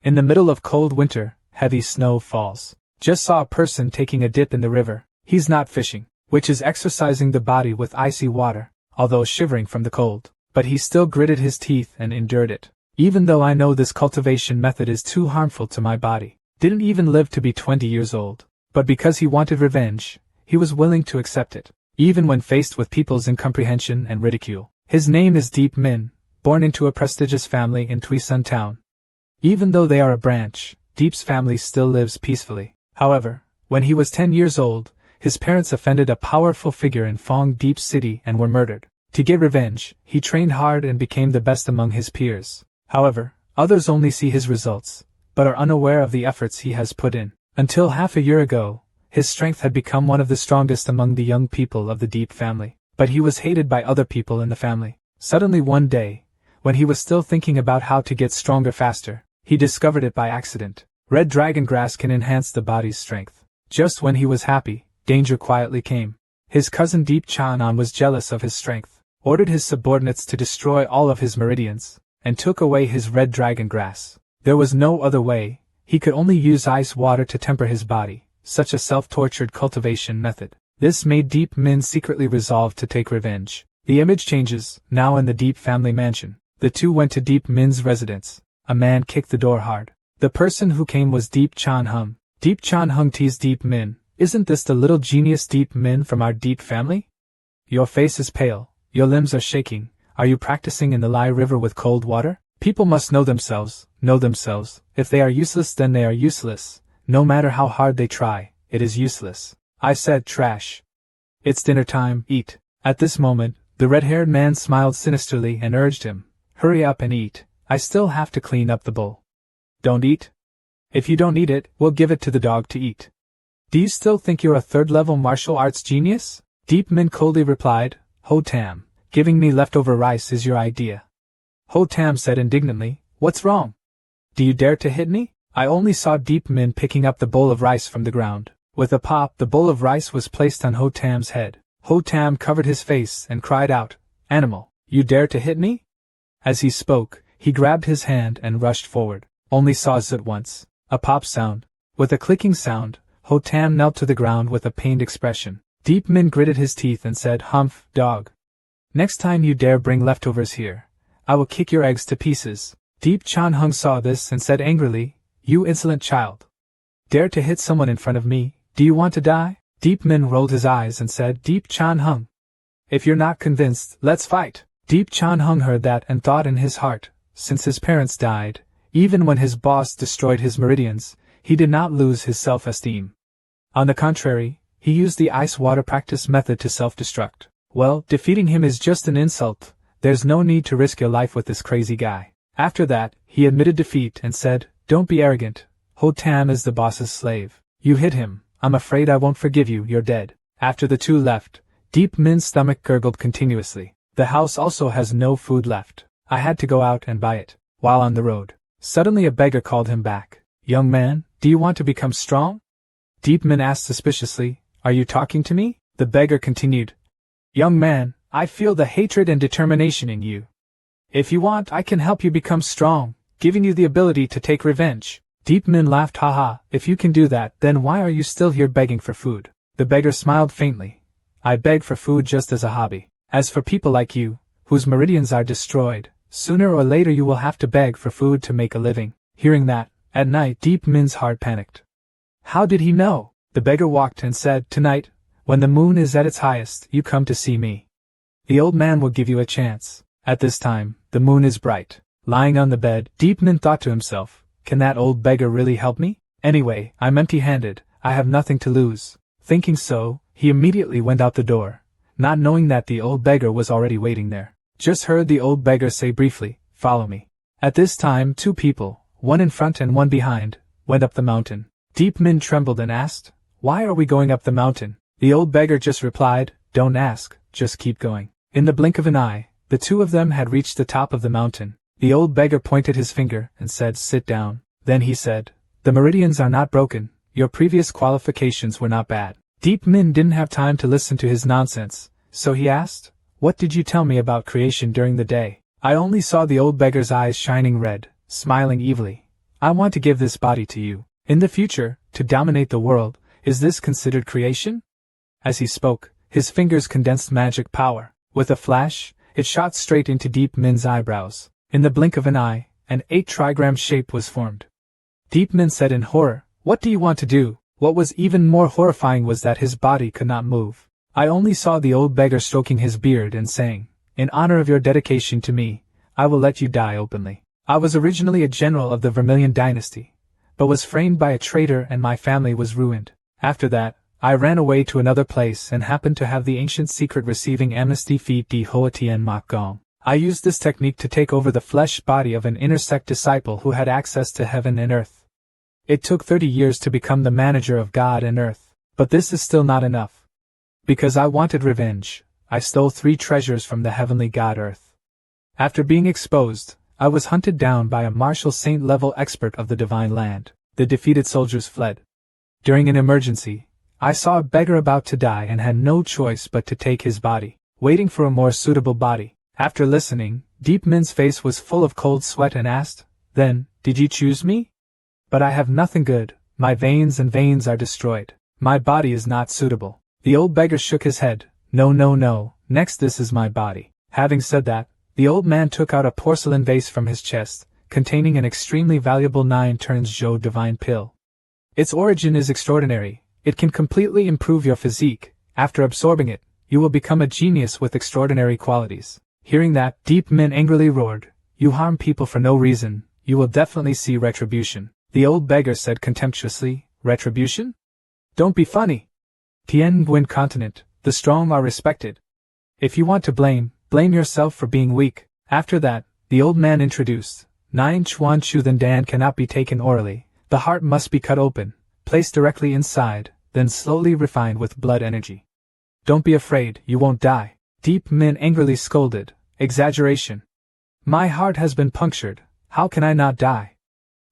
In the middle of cold winter, heavy snow falls. Just saw a person taking a dip in the river. He's not fishing, which is exercising the body with icy water, although shivering from the cold. But he still gritted his teeth and endured it. Even though I know this cultivation method is too harmful to my body. Didn't even live to be 20 years old. But because he wanted revenge, he was willing to accept it, even when faced with people's incomprehension and ridicule. His name is Deep Min, born into a prestigious family in Tuisun town. Even though they are a branch, Deep's family still lives peacefully. However, when he was 10 years old, his parents offended a powerful figure in Fong Deep City and were murdered. To get revenge, he trained hard and became the best among his peers. However, others only see his results, but are unaware of the efforts he has put in. Until half a year ago, his strength had become one of the strongest among the young people of the Deep family, but he was hated by other people in the family. Suddenly one day, when he was still thinking about how to get stronger faster, he discovered it by accident. Red dragon grass can enhance the body's strength. Just when he was happy, danger quietly came. His cousin Deep Chanan was jealous of his strength, ordered his subordinates to destroy all of his meridians, and took away his red dragon grass. There was no other way. He could only use ice water to temper his body, such a self-tortured cultivation method. This made Deep Min secretly resolve to take revenge. The image changes, now in the Deep family mansion. The two went to Deep Min's residence. A man kicked the door hard. The person who came was Deep Chan Hung. Deep Chan Hung teased Deep Min, "Isn't this the little genius Deep Min from our Deep family? Your face is pale, your limbs are shaking. Are you practicing in the Lai River with cold water? People must know themselves. If they are useless, then they are useless. No matter how hard they try, it is useless." I said, "Trash. It's dinner time, eat." At this moment, the red-haired man smiled sinisterly and urged him, "Hurry up and eat. I still have to clean up the bowl." "Don't eat? If you don't eat it, we'll give it to the dog to eat." "Do you still think you're a third-level martial arts genius?" Deep Min coldly replied, "Ho Tam, giving me leftover rice is your idea." Ho Tam said indignantly, "What's wrong? Do you dare to hit me?" I only saw Deep Min picking up the bowl of rice from the ground. With a pop, the bowl of rice was placed on Ho Tam's head. Ho Tam covered his face and cried out, "Animal, you dare to hit me?" As he spoke, he grabbed his hand and rushed forward. Only saw it once. A pop sound. With a clicking sound, Ho Tam knelt to the ground with a pained expression. Deep Min gritted his teeth and said, "Humph, dog. Next time you dare bring leftovers here, I will kick your eggs to pieces." Deep Chan Hung saw this and said angrily, "You insolent child. Dare to hit someone in front of me, do you want to die?" Deep Min rolled his eyes and said, "Deep Chan Hung, if you're not convinced, let's fight." Deep Chan Hung heard that and thought in his heart, since his parents died, even when his boss destroyed his meridians, he did not lose his self-esteem. On the contrary, he used the ice water practice method to self-destruct. Well, defeating him is just an insult. There's no need to risk your life with this crazy guy. After that, he admitted defeat and said, "Don't be arrogant. Ho Tam is the boss's slave. You hit him. I'm afraid I won't forgive you, you're dead." After the two left, Deep Min's stomach gurgled continuously. The house also has no food left. I had to go out and buy it. While on the road, suddenly a beggar called him back. "Young man, do you want to become strong?" Deep Min asked suspiciously, "Are you talking to me?" The beggar continued, "Young man, I feel the hatred and determination in you. If you want, I can help you become strong, giving you the ability to take revenge." Deep Min laughed, "Haha, if you can do that, then why are you still here begging for food?" The beggar smiled faintly. "I beg for food just as a hobby. As for people like you, whose meridians are destroyed, sooner or later you will have to beg for food to make a living." Hearing that, at night Deep Min's heart panicked. How did he know? The beggar walked and said, "Tonight, when the moon is at its highest, you come to see me. The old man will give you a chance. At this time, the moon is bright." Lying on the bed, Deep Min thought to himself, "Can that old beggar really help me? Anyway, I'm empty-handed, I have nothing to lose." Thinking so, he immediately went out the door, not knowing that the old beggar was already waiting there. Just heard the old beggar say briefly, "Follow me." At this time, two people, one in front and one behind, went up the mountain. Deep Min trembled and asked, "Why are we going up the mountain?" The old beggar just replied, "Don't ask, just keep going." In the blink of an eye, the two of them had reached the top of the mountain. The old beggar pointed his finger and said, "Sit down." Then he said, "The meridians are not broken, your previous qualifications were not bad." Deep Min didn't have time to listen to his nonsense, so he asked, "What did you tell me about creation during the day?" I only saw the old beggar's eyes shining red, smiling evilly. I want to give this body to you. In the future, to dominate the world, is this considered creation? As he spoke, his fingers condensed magic power. With a flash, it shot straight into Deep Min's eyebrows. In the blink of an eye, an 8-trigram shape was formed. Deep Min said in horror, "What do you want to do?" What was even more horrifying was that his body could not move. I only saw the old beggar stroking his beard and saying, "In honor of your dedication to me, I will let you die openly." I was originally a general of the Vermilion dynasty, but was framed by a traitor and my family was ruined. After that, I ran away to another place and happened to have the ancient secret receiving amnesty feat di Hoatien Mak Gong. I used this technique to take over the flesh body of an inner sect disciple who had access to heaven and earth. It took 30 years to become the manager of God and earth, but this is still not enough. Because I wanted revenge, I stole 3 treasures from the heavenly god Earth. After being exposed, I was hunted down by a martial saint-level expert of the divine land. The defeated soldiers fled. During an emergency, I saw a beggar about to die and had no choice but to take his body, waiting for a more suitable body. After listening, Deep Min's face was full of cold sweat and asked, "Then, did you choose me?" "But I have nothing good, my veins are destroyed. My body is not suitable." The old beggar shook his head. No, next this is my body." Having said that, the old man took out a porcelain vase from his chest, containing an extremely valuable 9 turns Zhou divine pill. Its origin is extraordinary. It can completely improve your physique. After absorbing it, you will become a genius with extraordinary qualities. Hearing that, Deep Min angrily roared, "You harm people for no reason, you will definitely see retribution." The old beggar said contemptuously, "Retribution? Don't be funny. Tien Nguyen continent, the strong are respected. If you want to blame yourself for being weak." After that, the old man introduced, 9 Chuan Chu Than Dan cannot be taken orally, the heart must be cut open, placed directly inside, then slowly refined with blood energy. "Don't be afraid, you won't die." Deep Min angrily scolded, "Exaggeration. My heart has been punctured, how can I not die?"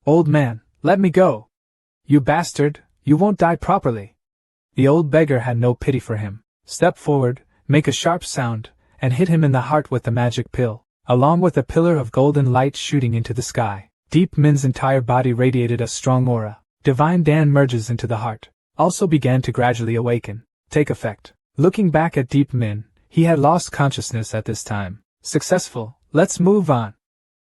"Old man, let me go." "You bastard, you won't die properly." The old beggar had no pity for him. "Step forward, make a sharp sound, and hit him in the heart with the magic pill." Along with a pillar of golden light shooting into the sky, Deep Min's entire body radiated a strong aura. Divine Dan merges into the heart, also began to gradually awaken, take effect. Looking back at Deep Min, he had lost consciousness at this time. Successful, let's move on.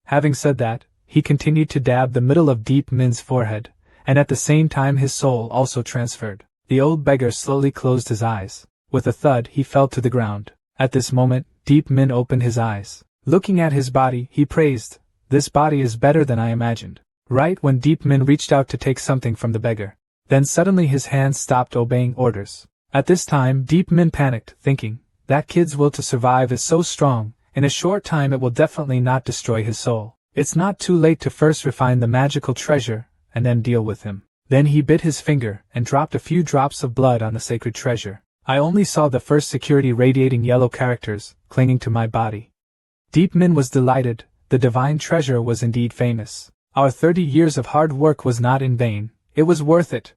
Having said that, he continued to dab the middle of Deep Min's forehead, and at the same time his soul also transferred. The old beggar slowly closed his eyes. With a thud he fell to the ground. At this moment, Deep Min opened his eyes. Looking at his body, he praised, "This body is better than I imagined." Right when Deep Min reached out to take something from the beggar, then suddenly his hands stopped obeying orders. At this time Deep Min panicked, thinking, that kid's will to survive is so strong, in a short time it will definitely not destroy his soul. It's not too late to first refine the magical treasure, and then deal with him. Then he bit his finger and dropped a few drops of blood on the sacred treasure. I only saw the first security radiating yellow characters, clinging to my body. Deep Min was delighted, the divine treasure was indeed famous. Our 30 years of hard work was not in vain, it was worth it.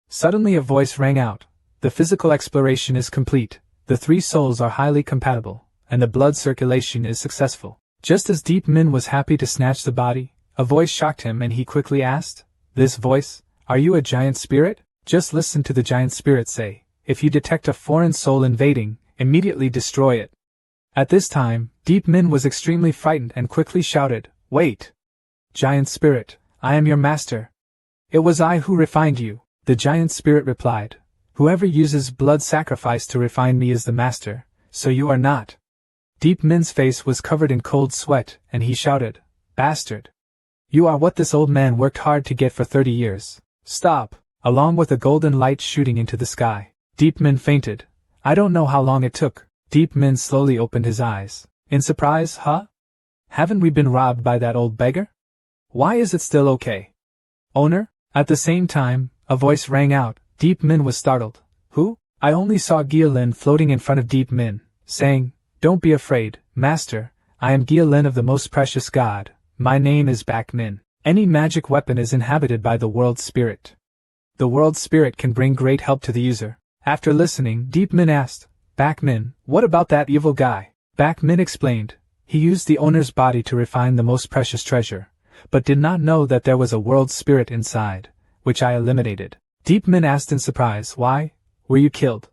Suddenly a voice rang out, "The physical exploration is complete, the 3 souls are highly compatible, and the blood circulation is successful." Just as Deep Min was happy to snatch the body, a voice shocked him and he quickly asked, "This voice, are you a giant spirit?" Just listen to the giant spirit say, "If you detect a foreign soul invading, immediately destroy it." At this time, Deep Min was extremely frightened and quickly shouted, "Wait! Giant spirit, I am your master. It was I who refined you." The giant spirit replied, "Whoever uses blood sacrifice to refine me is the master, so you are not." Deep Min's face was covered in cold sweat, and he shouted, "Bastard! You are what this old man worked hard to get for 30 years. Stop!" Along with a golden light shooting into the sky, Deep Min fainted. I don't know how long it took. Deep Min slowly opened his eyes. In surprise, huh? Haven't we been robbed by that old beggar? Why is it still okay? Owner? At the same time, a voice rang out. Deep Min was startled. Who? I only saw Lin floating in front of Deep Min, saying, "Don't be afraid, master, I am Lin of the most precious god, my name is Bak Min. Any magic weapon is inhabited by the world spirit. The world spirit can bring great help to the user." After listening, Deep Min asked, "Bak Min, what about that evil guy?" Bak Min explained, "He used the owner's body to refine the most precious treasure, but did not know that there was a world spirit inside, which I eliminated. Deep Min asked in surprise, why were you killed?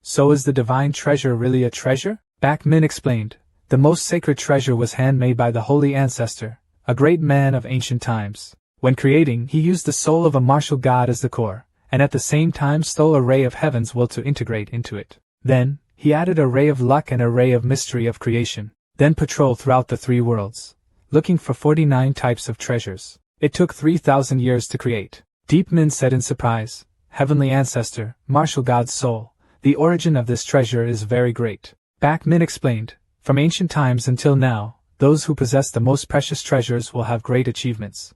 So is the divine treasure really a treasure? Back Min explained, the most sacred treasure was handmade by the holy ancestor, a great man of ancient times. When creating, he used the soul of a martial god as the core, and at the same time stole a ray of heaven's will to integrate into it. Then, he added a ray of luck and a ray of mystery of creation, then patrol throughout the 3 worlds, looking for 49 types of treasures. It took 3,000 years to create. Deep Min said in surprise, Heavenly Ancestor, martial god's soul, the origin of this treasure is very great. Back Min explained, from ancient times until now, those who possess the most precious treasures will have great achievements.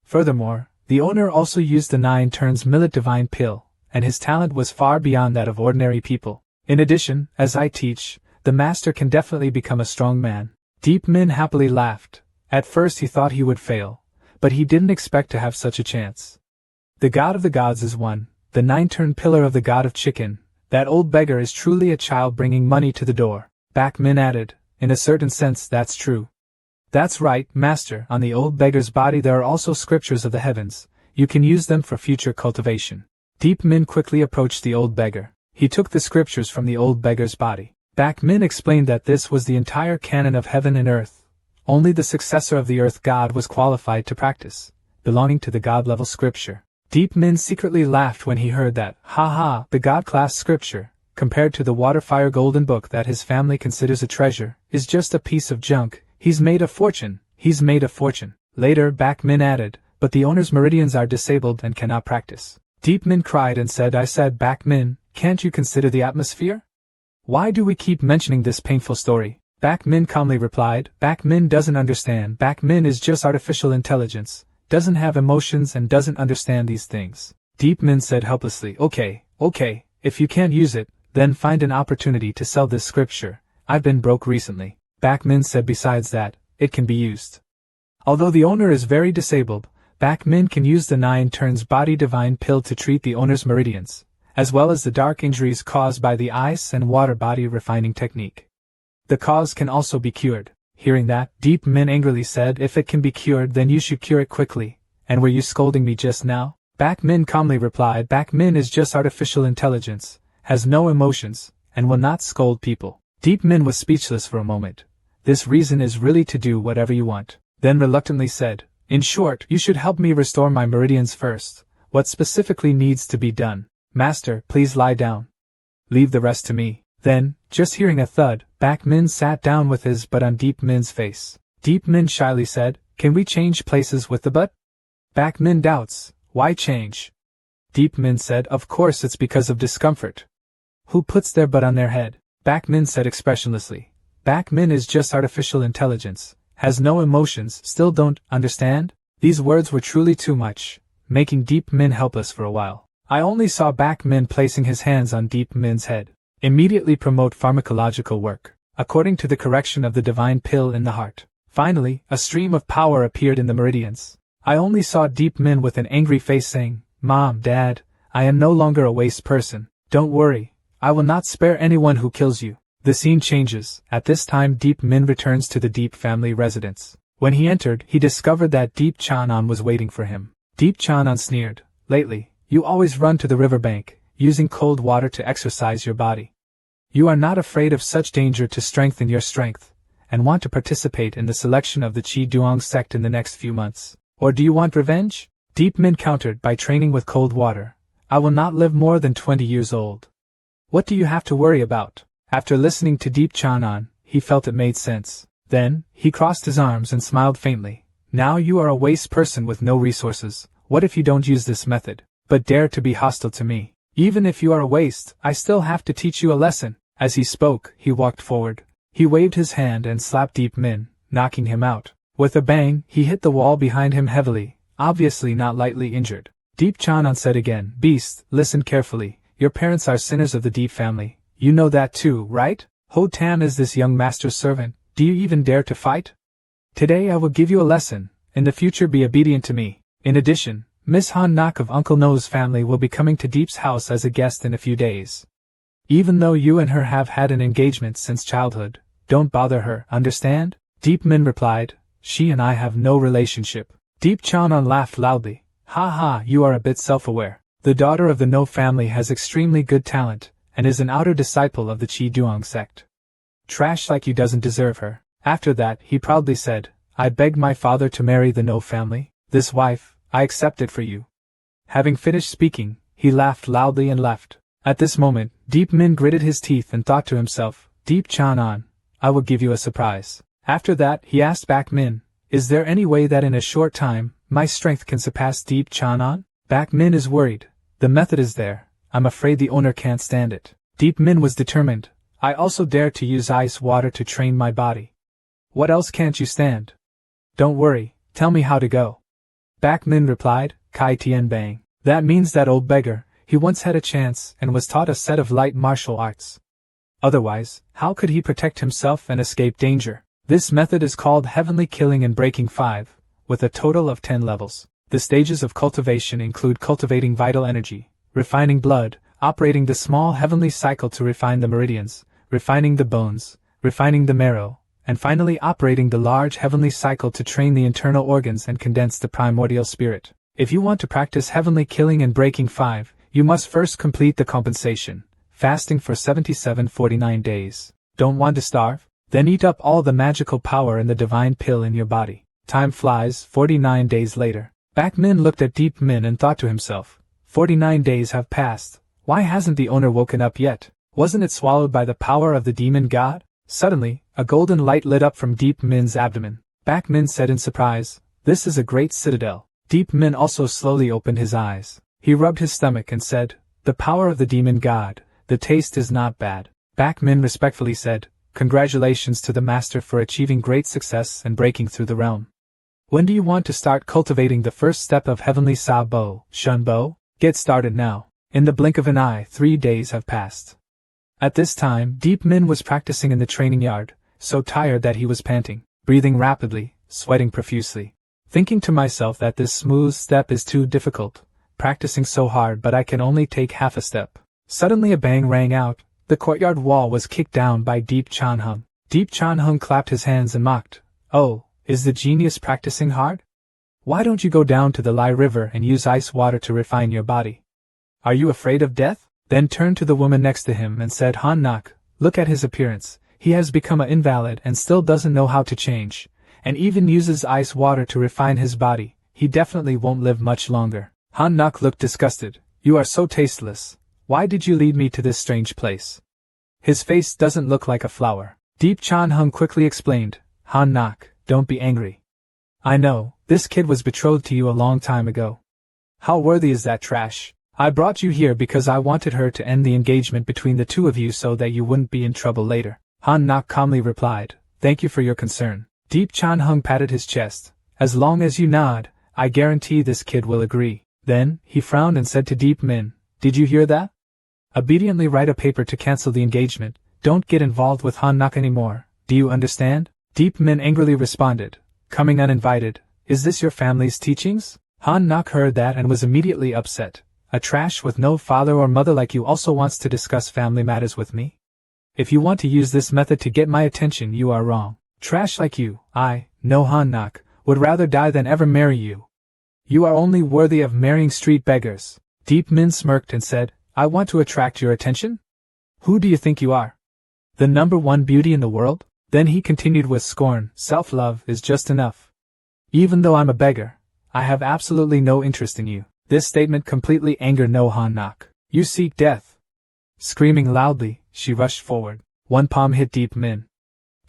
Furthermore, the owner also used the 9 turns millet divine pill, and his talent was far beyond that of ordinary people. In addition, as I teach, the master can definitely become a strong man. Deep Min happily laughed. At first he thought he would fail, but he didn't expect to have such a chance. The god of the gods is one, the 9-turn pillar of the god of chicken. That old beggar is truly a child bringing money to the door. Back Min added, in a certain sense that's true. That's right, master, on the old beggar's body there are also scriptures of the heavens. You can use them for future cultivation. Deep Min quickly approached the old beggar. He took the scriptures from the old beggar's body. Back Min explained that this was the entire canon of heaven and earth. Only the successor of the earth god was qualified to practice, belonging to the god-level scripture. Deep Min secretly laughed when he heard that, the god-class scripture, compared to the water-fire golden book that his family considers a treasure, is just a piece of junk. He's made a fortune. Later, Back Min added, but the owner's meridians are disabled and cannot practice. Deep Min cried and said, I said, Back Min, can't you consider the atmosphere? Why do we keep mentioning this painful story? Back Min calmly replied, Back Min doesn't understand. Back Min is just artificial intelligence, doesn't have emotions and doesn't understand these things. Deep Min said helplessly, Okay, if you can't use it, then find an opportunity to sell this scripture. I've been broke recently. Back Min said besides that, it can be used. Although the owner is very disabled, Back Min can use the 9 turns body divine pill to treat the owner's meridians, as well as the dark injuries caused by the ice and water body refining technique. The cause can also be cured. Hearing that, Deep Min angrily said, if it can be cured then you should cure it quickly. And were you scolding me just now? Back Min calmly replied, Back Min is just artificial intelligence, has no emotions, and will not scold people. Deep Min was speechless for a moment. This reason is really to do whatever you want. Then reluctantly said, in short, you should help me restore my meridians first. What specifically needs to be done? Master, please lie down. Leave the rest to me. Then, just hearing a thud, Back Min sat down with his butt on Deep Min's face. Deep Min shyly said, can we change places with the butt? Back Min doubts, why change? Deep Min said, of course it's because of discomfort. Who puts their butt on their head? Back Min said expressionlessly. Back Min is just artificial intelligence, has no emotions, still don't understand? These words were truly too much, making Deep Min helpless for a while. I only saw Back Min placing his hands on Deep Min's head. Immediately promote pharmacological work, according to the correction of the divine pill in the heart. Finally, a stream of power appeared in the meridians. I only saw Deep Min with an angry face saying, Mom, Dad, I am no longer a waste person. Don't worry, I will not spare anyone who kills you. The scene changes. At this time Deep Min returns to the Deep family residence. When he entered, he discovered that Deep Chanan was waiting for him. Deep Chanan sneered, lately, you always run to the riverbank, using cold water to exercise your body. You are not afraid of such danger to strengthen your strength, and want to participate in the selection of the Chi Duong sect in the next few months. Or do you want revenge? Deep Min countered by training with cold water. I will not live more than 20 years old. What do you have to worry about? After listening to Deep Chanan, he felt it made sense. Then, he crossed his arms and smiled faintly. Now you are a waste person with no resources. What if you don't use this method, but dare to be hostile to me? Even if you are a waste, I still have to teach you a lesson. As he spoke, he walked forward. He waved his hand and slapped Deep Min, knocking him out. With a bang, he hit the wall behind him heavily, obviously not lightly injured. Deep Chanan said again, Beast, listen carefully. Your parents are sinners of the Deep family. You know that too, right? Ho Tam is this young master's servant. Do you even dare to fight? Today I will give you a lesson. In the future be obedient to me. In addition, Miss Han Nak of Uncle No's family will be coming to Deep's house as a guest in a few days. Even though you and her have had an engagement since childhood, don't bother her, understand? Deep Min replied, she and I have no relationship. Deep Chanan laughed loudly. Ha ha, you are a bit self-aware. The daughter of the No family has extremely good talent, and is an outer disciple of the Qi Duong sect. Trash like you doesn't deserve her. After that, he proudly said, I begged my father to marry the No family. This wife, I accept it for you. Having finished speaking, he laughed loudly and left. At this moment, Deep Min gritted his teeth and thought to himself, Deep Chanan, I will give you a surprise. After that, he asked Bak Min, is there any way that in a short time, my strength can surpass Deep Chanan? Bak Min is worried. The method is there. I'm afraid the owner can't stand it. Deep Min was determined. I also dare to use ice water to train my body. What else can't you stand? Don't worry, tell me how to go. Bak Min replied, Kai Tien Bang. That means that old beggar, he once had a chance and was taught a set of light martial arts. Otherwise, how could he protect himself and escape danger? This method is called Heavenly Killing and Breaking 5, with a total of 10 levels. The stages of cultivation include cultivating vital energy, refining blood, operating the small heavenly cycle to refine the meridians, refining the bones, refining the marrow, and finally operating the large heavenly cycle to train the internal organs and condense the primordial spirit. If you want to practice Heavenly Killing and Breaking 5, you must first complete the compensation, fasting for 77-49 days. Don't want to starve? Then eat up all the magical power in the divine pill in your body. Time flies. 49 days later. Bak Min looked at Deep Min and thought to himself, 49 days have passed. Why hasn't the owner woken up yet? Wasn't it swallowed by the power of the demon god? Suddenly, a golden light lit up from Deep Min's abdomen. Bak Min said in surprise, this is a great citadel. Deep Min also slowly opened his eyes. He rubbed his stomach and said, the power of the demon god, the taste is not bad. Bak Min respectfully said, congratulations to the master for achieving great success and breaking through the realm. When do you want to start cultivating the first step of Heavenly Sa Bo, Shun Bo? Get started now. In the blink of an eye, 3 days have passed. At this time, Deep Min was practicing in the training yard, so tired that he was panting, breathing rapidly, sweating profusely. Thinking to myself that this smooth step is too difficult, practicing so hard but I can only take half a step. Suddenly a bang rang out. The courtyard wall was kicked down by Deep Chan Hung. Deep Chan Hung clapped his hands and mocked, oh, is the genius practicing hard? Why don't you go down to the Lai River and use ice water to refine your body? Are you afraid of death? Then turned to the woman next to him and said, Han Nak, look at his appearance. He has become an invalid and still doesn't know how to change, and even uses ice water to refine his body. He definitely won't live much longer. Han Nak looked disgusted. You are so tasteless. Why did you lead me to this strange place? His face doesn't look like a flower. Deep Chan Hung quickly explained, Han Nak, don't be angry. I know, this kid was betrothed to you a long time ago. How worthy is that trash? I brought you here because I wanted her to end the engagement between the two of you so that you wouldn't be in trouble later. Han Nak calmly replied, thank you for your concern. Deep Chan Hung patted his chest. As long as you nod, I guarantee this kid will agree. Then, he frowned and said to Deep Min, did you hear that? Obediently write a paper to cancel the engagement. Don't get involved with Han Nak anymore. Do you understand? Deep Min angrily responded, coming uninvited, is this your family's teachings? Han Nak heard that and was immediately upset. A trash with no father or mother like you also wants to discuss family matters with me? If you want to use this method to get my attention, you are wrong. Trash like you, no Han Nak, would rather die than ever marry you. You are only worthy of marrying street beggars. Deep Min smirked and said, I want to attract your attention? Who do you think you are? The number one beauty in the world? Then he continued with scorn, self-love is just enough. Even though I'm a beggar, I have absolutely no interest in you. This statement completely angered No Han Nak. You seek death. Screaming loudly, she rushed forward. One palm hit Deep Min.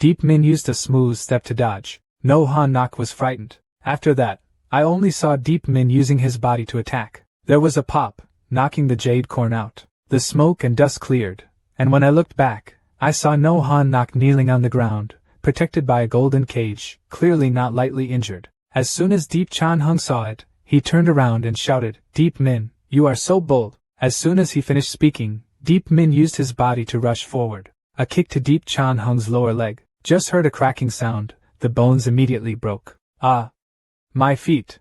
Deep Min used a smooth step to dodge. No Han Nak was frightened. After that, I only saw Deep Min using his body to attack. There was a pop, knocking the jade corn out. The smoke and dust cleared, and when I looked back, I saw No Han Nak kneeling on the ground, protected by a golden cage, clearly not lightly injured. As soon as Deep Chan Hung saw it, he turned around and shouted, Deep Min, you are so bold. As soon as he finished speaking, Deep Min used his body to rush forward. A kick to Deep Chan Hung's lower leg. Just heard a cracking sound, the bones immediately broke. Ah! My feet!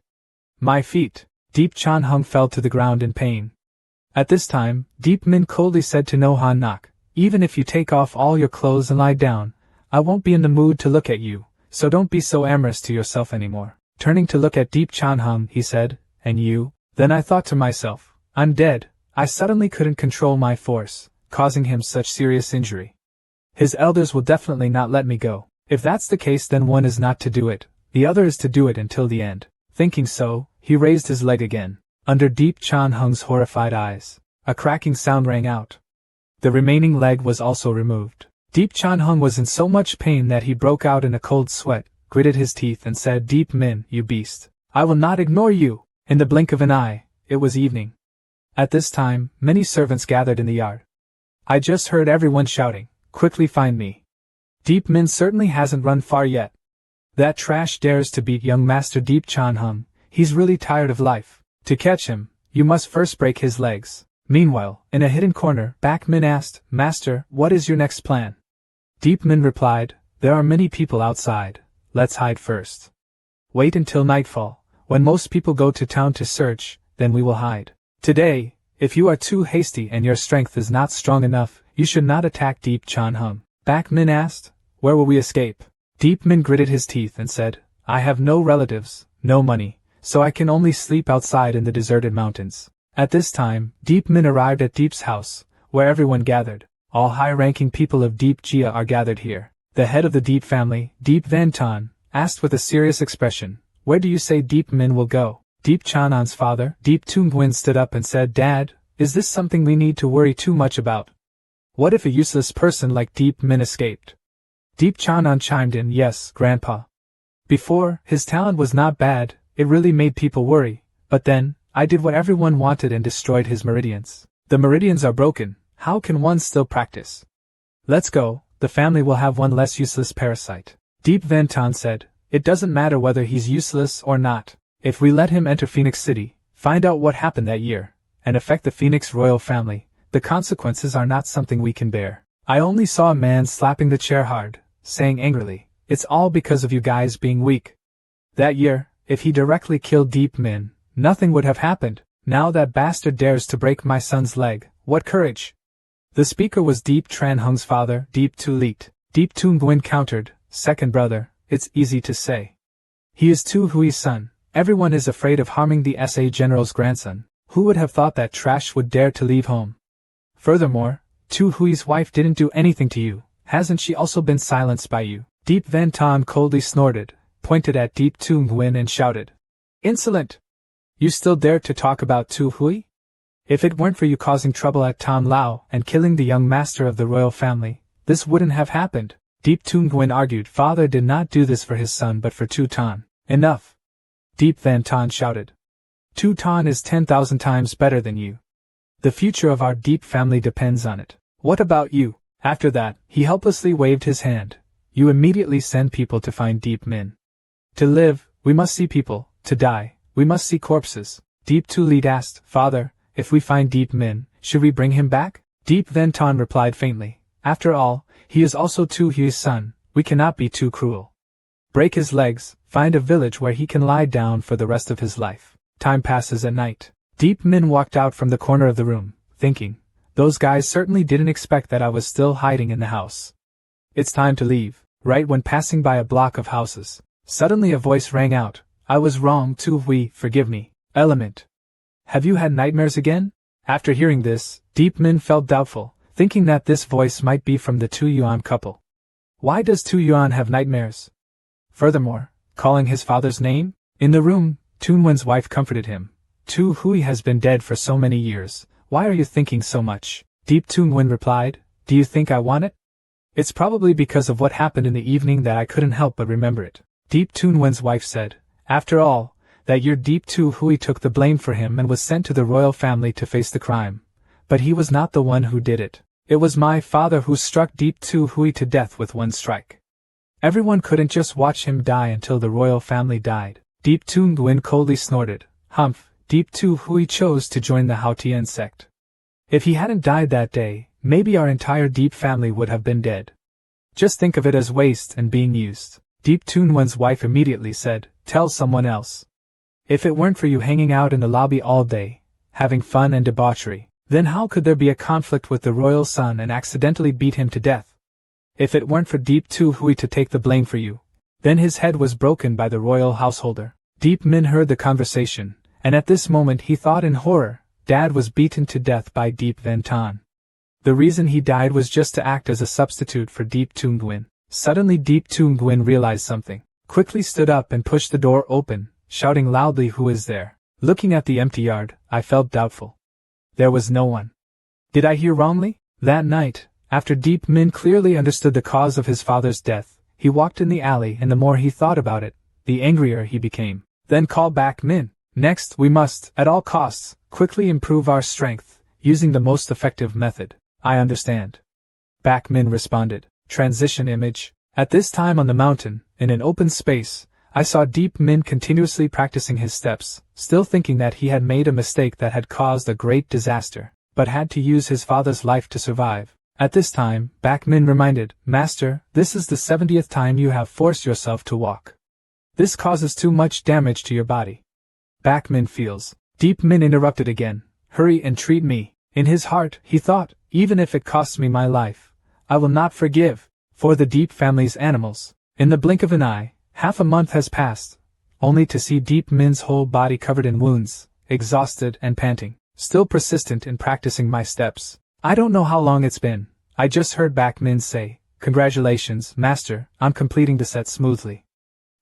My feet! Deep Chan Hung fell to the ground in pain. At this time, Deep Min coldly said to No Han Nak, even if you take off all your clothes and lie down, I won't be in the mood to look at you, so don't be so amorous to yourself anymore. Turning to look at Deep Chanhung, he said, and you? Then I thought to myself, I'm dead. I suddenly couldn't control my force, causing him such serious injury. His elders will definitely not let me go. If that's the case, then one is not to do it, the other is to do it until the end. Thinking so, he raised his leg again. Under Deep Chanhung's horrified eyes, a cracking sound rang out. The remaining leg was also removed. Deep Chanhung was in so much pain that he broke out in a cold sweat, gritted his teeth and said, Deep Min, you beast, I will not ignore you. In the blink of an eye, it was evening. At this time, many servants gathered in the yard. I just heard everyone shouting, quickly find me. Deep Min certainly hasn't run far yet. That trash dares to beat young Master Deep Chanhung, he's really tired of life. To catch him, you must first break his legs. Meanwhile, in a hidden corner, Back Min asked, Master, what is your next plan? Deep Min replied, there are many people outside, let's hide first. Wait until nightfall, when most people go to town to search, then we will hide. Today, if you are too hasty and your strength is not strong enough, you should not attack Deep Chanhung. Back Min asked, where will we escape? Deep Min gritted his teeth and said, I have no relatives, no money, so I can only sleep outside in the deserted mountains. At this time, Deep Min arrived at Deep's house, where everyone gathered. All high-ranking people of Deep Jia are gathered here. The head of the Deep family, Deep Van Tan, asked with a serious expression, where do you say Deep Min will go? Deep Chanan's father, Deep Tungwin, stood up and said, Dad, is this something we need to worry too much about? What if a useless person like Deep Min escaped? Deep Chanan chimed in, yes, Grandpa. Before, his talent was not bad, it really made people worry, but then, I did what everyone wanted and destroyed his meridians. The meridians are broken, how can one still practice? Let's go, the family will have one less useless parasite. Deep Van Tan said, it doesn't matter whether he's useless or not. If we let him enter Phoenix City, find out what happened that year, and affect the Phoenix royal family, the consequences are not something we can bear. I only saw a man slapping the chair hard, saying angrily, it's all because of you guys being weak. That year, if he directly killed Deep Min, nothing would have happened. Now that bastard dares to break my son's leg, what courage! The speaker was Deep Tranhung's father, Deep Tu Leet. Deep Tungwin countered, second brother, it's easy to say. He is Tu Hui's son. Everyone is afraid of harming the SA general's grandson. Who would have thought that trash would dare to leave home? Furthermore, Tu Hui's wife didn't do anything to you. Hasn't she also been silenced by you? Deep Van Tan coldly snorted, pointed at Deep Tungwin and shouted, insolent! You still dare to talk about Tu Hui? If it weren't for you causing trouble at Tam Lao and killing the young master of the royal family, this wouldn't have happened. Deep Tungwin argued, father did not do this for his son but for Tu Tan. Enough! Deep Van Tan shouted. Tu Tan is 10,000 times better than you. The future of our Deep family depends on it. What about you? After that, he helplessly waved his hand. You immediately send people to find Deep Min. To live, we must see people. To die, we must see corpses. Deep Tu Leet asked, father, if we find Deep Min, should we bring him back? Deep Van Tan replied faintly, after all, he is also Tu Hui's son, we cannot be too cruel. Break his legs, find a village where he can lie down for the rest of his life. Time passes at night. Deep Min walked out from the corner of the room, thinking, those guys certainly didn't expect that I was still hiding in the house. It's time to leave. Right when passing by a block of houses, suddenly a voice rang out, I was wrong, Tu Hui, forgive me. Element. Have you had nightmares again? After hearing this, Deep Min felt doubtful, thinking that this voice might be from the Tu Yuan couple. Why does Tu Yuan have nightmares? Furthermore, calling his father's name? In the room, Tunwen's wife comforted him. Tu Hui has been dead for so many years, why are you thinking so much? Deep Tunwen replied, do you think I want it? It's probably because of what happened in the evening that I couldn't help but remember it. Deep Tunwen's wife said, after all, that year Deep Tu Hui took the blame for him and was sent to the royal family to face the crime. But he was not the one who did it. It was my father who struck Deep Tu Hui to death with one strike. Everyone couldn't just watch him die until the royal family died. Deep Tungwin coldly snorted, humph, Deep Tu Hui chose to join the Haotian sect. If he hadn't died that day, maybe our entire Deep family would have been dead. Just think of it as waste and being used. Deep Tunwen's wife immediately said, tell someone else. If it weren't for you hanging out in the lobby all day, having fun and debauchery, then how could there be a conflict with the royal son and accidentally beat him to death? If it weren't for Deep Tu Hui to take the blame for you, Then his head was broken by the royal householder. Deep Min heard the conversation, and at this moment he thought in horror, Dad was beaten to death by Deep Van Tan. The reason he died was just to act as a substitute for Deep Toon Gwyn. Suddenly Deep Toon Gwyn realized something, quickly stood up and pushed the door open, shouting loudly, "Who is there?" Looking at the empty yard, I felt doubtful. There was no one. Did I hear wrongly? That night, after Deep Min clearly understood the cause of his father's death, he walked in the alley, and the more he thought about it, the angrier he became. Then call back Min. Next, we must, at all costs, quickly improve our strength, using the most effective method. I understand. Back Min responded. Transition image. At this time on the mountain, in an open space, I saw Deep Min continuously practicing his steps, still thinking that he had made a mistake that had caused a great disaster, but had to use his father's life to survive. At this time, Back Min reminded, "Master, this is the 70th time you have forced yourself to walk. This causes too much damage to your body." Back Min feels. Deep Min interrupted again. "Hurry and treat me." In his heart, he thought, "Even if it costs me my life, I will not forgive." For the Deep family's animals. In the blink of an eye, half a month has passed, only to see Deep Min's whole body covered in wounds, exhausted and panting, still persistent in practicing my steps. I don't know how long it's been. I just heard Back Min say, "Congratulations, Master, on completing the set smoothly."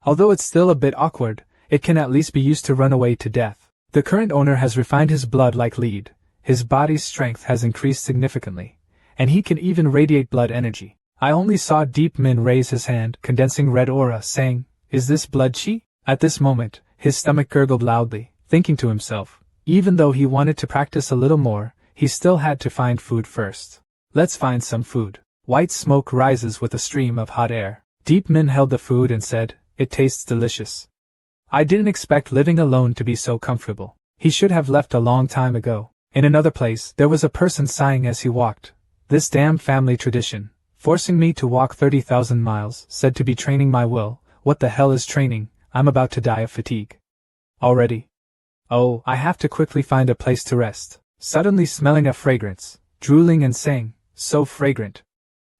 Although it's still a bit awkward, it can at least be used to run away to death. The current owner has refined his blood like lead, his body's strength has increased significantly, and he can even radiate blood energy. I only saw Deep Min raise his hand, condensing red aura, saying, "Is this blood chi?" At this moment, his stomach gurgled loudly, thinking to himself, even though he wanted to practice a little more, he still had to find food first. Let's find some food. White smoke rises with a stream of hot air. Deep Min held the food and said, "It tastes delicious. I didn't expect living alone to be so comfortable." He should have left a long time ago. In another place, there was a person sighing as he walked. "This damn family tradition, forcing me to walk 30,000 miles, said to be training my will. What the hell is training? I'm about to die of fatigue. Already? Oh, I have to quickly find a place to rest." Suddenly smelling a fragrance, drooling and saying, "So fragrant.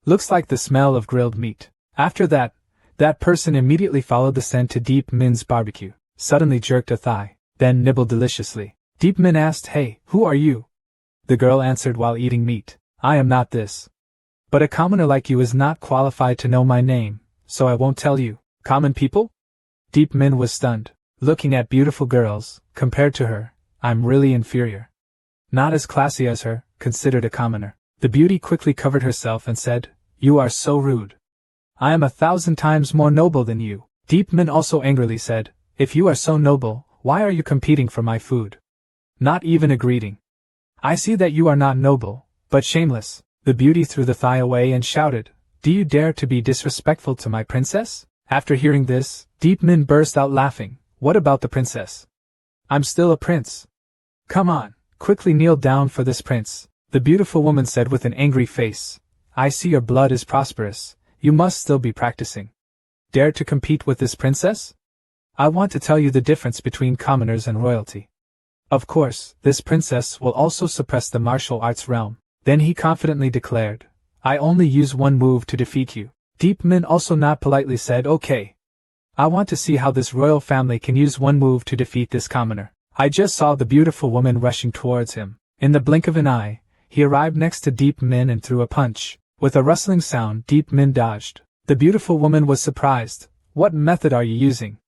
Looks like the smell of grilled meat." After that person immediately followed the scent to Deep Min's barbecue, suddenly jerked a thigh, then nibbled deliciously. Deep Min asked, "Hey, who are you?" The girl answered while eating meat, "I am not this. But a commoner like you is not qualified to know my name, so I won't tell you." Common people? Deep Min was stunned. Looking at beautiful girls, compared to her, I'm really inferior. Not as classy as her, considered a commoner. The beauty quickly covered herself and said, "You are so rude. I am 1,000 times more noble than you." Deep Min also angrily said, "If you are so noble, why are you competing for my food? Not even a greeting. I see that you are not noble, but shameless." The beauty threw the thigh away and shouted, "Do you dare to be disrespectful to my princess?" After hearing this, Deep Min burst out laughing. "What about the princess? I'm still a prince. Come on, quickly kneel down for this prince." The beautiful woman said with an angry face, "I see your blood is prosperous, you must still be practicing. Dare to compete with this princess? I want to tell you the difference between commoners and royalty. Of course, this princess will also suppress the martial arts realm." Then he confidently declared, "I only use one move to defeat you." Deep Min also not politely said, "Okay. I want to see how this royal family can use one move to defeat this commoner." I just saw the beautiful woman rushing towards him. In the blink of an eye, he arrived next to Deep Min and threw a punch. With a rustling sound, Deep Min dodged. The beautiful woman was surprised. "What method are you using?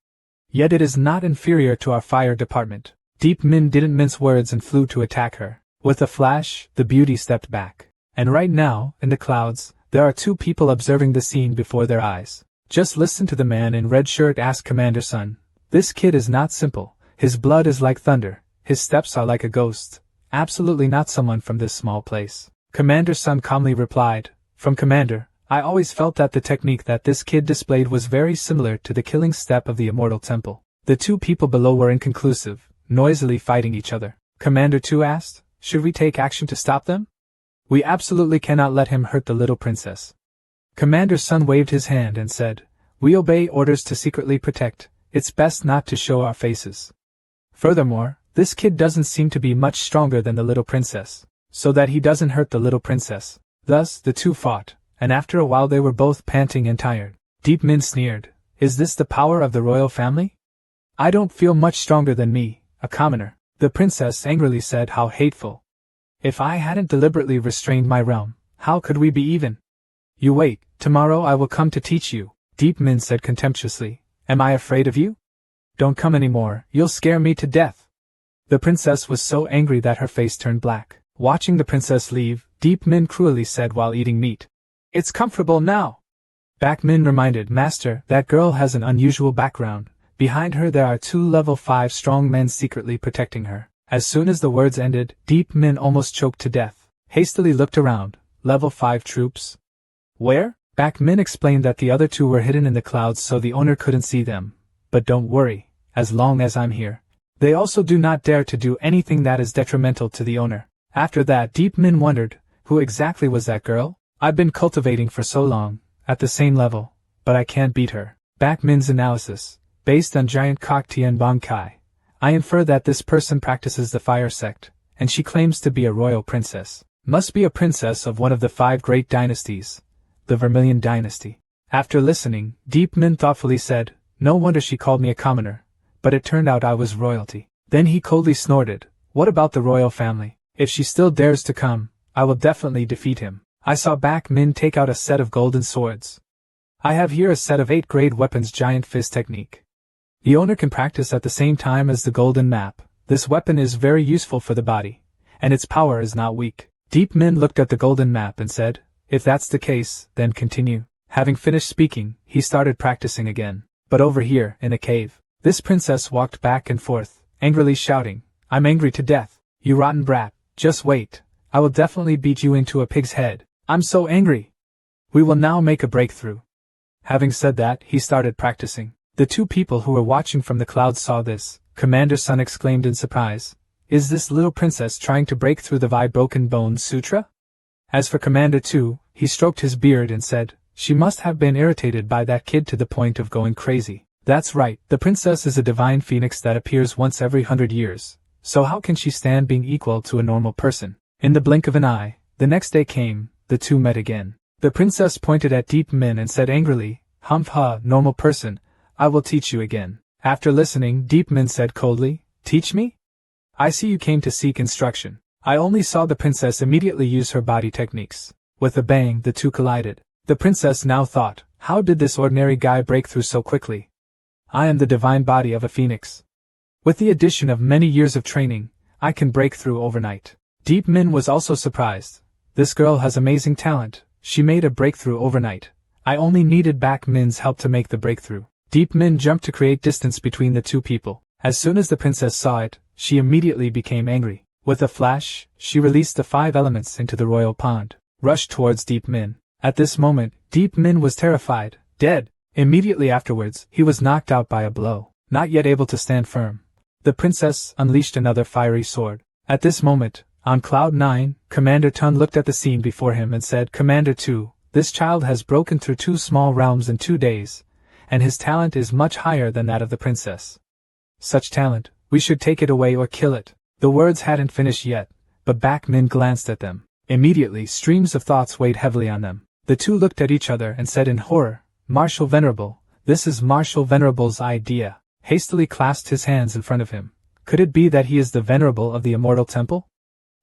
Yet it is not inferior to our fire department." Deep Min didn't mince words and flew to attack her. With a flash, the beauty stepped back. And right now, in the clouds, there are two people observing the scene before their eyes. Just listen to the man in red shirt ask Commander Sun. This kid is not simple. His blood is like thunder. His steps are like a ghost. Absolutely not someone from this small place. Commander Sun calmly replied, "From Commander, I always felt that the technique that this kid displayed was very similar to the killing step of the Immortal Temple." The two people below were inconclusive, noisily fighting each other. Commander 2 asked, "Should we take action to stop them? We absolutely cannot let him hurt the little princess." Commander Sun waved his hand and said, "We obey orders to secretly protect. It's best not to show our faces. Furthermore, this kid doesn't seem to be much stronger than the little princess, so that he doesn't hurt the little princess." Thus, the two fought, and after a while they were both panting and tired. Deep Min sneered, Is this the power of the royal family? I don't feel much stronger than me, a commoner. The princess angrily said. How hateful. If I hadn't deliberately restrained my realm, how could we be even? You wait, tomorrow I will come to teach you, Deepman said contemptuously. Am I afraid of you? Don't come any more, you'll scare me to death. The princess was so angry that her face turned black. Watching the princess leave, Deepman cruelly said while eating meat. It's comfortable now. Backmin reminded, Master, that girl has an unusual background. Behind her there are 2 level 5 strong men secretly protecting her. As soon as the words ended, Deepmin almost choked to death. Hastily looked around. Level 5 troops? Where? Backmin explained that the other 2 were hidden in the clouds so the owner couldn't see them. But don't worry, as long as I'm here. They also do not dare to do anything that is detrimental to the owner. After that, Deepmin wondered, who exactly was that girl? I've been cultivating for so long, at the same level, but I can't beat her. Backmin's analysis, based on giant Kokti and Bankai. I infer that this person practices the fire sect, and she claims to be a royal princess. Must be a princess of one of the 5 great dynasties, the Vermilion dynasty. After listening, Deepmin thoughtfully said, no wonder she called me a commoner, but it turned out I was royalty. Then he coldly snorted, what about the royal family? If she still dares to come, I will definitely defeat him. I saw Backmin take out a set of golden swords. I have here a set of 8 grade weapons giant fist technique. The owner can practice at the same time as the golden map. This weapon is very useful for the body, and its power is not weak. Deepmin looked at the golden map and said, if that's the case, then continue. Having finished speaking, he started practicing again. But over here, in a cave, this princess walked back and forth, angrily shouting, I'm angry to death. You rotten brat, just wait. I will definitely beat you into a pig's head. I'm so angry. We will now make a breakthrough. Having said that, he started practicing. The 2 people who were watching from the clouds saw this. Commander Sun exclaimed in surprise. Is this little princess trying to break through the Broken Bones Sutra? As for Commander 2, he stroked his beard and said, she must have been irritated by that kid to the point of going crazy. That's right, the princess is a divine phoenix that appears once every 100 years. So how can she stand being equal to a normal person? In the blink of an eye, the next day came, the 2 met again. The princess pointed at Deepmin and said angrily, Humph, normal person, I will teach you again. After listening, Deepmin said coldly, teach me? I see you came to seek instruction. I only saw the princess immediately use her body techniques. With a bang, the 2 collided. The princess now thought, how did this ordinary guy break through so quickly? I am the divine body of a phoenix. With the addition of many years of training, I can break through overnight. Deepmin was also surprised. This girl has amazing talent. She made a breakthrough overnight. I only needed Backmin's help to make the breakthrough. Deepmin jumped to create distance between the 2 people. As soon as the princess saw it, she immediately became angry. With a flash, she released the 5 elements into the royal pond, rushed towards Deepmin. At this moment, Deepmin was terrified, dead. Immediately afterwards, he was knocked out by a blow, not yet able to stand firm. The princess unleashed another fiery sword. At this moment, on Cloud 9, Commander Tun looked at the scene before him and said, Commander 2, this child has broken through 2 small realms in 2 days, and his talent is much higher than that of the princess. Such talent, we should take it away or kill it. The words hadn't finished yet, but Backmin glanced at them. Immediately, streams of thoughts weighed heavily on them. The 2 looked at each other and said in horror, Marshal Venerable, this is Marshal Venerable's idea. Hastily clasped his hands in front of him. Could it be that he is the Venerable of the Immortal Temple?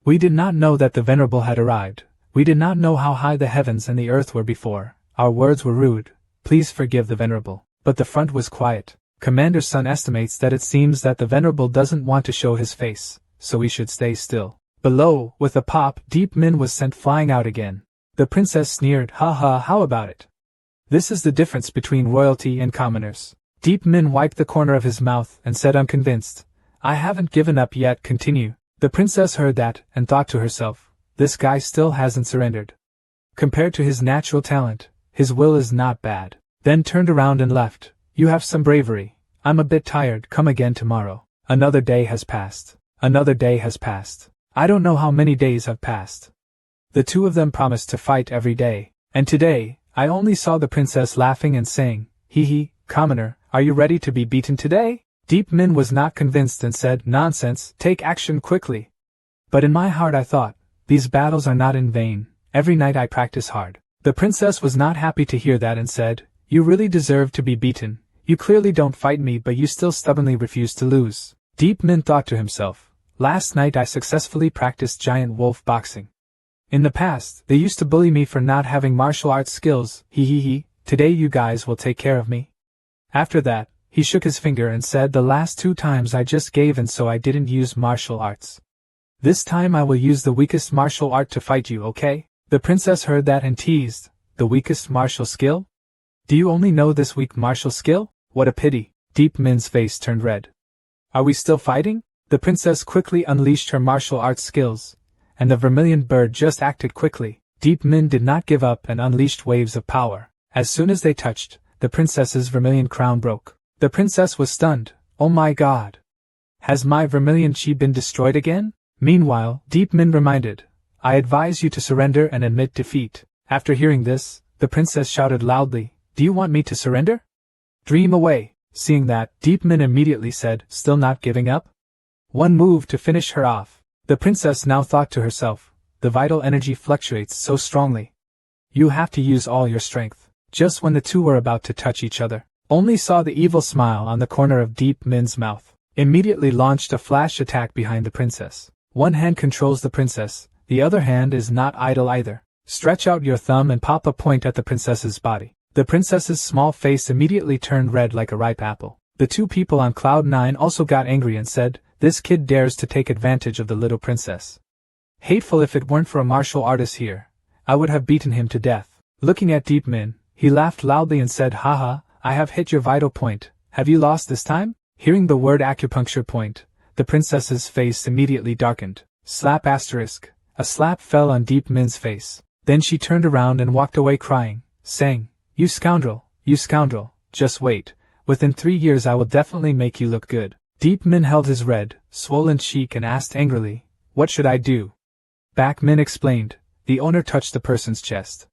We did not know that the Venerable had arrived. We did not know how high the heavens and the earth were before. Our words were rude. Please forgive the Venerable. But the front was quiet. Commander Sun estimates that it seems that the Venerable doesn't want to show his face, so we should stay still. Below, with a pop, Deepmin was sent flying out again. The princess sneered, how about it? This is the difference between royalty and commoners. Deepmin wiped the corner of his mouth and said, I'm convinced. I haven't given up yet. Continue. The princess heard that and thought to herself, this guy still hasn't surrendered. Compared to his natural talent, his will is not bad. Then turned around and left. You have some bravery. I'm a bit tired. Come again tomorrow. Another day has passed. Another day has passed. I don't know how many days have passed. The 2 of them promised to fight every day. And today, I only saw the princess laughing and saying, hee, commoner, are you ready to be beaten today? Deepmin was not convinced and said, nonsense, take action quickly. But in my heart I thought, these battles are not in vain, every night I practice hard. The princess was not happy to hear that and said, you really deserve to be beaten, You clearly don't fight me, but you still stubbornly refuse to lose. Deep Min thought to himself. Last night I successfully practiced giant wolf boxing. In the past, they used to bully me for not having martial arts skills, he. Today you guys will take care of me. After that, he shook his finger and said, the last 2 times I just gave in, so I didn't use martial arts. This time I will use the weakest martial art to fight you, okay? The princess heard that and teased, the weakest martial skill? Do you only know this weak martial skill? What a pity. Deep Min's face turned red. Are we still fighting? The princess quickly unleashed her martial arts skills, and the vermilion bird just acted quickly. Deep Min did not give up and unleashed waves of power. As soon as they touched, the princess's vermilion crown broke. The princess was stunned. Oh my god! Has my vermilion chi been destroyed again? Meanwhile, Deep Min reminded, I advise you to surrender and admit defeat. After hearing this, the princess shouted loudly, do you want me to surrender? Dream away. Seeing that, Deep Min immediately said, still not giving up? One move to finish her off. The princess now thought to herself, the vital energy fluctuates so strongly. You have to use all your strength. Just when the two were about to touch each other, only saw the evil smile on the corner of Deep Min's mouth. Immediately launched a flash attack behind the princess. One hand controls the princess, the other hand is not idle either. Stretch out your thumb and pop a point at the princess's body. The princess's small face immediately turned red like a ripe apple. The two people on Cloud 9 also got angry and said, this kid dares to take advantage of the little princess. Hateful. If it weren't for a martial artist here, I would have beaten him to death. Looking at Deep Min, he laughed loudly and said, haha, I have hit your vital point. Have you lost this time? Hearing the word acupuncture point, the princess's face immediately darkened. Slap asterisk. A slap fell on Deep Min's face. Then she turned around and walked away crying, saying, you scoundrel, just wait. Within 3 years I will definitely make you look good. Deep Min held his red, swollen cheek and asked angrily, what should I do? Back Min explained, the owner touched the person's chest.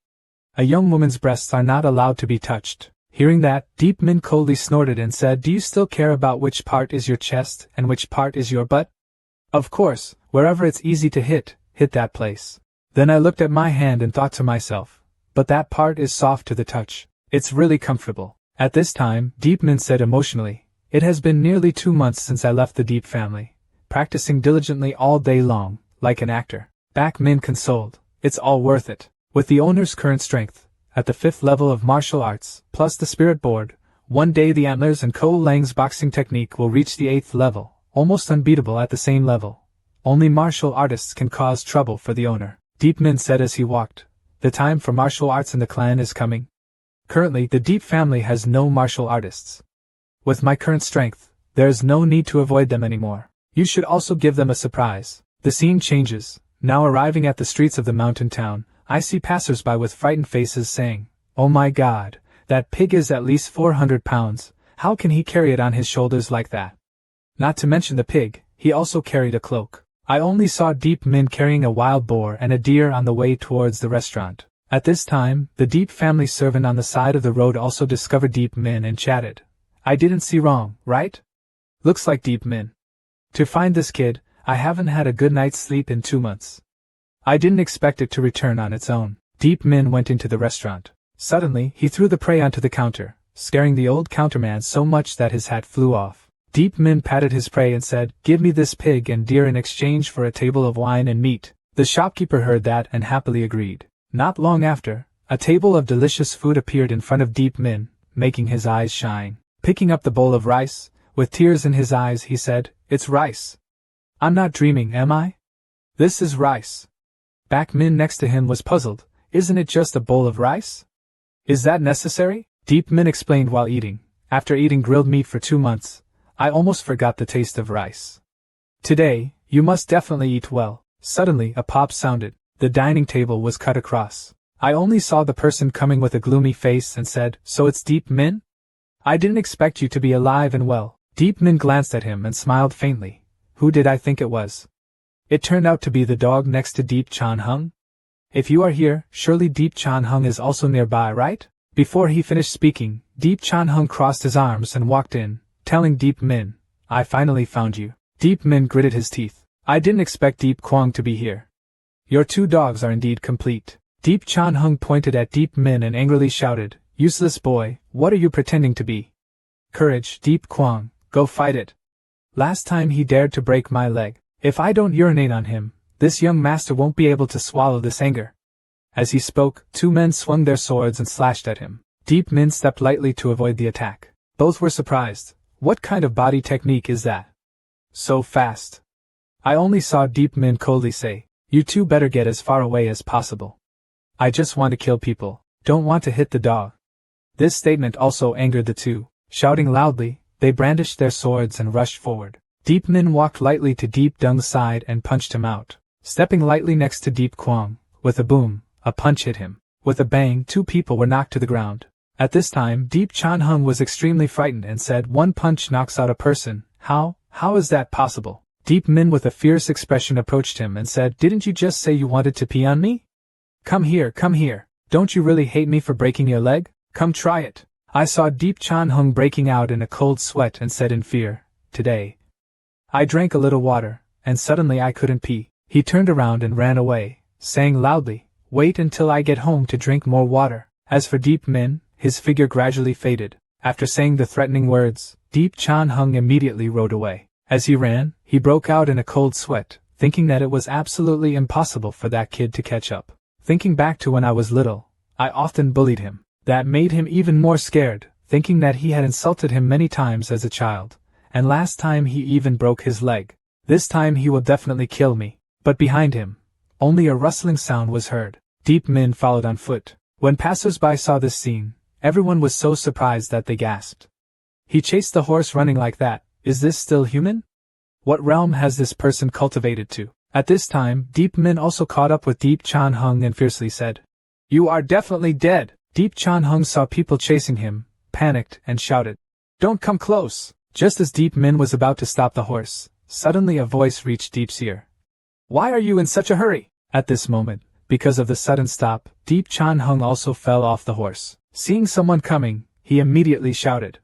A young woman's breasts are not allowed to be touched. Hearing that, Deep Min coldly snorted and said, do you still care about which part is your chest and which part is your butt? Of course, wherever it's easy to hit that place. Then I looked at my hand and thought to myself, but that part is soft to the touch. It's really comfortable. At this time, Deep Min said emotionally, it has been nearly 2 months since I left the Deep family, practicing diligently all day long, like an actor. Back Min consoled, it's all worth it. With the owner's current strength, at the 5th level of martial arts, plus the spirit board, one day the antlers and Ko Lang's boxing technique will reach the 8th level, almost unbeatable at the same level. Only martial artists can cause trouble for the owner. Deep Min said as he walked, the time for martial arts in the clan is coming. Currently, the Deep family has no martial artists. With my current strength, there is no need to avoid them anymore. You should also give them a surprise. The scene changes. Now arriving at the streets of the mountain town, I see passers-by with frightened faces saying, oh my god, that pig is at least 400 pounds, how can he carry it on his shoulders like that? Not to mention the pig, he also carried a cloak. I only saw Deep Min carrying a wild boar and a deer on the way towards the restaurant. At this time, the Deep family servant on the side of the road also discovered Deep Min and chatted. I didn't see wrong, right? Looks like Deep Min. To find this kid, I haven't had a good night's sleep in 2 months. I didn't expect it to return on its own. Deep Min went into the restaurant. Suddenly, he threw the prey onto the counter, scaring the old counterman so much that his hat flew off. Deep Min patted his prey and said, give me this pig and deer in exchange for a table of wine and meat. The shopkeeper heard that and happily agreed. Not long after, a table of delicious food appeared in front of Deep Min, making his eyes shine. Picking up the bowl of rice, with tears in his eyes he said, it's rice. I'm not dreaming, am I? This is rice. Back Min next to him was puzzled, isn't it just a bowl of rice? Is that necessary? Deep Min explained while eating, after eating grilled meat for 2 months, I almost forgot the taste of rice. Today, you must definitely eat well. Suddenly a pop sounded, the dining table was cut across. I only saw the person coming with a gloomy face and said, so it's Deep Min? I didn't expect you to be alive and well. Deep Min glanced at him and smiled faintly. Who did I think it was? It turned out to be the dog next to Deep Chan Hung. If you are here, surely Deep Chan Hung is also nearby, right? Before he finished speaking, Deep Chan Hung crossed his arms and walked in, telling Deep Min, I finally found you. Deep Min gritted his teeth. I didn't expect Deep Kwang to be here. Your 2 dogs are indeed complete. Deep Chan Hung pointed at Deep Min and angrily shouted, useless boy, what are you pretending to be? Courage, Deep Kwang, go fight it. Last time he dared to break my leg. If I don't urinate on him, this young master won't be able to swallow this anger. As he spoke, two men swung their swords and slashed at him. Deep Min stepped lightly to avoid the attack. Both were surprised. What kind of body technique is that? So fast. I only saw Deep Min coldly say, "You two better get as far away as possible. I just want to kill people, don't want to hit the dog." This statement also angered the two. Shouting loudly, they brandished their swords and rushed forward. Deep Min walked lightly to Deep Dung's side and punched him out. Stepping lightly next to Deep Kwang, with a boom, a punch hit him. With a bang, two people were knocked to the ground. At this time, Deep Chan Hung was extremely frightened and said, "One punch knocks out a person. How is that possible?" Deep Min with a fierce expression approached him and said, "Didn't you just say you wanted to pee on me? Come here. Don't you really hate me for breaking your leg? Come try it." I saw Deep Chan Hung breaking out in a cold sweat and said in fear, "Today." I drank a little water, and suddenly I couldn't pee. He turned around and ran away, saying loudly, "Wait until I get home to drink more water." As for Deep Min, his figure gradually faded. After saying the threatening words, Deep Chan Hung immediately rode away. As he ran, he broke out in a cold sweat, thinking that it was absolutely impossible for that kid to catch up. Thinking back to when I was little, I often bullied him. That made him even more scared, thinking that he had insulted him many times as a child, and last time he even broke his leg. This time he will definitely kill me. But behind him, only a rustling sound was heard. Deep Min followed on foot. When passers-by saw this scene, everyone was so surprised that they gasped. He chased the horse running like that. Is this still human? What realm has this person cultivated to? At this time, Deep Min also caught up with Deep Chan Hung and fiercely said, "You are definitely dead." Deep Chan Hung saw people chasing him, panicked, and shouted, "Don't come close." Just as Deep Min was about to stop the horse, suddenly a voice reached Deep's ear. "Why are you in such a hurry?" At this moment, because of the sudden stop, Deep Chan Hung also fell off the horse. Seeing someone coming, he immediately shouted,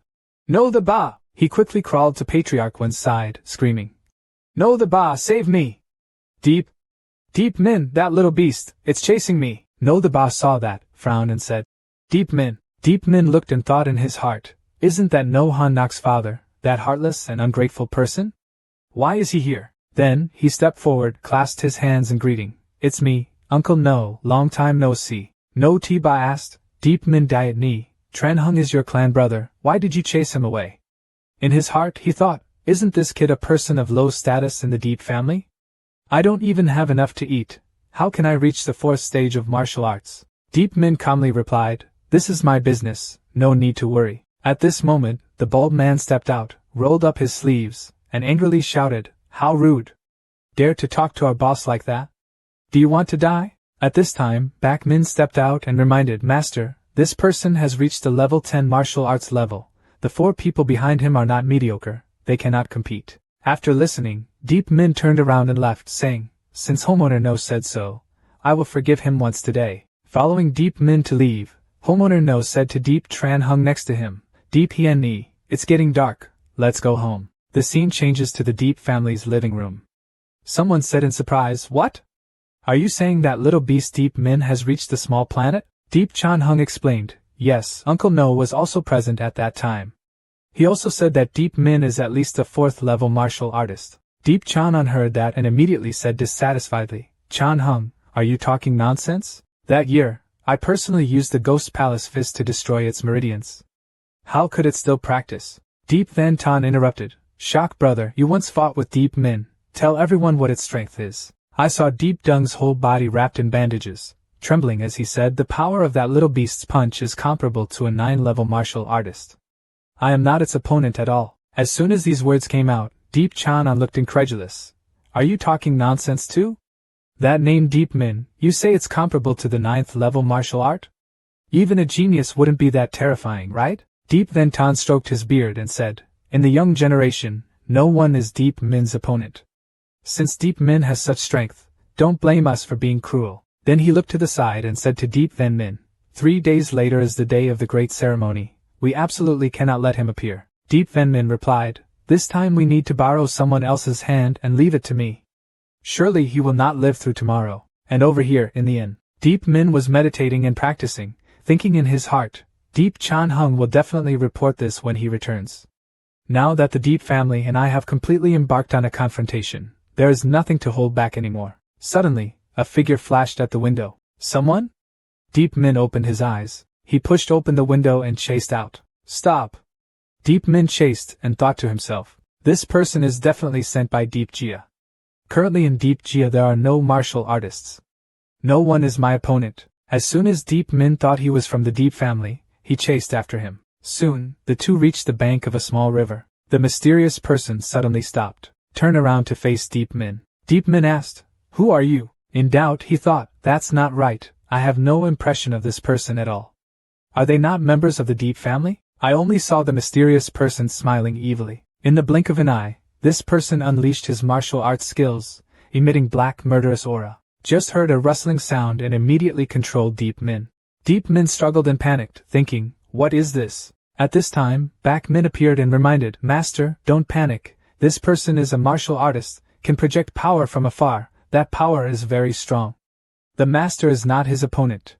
"No the Ba!" He quickly crawled to Patriarch One's side, screaming, "No the Ba, save me! Deep Min, that little beast, it's chasing me." No the Ba saw that, frowned and said, "Deep Min." Deep Min looked and thought in his heart, "Isn't that No Han Nok's father, that heartless and ungrateful person? Why is he here?" Then, he stepped forward, clasped his hands in greeting. "It's me, Uncle No, long time no see." No T Ba asked, "Deep Min Diet Ni, Tran Hung is your clan brother, why did you chase him away?" In his heart, he thought, "Isn't this kid a person of low status in the Deep family? I don't even have enough to eat. How can I reach the 4th stage of martial arts?" Deep Min calmly replied, "This is my business, no need to worry." At this moment, the bald man stepped out, rolled up his sleeves, and angrily shouted, "How rude! Dare to talk to our boss like that? Do you want to die?" At this time, Bak Min stepped out and reminded, "Master, this person has reached the level 10 martial arts level. The 4 people behind him are not mediocre, they cannot compete." After listening, Deep Min turned around and left, saying, "Since Homeowner No said so, I will forgive him once today." Following Deep Min to leave, Homeowner No said to Deep Tran Hung next to him, "Deep Hien Ni, it's getting dark, let's go home." The scene changes to the Deep family's living room. Someone said in surprise, "What? Are you saying that little beast Deep Min has reached the small planet?" Deep Chan Hung explained, "Yes, Uncle No was also present at that time. He also said that Deep Min is at least a 4th level martial artist." Deep Chan Hung heard that and immediately said dissatisfiedly, "Chan Hung, are you talking nonsense? That year, I personally used the Ghost Palace fist to destroy its meridians. How could it still practice?" Deep Van Tan interrupted, "Shock brother, you once fought with Deep Min, tell everyone what its strength is." I saw Deep Dung's whole body wrapped in bandages, trembling as he said, "The power of that little beast's punch is comparable to a 9-level martial artist. I am not its opponent at all." As soon as these words came out, Deep Chan An looked incredulous. "Are you talking nonsense too? That name Deep Min, you say it's comparable to the 9th level martial art? Even a genius wouldn't be that terrifying, right?" Deep Van Tan stroked his beard and said, "In the young generation, no one is Deep Min's opponent. Since Deep Min has such strength, don't blame us for being cruel." Then he looked to the side and said to Deep Van Min, 3 days later is the day of the great ceremony, we absolutely cannot let him appear." Deep Van Min replied, "This time we need to borrow someone else's hand and leave it to me. Surely he will not live through tomorrow." And over here, in the inn, Deep Min was meditating and practicing, thinking in his heart, Deep Chan Hung will definitely report this when he returns. Now that the Deep family and I have completely embarked on a confrontation, there is nothing to hold back anymore. Suddenly, a figure flashed at the window. Someone? Deep Min opened his eyes. He pushed open the window and chased out. Stop! Deep Min chased and thought to himself, this person is definitely sent by Deep Jia. Currently in Deep Jia there are no martial artists. No one is my opponent. As soon as Deep Min thought he was from the Deep family, he chased after him. Soon, the two reached the bank of a small river. The mysterious person suddenly stopped, turned around to face Deep Min. Deep Min asked, "Who are you?" In doubt he thought, that's not right, I have no impression of this person at all. Are they not members of the Deep family? I only saw the mysterious person smiling evilly. In the blink of an eye, this person unleashed his martial arts skills, emitting black murderous aura. Just heard a rustling sound and immediately controlled Deep Min. Deep Min struggled and panicked, thinking, what is this? At this time, Back Min appeared and reminded, Master, don't panic, this person is a martial artist, can project power from afar, that power is very strong. The master is not his opponent.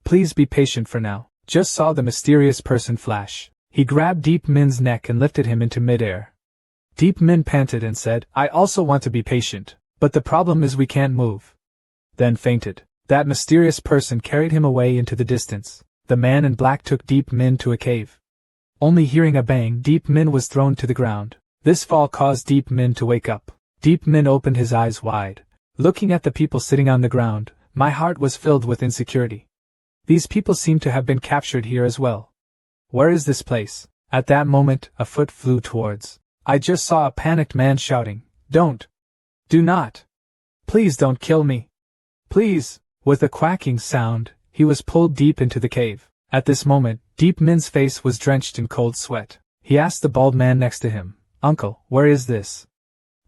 Please be patient for now. Just saw the mysterious person flash. He grabbed Deep Min's neck and lifted him into midair. Deep Min panted and said, I also want to be patient, but the problem is we can't move. Then fainted. That mysterious person carried him away into the distance. The man in black took Deep Min to a cave. Only hearing a bang, Deep Min was thrown to the ground. This fall caused Deep Min to wake up. Deep Min opened his eyes wide. Looking at the people sitting on the ground, my heart was filled with insecurity. These people seem to have been captured here as well. Where is this place? At that moment, a foot flew towards. I just saw a panicked man shouting, Don't! Do not! Please don't kill me! Please! With a quacking sound, he was pulled deep into the cave. At this moment, Deep Min's face was drenched in cold sweat. He asked the bald man next to him, Uncle, where is this?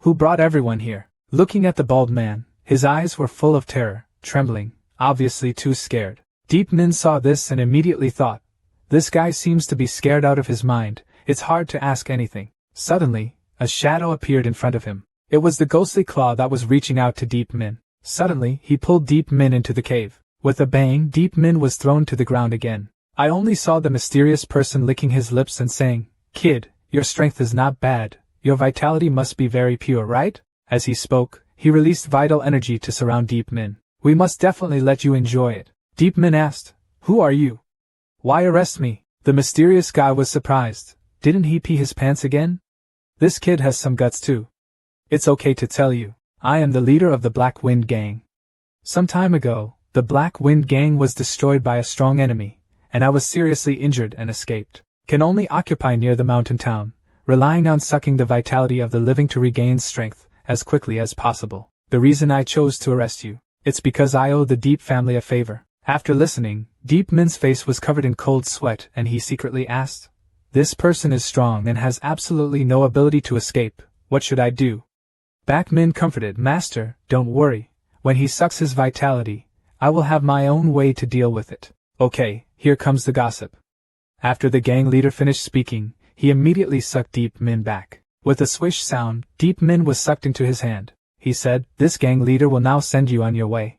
Who brought everyone here? Looking at the bald man, his eyes were full of terror, trembling, obviously too scared. Deep Min saw this and immediately thought, this guy seems to be scared out of his mind, it's hard to ask anything. Suddenly, a shadow appeared in front of him. It was the ghostly claw that was reaching out to Deep Min. Suddenly, he pulled Deep Min into the cave. With a bang, Deep Min was thrown to the ground again. I only saw the mysterious person licking his lips and saying, Kid, your strength is not bad, your vitality must be very pure, right? As he spoke, he released vital energy to surround Deep Min. We must definitely let you enjoy it. Deep Min asked, Who are you? Why arrest me? The mysterious guy was surprised. Didn't he pee his pants again? This kid has some guts too. It's okay to tell you, I am the leader of the Black Wind Gang. Some time ago, the Black Wind Gang was destroyed by a strong enemy, and I was seriously injured and escaped. Can only occupy near the mountain town, relying on sucking the vitality of the living to regain strength as quickly as possible. The reason I chose to arrest you, it's because I owe the Deep family a favor. After listening, Deep Min's face was covered in cold sweat and he secretly asked, This person is strong and has absolutely no ability to escape, what should I do? Back Min comforted, Master, don't worry, when he sucks his vitality, I will have my own way to deal with it. Okay, here comes the gossip. After the gang leader finished speaking, he immediately sucked Deep Min back. With a swish sound, Deep Min was sucked into his hand. He said, This gang leader will now send you on your way.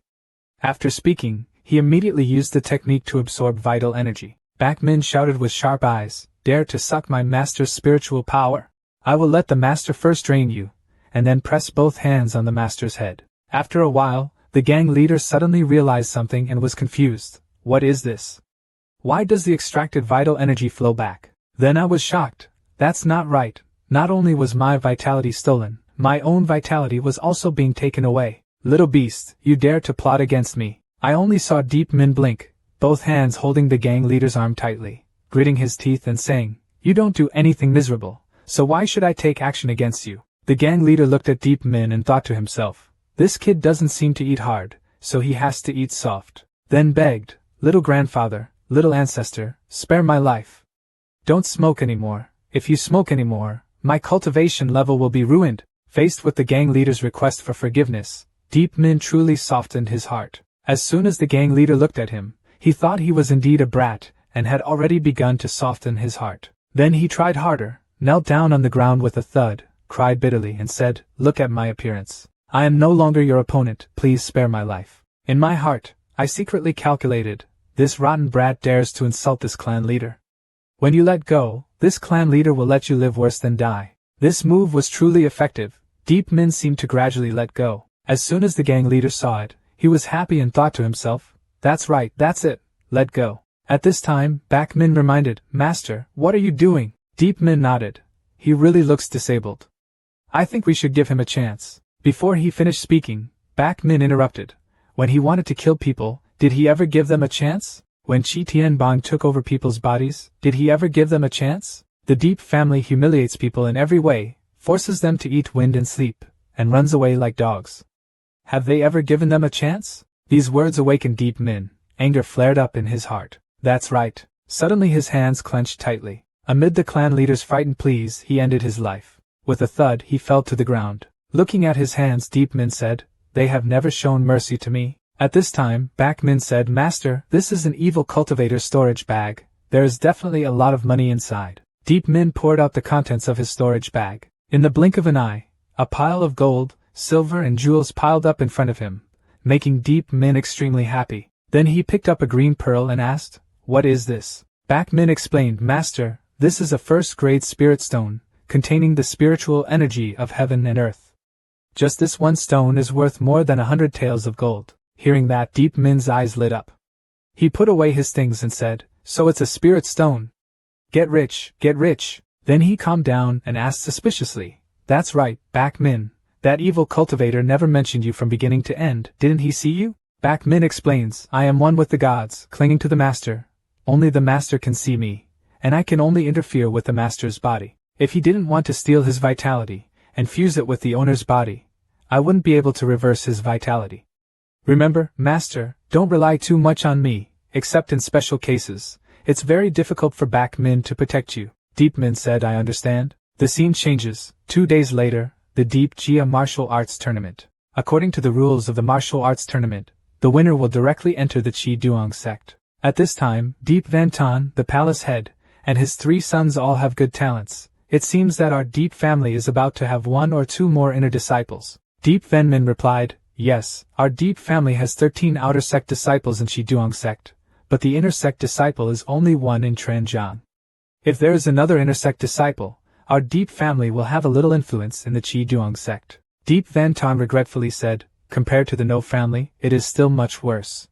After speaking, he immediately used the technique to absorb vital energy. Back Min shouted with sharp eyes, Dare to suck my master's spiritual power? I will let the master first drain you, and then press both hands on the master's head. After a while, the gang leader suddenly realized something and was confused. What is this? Why does the extracted vital energy flow back? Then I was shocked. That's not right. Not only was my vitality stolen, my own vitality was also being taken away. Little beast, you dare to plot against me. I only saw Deep Min blink, both hands holding the gang leader's arm tightly, gritting his teeth and saying, You don't do anything miserable, so why should I take action against you? The gang leader looked at Deep Min and thought to himself, This kid doesn't seem to eat hard, so he has to eat soft. Then begged, Little grandfather, little ancestor, spare my life. Don't smoke anymore. If you smoke anymore, my cultivation level will be ruined. Faced with the gang leader's request for forgiveness, Deep Min truly softened his heart. As soon as the gang leader looked at him, he thought he was indeed a brat, and had already begun to soften his heart. Then he tried harder, knelt down on the ground with a thud, cried bitterly and said, Look at my appearance. I am no longer your opponent, please spare my life. In my heart, I secretly calculated, This rotten brat dares to insult this clan leader. When you let go, this clan leader will let you live worse than die. This move was truly effective. Deep Min seemed to gradually let go. As soon as the gang leader saw it, he was happy and thought to himself, "That's right, that's it, let go." At this time, Back Min reminded, "Master, what are you doing?" Deep Min nodded. "He really looks disabled. I think we should give him a chance." Before he finished speaking, Back Min interrupted. "When he wanted to kill people, did he ever give them a chance? When Chi Tianbong took over people's bodies, did he ever give them a chance? The Deep family humiliates people in every way, forces them to eat wind and sleep, and runs away like dogs. Have they ever given them a chance?" These words awakened Deep Min. Anger flared up in his heart. "That's right." Suddenly his hands clenched tightly. Amid the clan leader's frightened pleas, he ended his life. With a thud, he fell to the ground. Looking at his hands, Deep Min said, "They have never shown mercy to me." At this time, Back Min said, "Master, this is an evil cultivator's storage bag. There is definitely a lot of money inside." Deep Min poured out the contents of his storage bag. In the blink of an eye, a pile of gold, silver and jewels piled up in front of him, making Deep Min extremely happy. Then he picked up a green pearl and asked, "What is this?" Back Min explained, "Master, this is a first-grade spirit stone, containing the spiritual energy of heaven and earth. Just this one stone is worth more than 100 taels of gold." Hearing that, Deep Min's eyes lit up. He put away his things and said, "So it's a spirit stone. Get rich, get rich." Then he calmed down and asked suspiciously, "That's right, Back Min. That evil cultivator never mentioned you from beginning to end, didn't he see you?" Back Min explains, "I am one with the gods, clinging to the master. Only the master can see me, and I can only interfere with the master's body. If he didn't want to steal his vitality, and fuse it with the owner's body, I wouldn't be able to reverse his vitality. Remember, master, don't rely too much on me, except in special cases. It's very difficult for Back Min to protect you." Deep Min said, "I understand." The scene changes. 2 days later, the Deep Jia Martial Arts Tournament. According to the rules of the martial arts tournament, the winner will directly enter the Chi Duong sect. At this time, Deep Van Ton, the palace head, and his 3 sons all have good talents. It seems that our Deep family is about to have 1 or 2 more inner disciples. Deep Van Min replied, "Yes, our Deep family has 13 outer sect disciples in Chi Duong sect, but the inner sect disciple is only 1 in Tranjiang. If there is another inner sect disciple, our Deep family will have a little influence in the Chi Duong sect." Deep Van Ton regretfully said, "Compared to the No family, it is still much worse.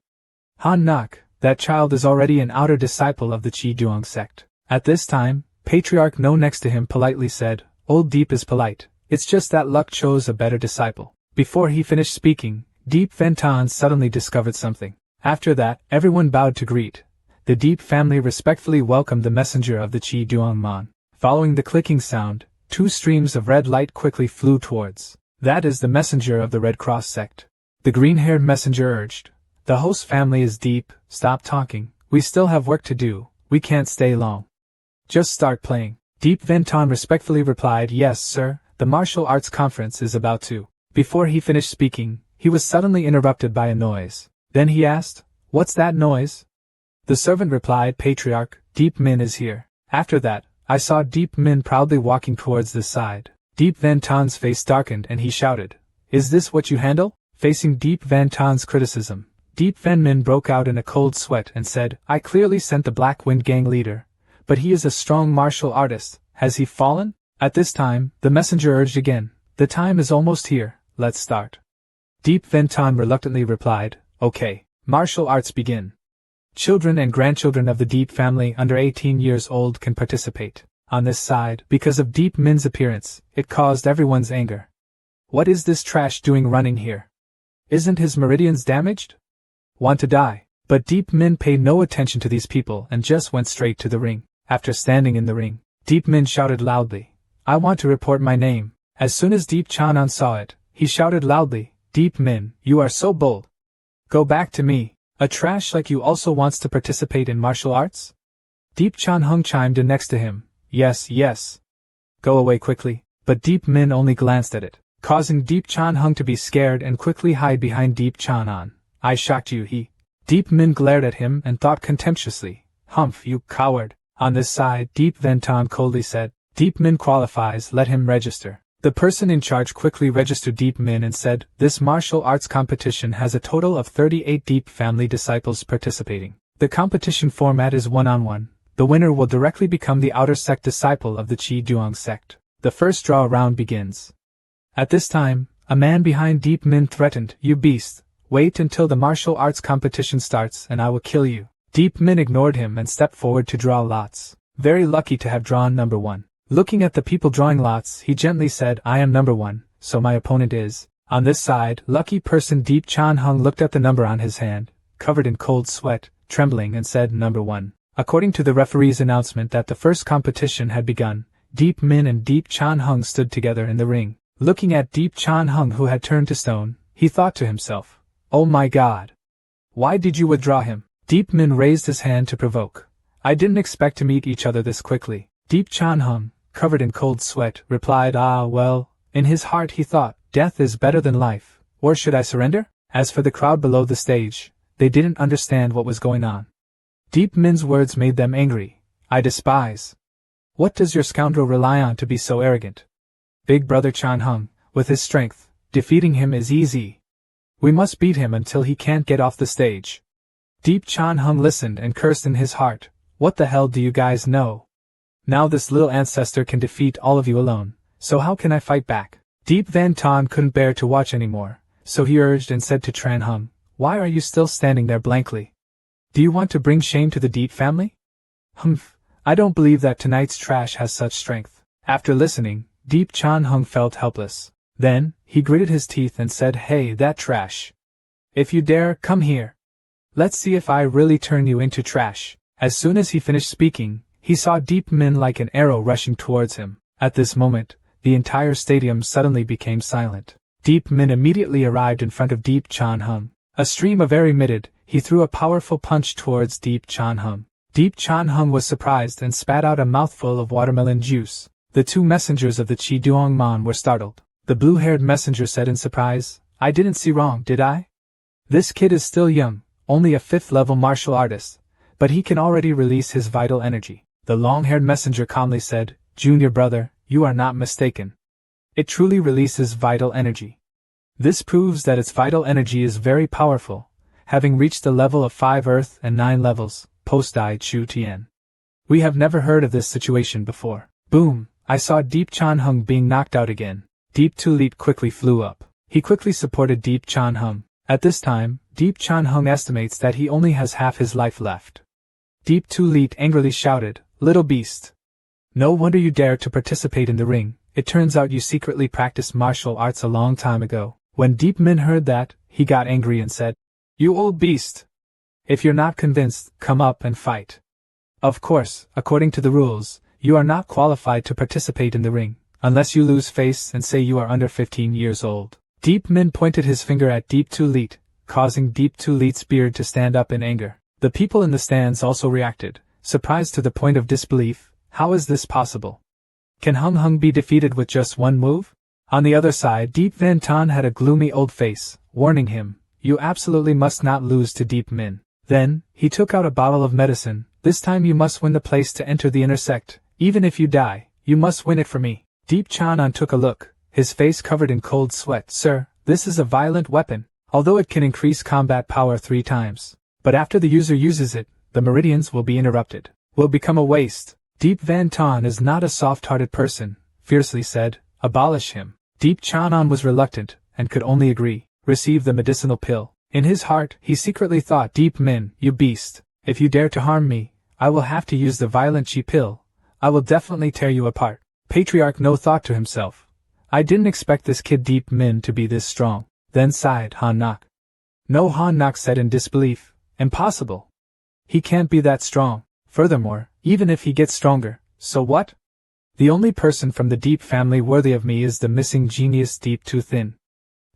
Han Nak, that child is already an outer disciple of the Chi Duong sect." At this time, Patriarch No next to him politely said, "Old Deep is polite, it's just that luck chose a better disciple." Before he finished speaking, Deep Van Ton suddenly discovered something. After that, everyone bowed to greet. The Deep family respectfully welcomed the messenger of the Chi Duong Mon. Following the clicking sound, 2 streams of red light quickly flew towards. "That is the messenger of the Red Cross sect." The green-haired messenger urged, "The host family is Deep, stop talking, we still have work to do, we can't stay long. Just start playing." Deep Van Ton respectfully replied, "Yes, sir, the martial arts conference is about to." Before he finished speaking, he was suddenly interrupted by a noise. Then he asked, "What's that noise?" The servant replied, "Patriarch, Deep Min is here." After that, I saw Deep Min proudly walking towards this side. Deep Van Ton's face darkened and he shouted, "Is this what you handle?" Facing Deep Van Ton's criticism, Deep Van Min broke out in a cold sweat and said, "I clearly sent the Black Wind Gang leader, but he is a strong martial artist, has he fallen?" At this time, the messenger urged again, "The time is almost here, let's start." Deep Van Ton reluctantly replied, "Okay, martial arts begin." Children and grandchildren of the Deep family under 18 years old can participate. On this side, because of Deep Min's appearance, it caused everyone's anger. What is this trash doing running here? Isn't his meridians damaged? Want to die? But Deep Min paid no attention to these people and just went straight to the ring. After standing in the ring, Deep Min shouted loudly, "I want to report my name." As soon as Deep Chanan saw it, he shouted loudly, "Deep Min, you are so bold. Go back to me. A trash like you also wants to participate in martial arts?" Deep Chan Hung chimed in next to him, "Yes, yes. Go away quickly." But Deep Min only glanced at it, causing Deep Chan Hung to be scared and quickly hide behind Deep Chanan. "I shocked you, he." Deep Min glared at him and thought contemptuously, "Humph, you coward." On this side, Deep Van Ton coldly said, "Deep Min qualifies, let him register." The person in charge quickly registered Deep Min and said, "This martial arts competition has a total of 38 Deep family disciples participating. The competition format is one-on-one. The winner will directly become the outer sect disciple of the Qi Duong sect. The first draw round begins. At this time, a man behind Deep Min threatened, "You beast, wait until the martial arts competition starts and I will kill you." Deep Min ignored him and stepped forward to draw lots. Very lucky to have drawn number 1. Looking at the people drawing lots, he gently said, "I am number 1, so my opponent is." On this side, lucky person Deep Chan Hung looked at the number on his hand, covered in cold sweat, trembling, and said, "Number 1. According to the referee's announcement that the first competition had begun, Deep Min and Deep Chan Hung stood together in the ring. Looking at Deep Chan Hung, who had turned to stone, he thought to himself, "Oh my God! Why did you withdraw him?" Deep Min raised his hand to provoke. "I didn't expect to meet each other this quickly." Deep Chan Hung, covered in cold sweat, replied, "Ah, well." In his heart he thought, "Death is better than life, or should I surrender?" As for the crowd below the stage, they didn't understand what was going on. Deep Min's words made them angry. "I despise. What does your scoundrel rely on to be so arrogant? Big brother Chan Hung, with his strength, defeating him is easy. We must beat him until he can't get off the stage." Deep Chan Hung listened and cursed in his heart. "What the hell do you guys know? Now this little ancestor can defeat all of you alone, so how can I fight back?" Deep Van Ton couldn't bear to watch anymore, so he urged and said to Tran Hung, "Why are you still standing there blankly? Do you want to bring shame to the Deep family?" "Humph, I don't believe that tonight's trash has such strength." After listening, Deep Chan Hung felt helpless. Then, he gritted his teeth and said, "Hey, that trash. If you dare, come here. Let's see if I really turn you into trash." As soon as he finished speaking, he saw Deep Min like an arrow rushing towards him. At this moment, the entire stadium suddenly became silent. Deep Min immediately arrived in front of Deep Chan Hung. A stream of air emitted, he threw a powerful punch towards Deep Chan Hung. Deep Chan Hung was surprised and spat out a mouthful of watermelon juice. The two messengers of the Qi Duong Man were startled. The blue-haired messenger said in surprise, "I didn't see wrong, did I? This kid is still young, only a 5th-level martial artist, but he can already release his vital energy." The long-haired messenger calmly said, "Junior brother, you are not mistaken. It truly releases vital energy. This proves that its vital energy is very powerful, having reached the level of 5 earth and 9 levels, post-Dai Chu Tian. We have never heard of this situation before." Boom! I saw Deep Chan Hung being knocked out again. Deep Tu Leap quickly flew up. He quickly supported Deep Chan Hung. At this time, Deep Chan Hung estimates that he only has half his life left. Deep Tu Leap angrily shouted, "Little beast! No wonder you dare to participate in the ring. It turns out you secretly practiced martial arts a long time ago." When Deep Min heard that, he got angry and said, "You old beast! If you're not convinced, come up and fight. Of course, according to the rules, you are not qualified to participate in the ring, unless you lose face and say you are under 15 years old." Deep Min pointed his finger at Deep Tu Leap, causing Deep Tu Leap's beard to stand up in anger. The people in the stands also reacted, surprised to the point of disbelief. How is this possible? Can Hung Hung be defeated with just one move? On the other side, Deep Van Ton had a gloomy old face, warning him, "You absolutely must not lose to Deep Min." Then, he took out a bottle of medicine. "This time you must win the place to enter the inner sect. Even if you die, you must win it for me." Deep Chan Hung took a look, his face covered in cold sweat. "Sir, this is a violent weapon, although it can increase combat power 3 times. But after the user uses it, the meridians will be interrupted. Will become a waste." Deep Van Ton is not a soft-hearted person, fiercely said, "Abolish him." Deep Chan Hung was reluctant, and could only agree. Receive the medicinal pill. In his heart, he secretly thought, "Deep Min, you beast, if you dare to harm me, I will have to use the violent Qi pill. I will definitely tear you apart." Patriarch No thought to himself, "I didn't expect this kid Deep Min to be this strong." Then sighed Han Nok. No, Han Nok said in disbelief, "Impossible. He can't be that strong. Furthermore, even if he gets stronger, so what? The only person from the Deep family worthy of me is the missing genius Deep Too Thin.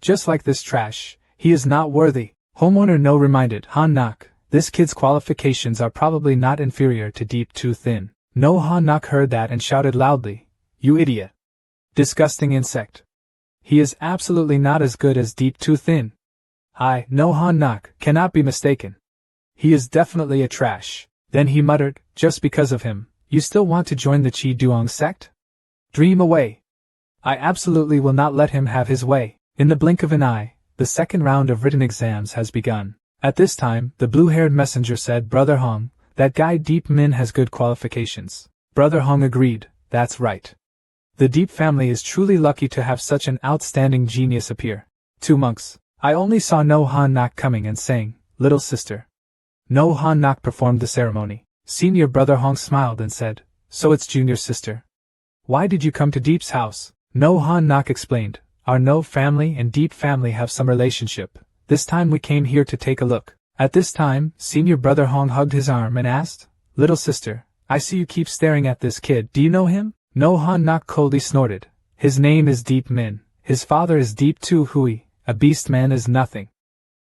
Just like this trash, he is not worthy." Homeowner No reminded Han Nok, "This kid's qualifications are probably not inferior to Deep Too Thin." No, Han Nok heard that and shouted loudly, "You idiot! Disgusting insect! He is absolutely not as good as Deep Too Thin. I, No, Han Nok, cannot be mistaken. He is definitely a trash." Then he muttered, "Just because of him, you still want to join the Qi Duong sect? Dream away. I absolutely will not let him have his way." In the blink of an eye, the second round of written exams has begun. At this time, the blue-haired messenger said, Brother Hong, that guy Deep Min has good qualifications. Brother Hong agreed, that's right. The Deep family is truly lucky to have such an outstanding genius appear. 2 monks. I only saw No Han Nak coming and saying, Little sister. No Han Nak performed the ceremony. Senior brother Hong smiled and said, So it's junior sister. Why did you come to Deep's house? No Han Nak explained, Our No family and Deep family have some relationship. This time we came here to take a look. At this time, senior brother Hong hugged his arm and asked, Little sister, I see you keep staring at this kid. Do you know him? No Han Nak coldly snorted. His name is Deep Min. His father is Deep Tu Hui. A beast man is nothing.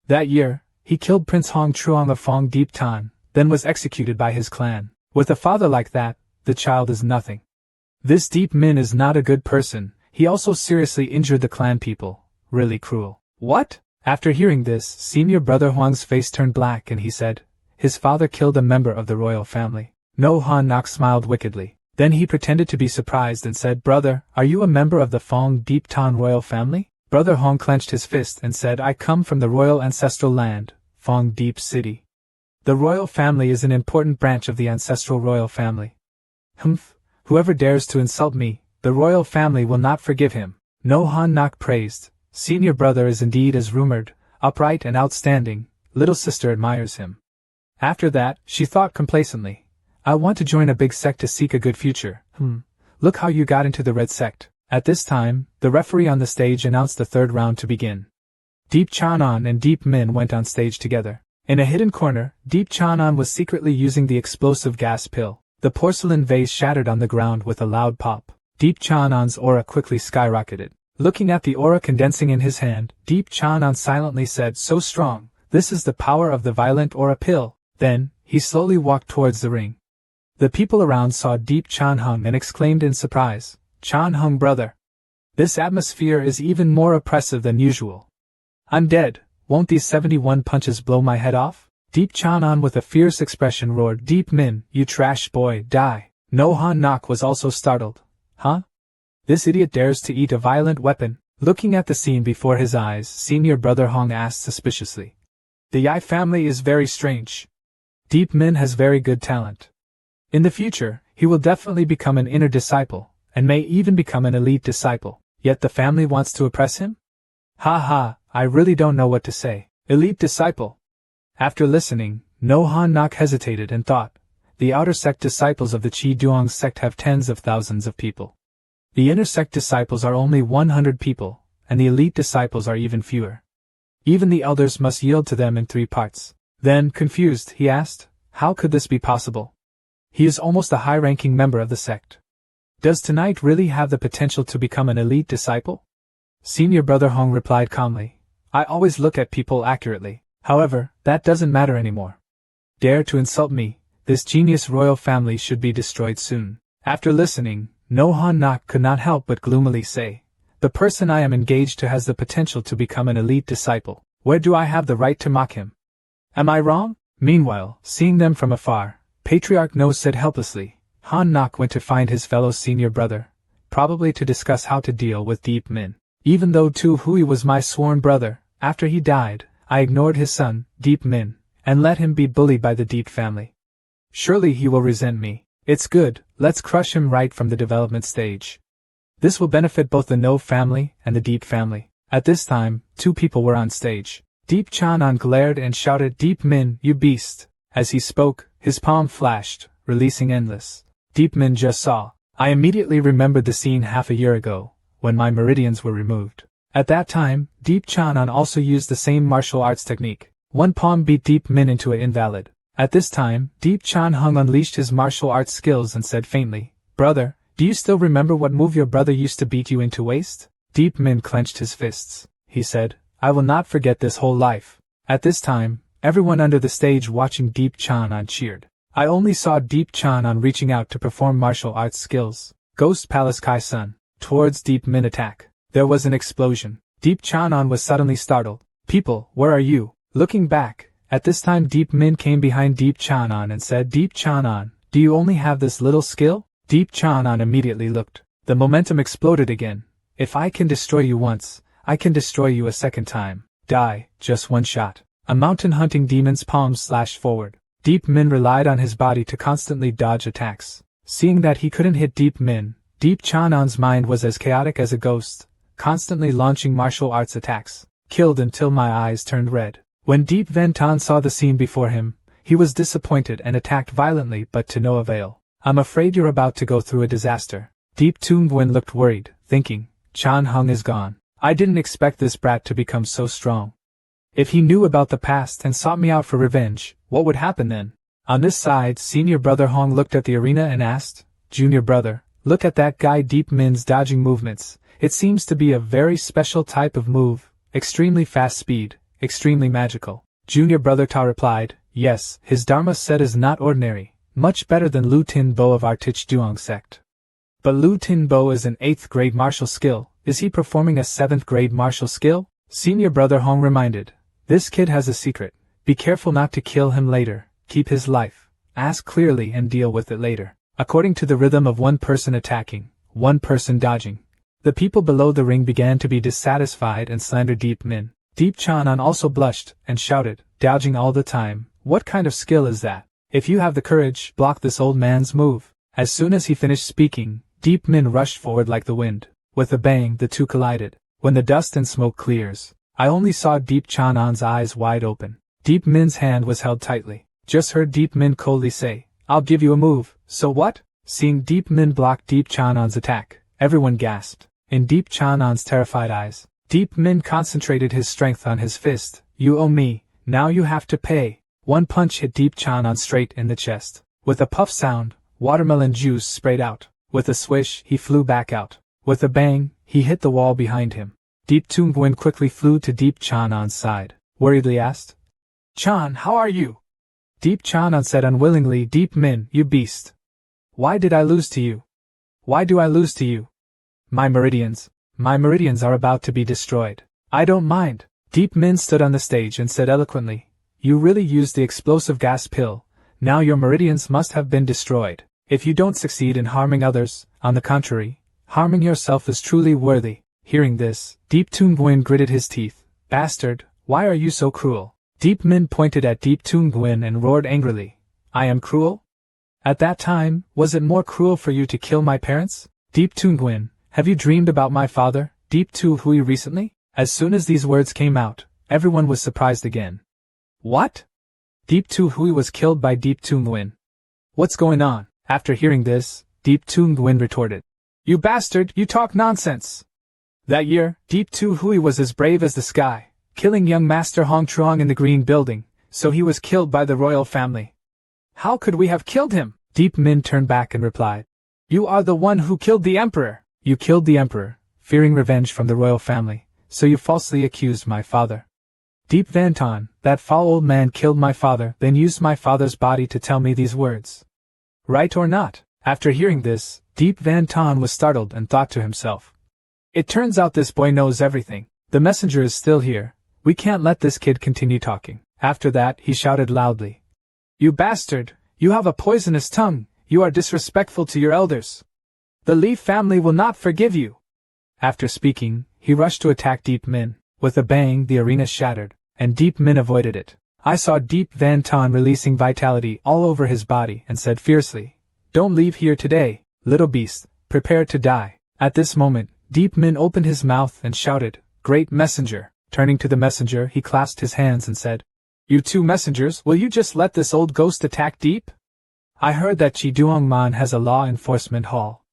That year, he killed Prince Hong Truong of Fong Deep Tan, then was executed by his clan. With a father like that, the child is nothing. This Deep Min is not a good person. He also seriously injured the clan people. Really cruel. What? After hearing this, senior brother Huang's face turned black and he said, His father killed a member of the royal family. No Han Nak smiled wickedly. Then he pretended to be surprised and said, Brother, are you a member of the Fong Deep Tan royal family? Brother Hong clenched his fist and said, I come from the royal ancestral land, Fong Deep City. The royal family is an important branch of the ancestral royal family. Humph, whoever dares to insult me, the royal family will not forgive him. No Han Nak praised. Senior brother is indeed as rumored, upright and outstanding. Little sister admires him. After that, she thought complacently, I want to join a big sect to seek a good future. Look how you got into the red sect. At this time, the referee on the stage announced the third round to begin. Deep Chanan and Deep Min went on stage together. In a hidden corner, Deep Chanan was secretly using the explosive gas pill. The porcelain vase shattered on the ground with a loud pop. Deep Chanan's aura quickly skyrocketed. Looking at the aura condensing in his hand, Deep Chanan silently said, So strong, this is the power of the violent aura pill. Then, he slowly walked towards the ring. The people around saw Deep Chan Hung and exclaimed in surprise, Chan Hung brother. This atmosphere is even more oppressive than usual. I'm dead, won't these 71 punches blow my head off? Deep Chanan with a fierce expression roared, Deep Min, you trash boy, die. No Han Nak was also startled. Huh? This idiot dares to eat a violent weapon. Looking at the scene before his eyes, senior brother Hong asked suspiciously. The Yai family is very strange. Deep Min has very good talent. In the future, he will definitely become an inner disciple, and may even become an elite disciple, yet the family wants to oppress him? Ha ha, I really don't know what to say. Elite disciple. After listening, No Han Nak hesitated and thought, the outer sect disciples of the Chi Duong sect have tens of thousands of people. The inner sect disciples are only 100 people, and the elite disciples are even fewer. Even the elders must yield to them in 3 parts. Then, confused, he asked, how could this be possible? He is almost a high-ranking member of the sect. Does tonight really have the potential to become an elite disciple? Senior brother Hong replied calmly, I always look at people accurately. However, that doesn't matter anymore. Dare to insult me, this genius royal family should be destroyed soon. After listening, No Han Nak could not help but gloomily say, the person I am engaged to has the potential to become an elite disciple. Where do I have the right to mock him? Am I wrong? Meanwhile, seeing them from afar, Patriarch No said helplessly, Han Nak went to find his fellow senior brother, probably to discuss how to deal with Deep Min. Even though Tu Hui was my sworn brother, after he died, I ignored his son, Deep Min, and let him be bullied by the Deep family. Surely he will resent me. It's good, let's crush him right from the development stage. This will benefit both the No family and the Deep family. At this time, 2 people were on stage. Deep Chanan glared and shouted, Deep Min, you beast. As he spoke, his palm flashed, releasing endless. Deep Min just saw. I immediately remembered the scene half a year ago, when my meridians were removed. At that time, Deep Chanan also used the same martial arts technique. One palm beat Deep Min into an invalid. At this time, Deep Chan Hung unleashed his martial arts skills and said faintly, Brother, do you still remember what move your brother used to beat you into waste? Deep Min clenched his fists. He said, I will not forget this whole life. At this time, everyone under the stage watching Deep Chanan cheered. I only saw Deep Chanan reaching out to perform martial arts skills. Ghost Palace Kai Sun. Towards Deep Min attack. There was an explosion. Deep Chanan was suddenly startled. People, where are you? Looking back, at this time Deep Min came behind Deep Chanan and said, Deep Chanan, do you only have this little skill? Deep Chanan immediately looked. The momentum exploded again. If I can destroy you once, I can destroy you a second time. Die, just one shot. A mountain hunting demon's palms slashed forward. Deep Min relied on his body to constantly dodge attacks. Seeing that he couldn't hit Deep Min, Deep Chanan's mind was as chaotic as a ghost, constantly launching martial arts attacks. Killed until my eyes turned red. When Deep Ventan saw the scene before him, he was disappointed and attacked violently, but to no avail. I'm afraid you're about to go through a disaster. Deep Toongwin looked worried, thinking, Chan Hung is gone. I didn't expect this brat to become so strong. If he knew about the past and sought me out for revenge, what would happen then? On this side, senior brother Hong looked at the arena and asked, Junior brother, look at that guy Deep Min's dodging movements. It seems to be a very special type of move, extremely fast speed, extremely magical. Junior brother Ta replied, yes, his Dharma set is not ordinary, much better than Lu Tin Bo of our Tich Duong sect. But Lu Tin Bo is an 8th grade martial skill. Is he performing a 7th grade martial skill? Senior brother Hong reminded. This kid has a secret. Be careful not to kill him later. Keep his life. Ask clearly and deal with it later. According to the rhythm of one person attacking, one person dodging. The people below the ring began to be dissatisfied and slander Deep Min. Deep Chanan also blushed and shouted, dodging all the time, what kind of skill is that? If you have the courage, block this old man's move. As soon as he finished speaking, Deep Min rushed forward like the wind. With a bang, the two collided. When the dust and smoke clears, I only saw Deep Chanan's eyes wide open. Deep Min's hand was held tightly. Just heard Deep Min coldly say, I'll give you a move, so what? Seeing Deep Min block Deep Chanan's attack, everyone gasped. In Deep Chanan's terrified eyes, Deep Min concentrated his strength on his fist. You owe me, now you have to pay. One punch hit Deep Chanan straight in the chest. With a puff sound, watermelon juice sprayed out. With a swish, he flew back out. With a bang, he hit the wall behind him. Deep Toongwin quickly flew to Deep Chanan's side. Worriedly asked, Chan, how are you? Deep Chanan said unwillingly, Deep Min, you beast. Why did I lose to you? Why do I lose to you? My meridians are about to be destroyed. I don't mind. Deep Min stood on the stage and said eloquently, you really used the explosive gas pill. Now your meridians must have been destroyed. If you don't succeed in harming others, on the contrary, harming yourself is truly worthy. Hearing this, Deep Toongwin gritted his teeth. Bastard, why are you so cruel? Deep Min pointed at Deep Toongwin and roared angrily. I am cruel? At that time, was it more cruel for you to kill my parents? Deep Toongwin, have you dreamed about my father, Deep Tu Hui, recently? As soon as these words came out, everyone was surprised again. What? Deep Tu Hui was killed by Deep Toongwin. What's going on? After hearing this, Deep Toongwin retorted. You bastard, you talk nonsense! That year, Deep Tu Hui was as brave as the sky, killing young Master Hong Truong in the Green Building, so he was killed by the royal family. How could we have killed him? Deep Min turned back and replied. You are the one who killed the emperor. You killed the emperor, fearing revenge from the royal family, so you falsely accused my father. Deep Vantan, that foul old man killed my father, then used my father's body to tell me these words. Right or not? After hearing this, Deep Vantan was startled and thought to himself. It turns out this boy knows everything. The messenger is still here. We can't let this kid continue talking. After that, he shouted loudly. You bastard! You have a poisonous tongue. You are disrespectful to your elders. The Li family will not forgive you. After speaking, he rushed to attack Deep Min. With a bang, the arena shattered, and Deep Min avoided it. I saw Deep Vantan releasing vitality all over his body and said fiercely, Don't leave here today, little beast, prepare to die. At this moment, Deep Min opened his mouth and shouted, Great messenger. Turning to the messenger, he clasped his hands and said, You two messengers, will you just let this old ghost attack Deep? I heard that Chiduongman has a law enforcement hall.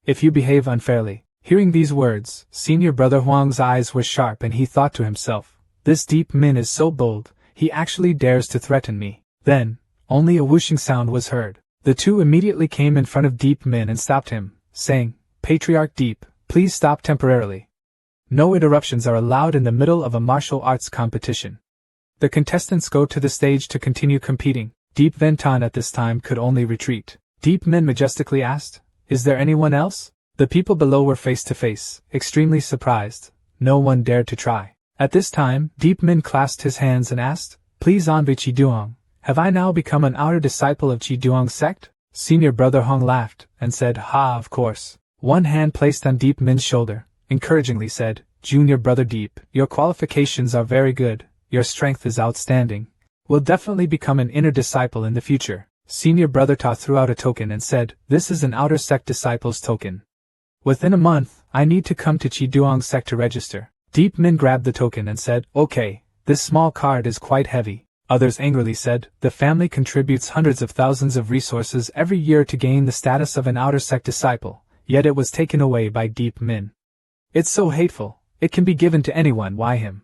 If you behave unfairly. Hearing these words, senior brother Huang's eyes were sharp and he thought to himself, This Deep Min is so bold, he actually dares to threaten me. Then, only a whooshing sound was heard. The two immediately came in front of Deep Min and stopped him, saying, Patriarch Deep, please stop temporarily. No interruptions are allowed in the middle of a martial arts competition. The contestants go to the stage to continue competing. Deep Ventan at this time could only retreat. Deep Min majestically asked, Is there anyone else? The people below were face to face, extremely surprised. No one dared to try. At this time, Deep Min clasped his hands and asked, Please envy Chi Duong, have I now become an outer disciple of Chi Duong's sect? Senior brother Hong laughed, and said, Ha, of course. One hand placed on Deep Min's shoulder, encouragingly said, Junior brother Deep, your qualifications are very good. your strength is outstanding. Will definitely become an inner disciple in the future. Senior Brother Ta threw out a token and said, this is an outer sect disciples token. Within a month, I need to come to Chiduang sect to register. Deep Min grabbed the token and said, okay, this small card is quite heavy. Others angrily said, the family contributes hundreds of thousands of resources every year to gain the status of an outer sect disciple, yet it was taken away by Deep Min. It's so hateful, it can be given to anyone, why him?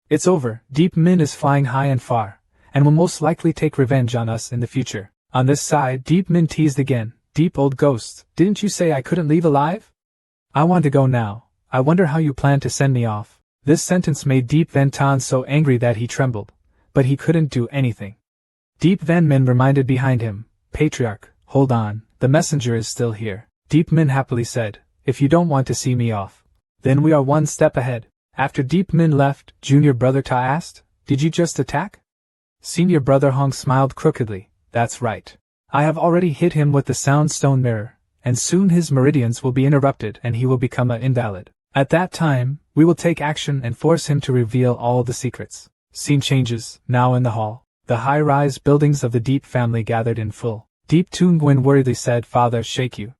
It's over, Deep Min is flying high and far, and will most likely take revenge on us in the future. On this side, Deep Min teased again, Deep old ghost, didn't you say I couldn't leave alive? I want to go now, I wonder how you plan to send me off. This sentence made Deep Van Tan so angry that he trembled, but he couldn't do anything. Deep Van Min reminded behind him, Patriarch, hold on, the messenger is still here. Deep Min happily said, if you don't want to see me off, then we are one step ahead. After Deep Min left, Junior Brother Ta asked, did you just attack? Senior Brother Hong smiled crookedly, that's right. I have already hit him with the sound stone mirror, and soon his meridians will be interrupted and he will become an invalid. At that time, we will take action and force him to reveal all the secrets. Scene changes, now in the hall. The high-rise buildings of the Deep family gathered in full. Deep Toon Nguyen worriedly said, Father, shake you.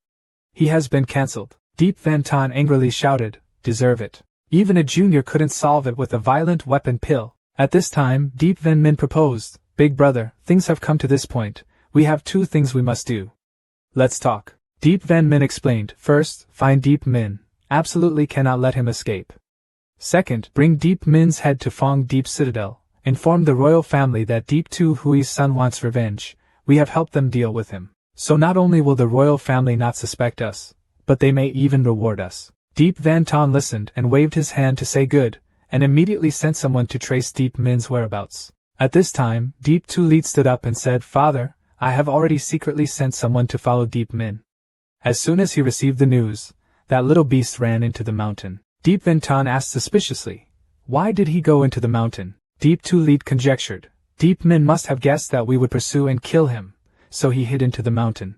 He has been cancelled. Deep Van Tan angrily shouted, deserve it. Even a junior couldn't solve it with a violent weapon pill. At this time, Deep Van Min proposed, Big brother, things have come to this point. We have two things we must do. Let's talk. Deep Van Min explained, first, find Deep Min. Absolutely cannot let him escape. Second, bring Deep Min's head to Fong Deep Citadel. Inform the royal family that Deep Tu Hui's son wants revenge. We have helped them deal with him. So not only will the royal family not suspect us, but they may even reward us. Deep Van Ton listened and waved his hand to say good, and immediately sent someone to trace Deep Min's whereabouts. At this time, Deep Tu Leet stood up and said, Father, I have already secretly sent someone to follow Deep Min. As soon as he received the news, that little beast ran into the mountain. Deep Van Ton asked suspiciously, why did he go into the mountain? Deep Tu Leet conjectured, Deep Min must have guessed that we would pursue and kill him, so he hid into the mountain.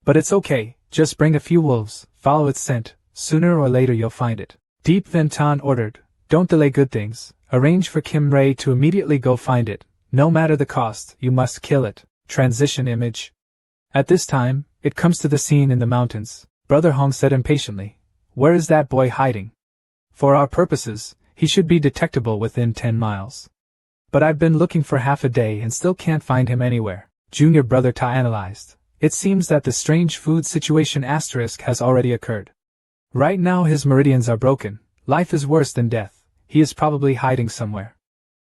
But it's okay, just bring a few wolves, follow its scent, sooner or later you'll find it. Deep Van Ton ordered, don't delay good things, arrange for Kim Ray to immediately go find it, no matter the cost, you must kill it. Transition image. At this time, it comes to the scene in the mountains. Brother Hong said impatiently, where is that boy hiding? For our purposes, he should be detectable within 10 miles. But I've been looking for half a day and still can't find him anywhere. Junior Brother Ta analyzed. It seems that the strange food situation asterisk has already occurred. Right now his meridians are broken. Life is worse than death. He is probably hiding somewhere.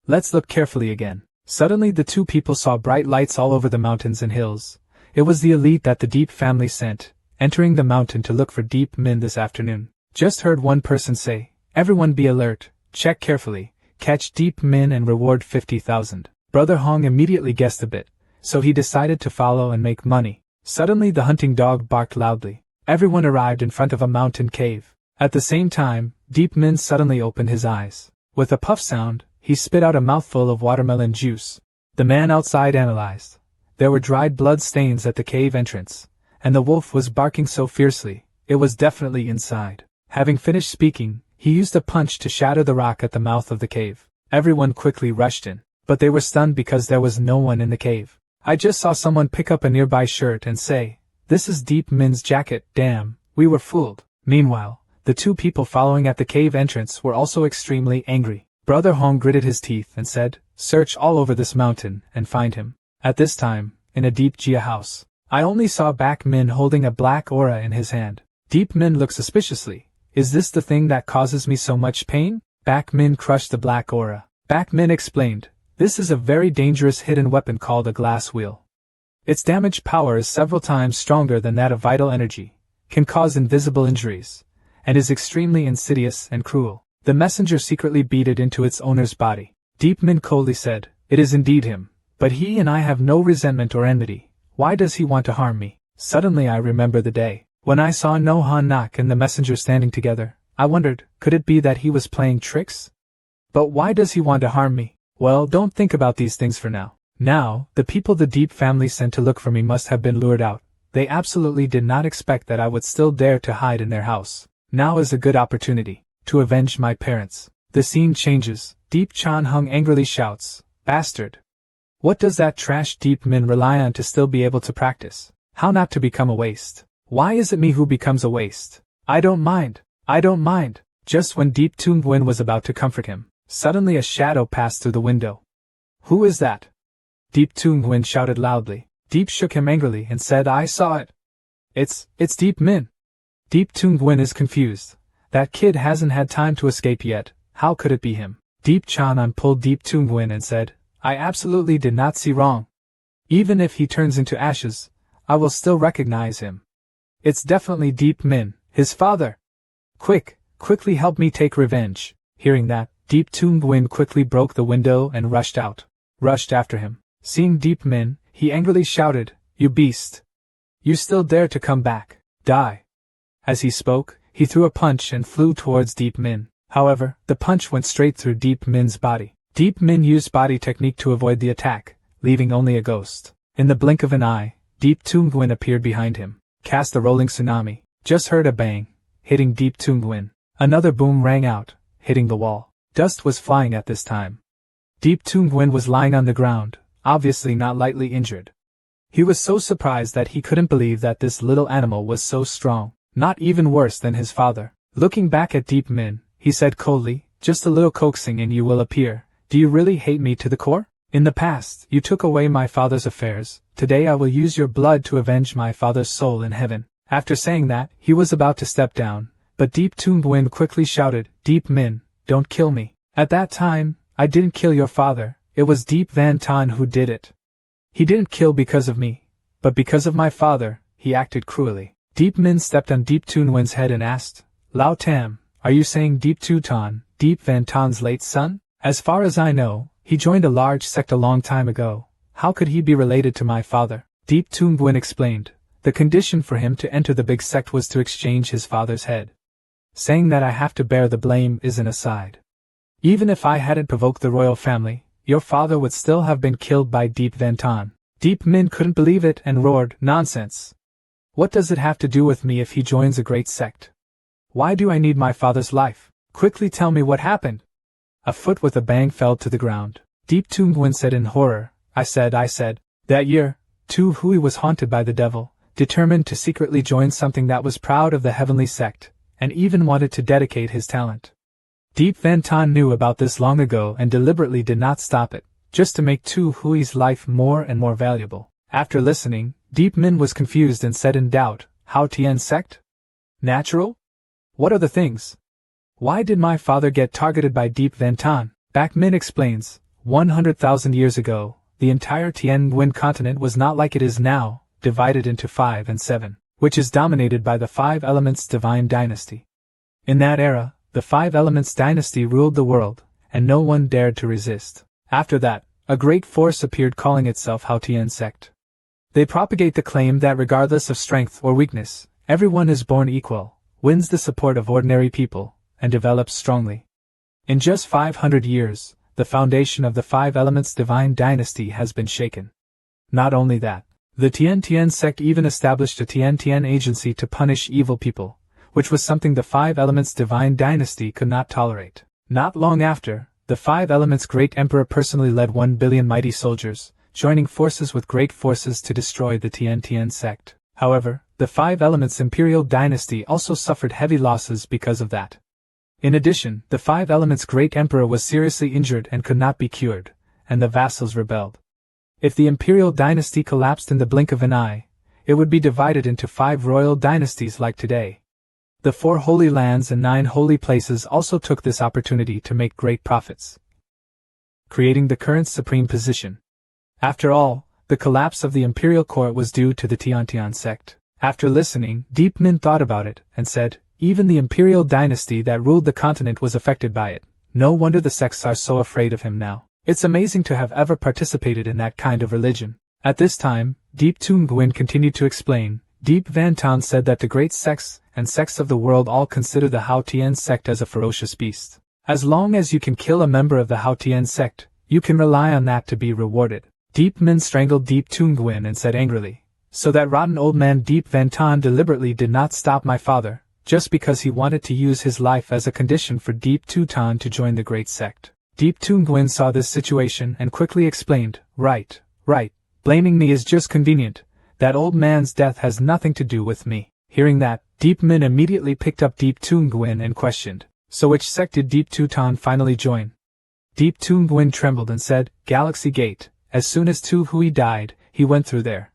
Let's look carefully again. Suddenly the two people saw bright lights all over the mountains and hills. It was the elite that the Deep family sent, entering the mountain to look for Deep Min this afternoon. Just heard one person say, everyone be alert, check carefully, catch Deep Min and reward 50,000. Brother Hong immediately guessed a bit, so he decided to follow and make money. Suddenly the hunting dog barked loudly. Everyone arrived in front of a mountain cave. At the same time, Deep Min suddenly opened his eyes. With a puff sound, he spit out a mouthful of watermelon juice. The man outside analyzed. There were dried blood stains at the cave entrance, and the wolf was barking so fiercely, it was definitely inside. Having finished speaking, he used a punch to shatter the rock at the mouth of the cave. Everyone quickly rushed in, but they were stunned because there was no one in the cave. I just saw someone pick up a nearby shirt and say, this is Deep Min's jacket, damn, we were fooled. Meanwhile, the two people following at the cave entrance were also extremely angry. Brother Hong gritted his teeth and said, search all over this mountain and find him. At this time, in a Deep Jia house, I only saw Bak Min holding a black aura in his hand. Deep Min looked suspiciously. Is this the thing that causes me so much pain? Bak Min crushed the black aura. Bak Min explained, this is a very dangerous hidden weapon called a glass wheel. Its damage power is several times stronger than that of vital energy, can cause invisible injuries, and is extremely insidious and cruel. The messenger secretly beat it into its owner's body. Deep Min coldly said, it is indeed him, but he and I have no resentment or enmity. Why does he want to harm me? Suddenly I remember the day when I saw No Han Nak and the messenger standing together. I wondered, could it be that he was playing tricks? But why does he want to harm me? Well, don't think about these things for now. Now, the people the Deep family sent to look for me must have been lured out. They absolutely did not expect that I would still dare to hide in their house. Now is a good opportunity to avenge my parents. The scene changes. Deep Chan Hung angrily shouts, "Bastard! What does that trash Deep Min rely on to still be able to practice? How not to become a waste? Why is it me who becomes a waste? I don't mind. I don't mind." Just when Deep Tung Nguyen was about to comfort him, suddenly a shadow passed through the window. "Who is that?" Deep Tung Nguyen shouted loudly. Deep shook him angrily and said, "I saw it. It's Deep Min." Deep Tung Nguyen is confused. That kid hasn't had time to escape yet, how could it be him? Deep Chan An pulled Deep Tung Nguyen and said, "I absolutely did not see wrong. Even if he turns into ashes, I will still recognize him. It's definitely Deep Min, his father. Quickly help me take revenge." Hearing that, Deep Tung Nguyen quickly broke the window and rushed after him. Seeing Deep Min, he angrily shouted, "You beast! You still dare to come back? Die!" As he spoke, he threw a punch and flew towards Deep Min. However, the punch went straight through Deep Min's body. Deep Min used body technique to avoid the attack, leaving only a ghost. In the blink of an eye, Deep Tung Nguyen appeared behind him, cast a rolling tsunami. Just heard a bang, hitting Deep Tung Nguyen. Another boom rang out, hitting the wall. Dust was flying at this time. Deep Tung Nguyen was lying on the ground, obviously not lightly injured. He was so surprised that he couldn't believe that this little animal was so strong, not even worse than his father. Looking back at Deep Min, he said coldly, "Just a little coaxing and you will appear. Do you really hate me to the core? In the past, you took away my father's affairs. Today I will use your blood to avenge my father's soul in heaven." After saying that, he was about to step down, but Deep Tung Nguyen quickly shouted, "Deep Min, don't kill me. At that time, I didn't kill your father, it was Deep Van Tan who did it. He didn't kill because of me, but because of my father, he acted cruelly." Deep Min stepped on Deep Tung Nguyen's head and asked, "Lao Tam, are you saying Deep Tu Tan, Deep Van Tan's late son? As far as I know, he joined a large sect a long time ago. How could he be related to my father?" Deep Tung Nguyen explained, "The condition for him to enter the big sect was to exchange his father's head. Saying that I have to bear the blame is an aside. Even if I hadn't provoked the royal family, your father would still have been killed by Deep Van Tan." Deep Min couldn't believe it and roared, "Nonsense! What does it have to do with me if he joins a great sect? Why do I need my father's life? Quickly tell me what happened." A foot with a bang fell to the ground. Deep Tung Nguyen said in horror, I said, that year, Tu Hui was haunted by the devil, determined to secretly join something that was proud of the heavenly sect, and even wanted to dedicate his talent. Deep Van Tan knew about this long ago and deliberately did not stop it, just to make Tu Hui's life more and more valuable. After listening, Deep Min was confused and said in doubt, "How Tien sect? Natural? What are the things? Why did my father get targeted by Deep Van Tan?" Back Min explains, 100,000 years ago, the entire Tien Nguyen continent was not like it is now, divided into 5 and 7, which is dominated by the 5 Elements Divine Dynasty. In that era, the 5 Elements Dynasty ruled the world, and no one dared to resist. After that, a great force appeared calling itself Hao Tien sect. They propagate the claim that regardless of strength or weakness, everyone is born equal, wins the support of ordinary people, and develops strongly. In just 500 years, the foundation of the 5 Elements Divine Dynasty has been shaken. Not only that, the Tien sect even established a Tien agency to punish evil people, which was something the 5 Elements Divine Dynasty could not tolerate. Not long after, the 5 Elements Great Emperor personally led 1 billion mighty soldiers, joining forces with great forces to destroy the Tien sect. However, the 5 Elements Imperial Dynasty also suffered heavy losses because of that. In addition, the 5 Elements Great Emperor was seriously injured and could not be cured, and the vassals rebelled. If the Imperial Dynasty collapsed in the blink of an eye, it would be divided into 5 royal dynasties like today. The 4 holy lands and 9 holy places also took this opportunity to make great profits, creating the current supreme position. After all, the collapse of the imperial court was due to the Tien sect. After listening, Deep Min thought about it, and said, even the imperial dynasty that ruled the continent was affected by it. No wonder the sects are so afraid of him now. It's amazing to have ever participated in that kind of religion. At this time, Deep Tung Nguyen continued to explain, Deep Van Tan said that the great sects and sects of the world all consider the Hao Tien sect as a ferocious beast. As long as you can kill a member of the Hao Tien sect, you can rely on that to be rewarded. Deep Min strangled Deep Tung Nguyen and said angrily, "So that rotten old man Deep Van Tan deliberately did not stop my father, just because he wanted to use his life as a condition for Deep Tu Tan to join the great sect. Deep Toongwin saw this situation and quickly explained, right, blaming me is just convenient. That old man's death has nothing to do with me. Hearing that, Deep Min immediately picked up Deep Toongwin and questioned, so which sect did Deep Tutan finally join? Deep Toongwin trembled and said, Galaxy Gate. As soon as Tu Hui died, he went through there.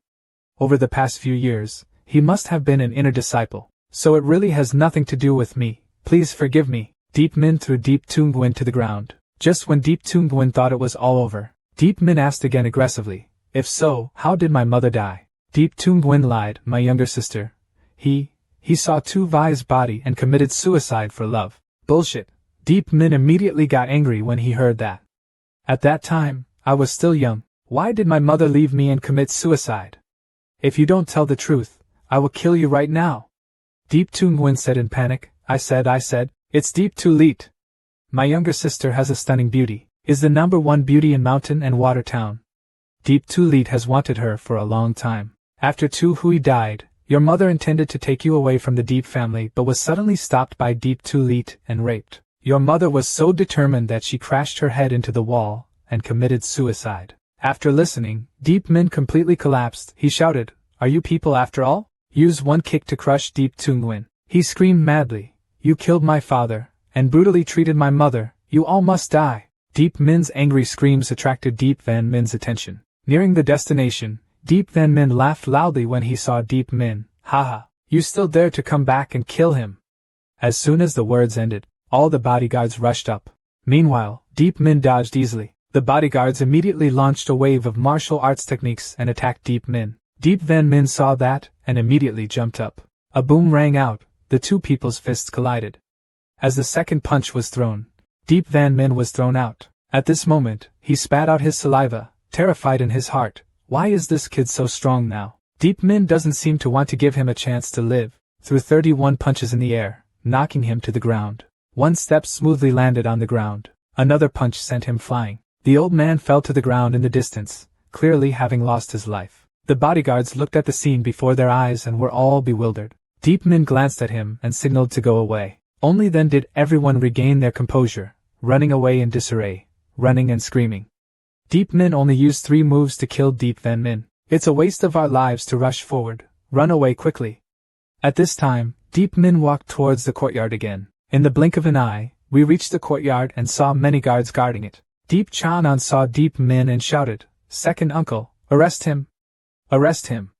Over the past few years, he must have been an inner disciple, so it really has nothing to do with me. Please forgive me. Deep Min threw Deep Toongwin to the ground. Just when Deep Toongwin thought it was all over, Deep Min asked again aggressively, if so, how did my mother die? Deep Toongwin lied, my younger sister. He saw Tu Vai's body and committed suicide for love. Bullshit. Deep Min immediately got angry when he heard that. At that time, I was still young. Why did my mother leave me and commit suicide? If you don't tell the truth, I will kill you right now. Deep Toongwin said in panic. I said, it's Deep Tulit. My younger sister has a stunning beauty, is the #1 beauty in Mountain and Water Town. Deep Tulit has wanted her for a long time. After Tu Hui died, your mother intended to take you away from the Deep family but was suddenly stopped by Deep Tulit and raped. Your mother was so determined that she crashed her head into the wall and committed suicide. After listening, Deep Min completely collapsed. He shouted, are you people after all? Use one kick to crush Deep Toongwin. He screamed madly, you killed my father, and brutally treated my mother, you all must die. Deep Min's angry screams attracted Deep Van Min's attention. Nearing the destination, Deep Van Min laughed loudly when he saw Deep Min. Haha, you still dare to come back and kill him. As soon as the words ended, all the bodyguards rushed up. Meanwhile, Deep Min dodged easily. The bodyguards immediately launched a wave of martial arts techniques and attacked Deep Min. Deep Van Min saw that, and immediately jumped up. A boom rang out, the two people's fists collided. As the second punch was thrown, Deep Van Min was thrown out. At this moment, he spat out his saliva, terrified in his heart. Why is this kid so strong now? Deep Min doesn't seem to want to give him a chance to live. Threw 31 punches in the air, knocking him to the ground. One step smoothly landed on the ground. Another punch sent him flying. The old man fell to the ground in the distance, clearly having lost his life. The bodyguards looked at the scene before their eyes and were all bewildered. Deep Min glanced at him and signaled to go away. Only then did everyone regain their composure, running away in disarray, running and screaming. Deep Min only used 3 moves to kill Deep Van Min. It's a waste of our lives to rush forward. Run away quickly. At this time, Deep Min walked towards the courtyard again. In the blink of an eye, we reached the courtyard and saw many guards guarding it. Deep Chanan saw Deep Min and shouted, Second uncle, arrest him. Arrest him.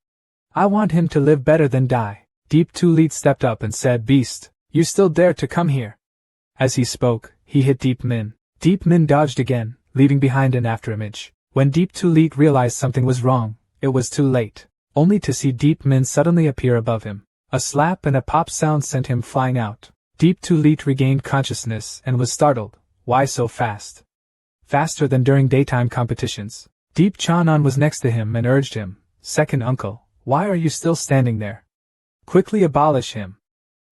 I want him to live better than die. Deep Tulit stepped up and said, Beast, you still dare to come here. As he spoke, he hit Deep Min. Deep Min dodged again, leaving behind an afterimage. When Deep Tulit realized something was wrong, it was too late, only to see Deep Min suddenly appear above him. A slap and a pop sound sent him flying out. Deep Tulit regained consciousness and was startled. Why so fast? Faster than during daytime competitions. Deep Chanan was next to him and urged him, Second uncle, why are you still standing there? Quickly abolish him.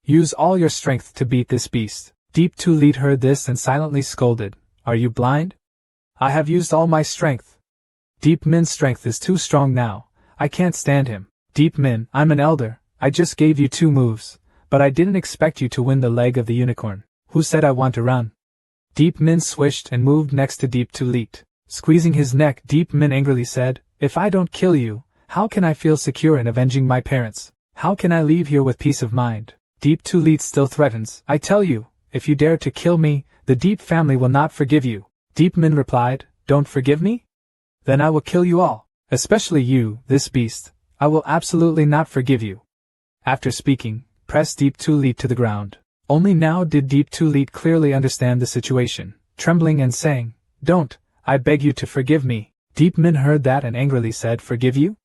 Use all your strength to beat this beast. Deep Tulit heard this and silently scolded, Are you blind? I have used all my strength. Deep Min's strength is too strong now, I can't stand him. Deep Min, I'm an elder, I just gave you 2 moves, but I didn't expect you to win the leg of the unicorn. Who said I want to run? Deep Min swished and moved next to Deep Tulit. Squeezing his neck, Deep Min angrily said, If I don't kill you, how can I feel secure in avenging my parents? How can I leave here with peace of mind? Deep Tulit still threatens. I tell you, if you dare to kill me, the Deep family will not forgive you. Deep Min replied, Don't forgive me? Then I will kill you all, especially you, this beast. I will absolutely not forgive you. After speaking, pressed Deep Tulit to the ground. Only now did Deep Tulit clearly understand the situation, trembling and saying, Don't, I beg you to forgive me. Deep Min heard that and angrily said, Forgive you?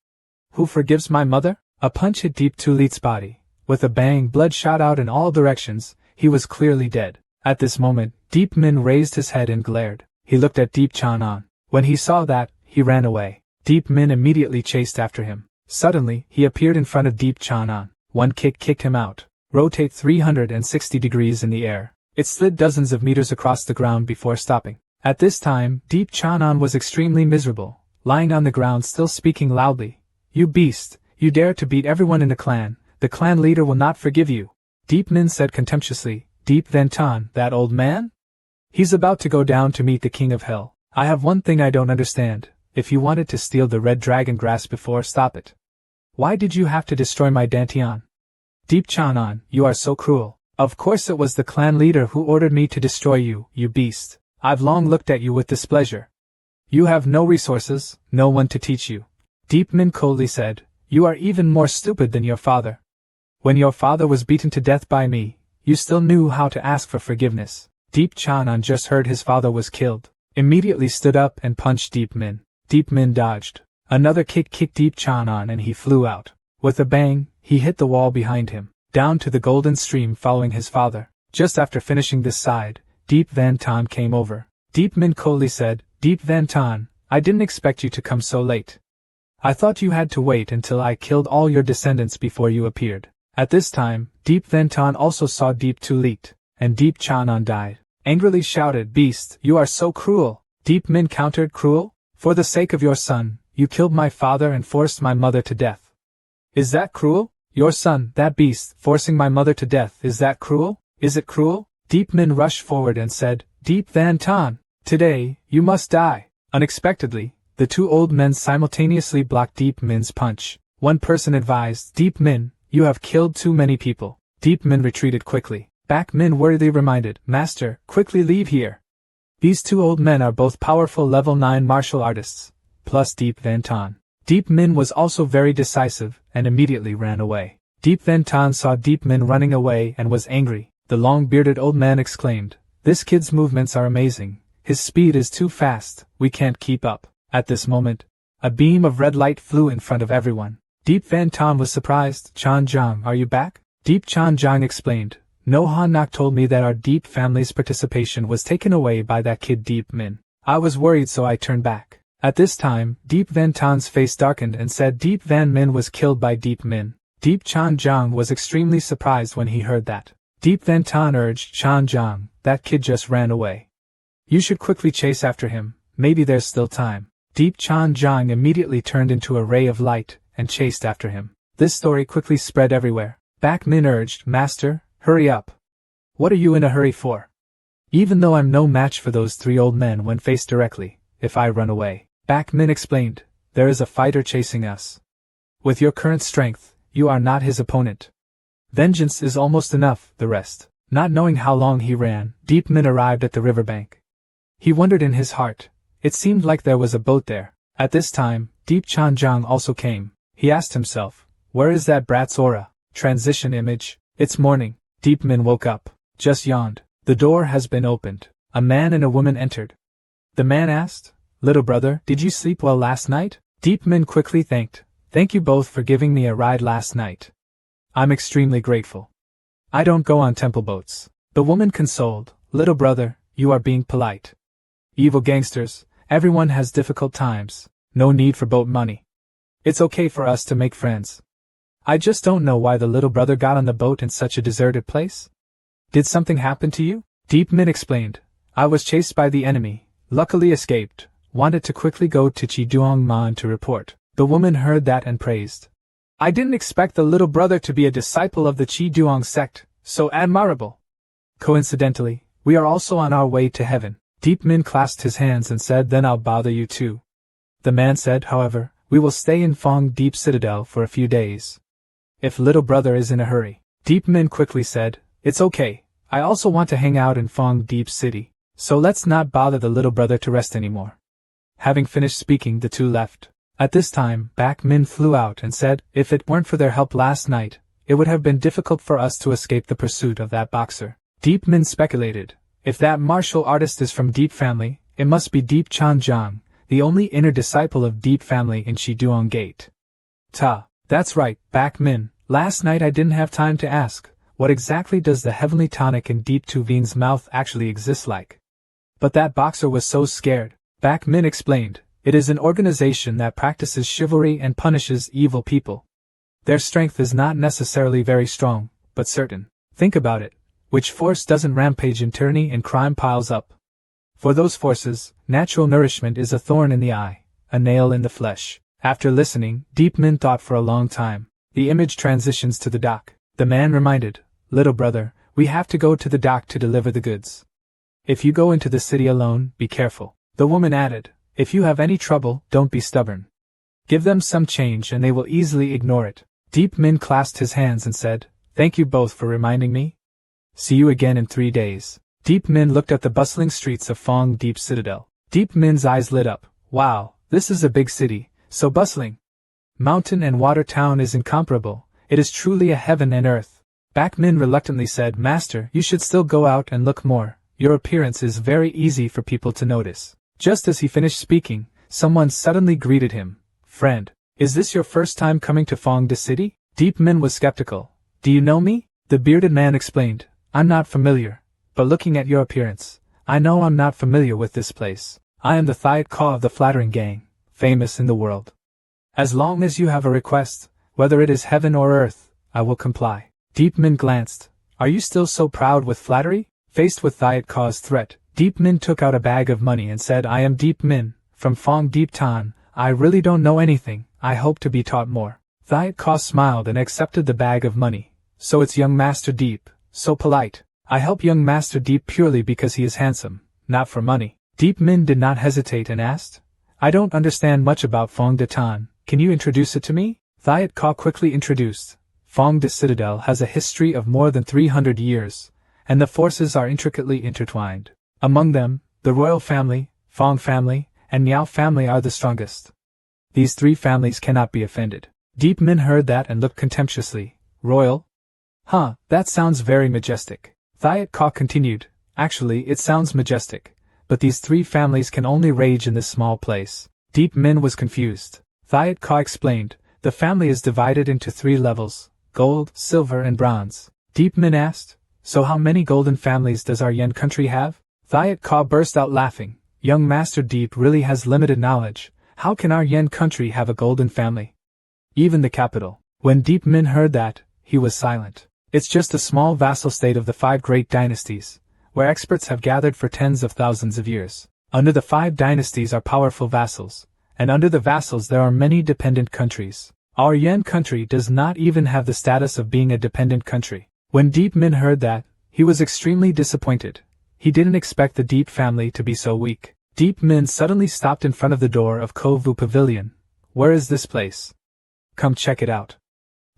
Who forgives my mother? A punch hit Deep Tulit's body. With a bang, blood shot out in all directions. He was clearly dead. At this moment, Deep Min raised his head and glared. He looked at Deep Chanan. When he saw that, he ran away. Deep Min immediately chased after him. Suddenly, he appeared in front of Deep Chanan. One kick kicked him out. Rotate 360 degrees in the air. It slid dozens of meters across the ground before stopping. At this time, Deep Chanan was extremely miserable, lying on the ground still speaking loudly. You beast, you dare to beat everyone in the clan leader will not forgive you. Deep Min said contemptuously, Deep Ventan, that old man? He's about to go down to meet the king of hell. I have one thing I don't understand. If you wanted to steal the red dragon grass before, stop it. Why did you have to destroy my Dantian? Deep Chanan, you are so cruel. Of course it was the clan leader who ordered me to destroy you, you beast. I've long looked at you with displeasure. You have no resources, no one to teach you. Deep Min coldly said, you are even more stupid than your father. When your father was beaten to death by me, you still knew how to ask for forgiveness. Deep Chanan just heard his father was killed, immediately stood up and punched Deep Min. Deep Min dodged. Another kick kicked Deep Chanan and he flew out. With a bang, he hit the wall behind him, down to the golden stream following his father. Just after finishing this side, Deep Van Tan came over. Deep Min coldly said, Deep Van Tan, I didn't expect you to come so late. I thought you had to wait until I killed all your descendants before you appeared. At this time, Deep Van Tan also saw Deep Tu leaked, and Deep Chanan died. Angrily shouted, Beast, you are so cruel. Deep Min countered, cruel? For the sake of your son, you killed my father and forced my mother to death. Is that cruel? Your son, that beast, forcing my mother to death, is that cruel? Is it cruel? Deep Min rushed forward and said, Deep Van Tan, today, you must die. Unexpectedly, the two old men simultaneously blocked Deep Min's punch. One person advised, Deep Min, you have killed too many people. Deep Min retreated quickly. Back Min worriedly reminded, Master, quickly leave here. These two old men are both powerful level 9 martial artists, plus Deep Van Tan. Deep Min was also very decisive, and immediately ran away. Deep Van Tan saw Deep Min running away and was angry. The long-bearded old man exclaimed, This kid's movements are amazing. His speed is too fast, we can't keep up. At this moment, a beam of red light flew in front of everyone. Deep Van Tan was surprised. Chan Jiang, are you back? Deep Chan Jiang explained, No Han Nak told me that our Deep family's participation was taken away by that kid Deep Min. I was worried so I turned back. At this time, Deep Van Tan's face darkened and said Deep Van Min was killed by Deep Min. Deep Chan Jiang was extremely surprised when he heard that. Deep Van Tan urged Chan Jiang, that kid just ran away. You should quickly chase after him, maybe there's still time. Deep Chan Jiang immediately turned into a ray of light and chased after him. This story quickly spread everywhere. Back Min urged, Master, hurry up. What are you in a hurry for? Even though I'm no match for those three old men when faced directly, if I run away. Back Min explained, there is a fighter chasing us. With your current strength, you are not his opponent. Vengeance is almost enough, the rest. Not knowing how long he ran, Deep Min arrived at the riverbank. He wondered in his heart. It seemed like there was a boat there. At this time, Deep Chan Jiang also came. He asked himself, where is that brat's aura? Transition image. It's morning. Deep Min woke up. Just yawned. The door has been opened. A man and a woman entered. The man asked, Little brother, did you sleep well last night? Deep Min quickly thanked. Thank you both for giving me a ride last night. I'm extremely grateful. I don't go on temple boats. The woman consoled, Little brother, you are being polite. Evil gangsters, everyone has difficult times. No need for boat money. It's okay for us to make friends. I just don't know why the little brother got on the boat in such a deserted place. Did something happen to you? Deep Min explained. I was chased by the enemy, luckily escaped, wanted to quickly go to Chiduong Man to report. The woman heard that and praised. I didn't expect the little brother to be a disciple of the Chiduong sect, so admirable. Coincidentally, we are also on our way to heaven. Deep Min clasped his hands and said, Then I'll bother you too. The man said, however, we will stay in Fong Deep Citadel for a few days. If little brother is in a hurry. Deep Min quickly said, It's okay, I also want to hang out in Fong Deep City, so let's not bother the little brother to rest anymore. Having finished speaking, the two left. At this time, Back Min flew out and said, If it weren't for their help last night, it would have been difficult for us to escape the pursuit of that boxer. Deep Min speculated, if that martial artist is from Deep family, it must be Deep Chan Jiang, the only inner disciple of Deep family in Shiduong Gate. That's right, Back Min, last night I didn't have time to ask, what exactly does the heavenly tonic in Deep Tuvin's mouth actually exist like? But that boxer was so scared. Back Min explained, it is an organization that practices chivalry and punishes evil people. Their strength is not necessarily very strong, but certain. Think about it. Which force doesn't rampage in tyranny and crime piles up? For those forces, natural nourishment is a thorn in the eye, a nail in the flesh. After listening, Deep Min thought for a long time. The image transitions to the dock. The man reminded, Little brother, we have to go to the dock to deliver the goods. If you go into the city alone, be careful. The woman added, if you have any trouble, don't be stubborn. Give them some change and they will easily ignore it. Deep Min clasped his hands and said, thank you both for reminding me. See you again in 3 days. Deep Min looked at the bustling streets of Fong Deep Citadel. Deep Min's eyes lit up. Wow, this is a big city, so bustling. Mountain and water town is incomparable. It is truly a heaven and earth. Back Min reluctantly said, Master, you should still go out and look more. Your appearance is very easy for people to notice. Just as he finished speaking, someone suddenly greeted him. Friend, is this your first time coming to Fong De City? Deep Min was skeptical. Do you know me? The bearded man explained. I'm not familiar, but looking at your appearance, I know I'm not familiar with this place. I am the Thiet Kaw of the Flattering Gang, famous in the world. As long as you have a request, whether it is heaven or earth, I will comply. Deep Min glanced. Are you still so proud with flattery? Faced with Thiet Kaw's threat, Deep Min took out a bag of money and said, I am Deep Min, from Fong Deep Tan. I really don't know anything, I hope to be taught more. Thiet Kaw smiled and accepted the bag of money. So it's young Master Deep, so polite. I help young Master Deep purely because he is handsome, not for money. Deep Min did not hesitate and asked, I don't understand much about Fong De Tan, can you introduce it to me? Thiet Kaw quickly introduced. Fong De Citadel has a history of more than 300 years, and the forces are intricately intertwined. Among them, the royal family, Fong family, and Miao family are the strongest. These 3 families cannot be offended. Deep Min heard that and looked contemptuously. Royal? Huh, that sounds very majestic. Thiet Kaw continued, actually it sounds majestic, but these 3 families can only rage in this small place. Deep Min was confused. Thiet Kaw explained, the family is divided into 3 levels, gold, silver and bronze. Deep Min asked, so how many golden families does our Yen country have? Thiet Kaw burst out laughing. Young Master Deep really has limited knowledge. How can our Yen country have a golden family? Even the capital. When Deep Min heard that, he was silent. It's just a small vassal state of the 5 great dynasties, where experts have gathered for tens of thousands of years. Under the 5 dynasties are powerful vassals, and under the vassals there are many dependent countries. Our Yen country does not even have the status of being a dependent country. When Deep Min heard that, he was extremely disappointed. He didn't expect the Deep family to be so weak. Deep Min suddenly stopped in front of the door of Kovu Pavilion. Where is this place? Come check it out.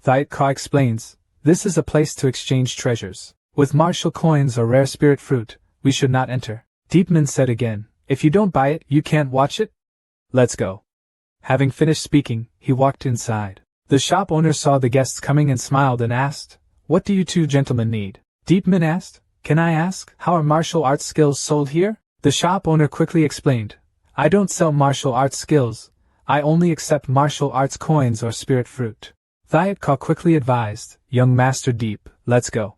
Thiet Kaw explains, this is a place to exchange treasures. With martial coins or rare spirit fruit, we should not enter. Deep Min said again, if you don't buy it, you can't watch it? Let's go. Having finished speaking, he walked inside. The shop owner saw the guests coming and smiled and asked, what do you 2 gentlemen need? Deep Min asked, can I ask, how are martial arts skills sold here? The shop owner quickly explained, I don't sell martial arts skills, I only accept martial arts coins or spirit fruit. Thiet Kaw quickly advised, young Master Deep, let's go.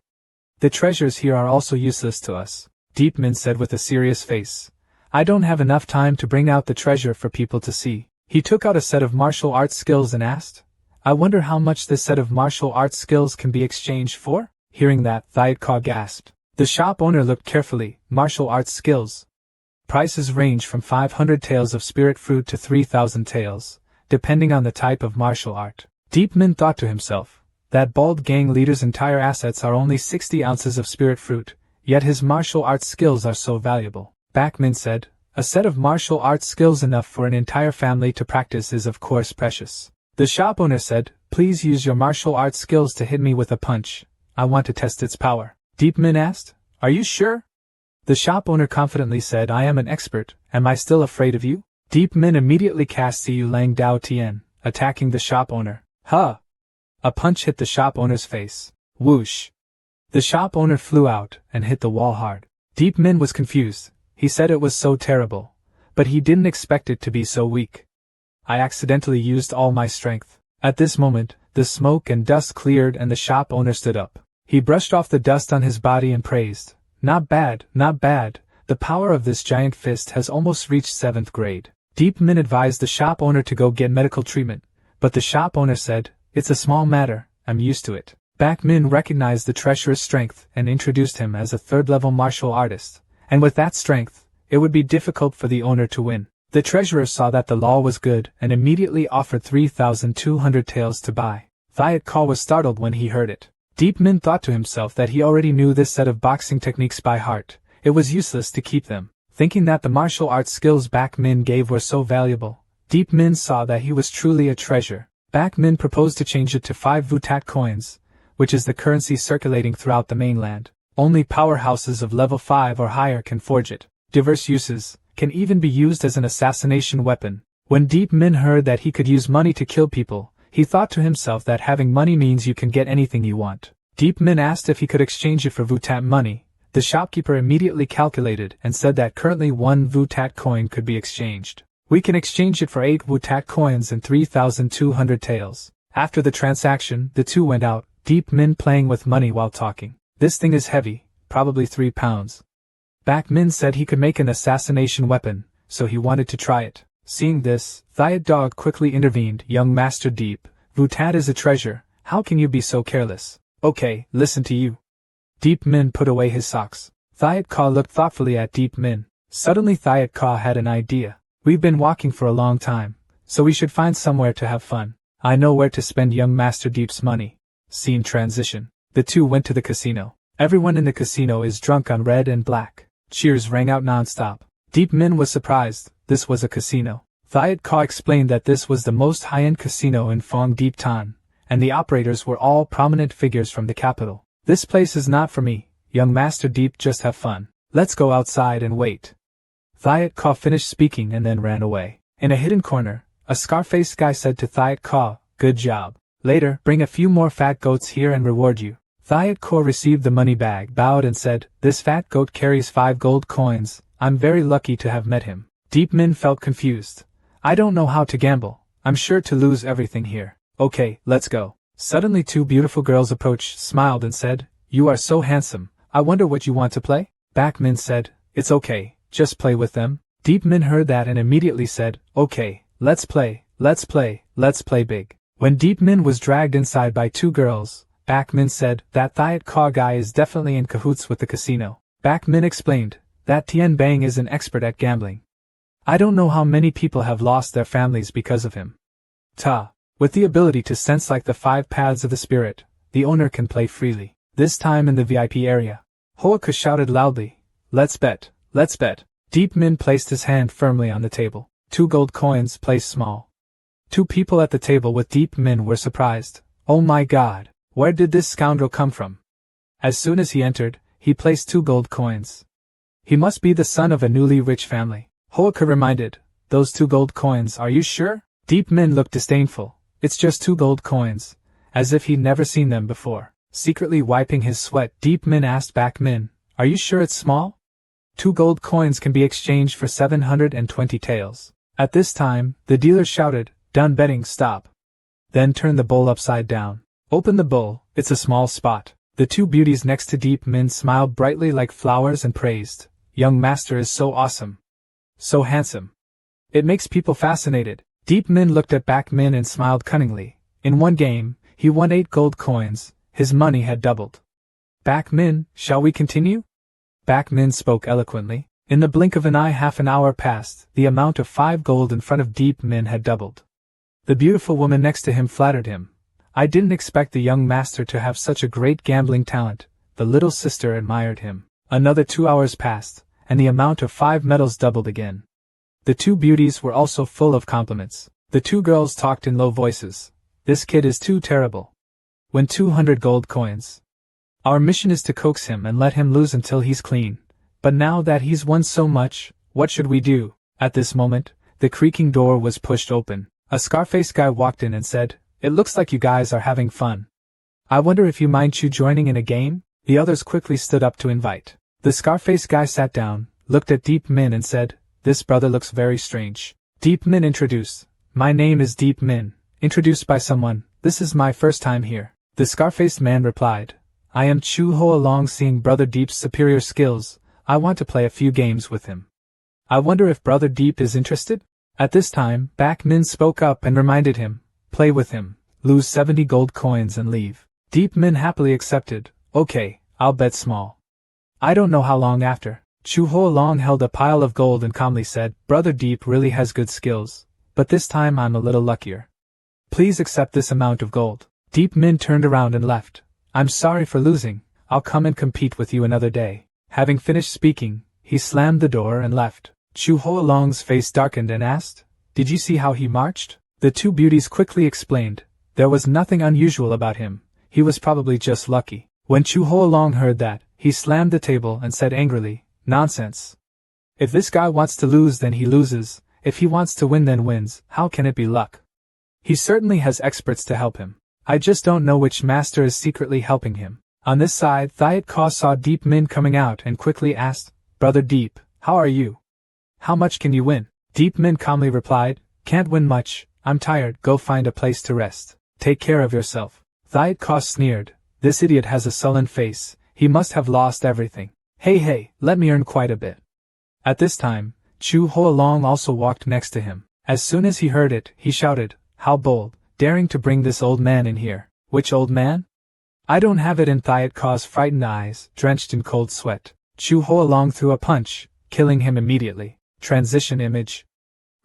The treasures here are also useless to us, Deep Min said with a serious face. I don't have enough time to bring out the treasure for people to see. He took out a set of martial arts skills and asked, I wonder how much this set of martial arts skills can be exchanged for? Hearing that, Thiet Kaw gasped. The shop owner looked carefully. Martial arts skills. Prices range from 500 taels of spirit fruit to 3,000 taels, depending on the type of martial art. Deep Min thought to himself, that bald gang leader's entire assets are only 60 ounces of spirit fruit, yet his martial arts skills are so valuable. Back Min said, a set of martial arts skills enough for an entire family to practice is of course precious. The shop owner said, please use your martial arts skills to hit me with a punch. I want to test its power. Deep Min asked, are you sure? The shop owner confidently said, I am an expert, am I still afraid of you? Deep Min immediately cast Siu Lang Dao Tien, attacking the shop owner. Huh! A punch hit the shop owner's face. Whoosh! The shop owner flew out and hit the wall hard. Deep Min was confused. He said it was so terrible, but he didn't expect it to be so weak. I accidentally used all my strength. At this moment, the smoke and dust cleared and the shop owner stood up. He brushed off the dust on his body and praised, not bad, not bad, the power of this giant fist has almost reached 7th grade. Deep Min advised the shop owner to go get medical treatment, but the shop owner said, it's a small matter, I'm used to it. Back Min recognized the treasurer's strength and introduced him as a 3rd-level martial artist, and with that strength, it would be difficult for the owner to win. The treasurer saw that the law was good and immediately offered 3,200 taels to buy. Thiet Kaw was startled when he heard it. Deep Min thought to himself that he already knew this set of boxing techniques by heart. It was useless to keep them. Thinking that the martial arts skills Back Min gave were so valuable, Deep Min saw that he was truly a treasure. Back Min proposed to change it to 5 Vutat coins, which is the currency circulating throughout the mainland. Only powerhouses of level 5 or higher can forge it. Diverse uses, can even be used as an assassination weapon. When Deep Min heard that he could use money to kill people, he thought to himself that having money means you can get anything you want. Deep Min asked if he could exchange it for Vutat money. The shopkeeper immediately calculated and said that currently 1 Vutat coin could be exchanged. We can exchange it for 8 Vutat coins and 3,200 taels. After the transaction, the two went out, Deep Min playing with money while talking. This thing is heavy, probably 3 pounds. Back Min said he could make an assassination weapon, so he wanted to try it. Seeing this, Thiat Dog quickly intervened. Young Master Deep, Vutat is a treasure, how can you be so careless? Okay, listen to you. Deep Min put away his socks. Thiat Ka looked thoughtfully at Deep Min. Suddenly Thiat Ka had an idea. We've been walking for a long time, so we should find somewhere to have fun. I know where to spend young Master Deep's money. Scene transition. The two went to the casino. Everyone in the casino is drunk on red and black. Cheers rang out non-stop. Deep Min was surprised. This was a casino. Thiat Ka explained that this was the most high-end casino in Phong Deep Tan, and the operators were all prominent figures from the capital. This place is not for me, young Master Deep, just have fun. Let's go outside and wait. Thiat Ka finished speaking and then ran away. In a hidden corner, a scar-faced guy said to Thiat Ka, good job. Later, bring a few more fat goats here and reward you. Thiat Ka received the money bag, bowed and said, this fat goat carries 5 gold coins, I'm very lucky to have met him. Deep Min felt confused. I don't know how to gamble, I'm sure to lose everything here. Okay, let's go. Suddenly 2 beautiful girls approached, smiled and said, you are so handsome, I wonder what you want to play? Back Min said, it's okay, just play with them. Deep Min heard that and immediately said, okay, let's play big. When Deep Min was dragged inside by 2 girls, Back Min said, that Thiat Ka guy is definitely in cahoots with the casino. Back Min explained, that Tien Bang is an expert at gambling. I don't know how many people have lost their families because of him. With the ability to sense like the 5 paths of the spirit, the owner can play freely. This time in the VIP area. Hoaka shouted loudly, let's bet. Deep Min placed his hand firmly on the table. 2 gold coins placed small. 2 people at the table with Deep Min were surprised. Oh my god, where did this scoundrel come from? As soon as he entered, he placed 2 gold coins. He must be the son of a newly rich family. Hoaka reminded, those 2 gold coins, are you sure? Deep Min looked disdainful. It's just 2 gold coins, as if he'd never seen them before. Secretly wiping his sweat, Deep Min asked Back Min, are you sure it's small? 2 gold coins can be exchanged for 720 taels. At this time, the dealer shouted, done betting, stop. Then turn the bowl upside down. Open the bowl, it's a small spot. The 2 beauties next to Deep Min smiled brightly like flowers and praised, young master is so awesome. So handsome. It makes people fascinated. Deep Min looked at Back Min and smiled cunningly. In one game, he won 8 gold coins, his money had doubled. Back Min, shall we continue? Back Min spoke eloquently. In the blink of an eye, half an hour passed, the amount of 5 gold in front of Deep Min had doubled. The beautiful woman next to him flattered him. I didn't expect the young master to have such a great gambling talent. The little sister admired him. Another 2 hours passed, and the amount of 5 medals doubled again. The 2 beauties were also full of compliments. The 2 girls talked in low voices. This kid is too terrible. Win 200 gold coins. Our mission is to coax him and let him lose until he's clean. But now that he's won so much, what should we do? At this moment, the creaking door was pushed open. A scar-faced guy walked in and said, it looks like you guys are having fun. I wonder if you mind joining in a game? The others quickly stood up to invite. The scar-faced guy sat down, looked at Deep Min and said, this brother looks very strange. Deep Min introduced. My name is Deep Min. Introduced by someone, this is my first time here. The scar-faced man replied, I am Chu Ho Along. Seeing Brother Deep's superior skills, I want to play a few games with him. I wonder if Brother Deep is interested? At this time, Back Min spoke up and reminded him, play with him, lose 70 gold coins and leave. Deep Min happily accepted, okay, I'll bet small. I don't know how long after, Chu Ho Along held a pile of gold and calmly said, Brother Deep really has good skills, but this time I'm a little luckier. Please accept this amount of gold. Deep Min turned around and left. I'm sorry for losing, I'll come and compete with you another day. Having finished speaking, he slammed the door and left. Chu Hoalong's face darkened and asked, "Did you see how he marched?" The two beauties quickly explained, there was nothing unusual about him, he was probably just lucky. When Chu Hoalong heard that, he slammed the table and said angrily, "Nonsense. If this guy wants to lose then he loses, if he wants to win then wins, how can it be luck? He certainly has experts to help him. I just don't know which master is secretly helping him." On this side, Thiet Ka saw Deep Min coming out and quickly asked, "Brother Deep, how are you? How much can you win?" Deep Min calmly replied, "Can't win much, I'm tired, go find a place to rest. Take care of yourself." Thiet Ka sneered, "This idiot has a sullen face, he must have lost everything. Hey, let me earn quite a bit." At this time, Chu Hoalong also walked next to him. As soon as he heard it, he shouted, "How bold, daring to bring this old man in here." "Which old man?" "I don't have it." In Thiet Ka's frightened eyes, drenched in cold sweat, Chu Hoalong threw a punch, killing him immediately. Transition image.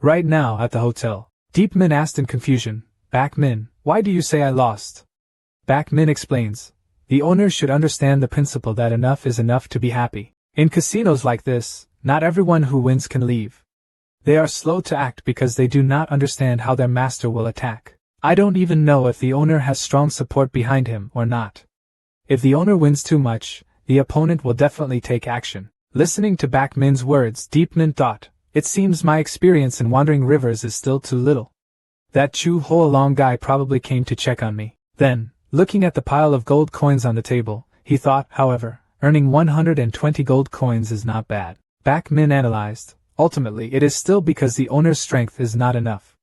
Right now at the hotel, Deep Min asked in confusion, "Back Min, why do you say I lost?" Back Min explains, "The owner should understand the principle that enough is enough to be happy. In casinos like this, not everyone who wins can leave. They are slow to act because they do not understand how their master will attack. I don't even know if the owner has strong support behind him or not. If the owner wins too much, the opponent will definitely take action." Listening to Back Min's words, Deep Min thought, "It seems my experience in wandering rivers is still too little. That Chu Hoalong guy probably came to check on me." Then, looking at the pile of gold coins on the table, he thought, however, earning 120 gold coins is not bad. Back Min analyzed, ultimately it is still because the owner's strength is not enough.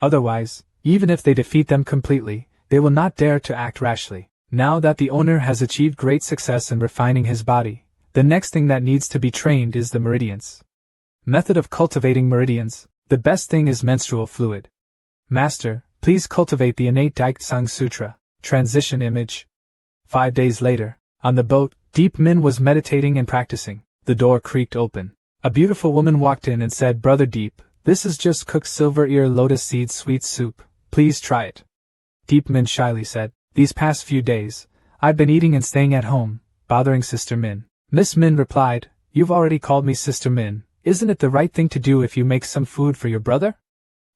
Otherwise, even if they defeat them completely, they will not dare to act rashly. Now that the owner has achieved great success in refining his body, the next thing that needs to be trained is the meridians. Method of cultivating meridians. The best thing is menstrual fluid. Master, please cultivate the innate Daiktsang Sutra. Transition image. 5 days later, on the boat, Deep Min was meditating and practicing. The door creaked open. A beautiful woman walked in and said, "Brother Deep, this is just cooked silver ear lotus seed sweet soup. Please try it." Deep Min shyly said, "These past few days, I've been eating and staying at home, bothering Sister Min." Miss Min replied, "You've already called me Sister Min. Isn't it the right thing to do if you make some food for your brother?"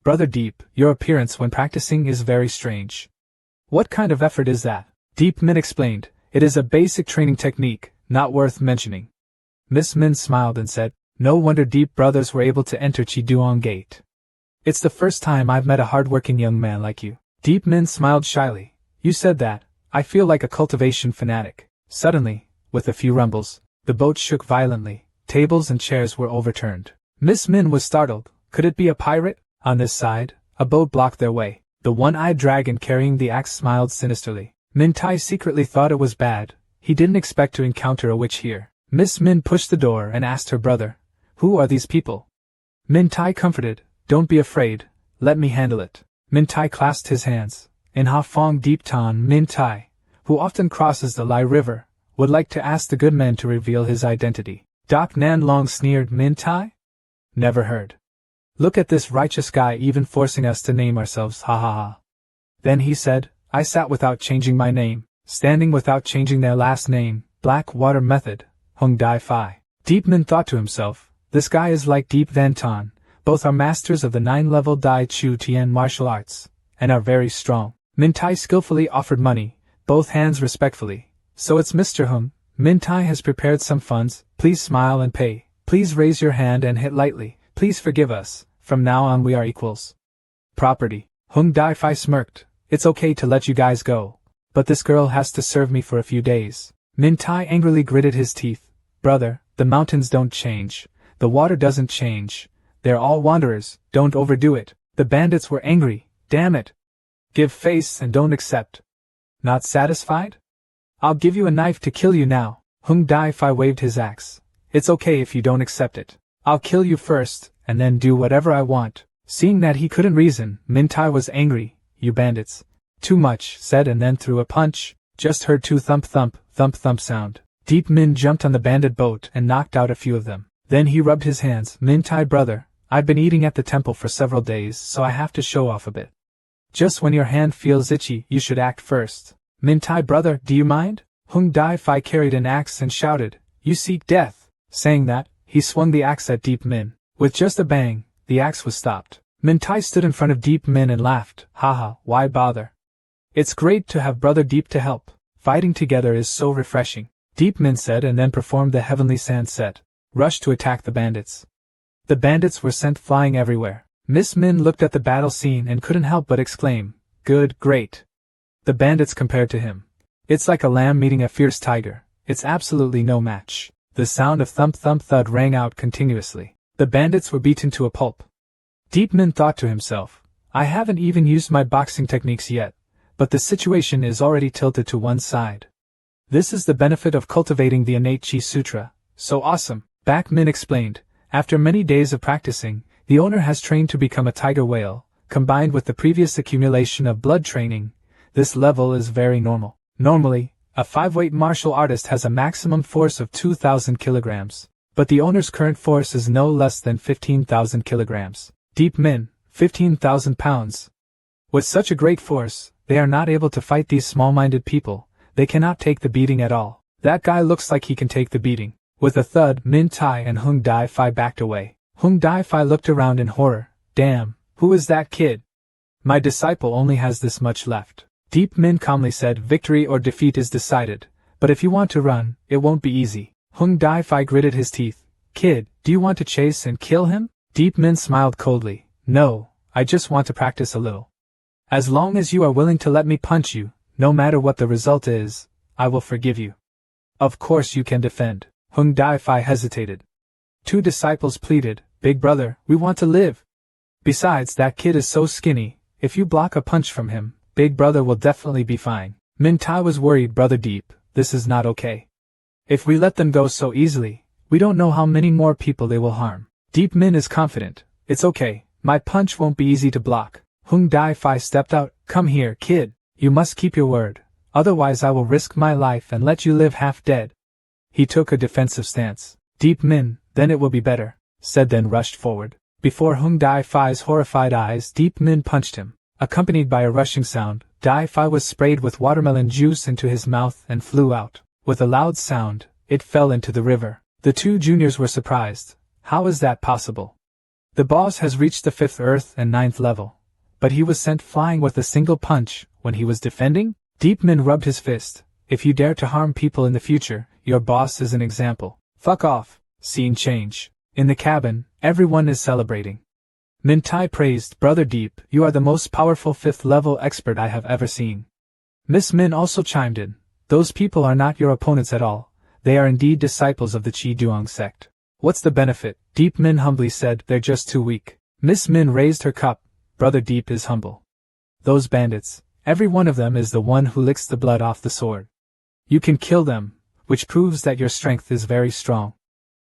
"Brother Deep, your appearance when practicing is very strange." "What kind of effort is that?" Deep Min explained, "It is a basic training technique, not worth mentioning." Miss Min smiled and said, "No wonder Deep brothers were able to enter Chiduong Gate. It's the first time I've met a hard-working young man like you." Deep Min smiled shyly. "You said that, I feel like a cultivation fanatic." Suddenly, with a few rumbles, the boat shook violently, tables and chairs were overturned. Miss Min was startled. Could it be a pirate? On this side, a boat blocked their way. The one-eyed dragon carrying the axe smiled sinisterly. Min Tai secretly thought it was bad. He didn't expect to encounter a witch here. Miss Min pushed the door and asked her brother, "Who are these people?" Min Tai comforted, "Don't be afraid, let me handle it." Min Tai clasped his hands. In Ha Fong Deep Tan, Min Tai, who often crosses the Lai River, would like to ask the good man to reveal his identity. Doc Nan Long sneered, "Min Tai? Never heard. Look at this righteous guy even forcing us to name ourselves, ha ha ha." Then he said, "I sat without changing my name, standing without changing their last name, Black Water Method, Hung Dai Phi." Deep Min thought to himself, "This guy is like Deep Van Tan, both are masters of the 9-level Dai Chu Tian martial arts, and are very strong." Min Tai skillfully offered money, both hands respectfully. "So it's Mr. Hung, Min Tai has prepared some funds, please smile and pay, please raise your hand and hit lightly, please forgive us, from now on we are equals." "Property." Hung Dai Phi smirked, "It's okay to let you guys go, but this girl has to serve me for a few days." Min Tai angrily gritted his teeth. "Brother, the mountains don't change, the water doesn't change, they're all wanderers, don't overdo it." The bandits were angry. "Damn it. Give face and don't accept. Not satisfied? I'll give you a knife to kill you now." Hung Dai Phi waved his axe. "It's okay if you don't accept it. I'll kill you first, and then do whatever I want." Seeing that he couldn't reason, Min Tai was angry. "You bandits. Too much," said, and then threw a punch. Just heard 2 thump sound. Deep Min jumped on the bandit boat and knocked out a few of them. Then he rubbed his hands. "Min Tai brother, I've been eating at the temple for several days, so I have to show off a bit. Just when your hand feels itchy, you should act first." "Min Tai brother, do you mind?" Hung Dai Phi carried an axe and shouted, You seek death. Saying that, he swung the axe at Deep Min. With just a bang, the axe was stopped. Min Tai stood in front of Deep Min and laughed. Haha, why bother? It's great to have Brother Deep to help. Fighting together is so refreshing, Deep Min said, and then performed the heavenly sand set. Rushed to attack the bandits. The bandits were sent flying everywhere. Miss Min looked at the battle scene and couldn't help but exclaim, good, great. The bandits compared to him. It's like a lamb meeting a fierce tiger. It's absolutely no match. The sound of thump thump thud rang out continuously. The bandits were beaten to a pulp. Deep Min thought to himself, I haven't even used my boxing techniques yet, but the situation is already tilted to one side. This is the benefit of cultivating the innate Chi Sutra. So awesome, Bak Min explained. After many days of practicing, the owner has trained to become a tiger whale, combined with the previous accumulation of blood training. This level is very normal. Normally, a 5-weight martial artist has a maximum force of 2,000 kilograms, but the owner's current force is no less than 15,000 kilograms. Deep Min, 15,000 pounds. With such a great force, they are not able to fight these small-minded people. They cannot take the beating at all. That guy looks like he can take the beating. With a thud, Min Tai and Hung Dai Fai backed away. Hung Dai Fai looked around in horror. Damn, who is that kid? My disciple only has this much left. Deep Min calmly said, victory or defeat is decided, but if you want to run, it won't be easy. Hung Dai Fai gritted his teeth. Kid, do you want to chase and kill him? Deep Min smiled coldly. No, I just want to practice a little. As long as you are willing to let me punch you, no matter what the result is, I will forgive you. Of course you can defend. Hung Dai Fai hesitated. Two disciples pleaded, Big brother, we want to live. Besides, that kid is so skinny, if you block a punch from him, Big brother will definitely be fine. Min Tai was worried. Brother Deep, this is not okay. If we let them go so easily, we don't know how many more people they will harm. Deep Min is confident. It's okay, my punch won't be easy to block. Hung Dai Fai stepped out. Come here, kid. You must keep your word, otherwise I will risk my life and let you live half dead. He took a defensive stance. Deep Min, then it will be better, said, then rushed forward. Before Hung Dai Fai's horrified eyes, Deep Min punched him. Accompanied by a rushing sound, Dai Fai was sprayed with watermelon juice into his mouth and flew out. With a loud sound, it fell into the river. The two juniors were surprised. How is that possible? The boss has reached the 5th earth and 9th level. But he was sent flying with a single punch when he was defending? Deep Min rubbed his fist. If you dare to harm people in the future, your boss is an example. Fuck off. Scene change. In the cabin, everyone is celebrating. Min Tai praised, Brother Deep, you are the most powerful 5th level expert I have ever seen. Miss Min also chimed in. Those people are not your opponents at all. They are indeed disciples of the Chi Duong sect. What's the benefit? Deep Min humbly said, they're just too weak. Miss Min raised her cup. Brother Deep is humble. Those bandits, every one of them is the one who licks the blood off the sword. You can kill them, which proves that your strength is very strong.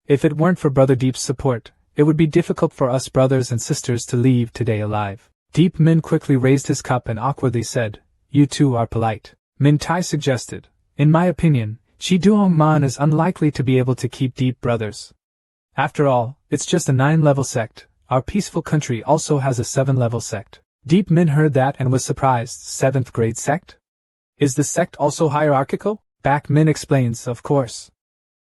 If it weren't for Brother Deep's support, it would be difficult for us brothers and sisters to leave today alive. Deep Min quickly raised his cup and awkwardly said, you two are polite. Min Tai suggested, in my opinion, Chi Duong Man is unlikely to be able to keep Deep brothers. After all, it's just a 9-level sect. Our peaceful country also has a 7-level sect. Deep Min heard that and was surprised. 7th grade sect? Is the sect also hierarchical? Bak Min explains, of course.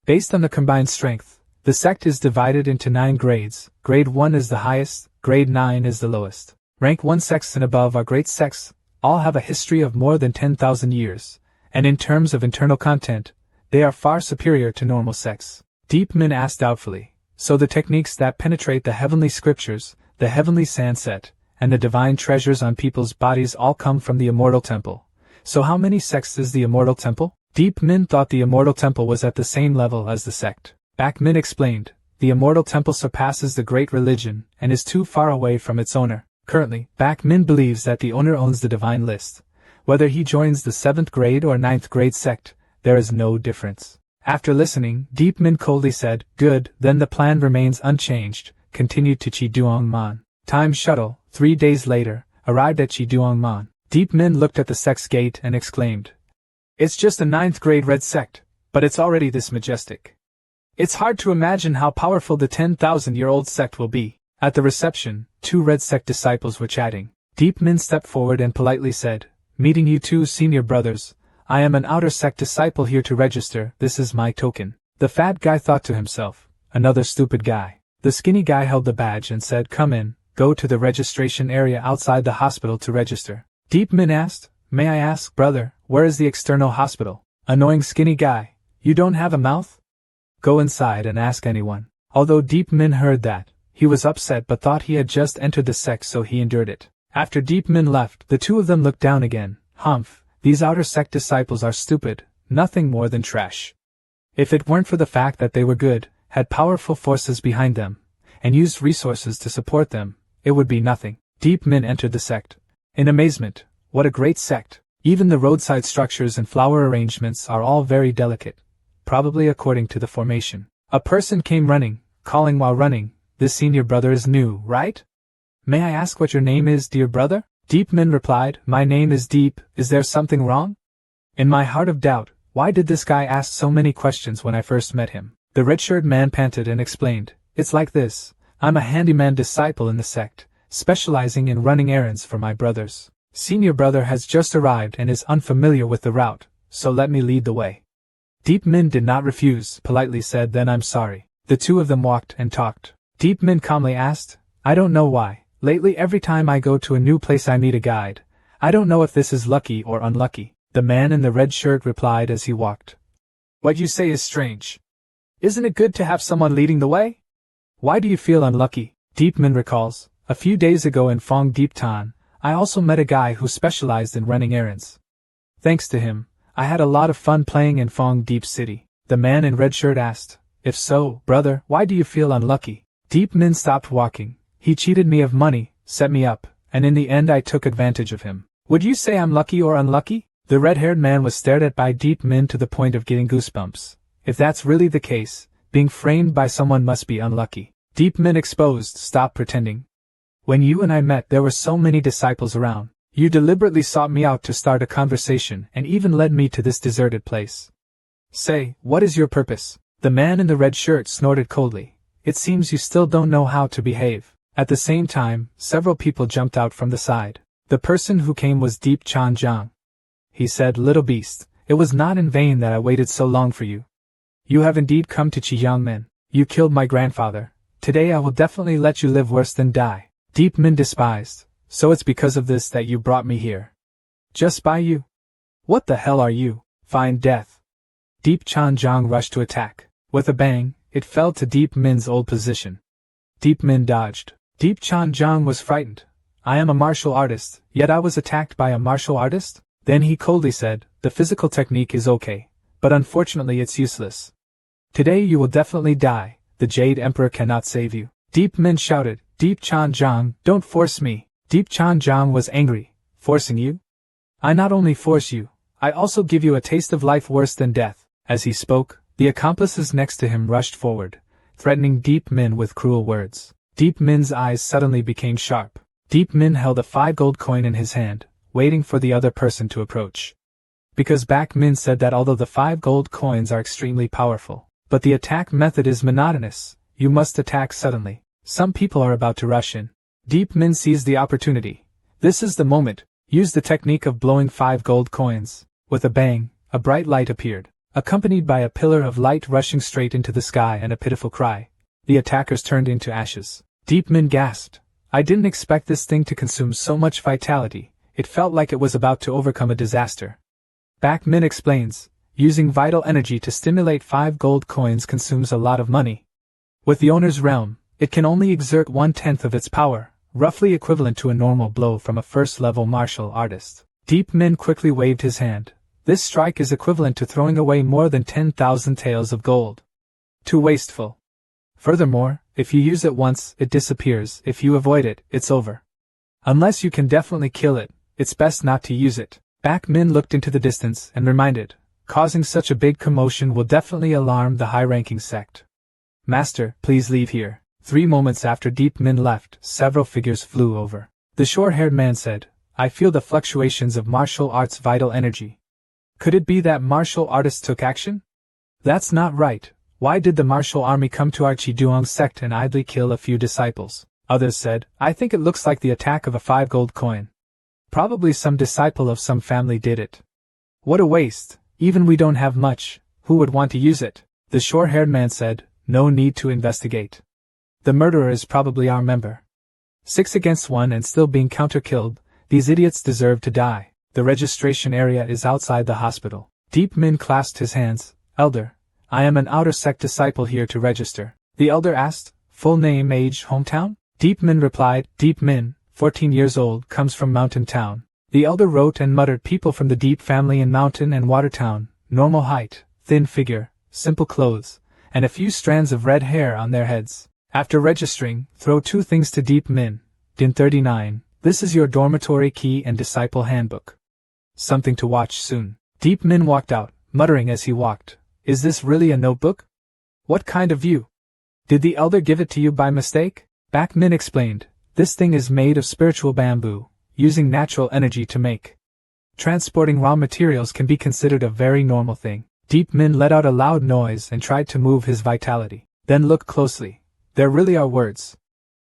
Based on the combined strength, the sect is divided into 9 grades. Grade 1 is the highest, grade 9 is the lowest. Rank 1 sects and above are great sects, all have a history of more than 10,000 years, and in terms of internal content, they are far superior to normal sects. Deep Min asked doubtfully, so the techniques that penetrate the heavenly scriptures, the heavenly sunset, and the divine treasures on people's bodies all come from the immortal temple. So how many sects is the immortal temple? Deep Min thought the immortal temple was at the same level as the sect. Bak Min explained, the immortal temple surpasses the great religion and is too far away from its owner. Currently, Bak Min believes that the owner owns the divine list. Whether he joins the 7th grade or 9th grade sect, there is no difference. After listening, Deep Min coldly said, good, then the plan remains unchanged, continued to Chi Duong Man. Time shuttle, 3 days later, arrived at Chi Duong Man. Deep Min looked at the sect's gate and exclaimed, it's just a 9th grade red sect, but it's already this majestic. It's hard to imagine how powerful the 10,000-year-old sect will be. At the reception, 2 red sect disciples were chatting. Deep Min stepped forward and politely said, meeting you two senior brothers, I am an outer sect disciple here to register, this is my token. The fat guy thought to himself, another stupid guy. The skinny guy held the badge and said, come in, go to the registration area outside the hospital to register. Deep Min asked, may I ask, brother, where is the external hospital? Annoying skinny guy, you don't have a mouth? Go inside and ask anyone. Although Deep Min heard that, he was upset but thought he had just entered the sect, so he endured it. After Deep Min left, the two of them looked down again. Humph, these outer sect disciples are stupid, nothing more than trash. If it weren't for the fact that they were good, had powerful forces behind them, and used resources to support them, it would be nothing. Deep Min entered the sect. In amazement, what a great sect! Even the roadside structures and flower arrangements are all very delicate, probably according to the formation. A person came running, calling while running, this senior brother is new, right? May I ask what your name is, dear brother? Deep Min replied, my name is Deep, is there something wrong? In my heart of doubt, why did this guy ask so many questions when I first met him? The red-shirt man panted and explained, it's like this, I'm a handyman disciple in the sect, specializing in running errands for my brothers. Senior brother has just arrived and is unfamiliar with the route, so let me lead the way. Deep Min did not refuse, politely said, then I'm sorry. The two of them walked and talked. Deep Min calmly asked, I don't know why, lately every time I go to a new place I meet a guide. I don't know if this is lucky or unlucky. The man in the red shirt replied as he walked. What you say is strange. Isn't it good to have someone leading the way? Why do you feel unlucky? Deep Min recalls, a few days ago in Phong Deep Tan, I also met a guy who specialized in running errands. Thanks to him, I had a lot of fun playing in Phong Deep City. The man in red shirt asked, if so, brother, why do you feel unlucky? Deep Min stopped walking. He cheated me of money, set me up, and in the end I took advantage of him. Would you say I'm lucky or unlucky? The red-haired man was stared at by Deep Min to the point of getting goosebumps. If that's really the case, being framed by someone must be unlucky. Deep Min exposed, stop pretending. When you and I met, there were so many disciples around. You deliberately sought me out to start a conversation and even led me to this deserted place. Say, what is your purpose? The man in the red shirt snorted coldly. It seems you still don't know how to behave. At the same time, several people jumped out from the side. The person who came was Deep Chan Jiang. He said, little beast, it was not in vain that I waited so long for you. You have indeed come to Chiangmen. You killed my grandfather. Today I will definitely let you live worse than die. Deep Min despised. So it's because of this that you brought me here. Just by you? What the hell are you? Find death. Deep Chan Jiang rushed to attack. With a bang, it fell to Deep Min's old position. Deep Min dodged. Deep Chan Jiang was frightened. I am a martial artist, yet I was attacked by a martial artist? Then he coldly said, the physical technique is okay, but unfortunately it's useless. Today you will definitely die, the Jade Emperor cannot save you. Deep Min shouted, Deep Chan Jiang, don't force me. Deep Chan Jiang was angry. Forcing you? I not only force you, I also give you a taste of life worse than death. As he spoke, the accomplices next to him rushed forward, threatening Deep Min with cruel words. Deep Min's eyes suddenly became sharp. Deep Min held a 5 gold coin in his hand, waiting for the other person to approach. Because Back Min said that although the 5 gold coins are extremely powerful, but the attack method is monotonous, you must attack suddenly. Some people are about to rush in. Deep Min seized the opportunity. This is the moment. Use the technique of blowing 5 gold coins. With a bang, a bright light appeared, accompanied by a pillar of light rushing straight into the sky and a pitiful cry. The attackers turned into ashes. Deep Min gasped. I didn't expect this thing to consume so much vitality. It felt like it was about to overcome a disaster. Back Min explains, using vital energy to stimulate 5 gold coins consumes a lot of money. With the owner's realm, it can only exert 1/10 of its power, roughly equivalent to a normal blow from a first-level martial artist. Deep Min quickly waved his hand. This strike is equivalent to throwing away more than 10,000 taels of gold. Too wasteful. Furthermore, if you use it once, it disappears. If you avoid it, it's over. Unless you can definitely kill it, it's best not to use it. Back Min looked into the distance and reminded, causing such a big commotion will definitely alarm the high-ranking sect. Master, please leave here. 3 moments after Deep Min left, several figures flew over. The short-haired man said, I feel the fluctuations of martial arts' vital energy. Could it be that martial artists took action? That's not right. Why did the martial army come to our Chiduang sect and idly kill a few disciples? Others said, I think it looks like the attack of a 5 gold coin. Probably some disciple of some family did it. What a waste. Even we don't have much. Who would want to use it? The short-haired man said, "No need to investigate. The murderer is probably our member. 6 against 1 and still being counter-killed, these idiots deserve to die. The registration area is outside the hospital." Deep Min clasped his hands. "Elder, I am an outer sect disciple here to register." The elder asked, "Full name, age, hometown?" Deep Min replied, "Deep Min, 14 years old, comes from Mountain Town." The elder wrote and muttered, "People from the Deep family in Mountain and Water Town, normal height, thin figure, simple clothes, and a few strands of red hair on their heads. After registering, throw 2 things to Deep Min. Din 39, this is your dormitory key and disciple handbook. Something to watch soon." Deep Min walked out, muttering as he walked, "Is this really a notebook? What kind of view? Did the elder give it to you by mistake?" Back Min explained, "This thing is made of spiritual bamboo, using natural energy to make. Transporting raw materials can be considered a very normal thing." Deep Min let out a loud noise and tried to move his vitality. "Then look closely. There really are words.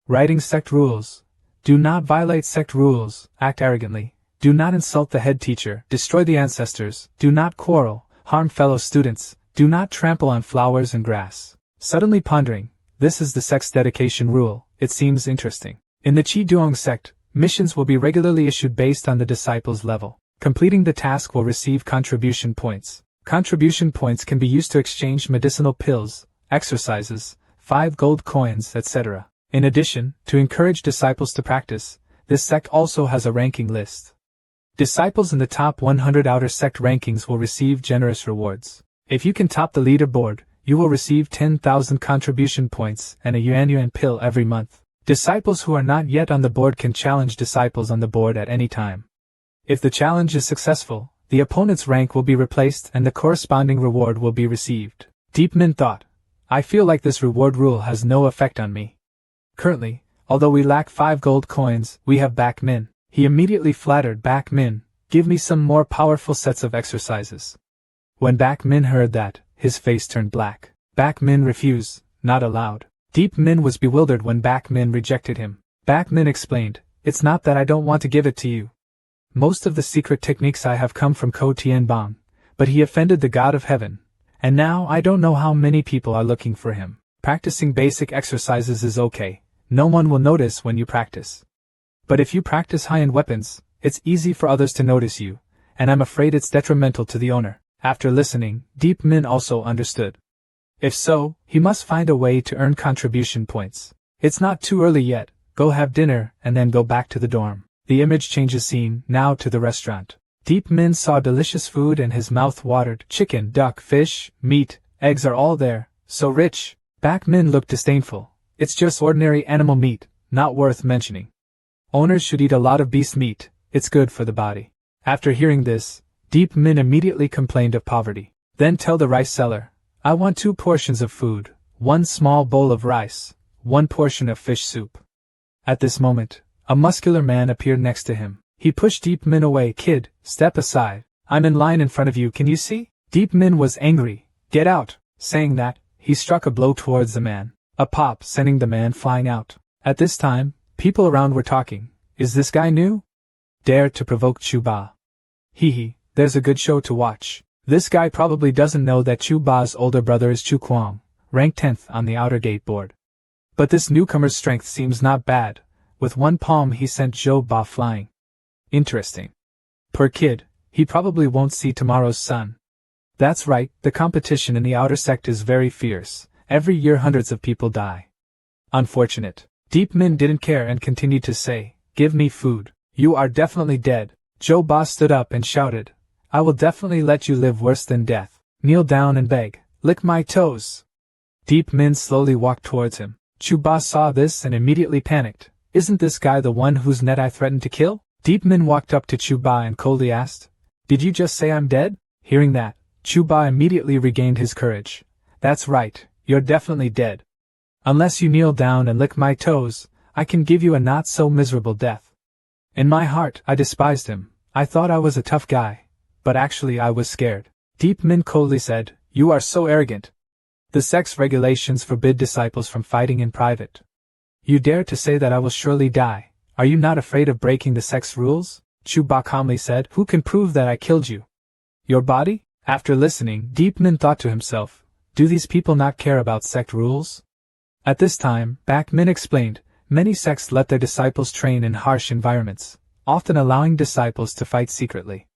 Writing sect rules. Do not violate sect rules, act arrogantly, do not insult the head teacher, destroy the ancestors, do not quarrel, harm fellow students, do not trample on flowers and grass." Suddenly pondering, this is the sect's dedication rule, it seems interesting. In the Chi Duong sect, missions will be regularly issued based on the disciple's level. Completing the task will receive contribution points. Contribution points can be used to exchange medicinal pills, exercises, 5 gold coins, etc. In addition, to encourage disciples to practice, this sect also has a ranking list. Disciples in the top 100 outer sect rankings will receive generous rewards. If you can top the leaderboard, you will receive 10,000 contribution points and a yuan pill every month. Disciples who are not yet on the board can challenge disciples on the board at any time. If the challenge is successful, the opponent's rank will be replaced and the corresponding reward will be received. Deep Min thought, "I feel like this reward rule has no effect on me. Currently, although we lack 5 gold coins, we have Back Min." He immediately flattered Back Min, "Give me some more powerful sets of exercises." When Back Min heard that, his face turned black. Back Min refused, not aloud. Deep Min was bewildered when Back Min rejected him. Back Min explained, "It's not that I don't want to give it to you. Most of the secret techniques I have come from Ko Tien Bang, but he offended the God of Heaven, and now I don't know how many people are looking for him. Practicing basic exercises is okay, no one will notice when you practice. But if you practice high-end weapons, it's easy for others to notice you, and I'm afraid it's detrimental to the owner." After listening, Deep Min also understood. If so, he must find a way to earn contribution points. It's not too early yet, go have dinner and then go back to the dorm. The image changes scene, now to the restaurant. Deep Min saw delicious food and his mouth watered. Chicken, duck, fish, meat, eggs are all there, so rich. Back Min looked disdainful. "It's just ordinary animal meat, not worth mentioning. Owners should eat a lot of beast meat, it's good for the body." After hearing this, Deep Min immediately complained of poverty. "Then tell the rice seller, I want 2 portions of food, 1 small bowl of rice, 1 portion of fish soup." At this moment, a muscular man appeared next to him. He pushed Deep Min away. "Kid, step aside. I'm in line in front of you, can you see?" Deep Min was angry. "Get out." Saying that, he struck a blow towards the man. A pop, sending the man flying out. At this time, people around were talking. "Is this guy new? Dare to provoke Chu Ba. Hee, there's a good show to watch. This guy probably doesn't know that Chu Ba's older brother is Chu Kwang, ranked 10th on the outer gate board. But this newcomer's strength seems not bad. With 1 palm he sent Zhou Ba flying. Interesting. Poor kid, he probably won't see tomorrow's sun." That's right, the competition in the outer sect is very fierce. Every year hundreds of people die. Unfortunate. Deep Min didn't care and continued to say, "Give me food. You are definitely dead." Zhou Ba stood up and shouted, "I will definitely let you live worse than death. Kneel down and beg. Lick my toes." Deep Min slowly walked towards him. Chu Ba saw this and immediately panicked. "Isn't this guy the one whose net I threatened to kill?" Deep Min walked up to Chu Ba and coldly asked, "Did you just say I'm dead?" Hearing that, Chu Ba immediately regained his courage. "That's right, you're definitely dead. Unless you kneel down and lick my toes, I can give you a not-so-miserable death." In my heart, I despised him. I thought I was a tough guy. But actually I was scared. Deep Min coldly said, "You are so arrogant. The sect's regulations forbid disciples from fighting in private. You dare to say that I will surely die. Are you not afraid of breaking the sect's rules?" Chu Ba calmly said, "Who can prove that I killed you? Your body?" After listening, Deep Min thought to himself, Do these people not care about sect rules? At this time, Baek Min explained, many sects let their disciples train in harsh environments, often allowing disciples to fight secretly.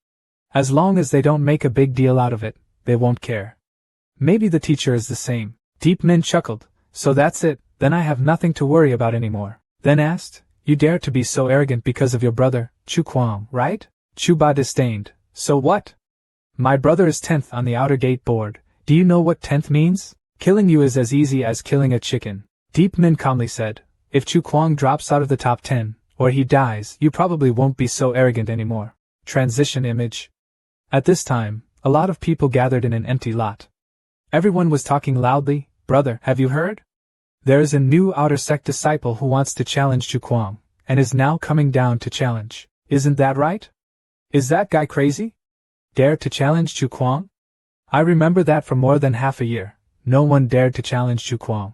As long as they don't make a big deal out of it, they won't care. Maybe the teacher is the same. Deep Min chuckled. So that's it, then I have nothing to worry about anymore. Then asked, you dare to be so arrogant because of your brother, Chu Kwang, right? Chu Ba disdained. So what? My brother is 10th on the outer gate board. Do you know what 10th means? Killing you is as easy as killing a chicken. Deep Min calmly said, if Chu Kwang drops out of the top 10, or he dies, you probably won't be so arrogant anymore. Transition image. At this time, a lot of people gathered in an empty lot. Everyone was talking loudly. Brother, have you heard? There is a new outer sect disciple who wants to challenge Chu Kwang, and is now coming down to challenge. Isn't that right? Is that guy crazy? Dare to challenge Chu Kwang? I remember that for more than half a year, no one dared to challenge Chu Kwang.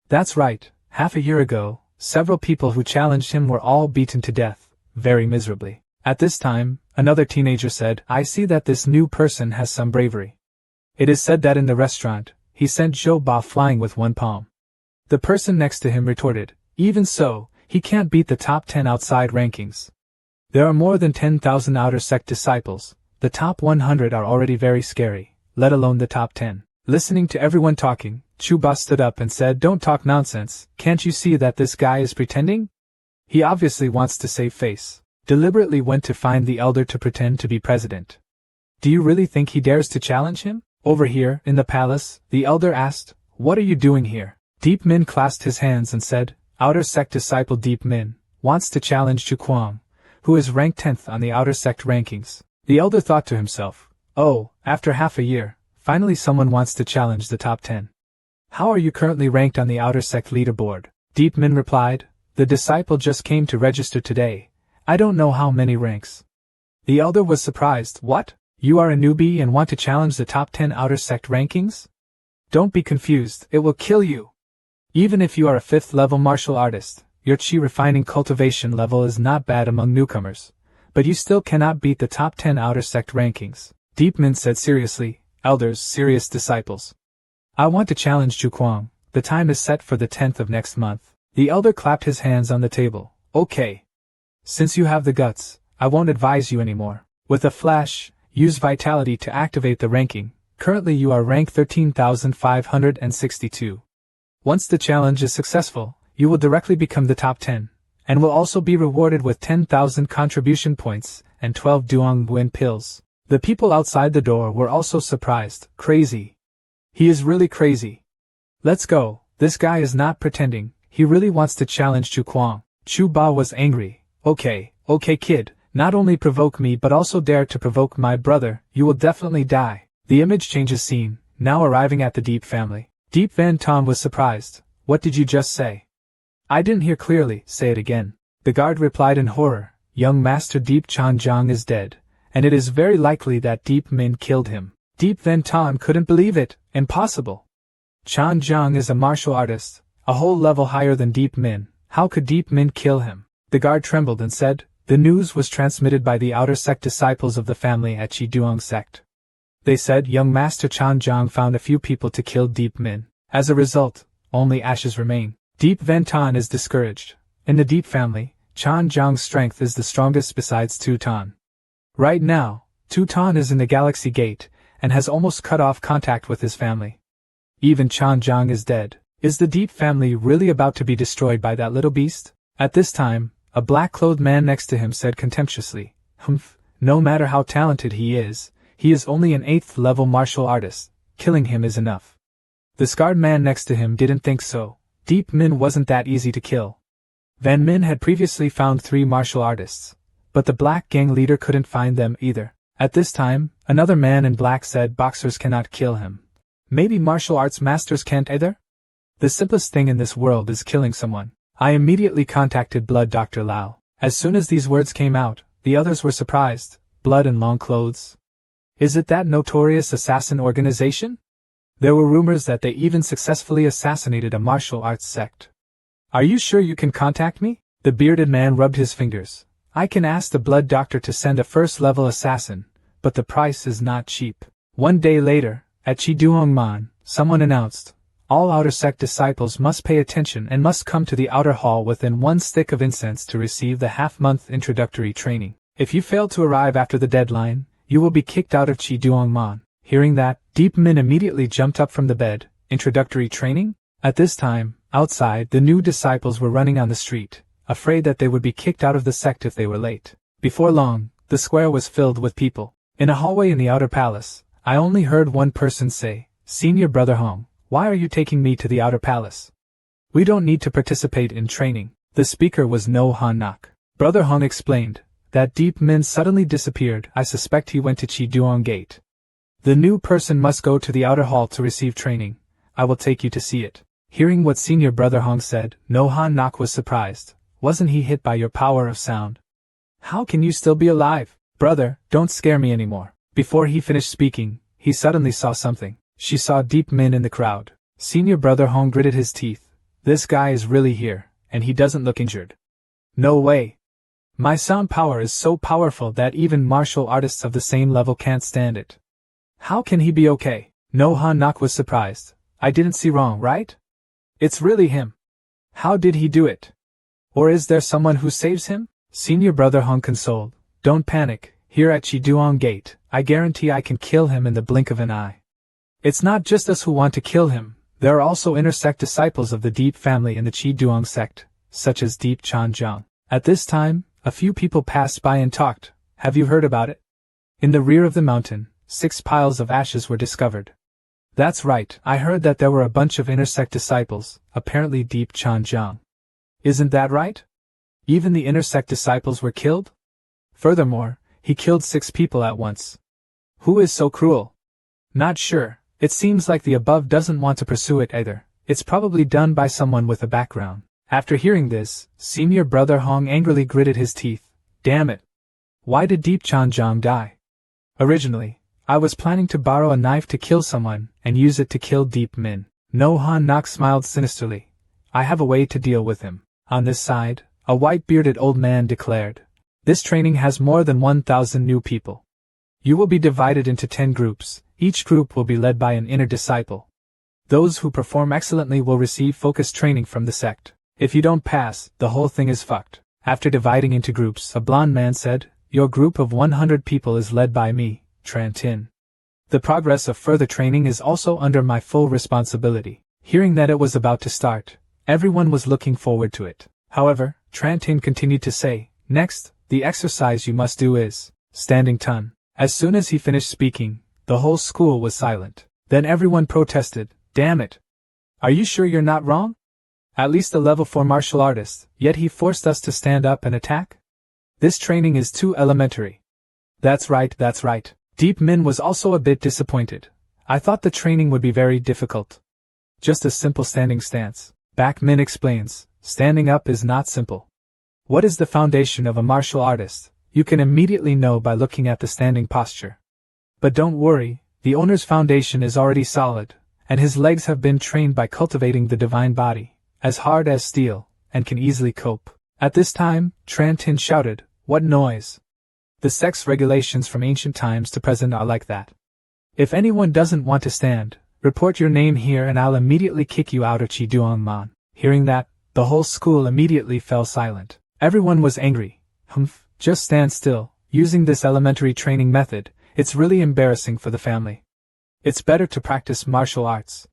That's right, half a year ago, several people who challenged him were all beaten to death, very miserably. At this time, another teenager said, I see that this new person has some bravery. It is said that in the restaurant, he sent Zhou Ba flying with one palm. The person next to him retorted, even so, he can't beat the top 10 outside rankings. There are more than 10,000 outer sect disciples. The top 100 are already very scary, let alone the top 10. Listening to everyone talking, Chu Ba stood up and said, don't talk nonsense, can't you see that this guy is pretending? He obviously wants to save face. Deliberately went to find the elder to pretend to be president. Do you really think he dares to challenge him? Over here, in the palace, the elder asked, what are you doing here? Deep Min clasped his hands and said, outer sect disciple Deep Min wants to challenge Chu Kwang, who is ranked 10th on the outer sect rankings. The elder thought to himself, oh, after half a year, finally someone wants to challenge the top 10. How are you currently ranked on the outer sect leaderboard? Deep Min replied, the disciple just came to register today. I don't know how many ranks. The elder was surprised. What? You are a newbie and want to challenge the top 10 outer sect rankings? Don't be confused, it will kill you. Even if you are a 5th level martial artist, your chi refining cultivation level is not bad among newcomers, but you still cannot beat the top 10 outer sect rankings. Deep Min said seriously, elders, serious disciples. I want to challenge Chu Kwang. The time is set for the 10th of next month. The elder clapped his hands on the table. Okay. Since you have the guts, I won't advise you anymore. With a flash, use vitality to activate the ranking. Currently you are rank 13,562. Once the challenge is successful, you will directly become the top 10, and will also be rewarded with 10,000 contribution points and 12 Duong Nguyen pills. The people outside the door were also surprised. Crazy. He is really crazy. Let's go, this guy is not pretending, he really wants to challenge Chu Kwang. Chu Ba was angry. Okay kid, not only provoke me but also dare to provoke my brother, you will definitely die. The image changes scene, now arriving at the Deep family. Deep Van Tom was surprised. What did you just say? I didn't hear clearly, say it again. The guard replied in horror, young Master Deep Chan Jiang is dead, and it is very likely that Deep Min killed him. Deep Van Tom couldn't believe it, impossible. Chan Jiang is a martial artist, a whole level higher than Deep Min, how could Deep Min kill him? The guard trembled and said, the news was transmitted by the outer sect disciples of the family at Chi Duong sect. They said young Master Chan Jiang found a few people to kill Deep Min. As a result, only ashes remain. Deep Van Tan is discouraged. In the Deep family, Chan Jiang's strength is the strongest besides Tu Tan. Right now, Tu Tan is in the Galaxy Gate, and has almost cut off contact with his family. Even Chan Jiang is dead. Is the Deep family really about to be destroyed by that little beast? At this time, a black-clothed man next to him said contemptuously, Humph, no matter how talented he is only an 8th level martial artist, killing him is enough. The scarred man next to him didn't think so. Deep Min wasn't that easy to kill. Van Min had previously found 3 martial artists, but the black gang leader couldn't find them either. At this time, another man in black said boxers cannot kill him. Maybe martial arts masters can't either? The simplest thing in this world is killing someone. I immediately contacted Blood Dr. Lau. As soon as these words came out, the others were surprised. Blood and long clothes? Is it that notorious assassin organization? There were rumors that they even successfully assassinated a martial arts sect. Are you sure you can contact me? The bearded man rubbed his fingers. I can ask the Blood Doctor to send a first-level assassin, but the price is not cheap. One day later, at Chi Duong Man, someone announced. All outer sect disciples must pay attention and must come to the outer hall within 1 stick of incense to receive the half-month introductory training. If you fail to arrive after the deadline, you will be kicked out of Chi-duong-man. Hearing that, Deep Min immediately jumped up from the bed. Introductory training? At this time, outside, the new disciples were running on the street, afraid that they would be kicked out of the sect if they were late. Before long, the square was filled with people. In a hallway in the outer palace, I only heard one person say, "Senior Brother Hong, why are you taking me to the outer palace? We don't need to participate in training." The speaker was No Han Nak. Brother Hong explained that Deep Min suddenly disappeared. I suspect he went to Chi-duong Gate. The new person must go to the outer hall to receive training. I will take you to see it. Hearing what Senior Brother Hong said, No Han Nak was surprised. Wasn't he hit by your power of sound? How can you still be alive? Brother, don't scare me anymore. Before he finished speaking, he suddenly saw something. She saw Deep Min in the crowd. Senior Brother Hong gritted his teeth. This guy is really here, and he doesn't look injured. No way. My sound power is so powerful that even martial artists of the same level can't stand it. How can he be okay? No Han Nak was surprised. I didn't see wrong, right? It's really him. How did he do it? Or is there someone who saves him? Senior Brother Hong consoled. Don't panic. Here at Chi-duong Gate, I guarantee I can kill him in the blink of an eye. It's not just us who want to kill him. There are also inter-sect disciples of the Deep family in the Chi-duong sect, such as Deep Chan-jiang. At this time, a few people passed by and talked. Have you heard about it? In the rear of the mountain, 6 piles of ashes were discovered. That's right, I heard that there were a bunch of inter-sect disciples, apparently Deep Chan-jiang. Isn't that right? Even the inter-sect disciples were killed? Furthermore, he killed 6 people at once. Who is so cruel? Not sure. It seems like the above doesn't want to pursue it either. It's probably done by someone with a background. After hearing this, Senior Brother Hong angrily gritted his teeth. Damn it. Why did Deep Chan-jiang die? Originally, I was planning to borrow a knife to kill someone and use it to kill Deep Min. No Han Nak smiled sinisterly. I have a way to deal with him. On this side, a white-bearded old man declared. This training has more than 1,000 new people. You will be divided into 10 groups. Each group will be led by an inner disciple. Those who perform excellently will receive focused training from the sect. If you don't pass, the whole thing is fucked. After dividing into groups, a blond man said, Your group of 100 people is led by me, Tran Tin. The progress of further training is also under my full responsibility. Hearing that it was about to start, everyone was looking forward to it. However, Tran Tin continued to say, Next, the exercise you must do is standing ton. As soon as he finished speaking, the whole school was silent. Then everyone protested, Damn it! Are you sure you're not wrong? At least a level 4 martial artist, yet he forced us to stand up and attack? This training is too elementary. That's right. Deep Min was also a bit disappointed. I thought the training would be very difficult. Just a simple standing stance. Back Min explains, standing up is not simple. What is the foundation of a martial artist? You can immediately know by looking at the standing posture. But don't worry, the owner's foundation is already solid, and his legs have been trained by cultivating the divine body, as hard as steel, and can easily cope. At this time, Tran Tin shouted, What noise? The sect's regulations from ancient times to present are like that. If anyone doesn't want to stand, report your name here and I'll immediately kick you out of Chi-duong-man. Hearing that, the whole school immediately fell silent. Everyone was angry. Humph, just stand still. Using this elementary training method, it's really embarrassing for the family. It's better to practice martial arts.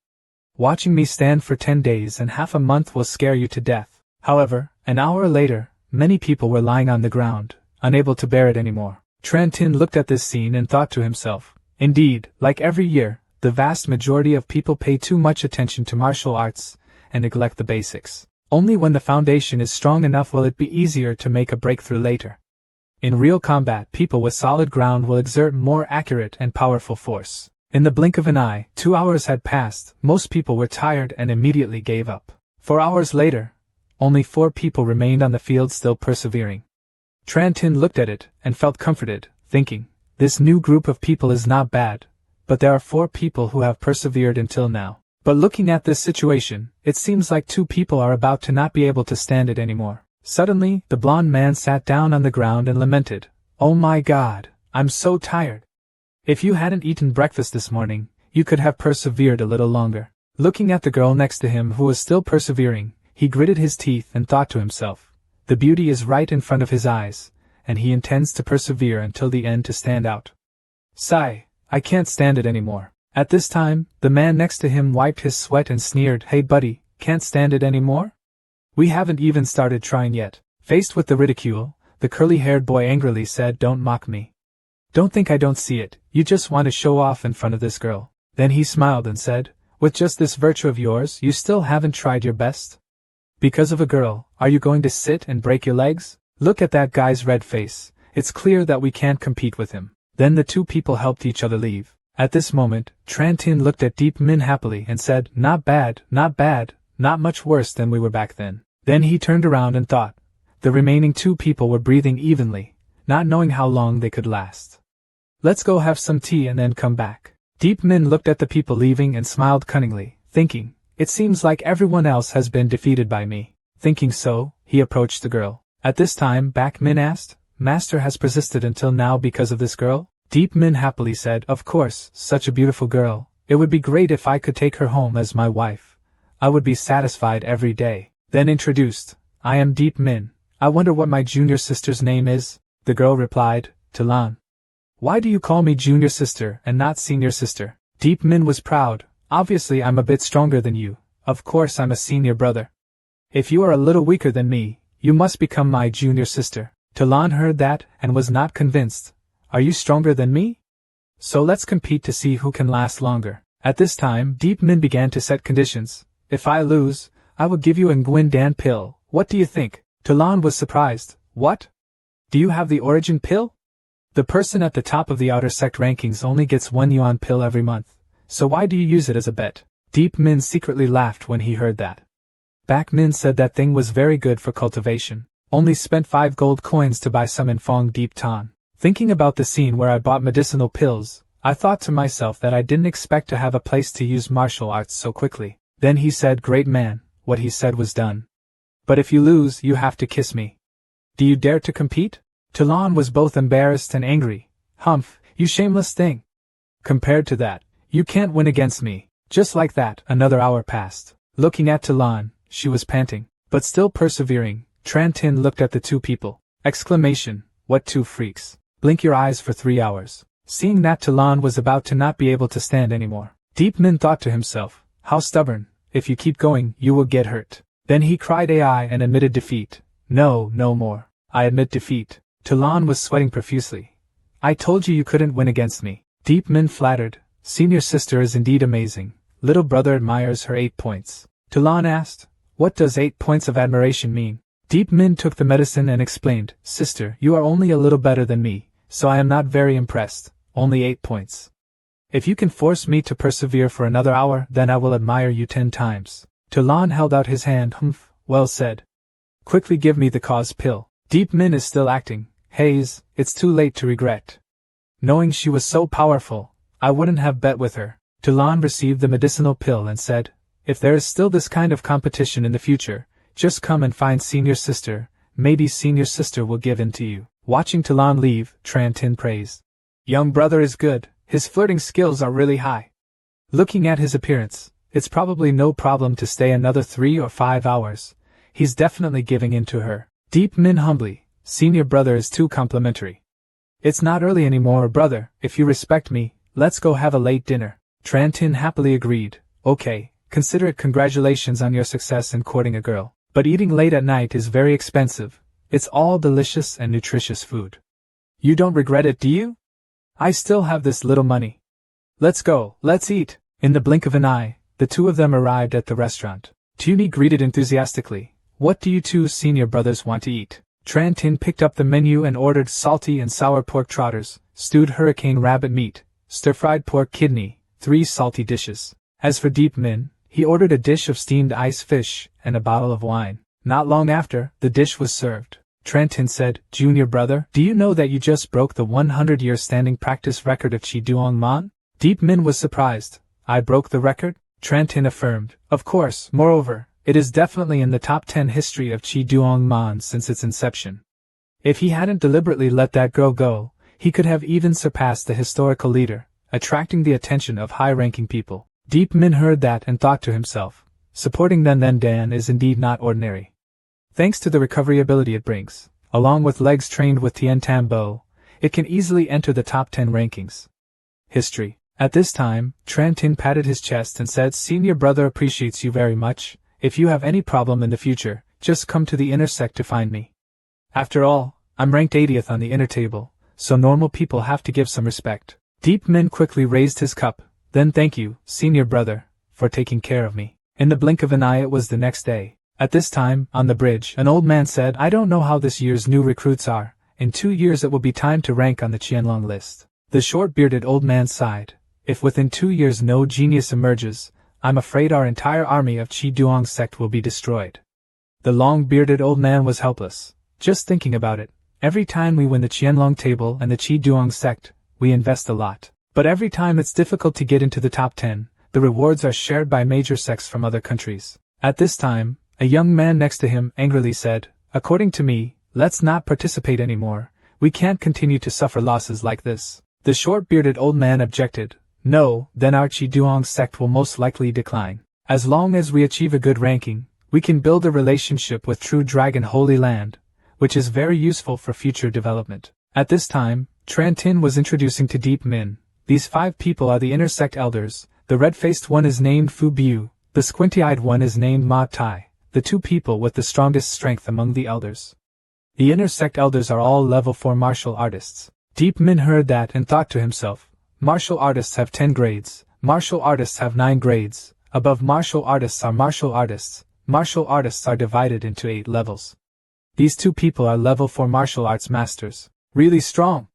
Watching me stand for 10 days and half a month will scare you to death. However, an hour later, many people were lying on the ground, unable to bear it anymore. Tran Tin looked at this scene and thought to himself, Indeed, like every year, the vast majority of people pay too much attention to martial arts and neglect the basics. Only when the foundation is strong enough will it be easier to make a breakthrough later. In real combat, people with solid ground will exert more accurate and powerful force. In the blink of an eye, 2 hours had passed, most people were tired and immediately gave up. 4 hours later, only 4 people remained on the field still persevering. Tran Tin looked at it and felt comforted, thinking, this new group of people is not bad, but there are 4 people who have persevered until now. But looking at this situation, it seems like 2 people are about to not be able to stand it anymore. Suddenly, the blond man sat down on the ground and lamented, Oh my God, I'm so tired. If you hadn't eaten breakfast this morning, you could have persevered a little longer. Looking at the girl next to him who was still persevering, he gritted his teeth and thought to himself, the beauty is right in front of his eyes, and he intends to persevere until the end to stand out. Sigh, I can't stand it anymore. At this time, the man next to him wiped his sweat and sneered, hey buddy, can't stand it anymore? We haven't even started trying yet. Faced with the ridicule, the curly-haired boy angrily said, don't mock me. Don't think I don't see it, you just want to show off in front of this girl. Then he smiled and said, with just this virtue of yours, you still haven't tried your best? Because of a girl, are you going to sit and break your legs? Look at that guy's red face, it's clear that we can't compete with him. Then the two people helped each other leave. At this moment, Tran Tin looked at Deep Min happily and said, not bad, not much worse than we were back then. Then he turned around and thought. The remaining two people were breathing evenly, not knowing how long they could last. Let's go have some tea and then come back. Deep Min looked at the people leaving and smiled cunningly, thinking, it seems like everyone else has been defeated by me. Thinking so, he approached the girl. At this time, Back Min asked, Master has persisted until now because of this girl? Deep Min happily said, of course, such a beautiful girl. It would be great if I could take her home as my wife. I would be satisfied every day. Then introduced, I am Deep Min. I wonder what my junior sister's name is? The girl replied, Talan. Why do you call me junior sister and not senior sister? Deep Min was proud. Obviously I'm a bit stronger than you. Of course I'm a senior brother. If you are a little weaker than me, you must become my junior sister. Talan heard that and was not convinced. Are you stronger than me? So let's compete to see who can last longer. At this time, Deep Min began to set conditions. If I lose, I will give you a Nguyen Dan pill. What do you think? Talan was surprised. What? Do you have the origin pill? The person at the top of the outer sect rankings only gets 1 yuan pill every month. So why do you use it as a bet? Deep Min secretly laughed when he heard that. Back Min said that thing was very good for cultivation. Only spent 5 gold coins to buy some in Fong Deep Tan. Thinking about the scene where I bought medicinal pills, I thought to myself that I didn't expect to have a place to use martial arts so quickly. Then he said, great man, what he said was done. But if you lose, you have to kiss me. Do you dare to compete? Talan was both embarrassed and angry. Humph, you shameless thing. Compared to that, you can't win against me. Just like that, another hour passed. Looking at Talan, she was panting, but still persevering. Tran Tin looked at the two people. Exclamation, what two freaks. Blink your eyes for 3 hours. Seeing that Talan was about to not be able to stand anymore, Deep Min thought to himself, how stubborn, if you keep going, you will get hurt. Then he cried AI and admitted defeat. No more. I admit defeat. Talan was sweating profusely. I told you you couldn't win against me. Deep Min flattered. Senior sister is indeed amazing. Little brother admires her 8 points. Talan asked, what does 8 points of admiration mean? Deep Min took the medicine and explained, sister, you are only a little better than me, so I am not very impressed, only 8 points. If you can force me to persevere for another hour, then I will admire you 10 times. Talan held out his hand. Humph, well said. Quickly give me the cause pill. Deep Min is still acting. Hayes, it's too late to regret. Knowing she was so powerful, I wouldn't have bet with her. Talan received the medicinal pill and said, if there is still this kind of competition in the future, just come and find senior sister, maybe senior sister will give in to you. Watching Talan leave, Tran Tin praised. Young brother is good, his flirting skills are really high. Looking at his appearance, it's probably no problem to stay another 3 or 5 hours. He's definitely giving in to her. Deep Min humbly, senior brother is too complimentary. It's not early anymore, brother, if you respect me, let's go have a late dinner. Tran Tin happily agreed. Okay, consider it congratulations on your success in courting a girl. But eating late at night is very expensive. It's all delicious and nutritious food. You don't regret it, do you? I still have this little money. Let's go, let's eat. In the blink of an eye, the two of them arrived at the restaurant. Tuni greeted enthusiastically. What do you two senior brothers want to eat? Tran Tin picked up the menu and ordered salty and sour pork trotters, stewed hurricane rabbit meat, stir-fried pork kidney, 3 salty dishes. As for Deep Min, he ordered a dish of steamed ice fish and a bottle of wine. Not long after, the dish was served. Tran Tin said, Junior brother, do you know that you just broke the 100-year standing practice record of Chi Duong Man? Deep Min was surprised. I broke the record? Tran Tin affirmed. Of course, moreover, it is definitely in the top 10 history of Chi Duong Man since its inception. If he hadn't deliberately let that girl go, he could have even surpassed the historical leader. attracting the attention of high-ranking people. Deep Min heard that and thought to himself, supporting then Dan is indeed not ordinary. Thanks to the recovery ability it brings, along with legs trained with Tian Tam Bo, it can easily enter the top 10 rankings. History. At this time, Tran Tin patted his chest and said, "Senior brother appreciates you very much. If you have any problem in the future, just come to the inner sect to find me. After all, I'm ranked 80th on the inner table, so normal people have to give some respect." Deep Min quickly raised his cup, then "Thank you, senior brother, for taking care of me." In the blink of an eye it was the next day. At this time, on the bridge, an old man said, "I don't know how this year's new recruits are. In 2 years it will be time to rank on the Qianlong list." The short-bearded old man sighed. "If within 2 years no genius emerges, I'm afraid our entire army of Qi Duong sect will be destroyed." The long-bearded old man was helpless. Just thinking about it, every time we win the Qianlong table and the Qi Duong sect, we invest a lot. But every time it's difficult to get into the top 10, the rewards are shared by major sects from other countries. At this time, a young man next to him angrily said, "According to me, let's not participate anymore. We can't continue to suffer losses like this." The short-bearded old man objected, "No, then our Qi Duong sect will most likely decline. As long as we achieve a good ranking, we can build a relationship with True Dragon Holy Land, which is very useful for future development." At this time, Tran Tin was introducing to Deep Min, "These 5 people are the inner sect elders. The red-faced one is named Fu Biu, the squinty-eyed one is named Ma Tai, the 2 people with the strongest strength among the elders. The inner sect elders are all level 4 martial artists." Deep Min heard that and thought to himself, "Martial artists have 10 grades, martial artists have 9 grades, above martial artists are martial artists are divided into 8 levels. These 2 people are level 4 martial arts masters. Really strong."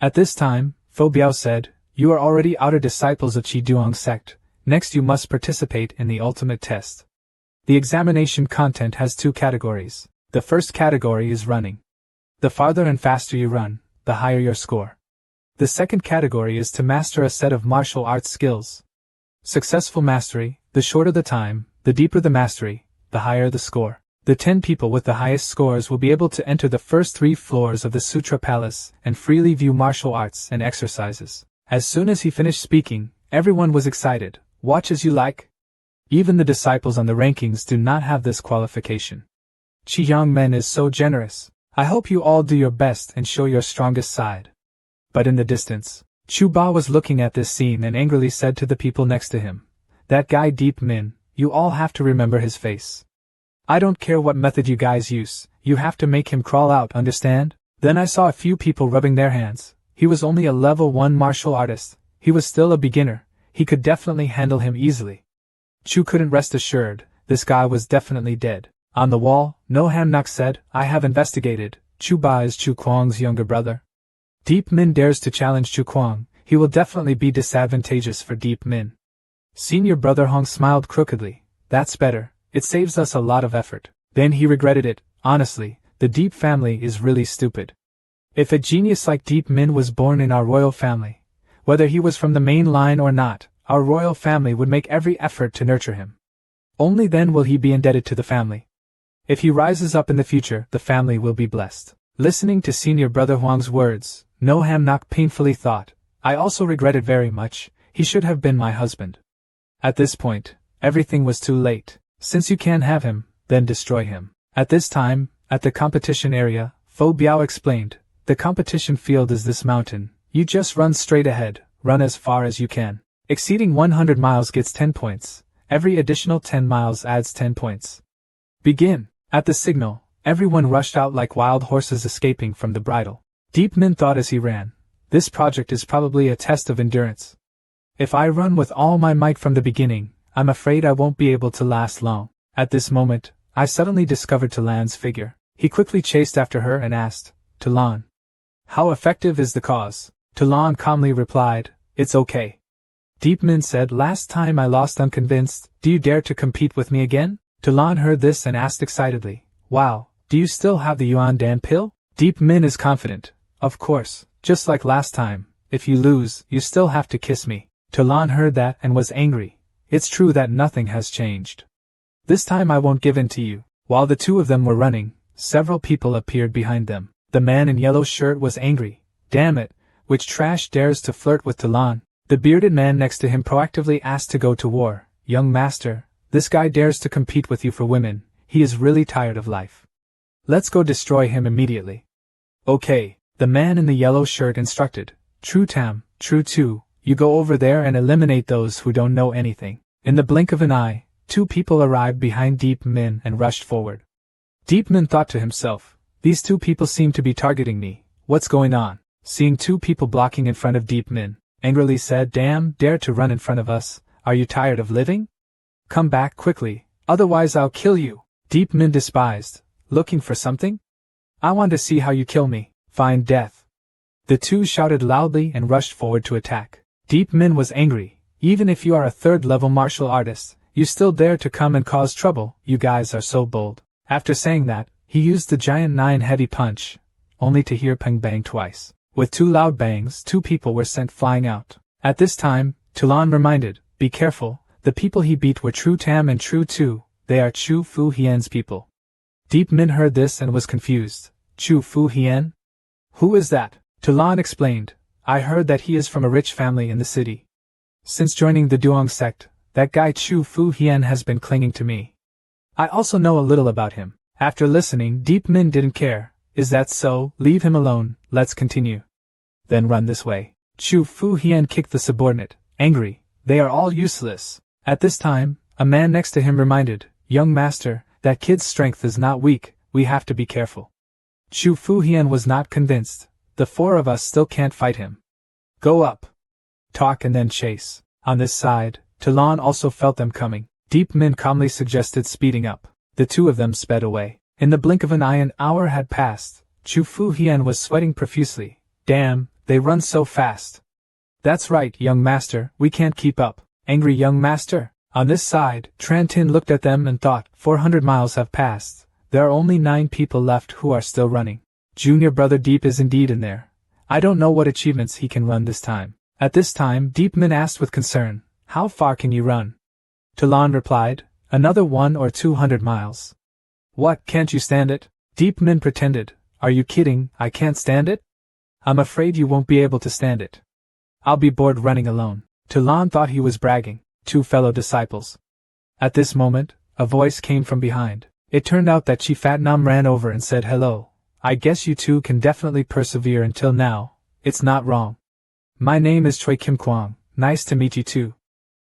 At this time, Fo Biao said, "You are already outer disciples of Qi Duong sect, next you must participate in the ultimate test. The examination content has 2 categories. The first category is running. The farther and faster you run, the higher your score. The second category is to master a set of martial arts skills. Successful mastery, the shorter the time, the deeper the mastery, the higher the score. The 10 people with the highest scores will be able to enter the first 3 floors of the Sutra Palace and freely view martial arts and exercises." As soon as he finished speaking, everyone was excited. "Watch as you like." Even the disciples on the rankings do not have this qualification. Qi Yangmen is so generous. I hope you all do your best and show your strongest side. But in the distance, Chu Ba was looking at this scene and angrily said to the people next to him, "That guy Deep Min, you all have to remember his face. I don't care what method you guys use, you have to make him crawl out, understand?" Then I saw a few people rubbing their hands. He was only a level 1 martial artist, he was still a beginner, he could definitely handle him easily. Chu couldn't rest assured, this guy was definitely dead. On the wall, No Hamnok said, "I have investigated, Chu Ba is Chu Kuang's younger brother. Deep Min dares to challenge Chu Kuang, he will definitely be disadvantageous for Deep Min." Senior brother Hong smiled crookedly, "That's better, it saves us a lot of effort." Then he regretted it, "Honestly, the Deep family is really stupid. If a genius like Deep Min was born in our royal family, whether he was from the main line or not, our royal family would make every effort to nurture him. Only then will he be indebted to the family. If he rises up in the future, the family will be blessed." Listening to senior brother Huang's words, No Hamnok painfully thought, "I also regret it very much, he should have been my husband." At this point, everything was too late. Since you can't have him, then destroy him. At this time, at the competition area, Fo Biao explained, "The competition field is this mountain, you just run straight ahead, run as far as you can. Exceeding 100 miles gets 10 points, every additional 10 miles adds 10 points. Begin." At the signal, everyone rushed out like wild horses escaping from the bridle. Deep Min thought as he ran, "This project is probably a test of endurance. If I run with all my might from the beginning, I'm afraid I won't be able to last long." At this moment, I suddenly discovered Talan's figure. He quickly chased after her and asked, "Talan, how effective is the cause?" Talan calmly replied, "It's okay." Deep Min said, "Last time I lost unconvinced, do you dare to compete with me again?" Talan heard this and asked excitedly, "Wow, do you still have the Yuan Dan pill?" Deep Min is confident, "Of course, just like last time, if you lose, you still have to kiss me." Talan heard that and was angry. "It's true that nothing has changed. This time I won't give in to you." While the 2 of them were running, several people appeared behind them. The man in yellow shirt was angry. "Damn it, which trash dares to flirt with Talan?" The bearded man next to him proactively asked to go to war. Young master, this guy dares to compete with you for women, he is really tired of life. Let's go destroy him immediately. Okay, the man in the yellow shirt instructed. True Tam, True Two, you go over there and eliminate those who don't know anything. In the blink of an eye, 2 people arrived behind Deep Min and rushed forward. Deep Min thought to himself, these 2 people seem to be targeting me, what's going on? Seeing 2 people blocking in front of Deep Min, angrily said, damn, dare to run in front of us, are you tired of living? Come back quickly, otherwise I'll kill you. Deep Min despised, looking for something? I want to see how you kill me, find death. The 2 shouted loudly and rushed forward to attack. Deep Min was angry, even if you are a 3rd-level martial artist, you still dare to come and cause trouble, you guys are so bold. After saying that, he used the giant 9 heavy punch, only to hear peng bang twice. With 2 loud bangs, 2 people were sent flying out. At this time, Tulan reminded, be careful, the people he beat were True Tam and True Two, they are Chu Fu Hien's people. Deep Min heard this and was confused. Chu Fu Hien? Who is that? Tulan explained, I heard that he is from a rich family in the city. Since joining the Duong sect, that guy Chu Fu Hien has been clinging to me. I also know a little about him. After listening, Deep Min didn't care. Is that so? Leave him alone, let's continue. Then run this way. Chu Fu Hien kicked the subordinate, angry, they are all useless. At this time, a man next to him reminded, young master, that kid's strength is not weak, we have to be careful. Chu Fu Hien was not convinced, the 4 of us still can't fight him. Go up. Talk and then chase. On this side, Tulan also felt them coming. Deep Min calmly suggested speeding up. The 2 of them sped away. In the blink of an eye an hour had passed. Chu Fu Hien was sweating profusely. Damn, they run so fast. That's right, young master, we can't keep up. Angry young master. On this side, Tran Tin looked at them and thought, 400 miles have passed. There are only 9 people left who are still running. Junior brother Deep is indeed in there. I don't know what achievements he can run this time. At this time, Deep Min asked with concern, how far can you run? Tulan replied, another 100 or 200 miles. What, can't you stand it? Deep Min pretended, are you kidding, I can't stand it? I'm afraid you won't be able to stand it. I'll be bored running alone. Tulan thought he was bragging, 2 fellow disciples. At this moment, a voice came from behind. It turned out that Chi Fat Nam ran over and said hello. I guess you 2 can definitely persevere until now, it's not wrong. My name is Choi Kim Kwang, nice to meet you too.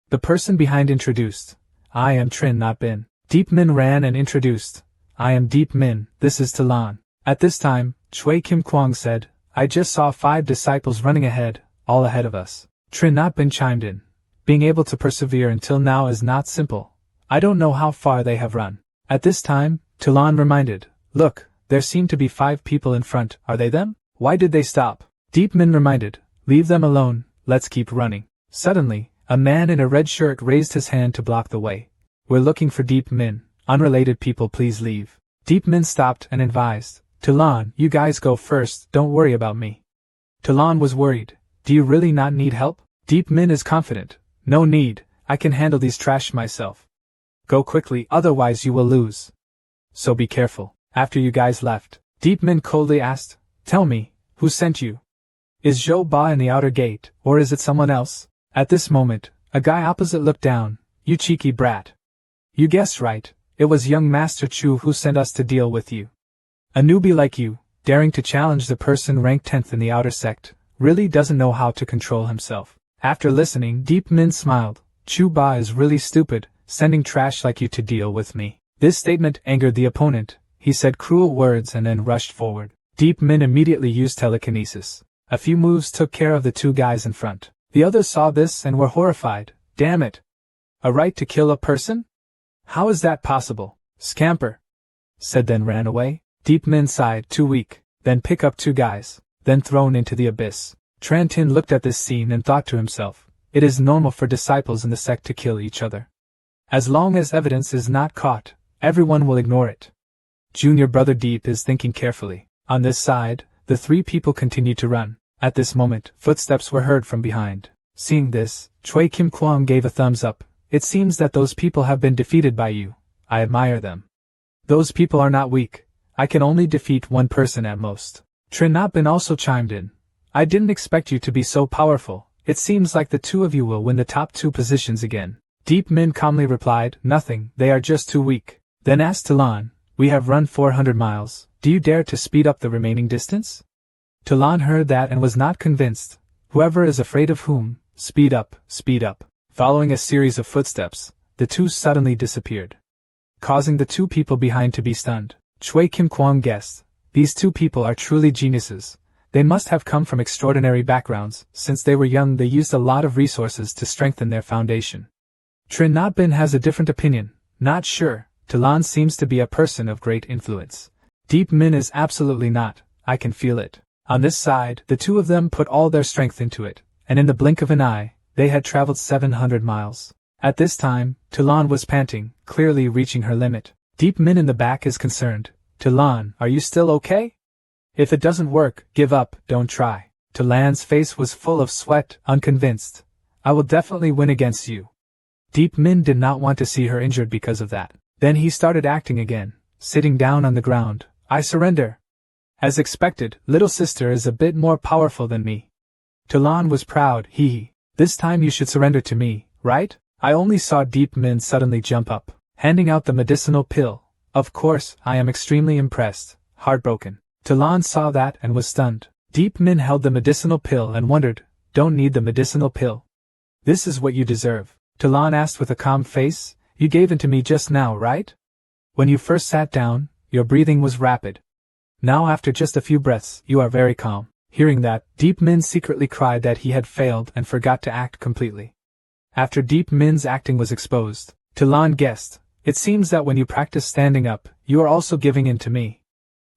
The person behind introduced. I am Trin not Bin. Deep Min ran and introduced. I am Deep Min, this is Tulan. At this time, Choi Kim Kwang said, I just saw 5 disciples running ahead, all ahead of us. Trin not Bin chimed in. Being able to persevere until now is not simple. I don't know how far they have run. At this time, Tulan reminded, look, there seem to be 5 people in front, are they them? Why did they stop? Deep Min reminded, leave them alone, let's keep running. Suddenly, a man in a red shirt raised his hand to block the way. We're looking for Deep Min, unrelated people please leave. Deep Min stopped and advised, Tulan, you guys go first, don't worry about me. Tulan was worried, do you really not need help? Deep Min is confident, no need, I can handle these trash myself. Go quickly, otherwise you will lose. So be careful. After you guys left, Deep Min coldly asked, tell me, who sent you? Is Zhou Ba in the outer gate, or is it someone else? At this moment, a guy opposite looked down, you cheeky brat. You guessed right, it was young Master Chu who sent us to deal with you. A newbie like you, daring to challenge the person ranked 10th in the outer sect, really doesn't know how to control himself. After listening, Deep Min smiled, Chu Ba is really stupid, sending trash like you to deal with me. This statement angered the opponent. He said cruel words and then rushed forward. Deep Min immediately used telekinesis. A few moves took care of the 2 guys in front. The others saw this and were horrified. Damn it! A right to kill a person? How is that possible? Scamper! Said then ran away. Deep Min sighed, too weak, then pick up 2 guys, then thrown into the abyss. Tran Tin looked at this scene and thought to himself, it is normal for disciples in the sect to kill each other. As long as evidence is not caught, everyone will ignore it. Junior brother Deep is thinking carefully. On this side, the 3 people continued to run. At this moment, footsteps were heard from behind. Seeing this, Choi Kim Kwang gave a thumbs up. It seems that those people have been defeated by you. I admire them. Those people are not weak. I can only defeat 1 person at most. Trin Not Bin also chimed in. I didn't expect you to be so powerful. it seems like the two of you will win the top 2 positions again. Deep Min calmly replied, nothing, they are just too weak. Then asked Talon, we have run 400 miles, do you dare to speed up the remaining distance? Talon heard that and was not convinced. Whoever is afraid of whom, speed up, speed up. Following a series of footsteps, the two suddenly disappeared, causing the 2 people behind to be stunned. Chui Kim Kwang guessed, these 2 people are truly geniuses. They must have come from extraordinary backgrounds. Since they were young, they used a lot of resources to strengthen their foundation. Trin Not Bin has a different opinion. Not sure. Talon seems to be a person of great influence. Deep Min is absolutely not. I can feel it. On this side, the 2 of them put all their strength into it, and in the blink of an eye, they had traveled 700 miles. At this time, Talon was panting, clearly reaching her limit. Deep Min in the back is concerned. Talon, are you still okay? If it doesn't work, give up, don't try. Talon's face was full of sweat, unconvinced. I will definitely win against you. Deep Min did not want to see her injured because of that. Then he started acting again, sitting down on the ground. I surrender. As expected, little sister is a bit more powerful than me. Talon was proud, hee. This time you should surrender to me, right? I only saw Deep Min suddenly jump up, handing out the medicinal pill. Of course, I am extremely impressed, heartbroken. Talon saw that and was stunned. Deep Min held the medicinal pill and wondered, don't need the medicinal pill. This is what you deserve. Talon asked with a calm face, you gave in to me just now, right? When you first sat down, your breathing was rapid. Now after just a few breaths, you are very calm. Hearing that, Deep Min secretly cried that he had failed and forgot to act completely. After Deep Min's acting was exposed, Talon guessed, it seems that when you practice standing up, you are also giving in to me.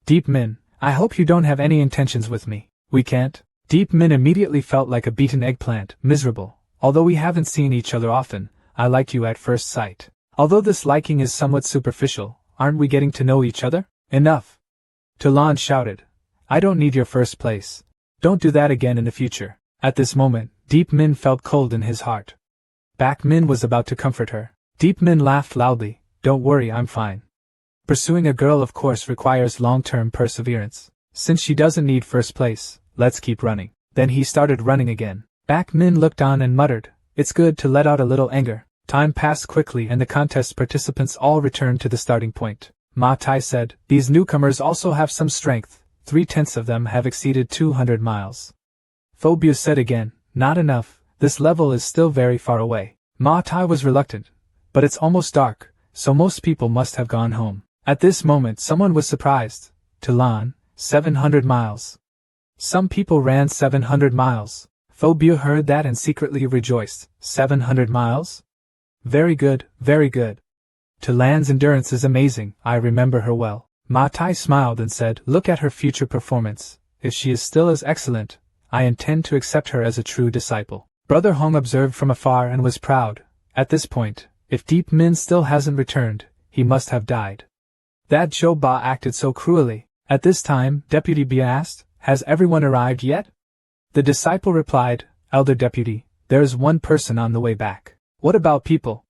Deep Min, I hope you don't have any intentions with me. We can't. Deep Min immediately felt like a beaten eggplant, miserable. Although we haven't seen each other often, I like you at first sight. Although this liking is somewhat superficial, aren't we getting to know each other? Enough. Talon shouted. I don't need your first place. Don't do that again in the future. At this moment, Deep Min felt cold in his heart. Back Min was about to comfort her. Deep Min laughed loudly. Don't worry, I'm fine. Pursuing a girl of course requires long-term perseverance. Since she doesn't need first place, let's keep running. Then he started running again. Back Min looked on and muttered, it's good to let out a little anger. Time passed quickly and the contest participants all returned to the starting point. Ma Tai said, these newcomers also have some strength. 3/10 of them have exceeded 200 miles. Phobia said again, not enough, this level is still very far away. Ma Tai was reluctant. But it's almost dark, so most people must have gone home. At this moment someone was surprised. Talon, 700 miles. Some people ran 700 miles. Phobia heard that and secretly rejoiced. 700 miles? Very good, very good. Talon's endurance is amazing, I remember her well. Ma Tai smiled and said, look at her future performance. If she is still as excellent, I intend to accept her as a true disciple. Brother Hong observed from afar and was proud. At this point, if Deep Min still hasn't returned, he must have died. That Zhou Ba acted so cruelly. At this time, Deputy Bia asked, has everyone arrived yet? The disciple replied, Elder Deputy, there is one person on the way back. What about people?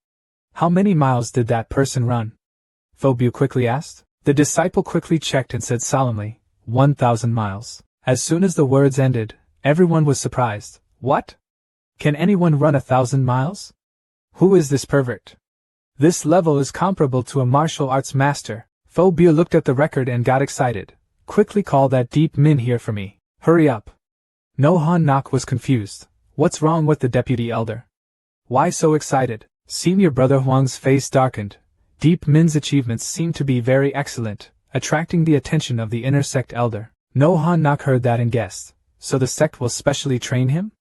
How many miles did that person run? Phobia quickly asked. The disciple quickly checked and said solemnly, 1,000 miles. As soon as the words ended, everyone was surprised. What? Can anyone run 1,000 miles? Who is this pervert? This level is comparable to a martial arts master. Phobia looked at the record and got excited. Quickly call that Deep Min here for me. Hurry up. No Han Nok was confused. What's wrong with the deputy elder? Why so excited? Senior brother Huang's face darkened. Deep Min's achievements seemed to be very excellent, attracting the attention of the inner sect elder. No Han Nok heard that and guessed. So the sect will specially train him?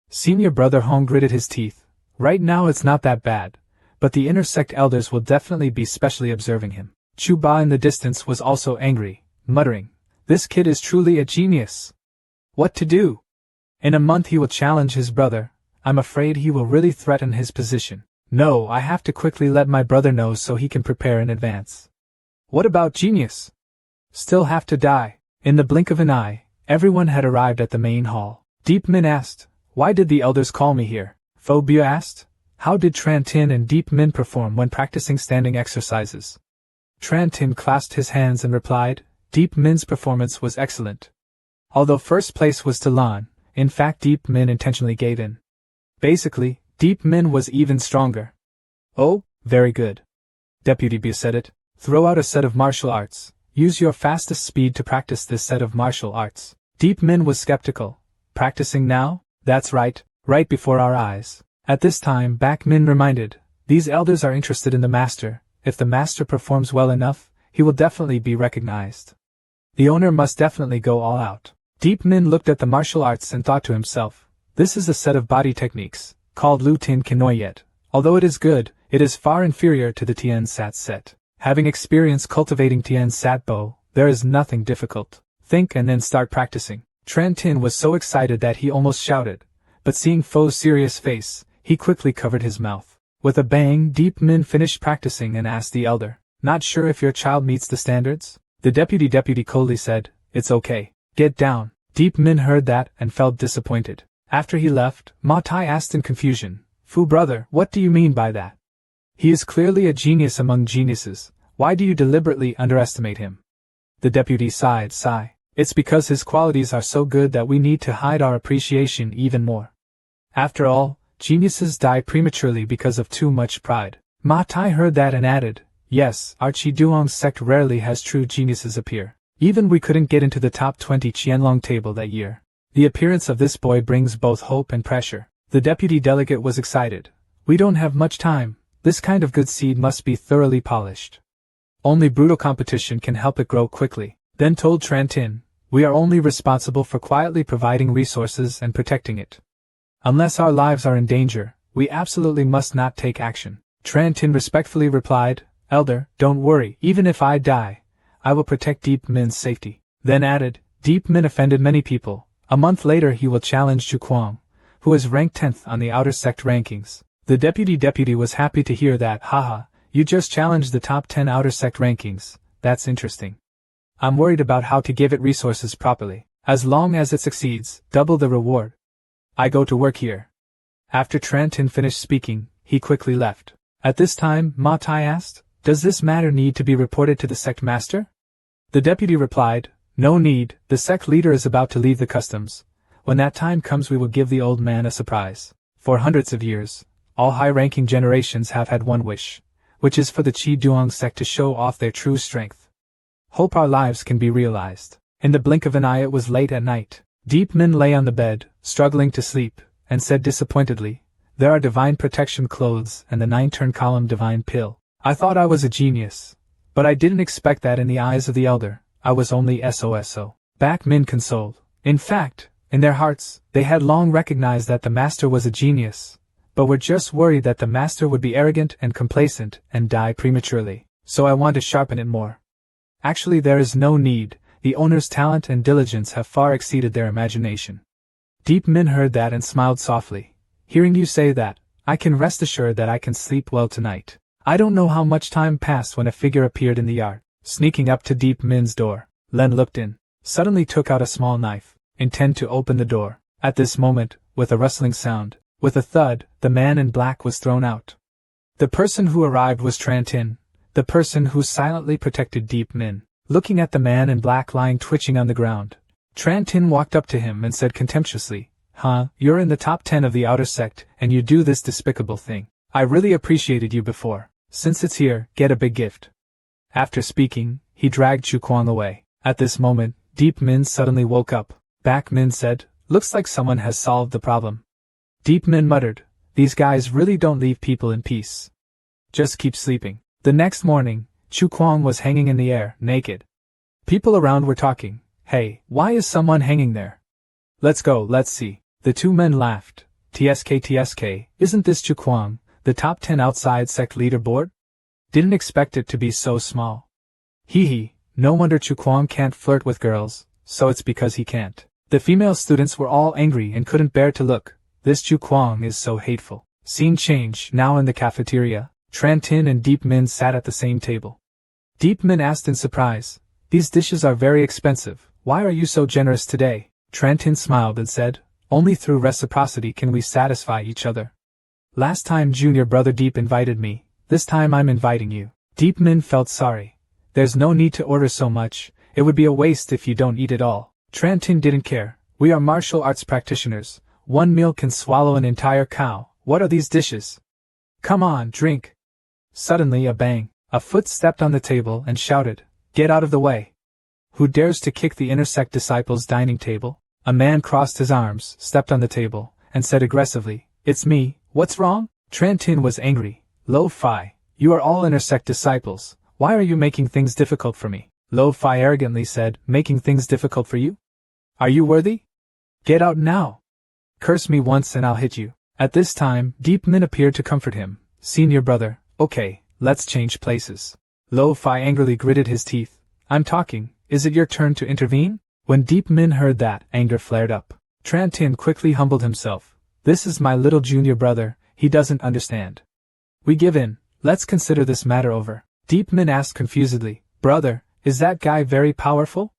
Senior brother Hong gritted his teeth. Right now it's not that bad, but the inner sect elders will definitely be specially observing him. Chu Ba in the distance was also angry, muttering, this kid is truly a genius. What to do? In a month he will challenge his brother. I'm afraid he will really threaten his position. No, I have to quickly let my brother know so he can prepare in advance. What about genius? Still have to die. In the blink of an eye, everyone had arrived at the main hall. Deep Min asked, why did the elders call me here? Phobia asked, how did Tran Tin and Deep Min perform when practicing standing exercises? Tran Tin clasped his hands and replied, Deep Min's performance was excellent. Although first place was Talon, in fact Deep Min intentionally gave in. Basically, Deep Min was even stronger. Oh, very good. Deputy B said it. Throw out a set of martial arts. Use your fastest speed to practice this set of martial arts. Deep Min was skeptical. Practicing now? That's right, right before our eyes. At this time, Bak Min reminded, these elders are interested in the master. If the master performs well enough, he will definitely be recognized. The owner must definitely go all out. Deep Min looked at the martial arts and thought to himself, this is a set of body techniques, called Lu Tin Kinoyet. Although it is good, it is far inferior to the Tien Sat set. Having experience cultivating Tien Sat Bo, there is nothing difficult. Think and then start practicing. Tran Tin was so excited that he almost shouted, but seeing Fo's serious face, he quickly covered his mouth. With a bang, Deep Min finished practicing and asked the elder, not sure if your child meets the standards? The deputy coldly said, it's okay. Get down. Deep Min heard that and felt disappointed. After he left, Ma Tai asked in confusion, Fu brother, what do you mean by that? He is clearly a genius among geniuses. Why do you deliberately underestimate him? The deputy sighed. It's because his qualities are so good that we need to hide our appreciation even more. After all, geniuses die prematurely because of too much pride. Ma Tai heard that and added, yes, our Chi-Duong's sect rarely has true geniuses appear. Even we couldn't get into the top 20 Qianlong table that year. The appearance of this boy brings both hope and pressure. The deputy delegate was excited. We don't have much time. This kind of good seed must be thoroughly polished. Only brutal competition can help it grow quickly. Then told Tran Tin, we are only responsible for quietly providing resources and protecting it. Unless our lives are in danger, we absolutely must not take action. Tran Tin respectfully replied, Elder, don't worry, even if I die, I will protect Deep Min's safety. Then added, Deep Min offended many people. A month later he will challenge Chu Kuang, who is ranked 10th on the outer sect rankings. The deputy was happy to hear that. Haha, you just challenged the top 10 outer sect rankings. That's interesting. I'm worried about how to give it resources properly. As long as it succeeds, double the reward. I go to work here. After Tran Tin finished speaking, he quickly left. At this time, Ma Tai asked, does this matter need to be reported to the sect master? The deputy replied, no need, the sect leader is about to leave the customs. When that time comes we will give the old man a surprise. For hundreds of years, all high-ranking generations have had one wish, which is for the Chi-Duong sect to show off their true strength. Hope our lives can be realized. In the blink of an eye it was late at night. Deep Min lay on the bed, struggling to sleep, and said disappointedly, there are divine protection clothes and the 9-turn column divine pill. I thought I was a genius, but I didn't expect that in the eyes of the elder. I was only SOSO. Bak Min consoled. In fact, in their hearts, they had long recognized that the master was a genius, but were just worried that the master would be arrogant and complacent and die prematurely. So I want to sharpen it more. Actually, there is no need. The owner's talent and diligence have far exceeded their imagination. Deep Min heard that and smiled softly. Hearing you say that, I can rest assured that I can sleep well tonight. I don't know how much time passed when a figure appeared in the yard. Sneaking up to Deep Min's door, Len looked in, suddenly took out a small knife, intent to open the door. At this moment, with a rustling sound, with a thud, the man in black was thrown out. The person who arrived was Tran Tin, the person who silently protected Deep Min. Looking at the man in black lying twitching on the ground, Tran Tin walked up to him and said contemptuously, you're in the top 10 of the outer sect, and you do this despicable thing. I really appreciated you before. Since it's here, get a big gift. After speaking, he dragged Chu Kuang away. At this moment, Deep Min suddenly woke up. Bak Min said, looks like someone has solved the problem. Deep Min muttered, these guys really don't leave people in peace. Just keep sleeping. The next morning, Chu Kuang was hanging in the air, naked. People around were talking. Hey, why is someone hanging there? Let's go, let's see. The two men laughed. TSK, isn't this Chu Kuang, the top 10 outside sect leaderboard? Didn't expect it to be so small. Hee, no wonder Chu Kuang can't flirt with girls, so it's because he can't. The female students were all angry and couldn't bear to look. This Chu Kuang is so hateful. Scene change. Now in the cafeteria, Tran Tin and Deep Min sat at the same table. Deep Min asked in surprise, these dishes are very expensive, why are you so generous today? Tran Tin smiled and said, only through reciprocity can we satisfy each other. Last time junior brother Deep invited me, this time I'm inviting you. Deep Min felt sorry. There's no need to order so much, it would be a waste if you don't eat it all. Tran Tin didn't care. We are martial arts practitioners, one meal can swallow an entire cow. What are these dishes? Come on, drink. Suddenly a bang. A foot stepped on the table and shouted, "Get out of the way! Who dares to kick the inner sect disciples' dining table?" A man crossed his arms, stepped on the table, and said aggressively, "It's me, what's wrong?" Trantin was angry. "Lo-fi, you are all inner sect disciples, why are you making things difficult for me?" Lo-fi arrogantly said, "Making things difficult for you? Are you worthy? Get out now! Curse me once and I'll hit you." At this time, Deep Min appeared to comfort him. "Senior brother, okay, let's change places." Lo-fi angrily gritted his teeth. "I'm talking, is it your turn to intervene?" When Deep Min heard that, anger flared up. Trantin quickly humbled himself. "This is my little junior brother, he doesn't understand. We give in, let's consider this matter over." Deep Min asked confusedly, "Brother, is that guy very powerful?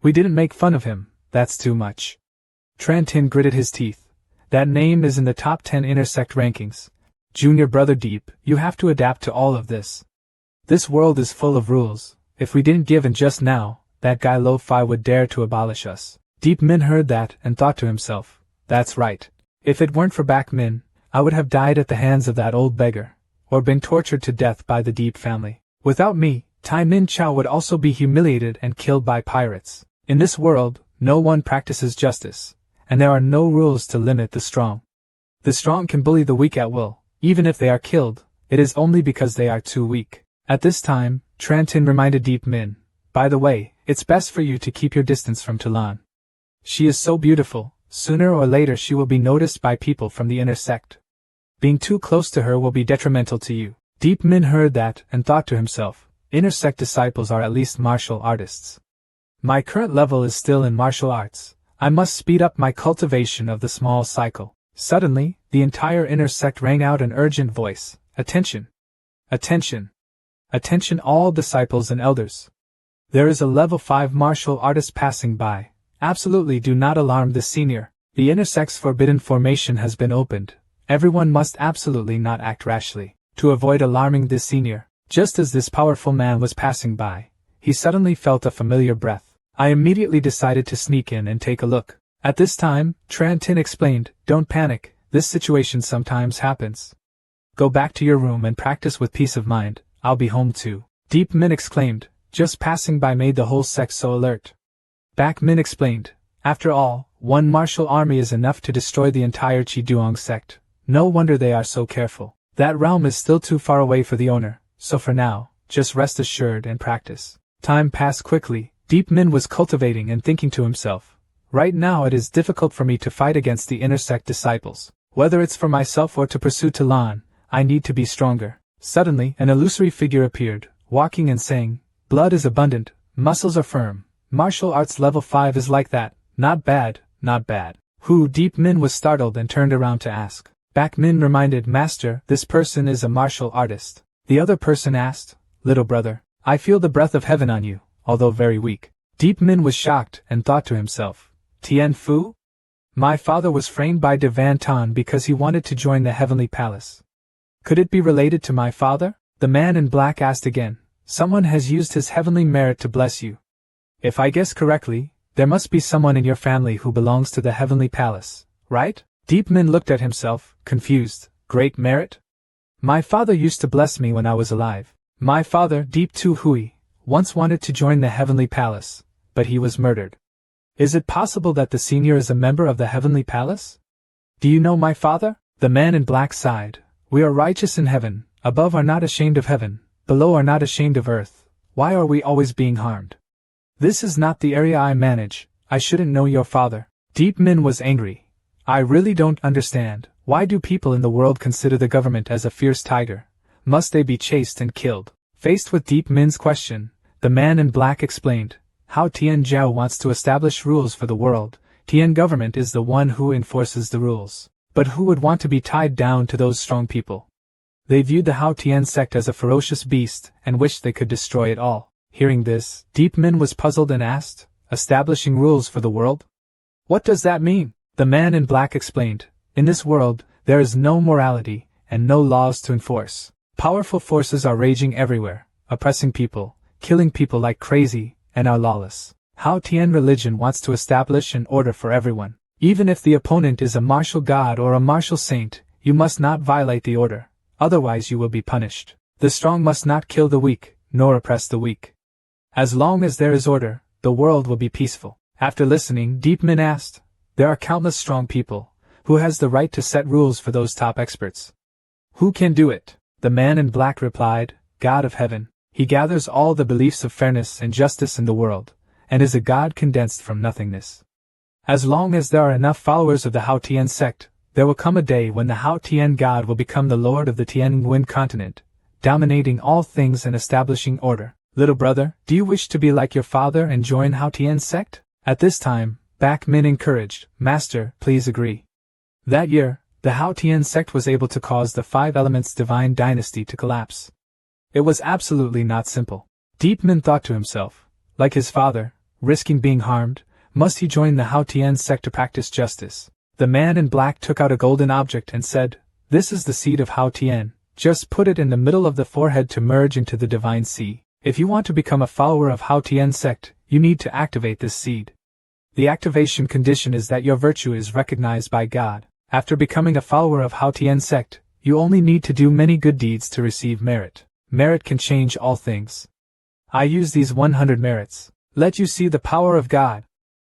We didn't make fun of him, that's too much." Trantin gritted his teeth. "That name is in the top 10 inner sect rankings. Junior brother Deep, you have to adapt to all of this. This world is full of rules, if we didn't give in just now, that guy Lo-fi would dare to abolish us." Deep Min heard that and thought to himself, "That's right. If it weren't for Back Min, I would have died at the hands of that old beggar, or been tortured to death by the Deep family. Without me, Tai Min Chao would also be humiliated and killed by pirates. In this world, no one practices justice, and there are no rules to limit the strong. The strong can bully the weak at will, even if they are killed, it is only because they are too weak." At this time, Trantin reminded Deep Min, "By the way, it's best for you to keep your distance from Talan. She is so beautiful, sooner or later she will be noticed by people from the inner sect. Being too close to her will be detrimental to you." Deep Min heard that and thought to himself, "Inner sect disciples are at least martial artists. My current level is still in martial arts. I must speed up my cultivation of the small cycle." Suddenly, the entire inner sect rang out an urgent voice, "Attention! Attention! Attention all disciples and elders! There is a level 5 martial artist passing by. Absolutely do not alarm the senior. The inner sect's forbidden formation has been opened. Everyone must absolutely not act rashly, to avoid alarming the senior." Just as this powerful man was passing by, he suddenly felt a familiar breath. "I immediately decided to sneak in and take a look." At this time, Trantin explained, "Don't panic, this situation sometimes happens. Go back to your room and practice with peace of mind, I'll be home too." Deep Min exclaimed, "Just passing by made the whole sect so alert." Back Min explained, "After all, one martial army is enough to destroy the entire Chiduong sect. No wonder they are so careful. That realm is still too far away for the owner, so for now, just rest assured and practice." Time passed quickly. Deep Min was cultivating and thinking to himself, "Right now it is difficult for me to fight against the inner sect disciples. Whether it's for myself or to pursue Talan, I need to be stronger." Suddenly, an illusory figure appeared, walking and saying, "Blood is abundant, muscles are firm. Martial arts level 5 is like that. Not bad, not bad." Who? Deep Min was startled and turned around to ask. Back Min reminded, "Master, this person is a martial artist." The other person asked, "Little brother, I feel the breath of heaven on you, although very weak." Deep Min was shocked and thought to himself, "Tien Fu? My father was framed by De Van Tan because he wanted to join the heavenly palace. Could it be related to my father?" The man in black asked again, "Someone has used his heavenly merit to bless you. If I guess correctly, there must be someone in your family who belongs to the heavenly palace, right?" Deep Min looked at himself, confused. "Great merit? My father used to bless me when I was alive. My father, Deep Tu Hui, once wanted to join the heavenly palace, but he was murdered. Is it possible that the senior is a member of the heavenly palace? Do you know my father?" The man in black sighed. "We are righteous in heaven, above are not ashamed of heaven, below are not ashamed of earth. Why are we always being harmed? This is not the area I manage, I shouldn't know your father." Deep Min was angry. "I really don't understand, why do people in the world consider the government as a fierce tiger? Must they be chased and killed?" Faced with Deep Min's question, the man in black explained, "How Tian Jiao wants to establish rules for the world, Tian government is the one who enforces the rules. But who would want to be tied down to those strong people? They viewed the Hao Tian sect as a ferocious beast and wished they could destroy it all." Hearing this, Deep Min was puzzled and asked, "Establishing rules for the world? What does that mean?" The man in black explained, "In this world, there is no morality and no laws to enforce. Powerful forces are raging everywhere, oppressing people, killing people like crazy, and are lawless. Hao Tian religion wants to establish an order for everyone. Even if the opponent is a martial god or a martial saint, you must not violate the order, otherwise you will be punished. The strong must not kill the weak, nor oppress the weak. As long as there is order, the world will be peaceful. After listening, Deepman asked, "There are countless strong people. Who has the right to set rules for those top experts? Who can do it?" The man in black replied, "God of heaven. He gathers all the beliefs of fairness and justice in the world, and is a god condensed from nothingness. As long as there are enough followers of the Hao Tian sect, there will come a day when the Hao Tian god will become the lord of the Tianwen continent, dominating all things and establishing order. Little brother, do you wish to be like your father and join Hao Tian's sect?" At this time, Bak Min encouraged, "Master, please agree." That year, the Hao Tian sect was able to cause the Five Elements divine dynasty to collapse. It was absolutely not simple. Deepman thought to himself, like his father, risking being harmed, must he join the Hao Tian sect to practice justice? The man in black took out a golden object and said, "This is the seed of Hao Tian. Just put it in the middle of the forehead to merge into the divine sea. If you want to become a follower of Hao Tian sect, you need to activate this seed. The activation condition is that your virtue is recognized by God. After becoming a follower of Hao Tian sect, you only need to do many good deeds to receive merit. Merit can change all things. I use these 100 merits. Let you see the power of God."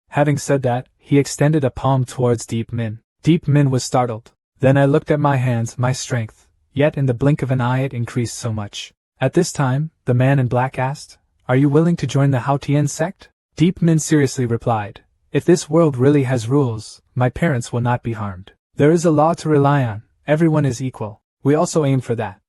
Having said that, he extended a palm towards Deep Min. Deep Min was startled. "Then I looked at my hands, my strength, yet in the blink of an eye it increased so much." At this time, the man in black asked, "Are you willing to join the Hao Tian sect?" Deep Min seriously replied, "If this world really has rules, my parents will not be harmed. There is a law to rely on, everyone is equal. We also aim for that."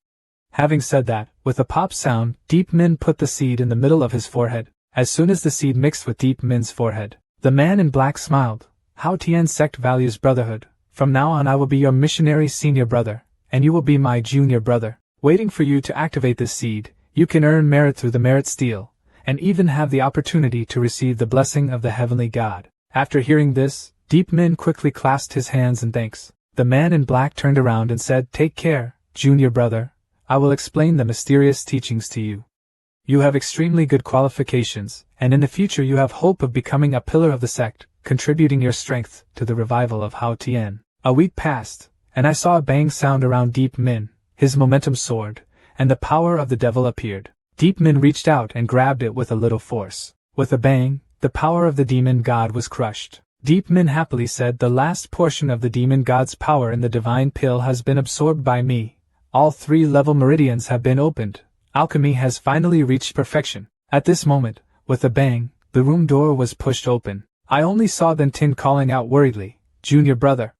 Having said that, with a pop sound, Deep Min put the seed in the middle of his forehead. As soon as the seed mixed with Deep Min's forehead, the man in black smiled. "Hao Tian sect values brotherhood. From now on I will be your missionary senior brother, and you will be my junior brother. Waiting for you to activate this seed, you can earn merit through the merit steel, and even have the opportunity to receive the blessing of the heavenly God." After hearing this, Deep Min quickly clasped his hands in thanks. The man in black turned around and said, "Take care, junior brother. I will explain the mysterious teachings to you. You have extremely good qualifications, and in the future you have hope of becoming a pillar of the sect, contributing your strength to the revival of Hao Tian." A week passed, and I saw a bang sound around Deep Min. His momentum soared, and the power of the devil appeared. Deep Min reached out and grabbed it with a little force. With a bang, the power of the demon god was crushed. Deep Min happily said, "The last portion of the demon god's power in the divine pill has been absorbed by me. All 3-level meridians have been opened. Alchemy has finally reached perfection." At this moment, with a bang, the room door was pushed open. I only saw then Tin calling out worriedly, "Junior brother."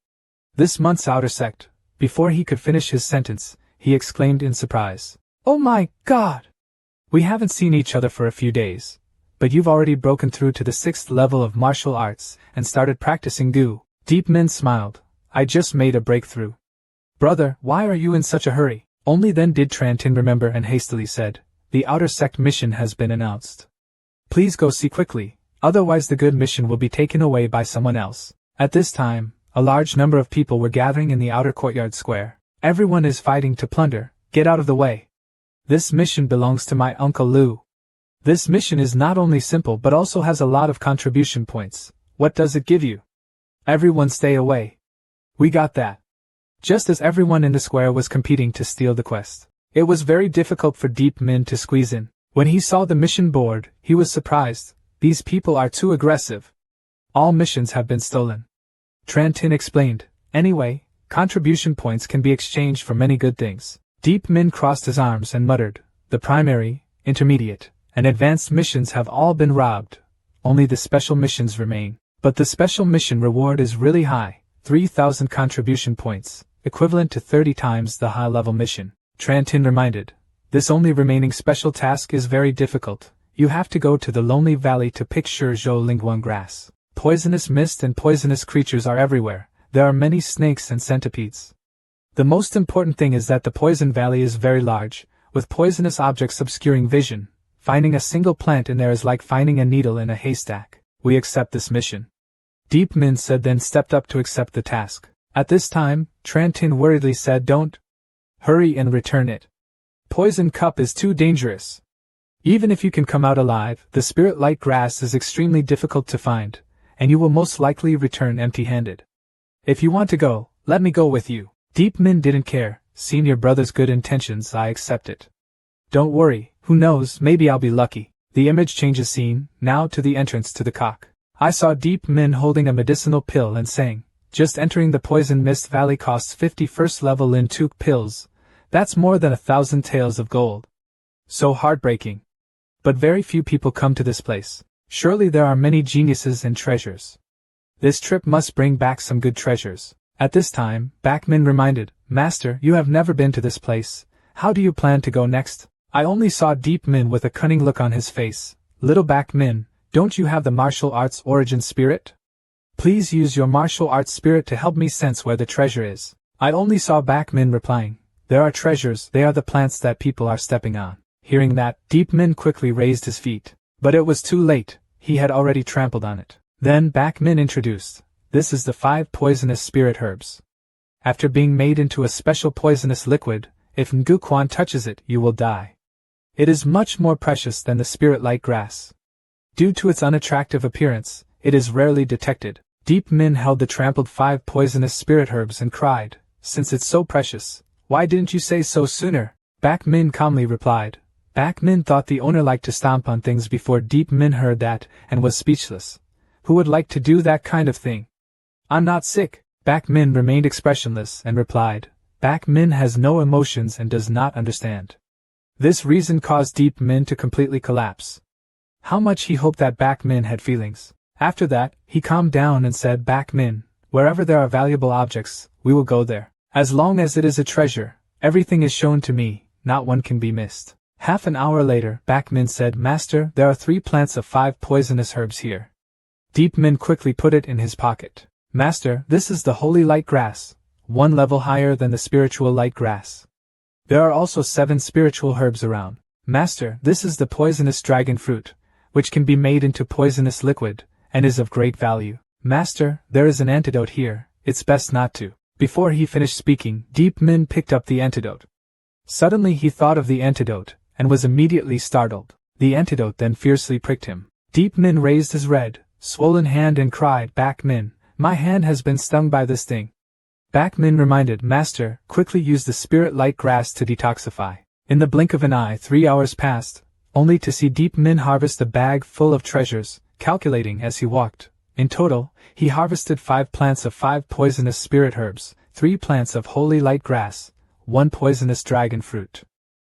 This month's outer sect. Before he could finish his sentence, he exclaimed in surprise, "Oh my God! We haven't seen each other for a few days, but you've already broken through to the 6th level of martial arts and started practicing Gu." Deep Min smiled. "I just made a breakthrough." "Brother, why are you in such a hurry?" Only then did Trantin remember and hastily said, "The outer sect mission has been announced. Please go see quickly, otherwise the good mission will be taken away by someone else." At this time, a large number of people were gathering in the outer courtyard square. "Everyone is fighting to plunder, get out of the way. This mission belongs to my Uncle Lu. This mission is not only simple but also has a lot of contribution points. What does it give you? Everyone stay away." "We got that." Just as everyone in the square was competing to steal the quest, it was very difficult for Deep Min to squeeze in. When he saw the mission board, he was surprised. These people are too aggressive. All missions have been stolen. Trantin explained. "Anyway, contribution points can be exchanged for many good things." Deep Min crossed his arms and muttered, "The primary, intermediate, and advanced missions have all been robbed. Only the special missions remain. But the special mission reward is really high, 3,000 contribution points, equivalent to 30 times the high-level mission." Trantin reminded, "This only remaining special task is very difficult. You have to go to the lonely valley to pick Shizhou Lingguang grass. Poisonous mist and poisonous creatures are everywhere. There are many snakes and centipedes. The most important thing is that the poison valley is very large, with poisonous objects obscuring vision. Finding a single plant in there is like finding a needle in a haystack. We accept this mission." Deep Min said, then stepped up to accept the task. At this time, Trantin worriedly said, "Don't hurry and return it. Poison cup is too dangerous. Even if you can come out alive, the spirit light grass is extremely difficult to find, and you will most likely return empty-handed. If you want to go, let me go with you. Deep Min didn't care. Seen your brother's good intentions, I accept it. Don't worry, who knows, maybe I'll be lucky. The image changes scene, now to the entrance to the cock. I saw Deep Min holding a medicinal pill and saying, just entering the Poison Mist Valley costs 50 first level Lintuk pills. That's more than 1,000 taels of gold. So heartbreaking. But very few people come to this place. Surely there are many geniuses and treasures. This trip must bring back some good treasures. At this time, Back Min reminded, Master, you have never been to this place. How do you plan to go next? I only saw Deep Min with a cunning look on his face. Little Back Min, don't you have the martial arts origin spirit? Please use your martial arts spirit to help me sense where the treasure is. I only saw Back Min replying, there are treasures, they are the plants that people are stepping on. Hearing that, Deep Min quickly raised his feet. But it was too late, he had already trampled on it. Then Back Min introduced, this is the 5 poisonous spirit herbs. After being made into a special poisonous liquid, if Ngu Quan touches it, you will die. It is much more precious than the spirit-like grass. Due to its unattractive appearance, it is rarely detected. Deep Min held the trampled 5 poisonous spirit herbs and cried, since it's so precious, why didn't you say so sooner? Back Min calmly replied. Back Min thought the owner liked to stomp on things before Deep Min heard that, and was speechless. Who would like to do that kind of thing? I'm not sick. Back Min remained expressionless and replied, Back Min has no emotions and does not understand. This reason caused Deep Min to completely collapse. How much he hoped that Back Min had feelings. After that, he calmed down and said, Back Min, wherever there are valuable objects, we will go there. As long as it is a treasure, everything is shown to me, not one can be missed. Half an hour later, Back Min said, Master, there are 3 plants of 5 poisonous herbs here. Deep Min quickly put it in his pocket. Master, this is the holy light grass, 1 level higher than the spiritual light grass. There are also 7 spiritual herbs around. Master, this is the poisonous dragon fruit, which can be made into poisonous liquid, and is of great value. Master, there is an antidote here, it's best not to. Before he finished speaking, Deep Min picked up the antidote. Suddenly he thought of the antidote, and was immediately startled. The antidote then fiercely pricked him. Deep Min raised his red, swollen hand and cried, Back Min, my hand has been stung by this thing. Back Min reminded, Master, quickly use the spirit light grass to detoxify. In the blink of an eye 3 hours passed, only to see Deep Min harvest a bag full of treasures, calculating as he walked. In total, he harvested 5 plants of 5 poisonous spirit herbs, 3 plants of holy light grass, 1 poisonous dragon fruit.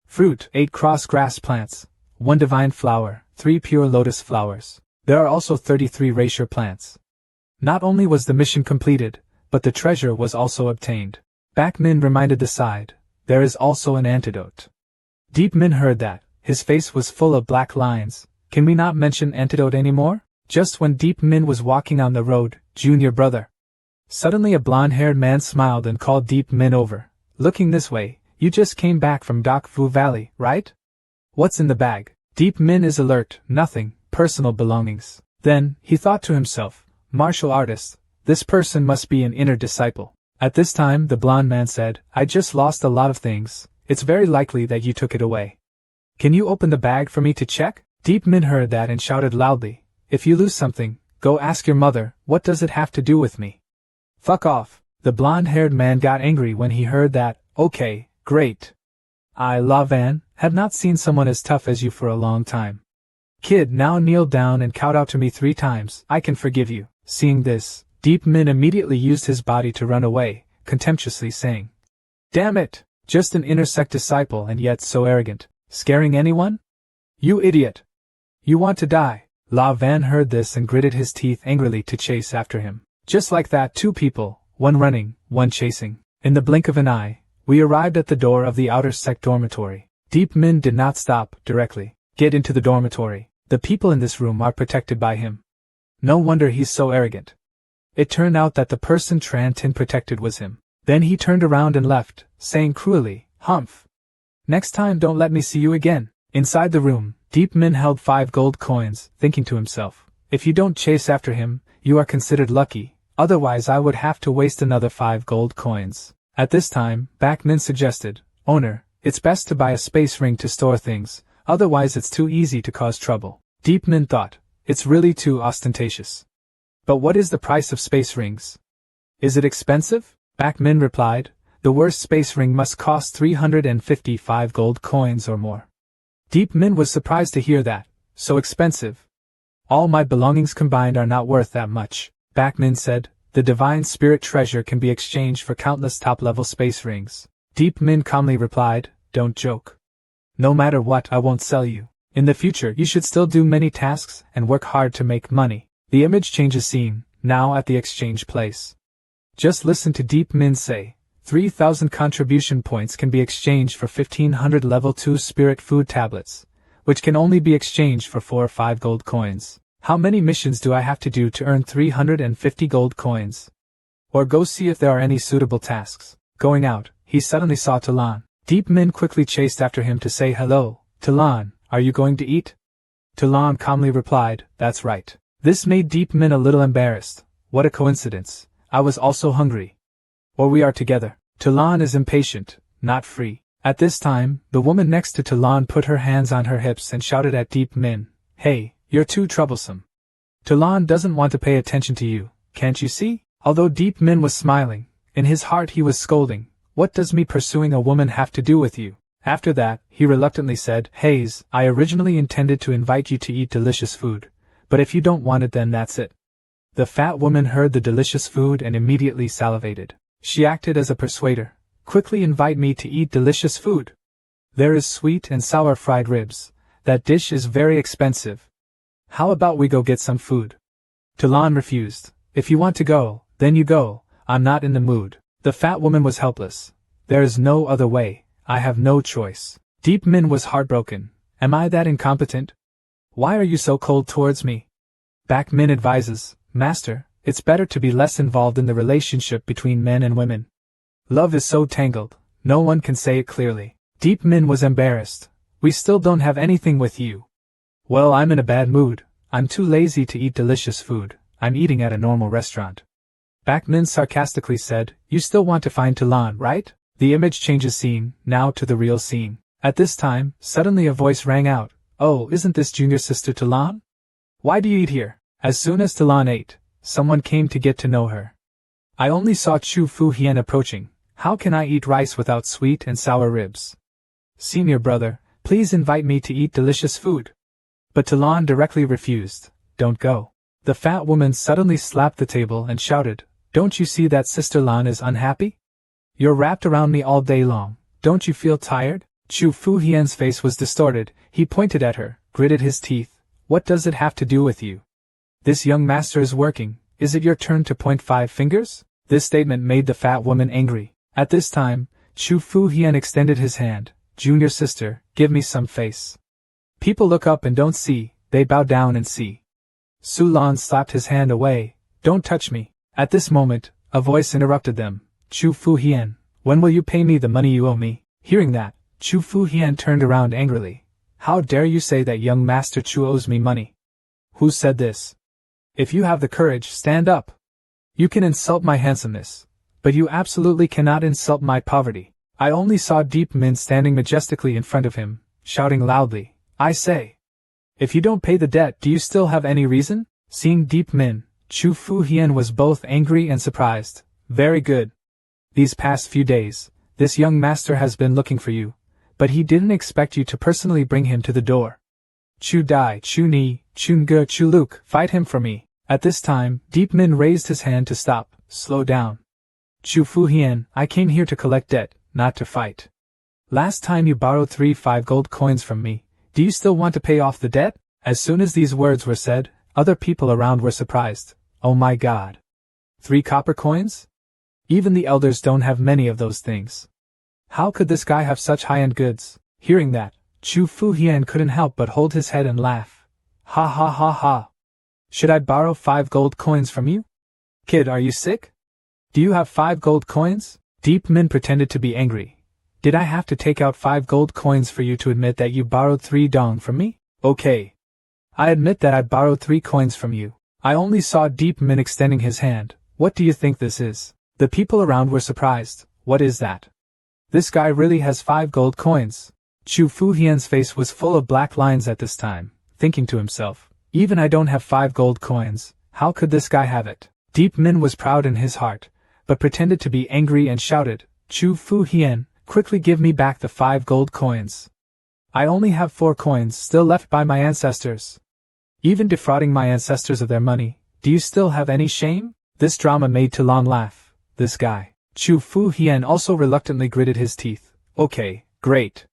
Fruit, 8 cross grass plants, 1 divine flower, 3 pure lotus flowers. There are also 33 rasher plants. Not only was the mission completed, but the treasure was also obtained. Back Min reminded the side, there is also an antidote. Deep Min heard that, his face was full of black lines. Can we not mention antidote anymore? Just when Deep Min was walking on the road, junior brother. Suddenly a blonde-haired man smiled and called Deep Min over. Looking this way, you just came back from Dak Fu Valley, right? What's in the bag? Deep Min is alert, nothing, personal belongings. Then, he thought to himself, martial artist, this person must be an inner disciple. At this time the blonde man said, I just lost a lot of things, it's very likely that you took it away. Can you open the bag for me to check? Deep Min heard that and shouted loudly, if you lose something, go ask your mother, what does it have to do with me? Fuck off. The blonde-haired man got angry when he heard that. Okay, great. I, La Van, have not seen someone as tough as you for a long time. Kid, now kneel down and count out to me 3 times, I can forgive you. Seeing this, Deep Min immediately used his body to run away, contemptuously saying, Damn it! Just an inner sect disciple and yet so arrogant. Scaring anyone? You idiot! You want to die. La Van heard this and gritted his teeth angrily to chase after him. Just like that, 2 people, one running, one chasing. In the blink of an eye, we arrived at the door of the outer sect dormitory. Deep Min did not stop directly. Get into the dormitory. The people in this room are protected by him. No wonder he's so arrogant. It turned out that the person Tran Tin protected was him. Then he turned around and left, saying cruelly, Humph. Next time don't let me see you again. Inside the room, Deep Min held 5 gold coins, thinking to himself, if you don't chase after him, you are considered lucky, otherwise I would have to waste another 5 gold coins. At this time, Back Min suggested, Owner, it's best to buy a space ring to store things, otherwise it's too easy to cause trouble. Deep Min thought, it's really too ostentatious. But what is the price of space rings? Is it expensive? Back Min replied, the worst space ring must cost 355 gold coins or more. Deep Min was surprised to hear that. So expensive. All my belongings combined are not worth that much, Back Min said. The divine spirit treasure can be exchanged for countless top-level space rings. Deep Min calmly replied, don't joke. No matter what, I won't sell you. In the future, you should still do many tasks and work hard to make money. The image changes scene, now at the exchange place. Just listen to Deep Min say, 3,000 contribution points can be exchanged for 1,500 level 2 spirit food tablets, which can only be exchanged for 4 or 5 gold coins. How many missions do I have to do to earn 350 gold coins? Or go see if there are any suitable tasks. Going out, he suddenly saw Talon. Deep Min quickly chased after him to say hello. Talon, are you going to eat? Talon calmly replied, that's right. This made Deep Min a little embarrassed. What a coincidence. I was also hungry. Or we are together. Talon is impatient, not free. At this time, the woman next to Talon put her hands on her hips and shouted at Deep Min, hey, you're too troublesome. Talon doesn't want to pay attention to you, can't you see? Although Deep Min was smiling, in his heart he was scolding, what does me pursuing a woman have to do with you? After that, he reluctantly said, Hayes, I originally intended to invite you to eat delicious food, but if you don't want it then that's it. The fat woman heard the delicious food and immediately salivated. She acted as a persuader. Quickly invite me to eat delicious food. There is sweet and sour fried ribs. That dish is very expensive. How about we go get some food? Talon refused. If you want to go, then you go. I'm not in the mood. The fat woman was helpless. There is no other way. I have no choice. Deep Min was heartbroken. Am I that incompetent? Why are you so cold towards me? Back Min advises, Master, it's better to be less involved in the relationship between men and women. Love is so tangled, no one can say it clearly. Deep Min was embarrassed. We still don't have anything with you. Well, I'm in a bad mood. I'm too lazy to eat delicious food. I'm eating at a normal restaurant. Back Min sarcastically said, you still want to find Talon, right? The image changes scene, now to the real scene. At this time, suddenly a voice rang out. Oh, isn't this junior sister Talon? Why do you eat here? As soon as Talon ate, someone came to get to know her. I only saw Chu Fu Hien approaching. How can I eat rice without sweet and sour ribs? Senior brother, please invite me to eat delicious food. But Talon directly refused. Don't go. The fat woman suddenly slapped the table and shouted, don't you see that Sister Lan is unhappy? You're wrapped around me all day long. Don't you feel tired? Chu Fu Hien's face was distorted. He pointed at her, gritted his teeth. What does it have to do with you? This young master is working. Is it your turn to point 5 fingers? This statement made the fat woman angry. At this time, Chu Fu Hien extended his hand. Junior sister, give me some face. People look up and don't see, they bow down and see. Su Lan slapped his hand away. Don't touch me. At this moment, a voice interrupted them. Chu Fu Hien, when will you pay me the money you owe me? Hearing that, Chu Fu Hien turned around angrily. How dare you say that young Master Chu owes me money? Who said this? If you have the courage, stand up. You can insult my handsomeness, but you absolutely cannot insult my poverty. I only saw Deep Min standing majestically in front of him, shouting loudly, I say. If you don't pay the debt, do you still have any reason? Seeing Deep Min, Chu Fu Hien was both angry and surprised. Very good. These past few days, this young master has been looking for you, but he didn't expect you to personally bring him to the door. Chu Dai, Chu Ni, Chun Ge, Chu Luke, fight him for me. At this time, Deep Min raised his hand to stop. Slow down. Chu Fu Hien, I came here to collect debt, not to fight. Last time you borrowed 5 gold coins from me. Do you still want to pay off the debt? As soon as these words were said, other people around were surprised. Oh my God. 3 copper coins? Even the elders don't have many of those things. How could this guy have such high-end goods? Hearing that, Chu Fu Hien couldn't help but hold his head and laugh. Ha ha ha ha. Should I borrow 5 gold coins from you? Kid, are you sick? Do you have 5 gold coins? Deep Min pretended to be angry. Did I have to take out 5 gold coins for you to admit that you borrowed 3 dong from me? Okay. I admit that I borrowed 3 coins from you. I only saw Deep Min extending his hand. What do you think this is? The people around were surprised. What is that? This guy really has 5 gold coins. Chu Fu Hien's face was full of black lines at this time, thinking to himself, even I don't have 5 gold coins, How could this guy have it? Deep Min was proud in his heart, but pretended to be angry and shouted, Chu Fu Hien, quickly give me back the 5 gold coins. I only have 4 coins still left by my ancestors. Even defrauding my ancestors of their money, do you still have any shame? This drama made Talon laugh. This guy. Chu Fu Hien also reluctantly gritted his teeth. Okay, great.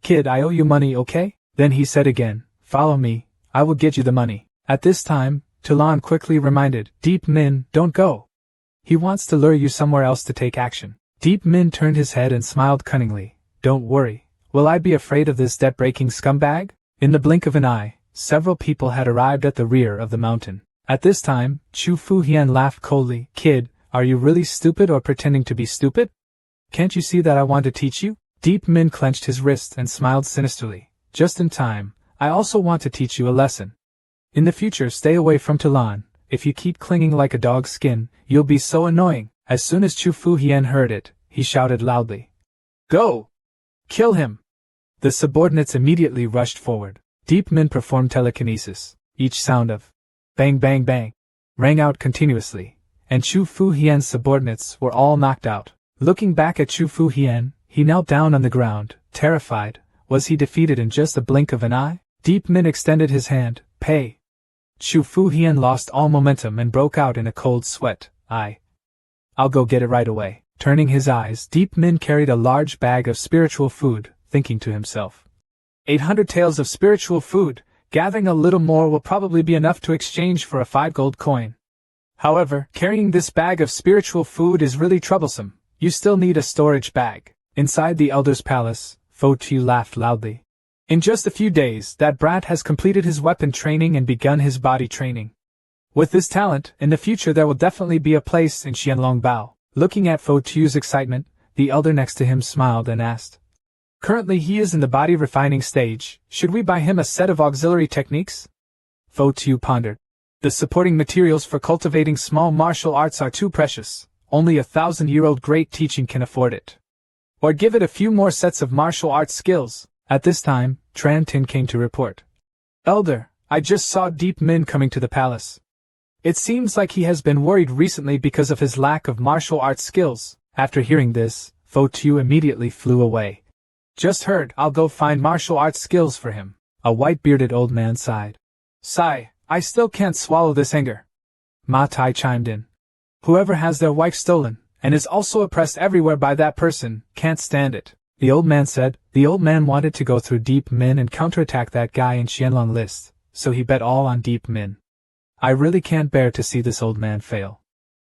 Kid, I owe you money, okay? Then he said again, follow me, I will get you the money. At this time, Talon quickly reminded, Deep Min, don't go. He wants to lure you somewhere else to take action. Deep Min turned his head and smiled cunningly. Don't worry, will I be afraid of this debt-breaking scumbag? In the blink of an eye, several people had arrived at the rear of the mountain. At this time, Chu Fu Hien laughed coldly. Kid, are you really stupid or pretending to be stupid? Can't you see that I want to teach you? Deep Min clenched his wrist and smiled sinisterly. Just in time, I also want to teach you a lesson. In the future, stay away from Talon. If you keep clinging like a dog's skin, you'll be so annoying. As soon as Chu Fu Hien heard it, he shouted loudly. Go! Kill him! The subordinates immediately rushed forward. Deep Min performed telekinesis. Each sound of bang bang bang rang out continuously, and Chu Fu Hien's subordinates were all knocked out. Looking back at Chu Fu Hien, he knelt down on the ground, terrified. Was he defeated in just a blink of an eye? Deep Min extended his hand. Pay! Chu Fu Hien lost all momentum and broke out in a cold sweat. I'll go get it right away. Turning his eyes, Deep Min carried a large bag of spiritual food, thinking to himself. 800 taels of spiritual food, gathering a little more will probably be enough to exchange for a 5 gold coin. However, carrying this bag of spiritual food is really troublesome. You still need a storage bag. Inside the Elder's palace, Fo Tu laughed loudly. In just a few days, that brat has completed his weapon training and begun his body training. With this talent, in the future there will definitely be a place in Xianlongbao. Looking at Fo Tu's excitement, the elder next to him smiled and asked. Currently he is in the body refining stage. Should we buy him a set of auxiliary techniques? Fo Tu pondered. The supporting materials for cultivating small martial arts are too precious. Only a 1,000-year-old great teaching can afford it. Or give it a few more sets of martial arts skills. At this time, Tran Tin came to report. Elder, I just saw Deep Min coming to the palace. It seems like he has been worried recently because of his lack of martial arts skills. After hearing this, Fo Tu immediately flew away. Just heard, I'll go find martial arts skills for him. A white-bearded old man sighed. Sigh, I still can't swallow this anger. Ma Tai chimed in. Whoever has their wife stolen, and is also oppressed everywhere by that person, can't stand it. The old man said. The old man wanted to go through Deep Min and counterattack that guy in Xianlong list, so he bet all on Deep Min. I really can't bear to see this old man fail.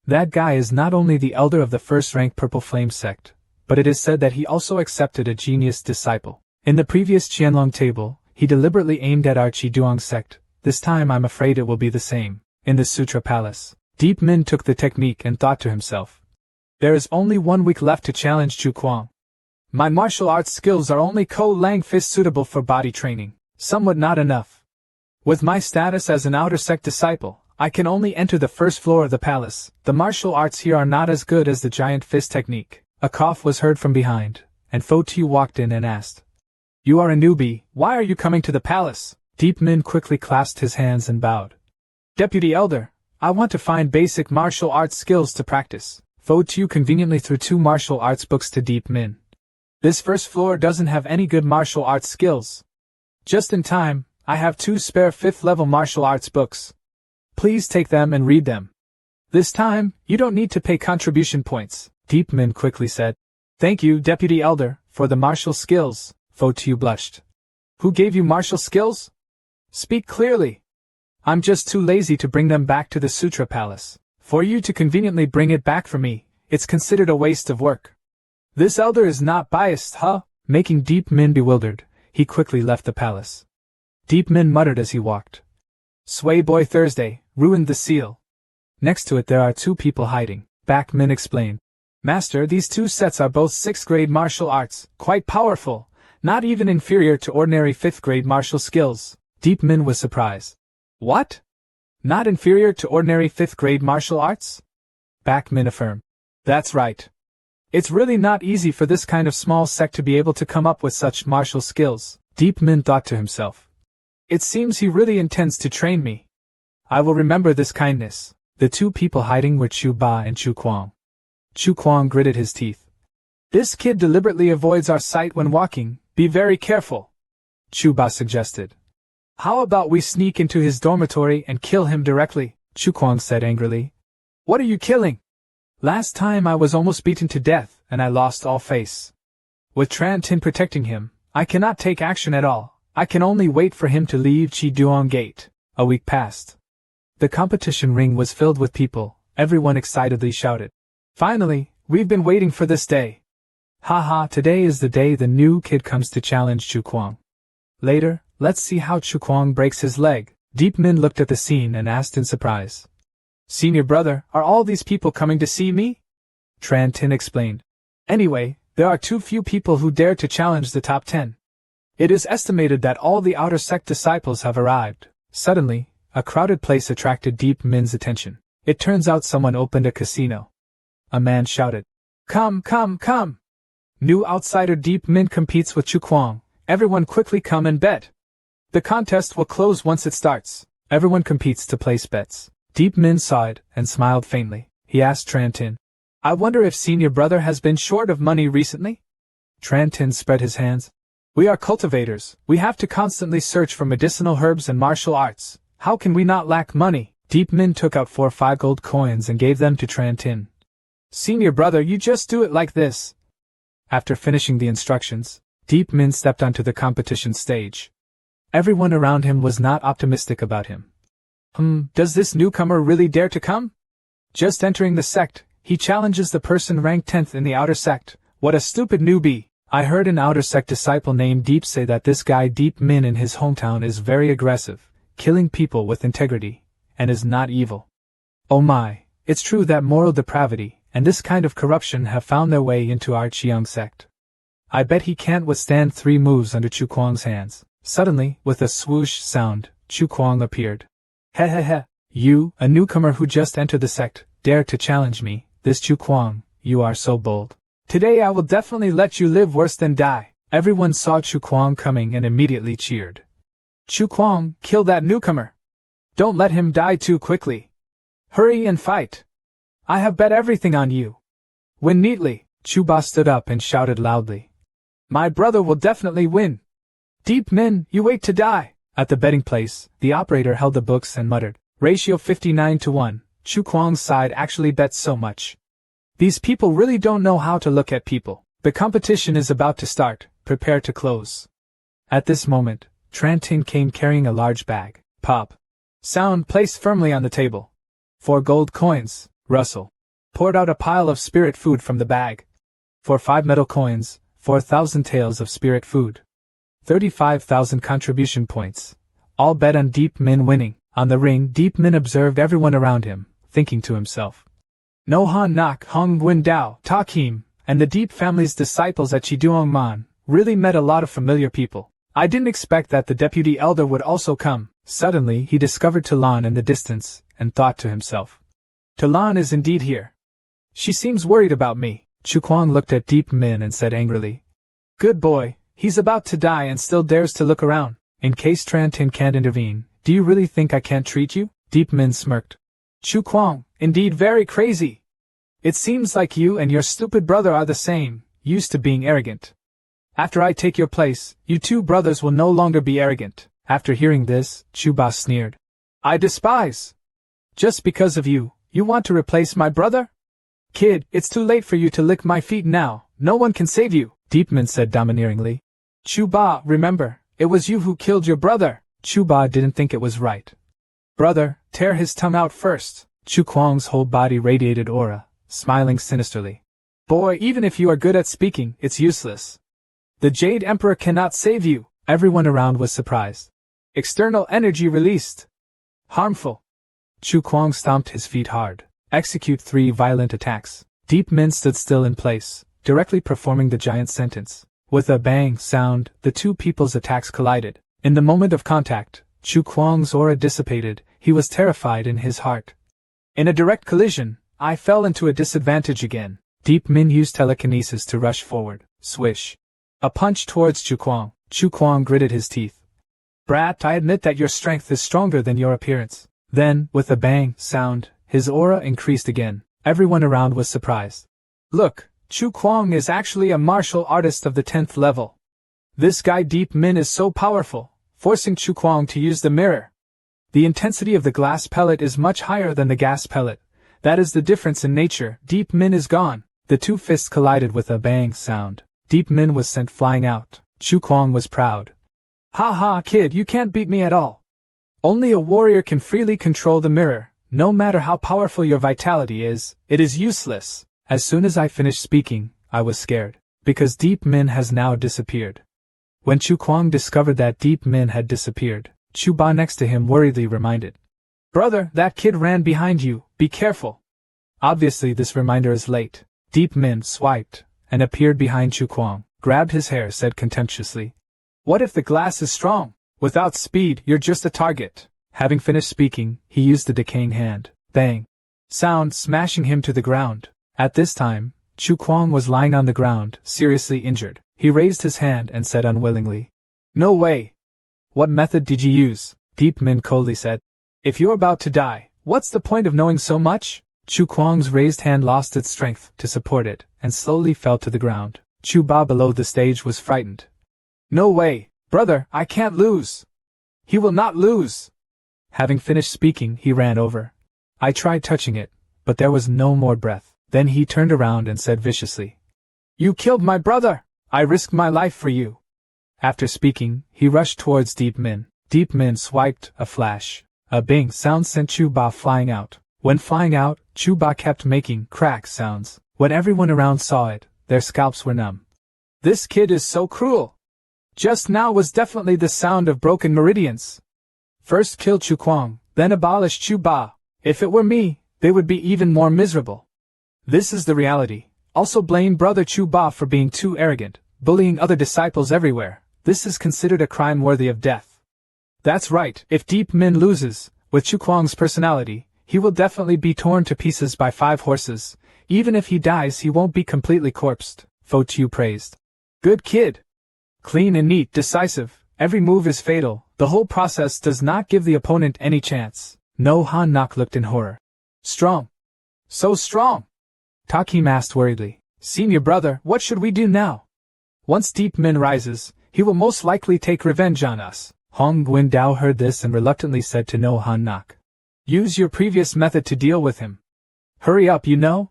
That guy is not only the elder of the first-rank Purple Flame sect, but it is said that he also accepted a genius disciple. In the previous Qianlong table, he deliberately aimed at our Qi-Duong sect. This time I'm afraid it will be the same. In the Sutra Palace, Deep Min took the technique and thought to himself. There is only 1 week left to challenge Chu Kuang. My martial arts skills are only Ko Lang Fist suitable for body training, somewhat not enough. With my status as an outer sect disciple, I can only enter the first floor of the palace. The martial arts here are not as good as the giant fist technique. A cough was heard from behind, and Fo Tu walked in and asked. You are a newbie, why are you coming to the palace? Deep Min quickly clasped his hands and bowed. Deputy Elder, I want to find basic martial arts skills to practice. Fo Tu conveniently threw 2 martial arts books to Deep Min. This first floor doesn't have any good martial arts skills. Just in time, I have 2 spare 5th-level martial arts books. Please take them and read them. This time, you don't need to pay contribution points, Deep Min quickly said. Thank you, Deputy Elder, for the martial skills, Fo Tu blushed. Who gave you martial skills? Speak clearly. I'm just too lazy to bring them back to the Sutra Palace. For you to conveniently bring it back for me, it's considered a waste of work. This elder is not biased, huh? Making Deep Min bewildered, he quickly left the palace. Deep Min muttered as he walked. Sway Boy Thursday, ruined the seal. Next to it there are 2 people hiding. Back Min explained. Master, these 2 sets are both 6th grade martial arts, quite powerful, not even inferior to ordinary 5th grade martial skills. Deep Min was surprised. What? Not inferior to ordinary 5th grade martial arts? Back Min affirmed. That's right. It's really not easy for this kind of small sect to be able to come up with such martial skills, Deep Min thought to himself. It seems he really intends to train me. I will remember this kindness. The two people hiding were Chu Ba and Chu Kuang. Chu Kuang gritted his teeth. This kid deliberately avoids our sight when walking, be very careful, Chu Ba suggested. How about we sneak into his dormitory and kill him directly, Chu Kuang said angrily. What are you killing? Last time I was almost beaten to death and I lost all face. With Tran Tin protecting him, I cannot take action at all. I can only wait for him to leave Chi Duong Gate. A week passed. The competition ring was filled with people. Everyone excitedly shouted. Finally, we've been waiting for this day. Haha, today is the day the new kid comes to challenge Chu Kuang. Later, let's see how Chu Kuang breaks his leg. Deep Min looked at the scene and asked in surprise. Senior brother, are all these people coming to see me? Tran Tin explained. Anyway, there are too few people who dare to challenge the top 10. It is estimated that all the outer sect disciples have arrived. Suddenly, a crowded place attracted Deep Min's attention. It turns out someone opened a casino. A man shouted, Come, come, come! New outsider Deep Min competes with Chu Kuang. Everyone quickly come and bet. The contest will close once it starts. Everyone competes to place bets. Deep Min saw it and smiled faintly. He asked Tran Tin, I wonder if senior brother has been short of money recently? Tran Tin spread his hands. We are cultivators. We have to constantly search for medicinal herbs and martial arts. How can we not lack money? Deep Min took out 4 5 gold coins and gave them to Tran Tin. Senior brother, you just do it like this. After finishing the instructions, Deep Min stepped onto the competition stage. Everyone around him was not optimistic about him. Does this newcomer really dare to come? Just entering the sect, he challenges the person ranked 10th in the outer sect. What a stupid newbie. I heard an outer sect disciple named Deep say that this guy Deep Min in his hometown is very aggressive, killing people with integrity, and is not evil. Oh my, it's true that moral depravity and this kind of corruption have found their way into our Chiang sect. I bet he can't withstand 3 moves under Chu Kuang's hands. Suddenly, with a swoosh sound, Chu Kuang appeared. Hehehe, you, a newcomer who just entered the sect, dare to challenge me, this Chu Kuang, you are so bold. Today I will definitely let you live worse than die. Everyone saw Chu Kuang coming and immediately cheered. Chu Kuang, kill that newcomer. Don't let him die too quickly. Hurry and fight. I have bet everything on you. Win neatly. Chu Ba stood up and shouted loudly. My brother will definitely win. Deep Min, you wait to die. At the betting place, the operator held the books and muttered, ratio 59-1. Chu Kuang's side actually bets so much. These people really don't know how to look at people. The competition is about to start. Prepare to close. At this moment, Tran Tin came carrying a large bag. Pop. Sound placed firmly on the table. 4 gold coins. Russell poured out a pile of spirit food from the bag. For 5 metal coins, 4,000 taels of spirit food. 35,000 contribution points. All bet on Deep Min winning. On the ring, Deep Min observed everyone around him, thinking to himself. No Han Nak Hong Win Dao, Ta Kim, and the Deep family's disciples at Chiduong Man really met a lot of familiar people. I didn't expect that the deputy elder would also come. Suddenly he discovered Talan in the distance, and thought to himself. Talan is indeed here. She seems worried about me. Chu Kuang looked at Deep Min and said angrily. Good boy, he's about to die and still dares to look around. In case Tran Tin can't intervene, do you really think I can't treat you? Deep Min smirked. Chu Kuang, indeed very crazy. It seems like you and your stupid brother are the same, used to being arrogant. After I take your place, you two brothers will no longer be arrogant. After hearing this, Chu Ba sneered. I despise. Just because of you, you want to replace my brother? Kid, it's too late for you to lick my feet now. No one can save you, Deep Min said domineeringly. Chu Ba, remember, it was you who killed your brother. Chu Ba didn't think it was right. Brother, tear his tongue out first. Chu Kuang's whole body radiated aura, smiling sinisterly. Boy, even if you are good at speaking, it's useless. The Jade Emperor cannot save you. Everyone around was surprised. External energy released. Harmful. Chu Kuang stomped his feet hard. Execute 3 violent attacks. Deep Min stood still in place, directly performing the giant sentence. With a bang sound, the two people's attacks collided. In the moment of contact, Chu Kuang's aura dissipated. He was terrified in his heart. In a direct collision, I fell into a disadvantage again. Deep Min used telekinesis to rush forward. Swish. A punch towards Chu Kuang. Chu Kuang gritted his teeth. Brat, I admit that your strength is stronger than your appearance. Then, with a bang sound, his aura increased again. Everyone around was surprised. Look, Chu Kuang is actually a martial artist of the 10th level. This guy Deep Min is so powerful, forcing Chu Kuang to use the mirror. The intensity of the glass pellet is much higher than the gas pellet. That is the difference in nature. Deep Min is gone. The two fists collided with a bang sound. Deep Min was sent flying out. Chu Kuang was proud. Ha ha, kid, you can't beat me at all. Only a warrior can freely control the mirror. No matter how powerful your vitality is, it is useless. As soon as I finished speaking, I was scared, because Deep Min has now disappeared. When Chu Kuang discovered that Deep Min had disappeared, Chu Ba next to him worriedly reminded. Brother, that kid ran behind you, be careful. Obviously this reminder is late. Deep Min swiped, and appeared behind Chu Kuang, grabbed his hair, said contemptuously. What if the glass is strong? Without speed, you're just a target. Having finished speaking, he used the decaying hand. Bang! Sound smashing him to the ground. At this time, Chu Kuang was lying on the ground, seriously injured. He raised his hand and said unwillingly. No way! What method did you use? Deep Min coldly said. If you're about to die, what's the point of knowing so much? Chu Kuang's raised hand lost its strength to support it, and slowly fell to the ground. Chu Ba below the stage was frightened. No way, brother, I can't lose. He will not lose. Having finished speaking, he ran over. I tried touching it, but there was no more breath. Then he turned around and said viciously. You killed my brother! I risked my life for you. After speaking, he rushed towards Deep Min. Deep Min swiped, a flash. A bing sound sent Chu Ba flying out. When flying out, Chu Ba kept making crack sounds. When everyone around saw it, their scalps were numb. This kid is so cruel. Just now was definitely the sound of broken meridians. First kill Chu Kuang, then abolish Chu Ba. If it were me, they would be even more miserable. This is the reality. Also blame brother Chu Ba for being too arrogant, bullying other disciples everywhere. This is considered a crime worthy of death. That's right, if Deep Min loses, with Chu Kuang's personality, he will definitely be torn to pieces by 5 horses. Even if he dies, he won't be completely corpsed, Fo Tu praised. Good kid. Clean and neat, decisive, every move is fatal, the whole process does not give the opponent any chance. No Han Nok looked in horror. Strong. So strong. Takim asked worriedly. Senior brother, what should we do now? Once Deep Min rises, he will most likely take revenge on us. Hong Guin Dao heard this and reluctantly said to No Han Nok. Use your previous method to deal with him. Hurry up, you know?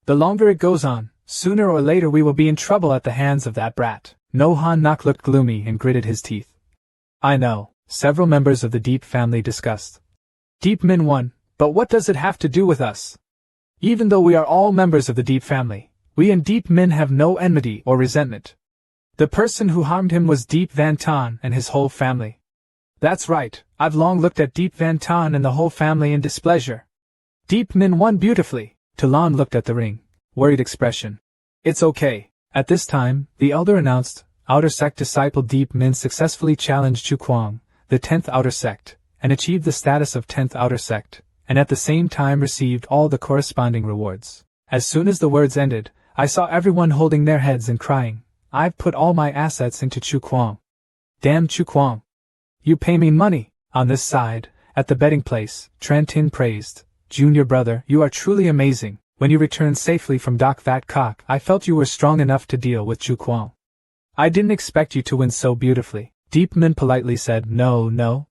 The longer it goes on, sooner or later we will be in trouble at the hands of that brat. No Han Nok looked gloomy and gritted his teeth. I know, several members of the Deep family discussed. Deep Min won, but what does it have to do with us? Even though we are all members of the Deep family, we and Deep Min have no enmity or resentment. The person who harmed him was Deep Van Tan and his whole family. That's right, I've long looked at Deep Van Tan and the whole family in displeasure. Deep Min won beautifully. Talon looked at the ring, worried expression. It's okay. At this time, the elder announced, Outer Sect disciple Deep Min successfully challenged Chu Kuang, the 10th Outer Sect, and achieved the status of 10th Outer Sect, and at the same time received all the corresponding rewards. As soon as the words ended, I saw everyone holding their heads and crying, I've put all my assets into Chu Kuang. Damn Chu Kuang. You pay me money. On this side, at the betting place, Tran Tin praised, Junior brother, you are truly amazing. When you returned safely from Dak Vat Kok, I felt you were strong enough to deal with Chu Kuang. I didn't expect you to win so beautifully. Deep Min politely said, No.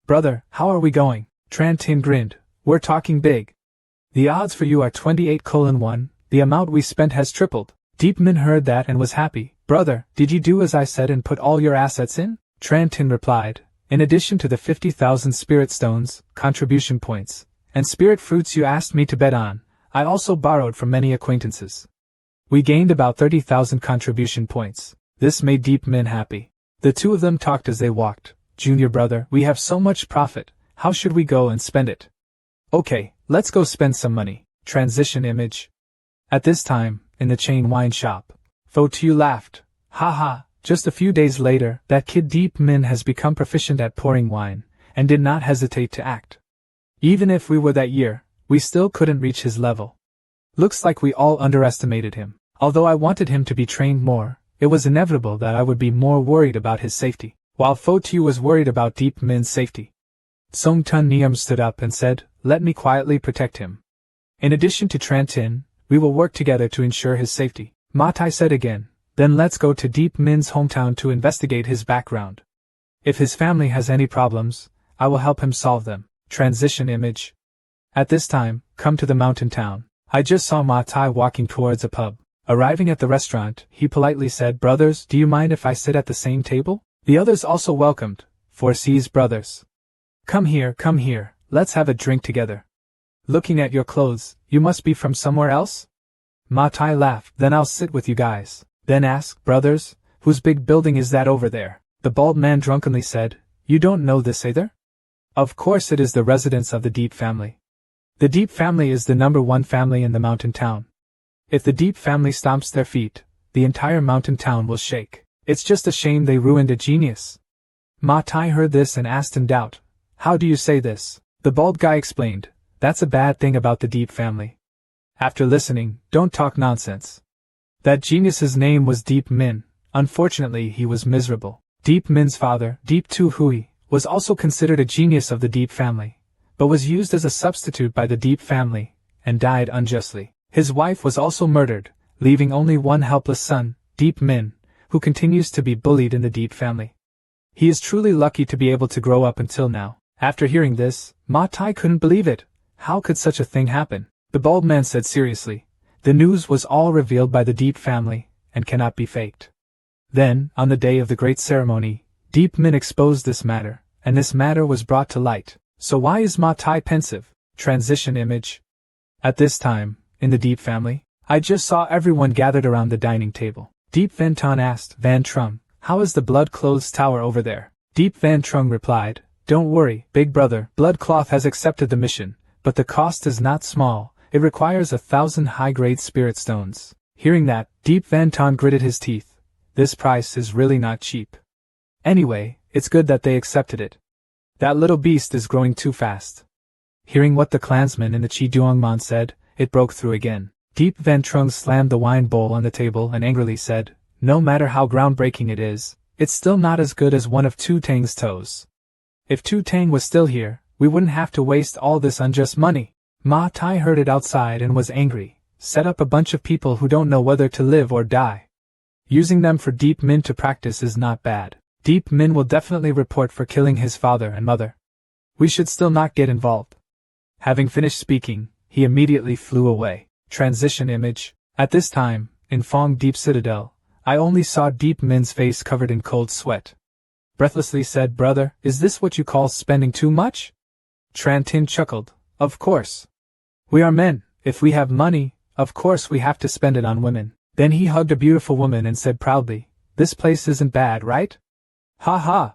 Brother, how are we going? Tran Tin grinned, we're talking big. The odds for you are 28:1, the amount we spent has tripled. Deep Min heard that and was happy. Brother, did you do as I said and put all your assets in? Tran Tin replied, in addition to the 50,000 spirit stones, contribution points, and spirit fruits you asked me to bet on, I also borrowed from many acquaintances. We gained about 30,000 contribution points. This made Deep Min happy. The two of them talked as they walked. Junior brother, we have so much profit, how should we go and spend it? Okay, let's go spend some money. Transition image. At this time, in the chain wine shop, Fo Tu laughed. Haha, just a few days later, that kid Deep Min has become proficient at pouring wine, and did not hesitate to act. Even if we were that year, we still couldn't reach his level. Looks like we all underestimated him. Although I wanted him to be trained more, it was inevitable that I would be more worried about his safety, while Fo Tu was worried about Deep Min's safety. Song Tun Neum stood up and said, "Let me quietly protect him. In addition to Tran Tin, we will work together to ensure his safety." Ma Tai said again, "Then let's go to Deep Min's hometown to investigate his background. If his family has any problems, I will help him solve them." Transition image. At this time, come to the mountain town. I just saw Ma Tai walking towards a pub. Arriving at the restaurant, he politely said, "Brothers, do you mind if I sit at the same table?" The others also welcomed, foresees brothers. Come here, let's have a drink together." "Looking at your clothes, you must be from somewhere else?" Ma Tai laughed. "Then I'll sit with you guys." Then asked, "Brothers, whose big building is that over there?" The bald man drunkenly said, "You don't know this either?" "Of course it is the residence of the Deep family. The Deep family is the number one family in the mountain town. If the Deep family stomps their feet, the entire mountain town will shake. It's just a shame they ruined a genius." Ma Tai heard this and asked in doubt, "How do you say this?" The bald guy explained, "That's a bad thing about the Deep family. After listening, don't talk nonsense. That genius's name was Deep Min. Unfortunately, he was miserable. Deep Min's father, Deep Tu Hui, was also considered a genius of the Deep family, but was used as a substitute by the Deep family, and died unjustly. His wife was also murdered, leaving only one helpless son, Deep Min, who continues to be bullied in the Deep family. He is truly lucky to be able to grow up until now." After hearing this, Ma Tai couldn't believe it. How could such a thing happen? The bald man said seriously, "The news was all revealed by the Deep family, and cannot be faked." Then, on the day of the great ceremony, Deep Min exposed this matter, and this matter was brought to light. So why is Ma Tai pensive? Transition image. At this time, in the Deep family, I just saw everyone gathered around the dining table. Deep Van Ton asked Van Trung, "How is the Blood Clothes Tower over there?" Deep Van Trung replied, "Don't worry, big brother, Blood Cloth has accepted the mission, but the cost is not small. It requires 1,000 high-grade spirit stones." Hearing that, Deep Van Ton gritted his teeth. This price is really not cheap. Anyway, it's good that they accepted it. That little beast is growing too fast. Hearing what the clansman in the Chi Duongmon said, it broke through again. Deep Van Trung slammed the wine bowl on the table and angrily said, "No matter how groundbreaking it is, it's still not as good as one of Tu Tang's toes. If Tu Tang was still here, we wouldn't have to waste all this unjust money." Ma Tai heard it outside and was angry. "Set up a bunch of people who don't know whether to live or die. Using them for Deep Min to practice is not bad. Deep Min will definitely report for killing his father and mother. We should still not get involved." Having finished speaking, he immediately flew away. Transition image. At this time, in Fong Deep Citadel, I only saw Deep Min's face covered in cold sweat. Breathlessly said, "Brother, is this what you call spending too much?" Tran Tin chuckled, "Of course. We are men. If we have money, of course we have to spend it on women." Then he hugged a beautiful woman and said proudly, "This place isn't bad, right?" "Ha ha!"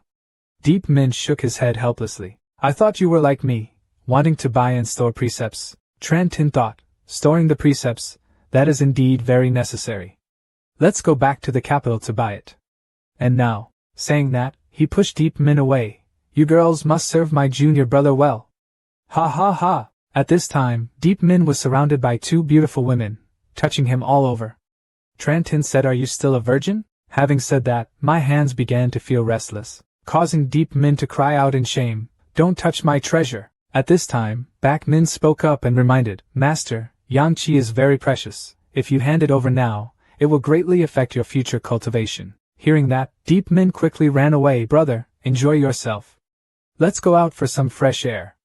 Deep Min shook his head helplessly. "I thought you were like me, wanting to buy and store precepts." Tran Tin thought, "Storing the precepts, that is indeed very necessary. Let's go back to the capital to buy it. And now," saying that, he pushed Deep Min away. "You girls must serve my junior brother well." Ha ha ha! At this time, Deep Min was surrounded by two beautiful women, touching him all over. Tran Tin said, "Are you still a virgin?" Having said that, my hands began to feel restless, causing Deep Min to cry out in shame, "Don't touch my treasure." At this time, Bak Min spoke up and reminded, "Master, Yang Qi is very precious. If you hand it over now, it will greatly affect your future cultivation." Hearing that, Deep Min quickly ran away. "Brother, enjoy yourself. Let's go out for some fresh air."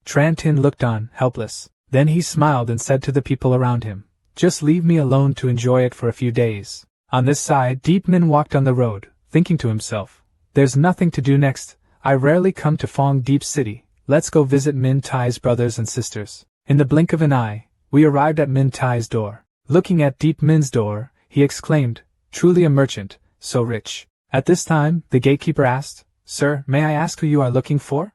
Tran Tin looked on, helpless. Then he smiled and said to the people around him, "Just leave me alone to enjoy it for a few days." On this side, Deep Min walked on the road, thinking to himself, "There's nothing to do next. I rarely come to Fong Deep City. Let's go visit Min Tai's brothers and sisters." In the blink of an eye, we arrived at Min Tai's door. Looking at Deep Min's door, he exclaimed, "Truly a merchant, so rich." At this time, the gatekeeper asked, "Sir, may I ask who you are looking for?"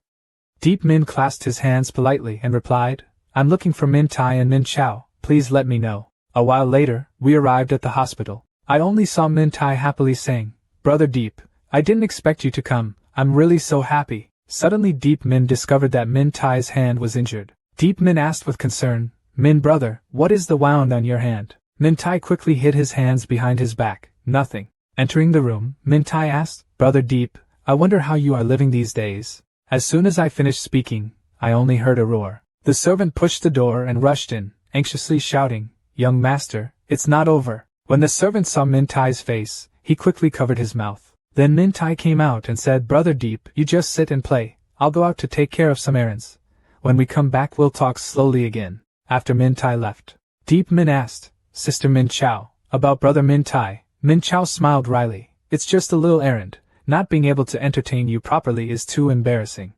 Deep Min clasped his hands politely and replied, "I'm looking for Min Tai and Min Chao, please let me know." A while later, we arrived at the hospital. I only saw Min Tai happily saying, "Brother Deep, I didn't expect you to come, I'm really so happy." Suddenly Deep Min discovered that Min Tai's hand was injured. Deep Min asked with concern, "Min brother, what is the wound on your hand?" Min Tai quickly hid his hands behind his back. "Nothing." Entering the room, Min Tai asked, "Brother Deep, I wonder how you are living these days." As soon as I finished speaking, I only heard a roar. The servant pushed the door and rushed in, anxiously shouting, "Young master, it's not over." When the servant saw Min Tai's face, he quickly covered his mouth. Then Min Tai came out and said, "Brother Deep, you just sit and play. I'll go out to take care of some errands. When we come back we'll talk slowly again." After Min Tai left, Deep Min asked, "Sister Min Chao, about Brother Min Tai?" Min Chao smiled wryly. "It's just a little errand. Not being able to entertain you properly is too embarrassing."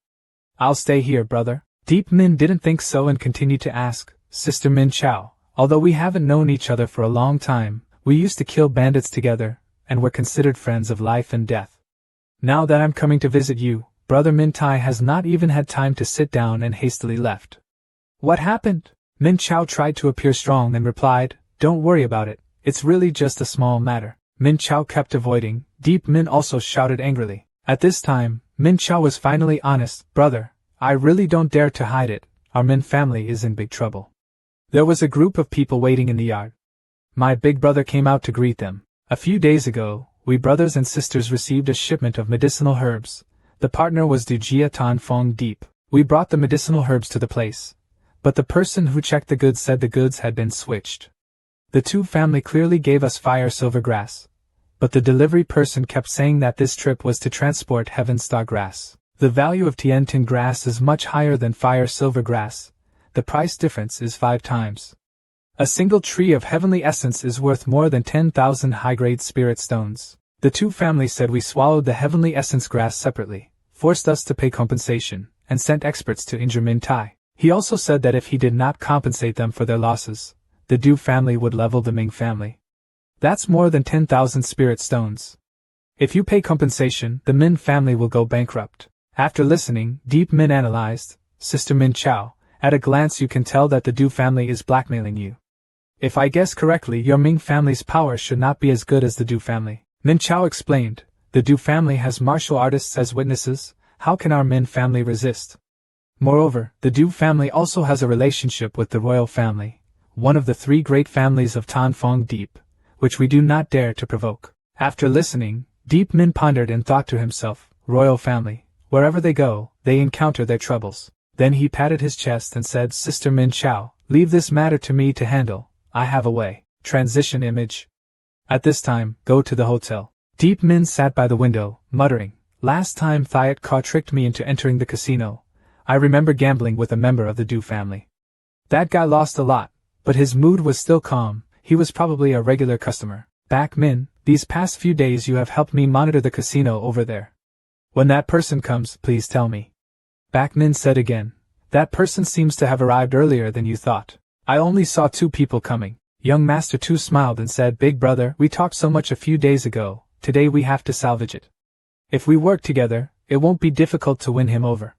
"I'll stay here, brother." Deep Min didn't think so and continued to ask, "Sister Min Chao, although we haven't known each other for a long time, we used to kill bandits together, and were considered friends of life and death. Now that I'm coming to visit you, Brother Min Tai has not even had time to sit down and hastily left." "What happened?" Min Chao tried to appear strong and replied, "Don't worry about it, it's really just a small matter." Min Chao kept avoiding. Deep Min also shouted angrily. At this time, Min Chao was finally honest. "Brother, I really don't dare to hide it, our Min family is in big trouble." There was a group of people waiting in the yard. My big brother came out to greet them. "A few days ago, we brothers and sisters received a shipment of medicinal herbs. The partner was Dujia Tan Fong Deep. We brought the medicinal herbs to the place, but the person who checked the goods said the goods had been switched. The two family clearly gave us fire silver grass, but the delivery person kept saying that this trip was to transport heaven star grass. The value of Tiantin grass is much higher than fire silver grass. The price difference is 5 times. A single tree of heavenly essence is worth more than 10,000 high-grade spirit stones. The two families said we swallowed the heavenly essence grass separately, forced us to pay compensation, and sent experts to injure Min Tai. He also said that if he did not compensate them for their losses, the Du family would level the Ming family. That's more than 10,000 spirit stones. If you pay compensation, the Min family will go bankrupt." After listening, Deep Min analyzed, "Sister Min Chao, at a glance you can tell that the Du family is blackmailing you. If I guess correctly, your Ming family's power should not be as good as the Du family." Min Chao explained, "The Du family has martial artists as witnesses, how can our Min family resist? Moreover, the Du family also has a relationship with the royal family, one of the 3 great families of Tan Fong Deep, which we do not dare to provoke." After listening, Deep Min pondered and thought to himself, "Royal family, wherever they go, they encounter their troubles." Then he patted his chest and said, "Sister Min Chao, leave this matter to me to handle, I have a way." Transition image. At this time, go to the hotel. Deep Min sat by the window, muttering, "Last time Thiat Ka tricked me into entering the casino. I remember gambling with a member of the Du family. That guy lost a lot, but his mood was still calm, he was probably a regular customer. Back Min, these past few days you have helped me monitor the casino over there. When that person comes, please tell me." Back Min said again, "That person seems to have arrived earlier than you thought. I only saw 2 people coming." Young Master Tu smiled and said, "Big brother, we talked so much a few days ago, today we have to salvage it. If we work together, it won't be difficult to win him over."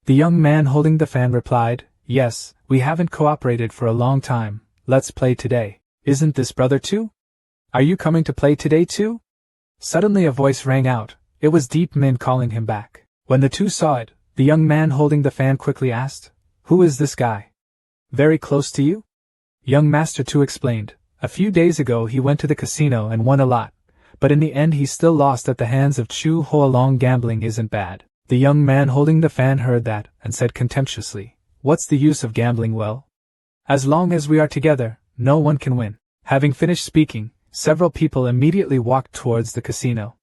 The young man holding the fan replied, "Yes, we haven't cooperated for a long time, let's play today. Isn't this brother too? Are you coming to play today too?" Suddenly a voice rang out, it was Deep Min calling him back. When the two saw it, the young man holding the fan quickly asked, "Who is this guy? Very close to you?" Young Master Tu explained, "A few days ago he went to the casino and won a lot, but in the end he still lost at the hands of Chu Hoa Long. Gambling isn't bad." The young man holding the fan heard that, and said contemptuously, "What's the use of gambling? Well, as long as we are together, no one can win." Having finished speaking, several people immediately walked towards the casino.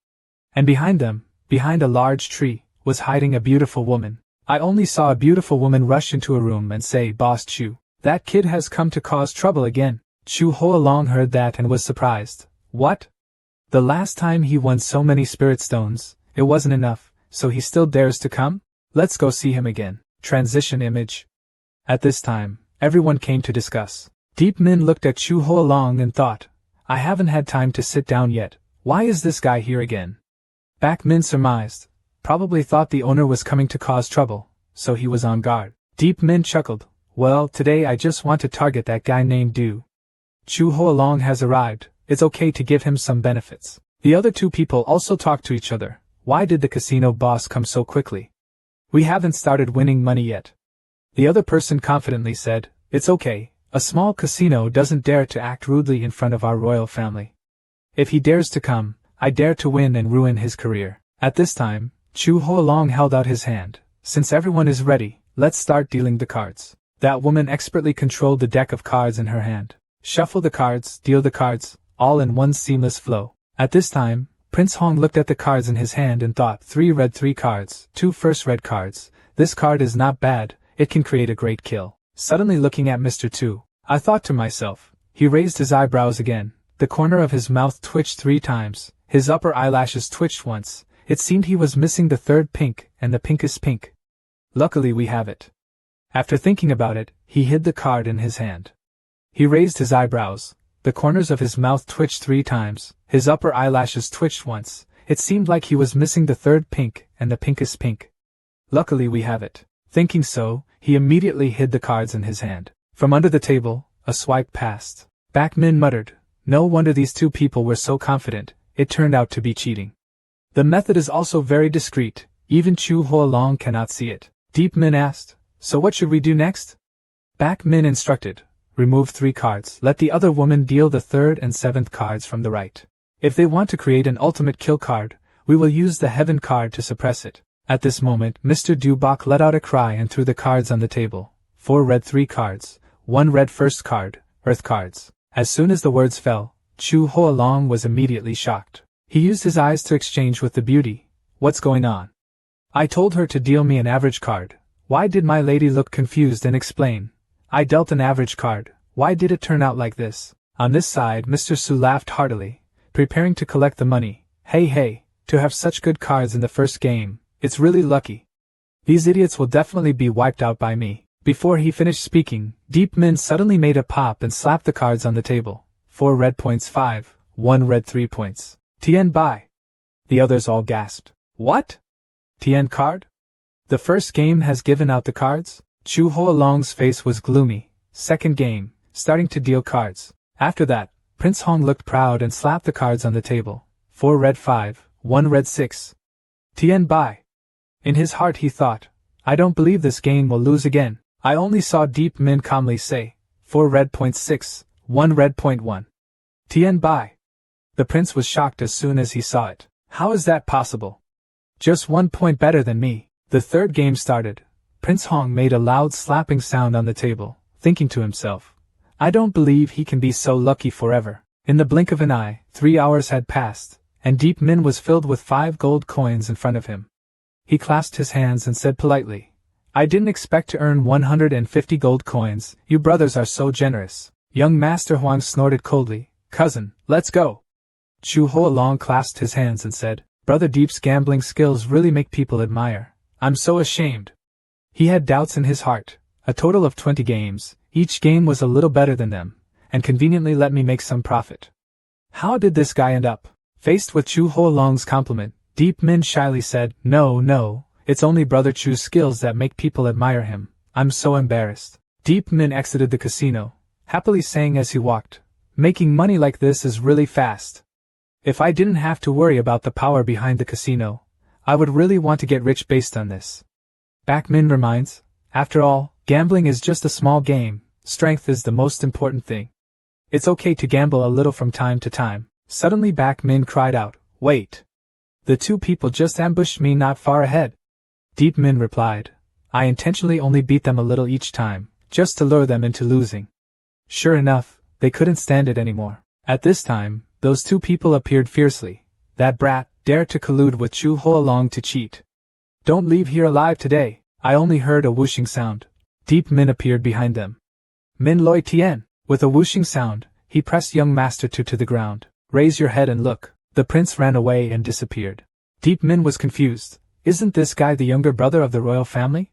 And behind them, behind a large tree, was hiding a beautiful woman. I only saw a beautiful woman rush into a room and say, "Boss Chu, that kid has come to cause trouble again." Chu Hoa Long heard that and was surprised. "What? The last time he won so many spirit stones, it wasn't enough, so he still dares to come? Let's go see him again." Transition image. At this time, everyone came to discuss. Deep Min looked at Chu Hoa Long and thought, "I haven't had time to sit down yet, why is this guy here again?" Back Min surmised, probably thought the owner was coming to cause trouble, so he was on guard. Deep Min chuckled, "Well, today I just want to target that guy named Du. Chu Hoa Long has arrived, it's okay to give him some benefits." The other 2 people also talked to each other. Why did the casino boss come so quickly? We haven't started winning money yet. The other person confidently said, "It's okay, a small casino doesn't dare to act rudely in front of our royal family. If he dares to come, I dare to win and ruin his career." At this time, Chu Hoa Long held out his hand. since everyone is ready, let's start dealing the cards. That woman expertly controlled the deck of cards in her hand. Shuffle the cards, deal the cards, all in one seamless flow. At this time, Prince Hong looked at the cards in his hand and thought, 3 red 3 cards, 2 first red cards, this card is not bad, it can create a great kill. Suddenly looking at Mr. Tu, I thought to myself. He raised his eyebrows again, the corner of his mouth twitched 3 times, his upper eyelashes twitched once, it seemed he was missing the third pink, and the pinkest pink. Luckily we have it. After thinking about it, he hid the card in his hand. He raised his eyebrows, the corners of his mouth twitched 3 times, his upper eyelashes twitched once, it seemed like he was missing the third pink, and the pinkest pink. Luckily we have it. Thinking so, he immediately hid the cards in his hand. From under the table, a swipe passed. Back Min muttered, no wonder these 2 people were so confident, it turned out to be cheating. The method is also very discreet, even Chu Huolong cannot see it. Deep Min asked, so what should we do next? Back Min instructed, remove 3 cards, let the other woman deal the 3rd and 7th cards from the right. If they want to create an ultimate kill card, we will use the heaven card to suppress it. At this moment, Mr. Dubok let out a cry and threw the cards on the table. 4 red 3 cards, 1 red first card, earth cards. As soon as the words fell, Chu Huolong was immediately shocked. He used his eyes to exchange with the beauty. What's going on? I told her to deal me an average card. Why did my lady look confused and explain? I dealt an average card. Why did it turn out like this? On this side, Mr. Su laughed heartily, preparing to collect the money. Hey, to have such good cards in the first game, it's really lucky. These idiots will definitely be wiped out by me. Before he finished speaking, Deep Min suddenly made a pop and slapped the cards on the table. 4 red points 5, 1 red 3 points. Tien Bai. The others all gasped. What? Tien card? The first game has given out the cards? Chu Huolong's face was gloomy. Second game, starting to deal cards. After that, Prince Hong looked proud and slapped the cards on the table. 4 red 5, 1 red 6. Tien Bai. In his heart he thought, I don't believe this game will lose again. I only saw Deep Min calmly say, 4 red point 6, 1 red point 1. Tien Bai. The prince was shocked as soon as he saw it. How is that possible? Just 1 point better than me. The third game started. Prince Hong made a loud slapping sound on the table, thinking to himself, I don't believe he can be so lucky forever. In the blink of an eye, 3 hours had passed, and Deep Min was filled with 5 gold coins in front of him. He clasped his hands and said politely, I didn't expect to earn 150 gold coins, you brothers are so generous. Young Master Huang snorted coldly, cousin, let's go. Chu Huolong clasped his hands and said, Brother Deep's gambling skills really make people admire. I'm so ashamed. He had doubts in his heart. A total of 20 games, each game was a little better than them, and conveniently let me make some profit. How did this guy end up? Faced with Chu Huolong's compliment, Deep Min shyly said, No, it's only Brother Chu's skills that make people admire him. I'm so embarrassed. Deep Min exited the casino, happily saying as he walked, making money like this is really fast. If I didn't have to worry about the power behind the casino, I would really want to get rich based on this. Back Min reminds, after all, gambling is just a small game, strength is the most important thing. It's okay to gamble a little from time to time. Suddenly Back Min cried out, Wait! The 2 people just ambushed me not far ahead. Deep Min replied, I intentionally only beat them a little each time, just to lure them into losing. Sure enough, they couldn't stand it anymore. At this time, those 2 people appeared fiercely. That brat dared to collude with Chu Huolong to cheat. Don't leave here alive today. I only heard a whooshing sound. Deep Min appeared behind them. Min Loi Tien. With a whooshing sound, he pressed young Master Tu to the ground. Raise your head and look. The prince ran away and disappeared. Deep Min was confused. Isn't this guy the younger brother of the royal family?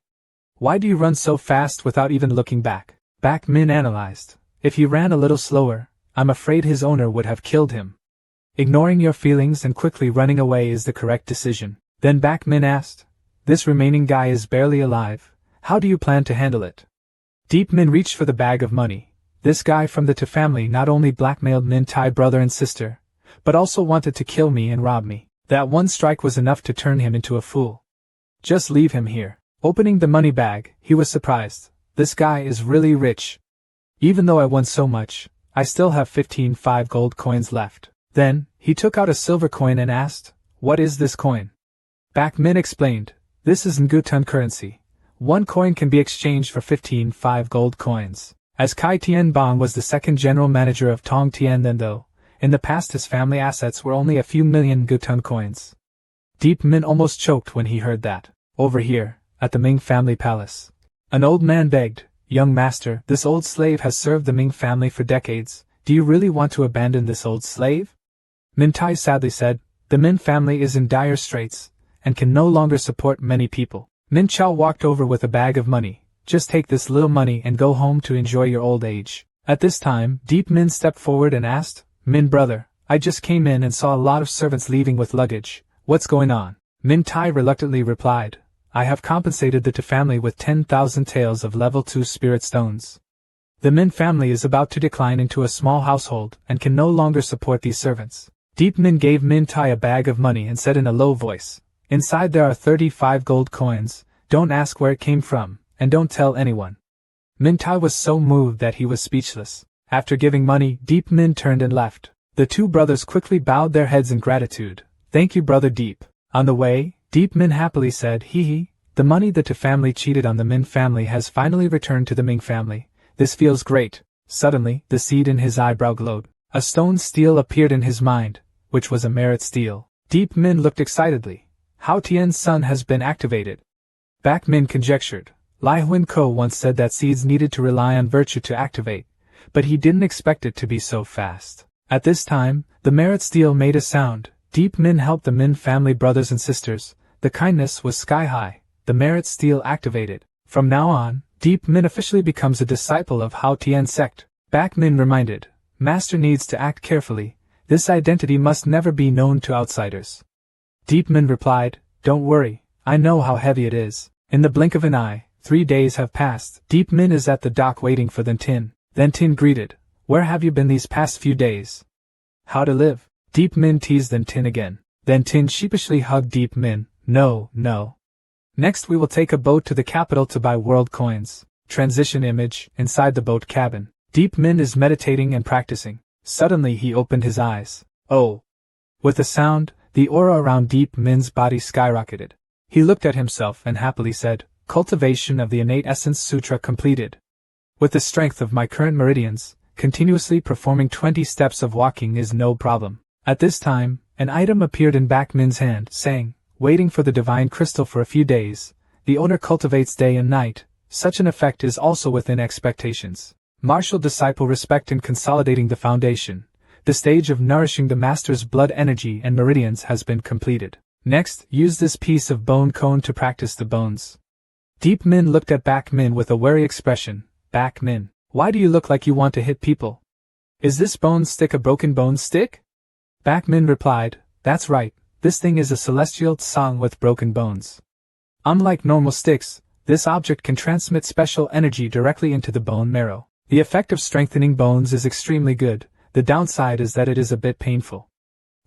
Why do you run so fast without even looking back? Back Min analyzed. If he ran a little slower, I'm afraid his owner would have killed him. Ignoring your feelings and quickly running away is the correct decision. Then Back Min asked, This remaining guy is barely alive. How do you plan to handle it? Deep Min reached for the bag of money. This guy from the Tu family not only blackmailed Min Tai brother and sister, but also wanted to kill me and rob me. That one strike was enough to turn him into a fool. Just leave him here. Opening the money bag, he was surprised. This guy is really rich. Even though I won so much, I still have 15 5 gold coins left. Then, he took out a silver coin and asked, What is this coin? Back Min explained, This is Ngutan currency. 1 coin can be exchanged for 15 5 gold coins. As Kai Tianbong was the second general manager of Tong Tianlin though, in the past his family assets were only a few million Ngutan coins. Deep Min almost choked when he heard that. Over here, at the Ming family palace, an old man begged, "Young master, this old slave has served the Ming family for decades. Do you really want to abandon this old slave?" Min Tai sadly said, "The Min family is in dire straits, and can no longer support many people." Min Chao walked over with a bag of money. "Just take this little money and go home to enjoy your old age." At this time, Deep Min stepped forward and asked, "Min brother, I just came in and saw a lot of servants leaving with luggage. What's going on?" Min Tai reluctantly replied, "I have compensated the Tu family with 10,000 taels of level 2 spirit stones. The Min family is about to decline into a small household and can no longer support these servants." Deep Min gave Min Tai a bag of money and said in a low voice, "Inside there are 35 gold coins, don't ask where it came from, and don't tell anyone." Min Tai was so moved that he was speechless. After giving money, Deep Min turned and left. The two brothers quickly bowed their heads in gratitude. "Thank you, brother Deep." On the way, Deep Min happily said, "Hee, the money the Tu family cheated on the Min family has finally returned to the Ming family. This feels great." Suddenly, the seed in his eyebrow glowed. A stone steel appeared in his mind, which was a merit steel. Deep Min looked excitedly. Hao Tian's sun has been activated. Back Min conjectured. Lai Huan Ko once said that seeds needed to rely on virtue to activate, but he didn't expect it to be so fast. At this time, the merit steel made a sound. Deep Min helped the Min family brothers and sisters. The kindness was sky high. The merit steel activated. From now on, Deep Min officially becomes a disciple of Hao Tian's sect. Back Min reminded, "Master needs to act carefully. This identity must never be known to outsiders." Deep Min replied, "Don't worry, I know how heavy it is." In the blink of an eye, 3 days have passed. Deep Min is at the dock waiting for Then Tin. Then Tin greeted, "Where have you been these past few days?" "How to live?" Deep Min teased Then Tin again. Then Tin sheepishly hugged Deep Min. No. Next we will take a boat to the capital to buy world coins." Transition image, inside the boat cabin. Deep Min is meditating and practicing. Suddenly he opened his eyes. Oh! With a sound, the aura around Deep Min's body skyrocketed. He looked at himself and happily said, "Cultivation of the Innate Essence Sutra completed. With the strength of my current meridians, continuously performing 20 steps of walking is no problem." At this time, an item appeared in Back Min's hand, saying, "Waiting for the divine crystal for a few days. The owner cultivates day and night. Such an effect is also within expectations. Martial disciple respect in consolidating the foundation. The stage of nourishing the master's blood energy and meridians has been completed. Next, use this piece of bone cone to practice the bones." Deep Min looked at Back Min with a wary expression. "Back Min, why do you look like you want to hit people? Is this bone stick a broken bone stick?" Back Min replied, "That's right, this thing is a celestial tsang with broken bones. Unlike normal sticks, this object can transmit special energy directly into the bone marrow. The effect of strengthening bones is extremely good. The downside is that it is a bit painful.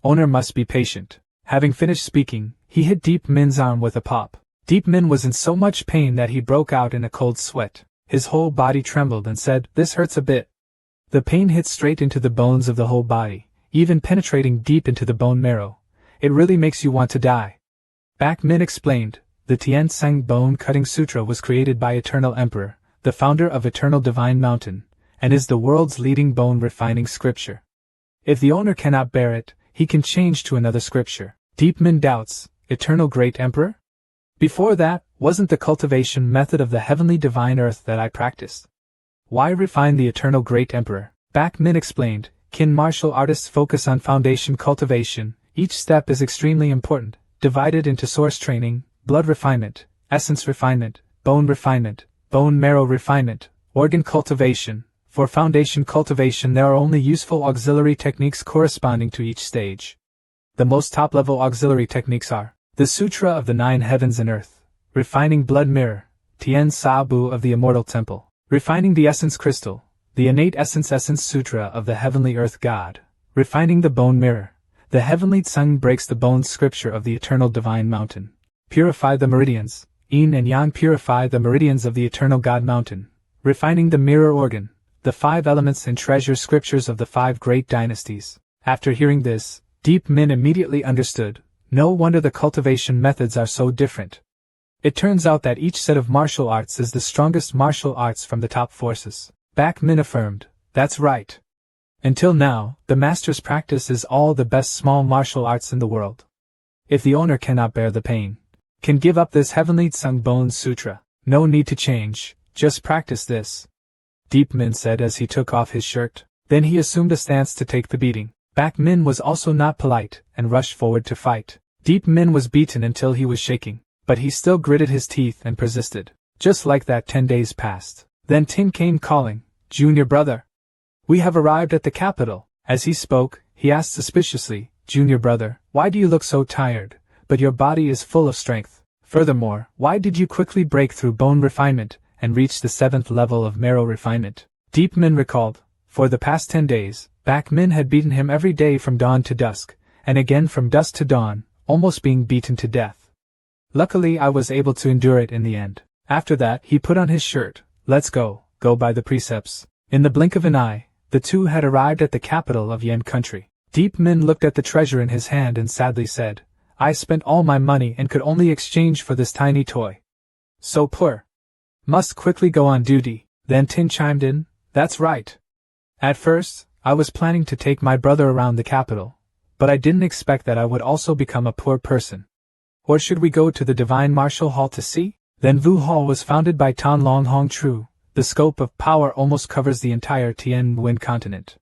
Owner must be patient." Having finished speaking, he hit Deep Min's arm with a pop. Deep Min was in so much pain that he broke out in a cold sweat. His whole body trembled and said, "This hurts a bit." The pain hit straight into the bones of the whole body, even penetrating deep into the bone marrow. "It really makes you want to die." Back Min explained, "The Tian Tsang Bone Cutting Sutra was created by Eternal Emperor, the founder of Eternal Divine Mountain, and is the world's leading bone refining scripture. If the owner cannot bear it, he can change to another scripture." Deep Min doubts, "Eternal Great Emperor? Before that, wasn't the cultivation method of the heavenly divine earth that I practiced? Why refine the Eternal Great Emperor?" Back Min explained, "Kin martial artists focus on foundation cultivation. Each step is extremely important, divided into source training, blood refinement, essence refinement, bone marrow refinement, organ cultivation. For foundation cultivation there are only useful auxiliary techniques corresponding to each stage. The most top-level auxiliary techniques are the Sutra of the Nine Heavens and Earth, refining blood mirror, Tien Sa Bu of the Immortal Temple, refining the Essence Crystal, the Innate Essence Sutra of the Heavenly Earth God, refining the Bone Mirror, the Heavenly Tsang breaks the Bone Scripture of the Eternal Divine Mountain, purify the meridians, Yin and Yang purify the meridians of the Eternal God Mountain, refining the Mirror Organ, the 5 elements and treasure scriptures of the 5 great dynasties." After hearing this, Deep Min immediately understood. No wonder the cultivation methods are so different. It turns out that each set of martial arts is the strongest martial arts from the top forces. Back Min affirmed, that's right. Until now, the master's practice is all the best small martial arts in the world. If the owner cannot bear the pain, can give up this heavenly Tsung Bone Sutra, no need to change, just practice this. Deep Min said as he took off his shirt. Then he assumed a stance to take the beating. Back Min was also not polite, and rushed forward to fight. Deep Min was beaten until he was shaking, but he still gritted his teeth and persisted. Just like that 10 days passed. Then Tin came calling, Junior brother. We have arrived at the capital. As he spoke, he asked suspiciously, Junior brother, why do you look so tired, but your body is full of strength? Furthermore, why did you quickly break through bone refinement, and reach the 7th level of marrow refinement? Deep Min recalled. For the past 10 days, Back Min had beaten him every day from dawn to dusk, and again from dusk to dawn, almost being beaten to death. Luckily I was able to endure it in the end. After that he put on his shirt. Let's go by the precepts. In the blink of an eye, the two had arrived at the capital of Yen country. Deep Min looked at the treasure in his hand and sadly said, I spent all my money and could only exchange for this tiny toy. So poor. Must quickly go on duty. Then Tin chimed in, that's right. At first, I was planning to take my brother around the capital, but I didn't expect that I would also become a poor person. Or should we go to the Divine Martial Hall to see? Then Vu Hall was founded by Tan Long Hong Tru. The scope of power almost covers the entire Tien Nguyen continent.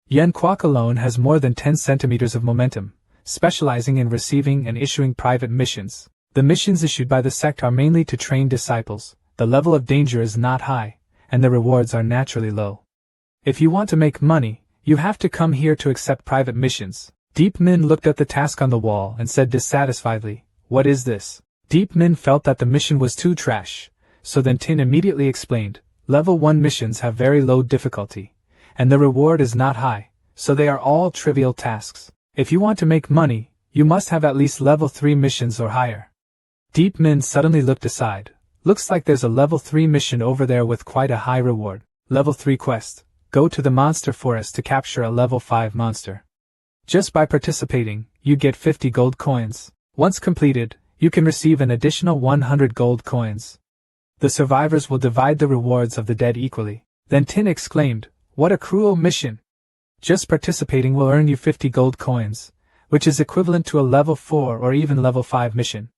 Yen Kwok alone has more than 10 centimeters of momentum, specializing in receiving and issuing private missions. The missions issued by the sect are mainly to train disciples. The level of danger is not high, and the rewards are naturally low. If you want to make money, you have to come here to accept private missions. Deep Min looked at the task on the wall and said dissatisfiedly, what is this? Deep Min felt that the mission was too trash, so then Tin immediately explained, level 1 missions have very low difficulty, and the reward is not high, so they are all trivial tasks. If you want to make money, you must have at least level 3 missions or higher. Deep Min suddenly looked aside. Looks like there's a level 3 mission over there with quite a high reward. Level 3 quest. Go to the monster forest to capture a level 5 monster. Just by participating, you get 50 gold coins. Once completed, you can receive an additional 100 gold coins. The survivors will divide the rewards of the dead equally. Then Tin exclaimed, what a cruel mission! Just participating will earn you 50 gold coins, which is equivalent to a level 4 or even level 5 mission.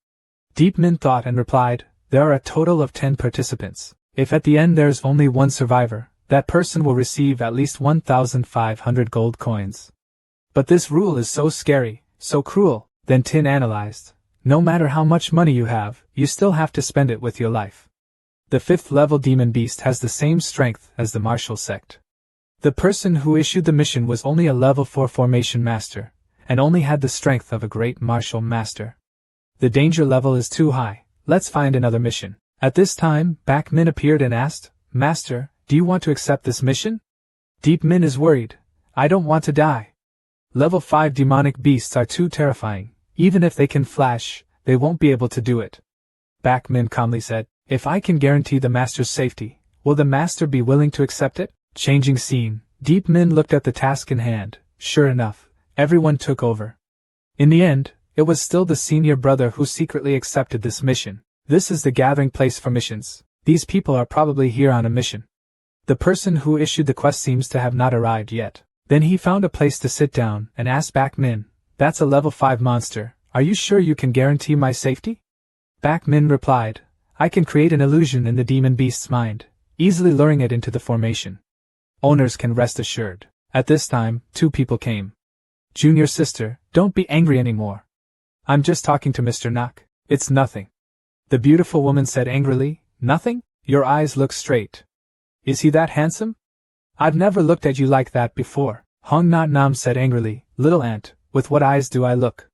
Deep Min thought and replied, there are a total of 10 participants. If at the end there's only one survivor, that person will receive at least 1,500 gold coins. But this rule is so scary, so cruel. Then Tin analyzed. No matter how much money you have, you still have to spend it with your life. The 5th level demon beast has the same strength as the martial sect. The person who issued the mission was only a level 4 formation master, and only had the strength of a great martial master. The danger level is too high. Let's find another mission. At this time, Back Min appeared and asked, Master, do you want to accept this mission? Deep Min is worried. I don't want to die. Level 5 demonic beasts are too terrifying. Even if they can flash, they won't be able to do it. Back Min calmly said, if I can guarantee the master's safety, will the master be willing to accept it? Changing scene, Deep Min looked at the task in hand. Sure enough, everyone took over. In the end, it was still the senior brother who secretly accepted this mission. This is the gathering place for missions. These people are probably here on a mission. The person who issued the quest seems to have not arrived yet. Then he found a place to sit down and asked Back Min, that's a level 5 monster, are you sure you can guarantee my safety? Back Min replied, I can create an illusion in the demon beast's mind, easily luring it into the formation. Owners can rest assured. At this time, 2 people came. Junior sister, don't be angry anymore. I'm just talking to Mr. Nak. It's nothing. The beautiful woman said angrily, nothing? Your eyes look straight. Is he that handsome? I've never looked at you like that before. Hong Nat Nam said angrily, little ant, with what eyes do I look?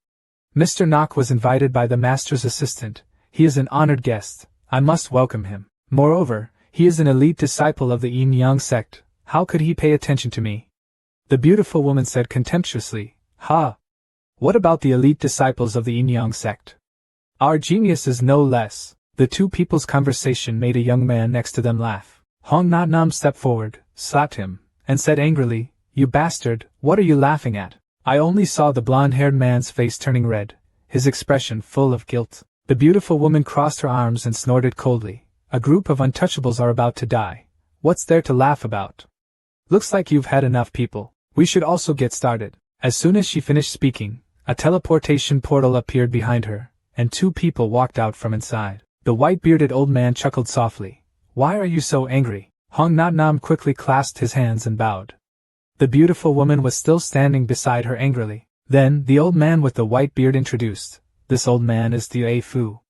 Mr. Nak was invited by the master's assistant. He is an honored guest. I must welcome him. Moreover, he is an elite disciple of the Yin Yang sect. How could he pay attention to me? The beautiful woman said contemptuously, ha! What about the elite disciples of the Yin Yang sect? Our genius is no less. The 2 people's conversation made a young man next to them laugh. Hong Nat Nam stepped forward, slapped him, and said angrily, you bastard, what are you laughing at? I only saw the blonde-haired man's face turning red, his expression full of guilt. The beautiful woman crossed her arms and snorted coldly. A group of untouchables are about to die. What's there to laugh about? Looks like you've had enough, people. We should also get started. As soon as she finished speaking, a teleportation portal appeared behind her, and two people walked out from inside. The white-bearded old man chuckled softly. Why are you so angry? Hong Nat Nam quickly clasped his hands and bowed. The beautiful woman was still standing beside her angrily. Then, the old man with the white beard introduced. This old man is Thue Fu,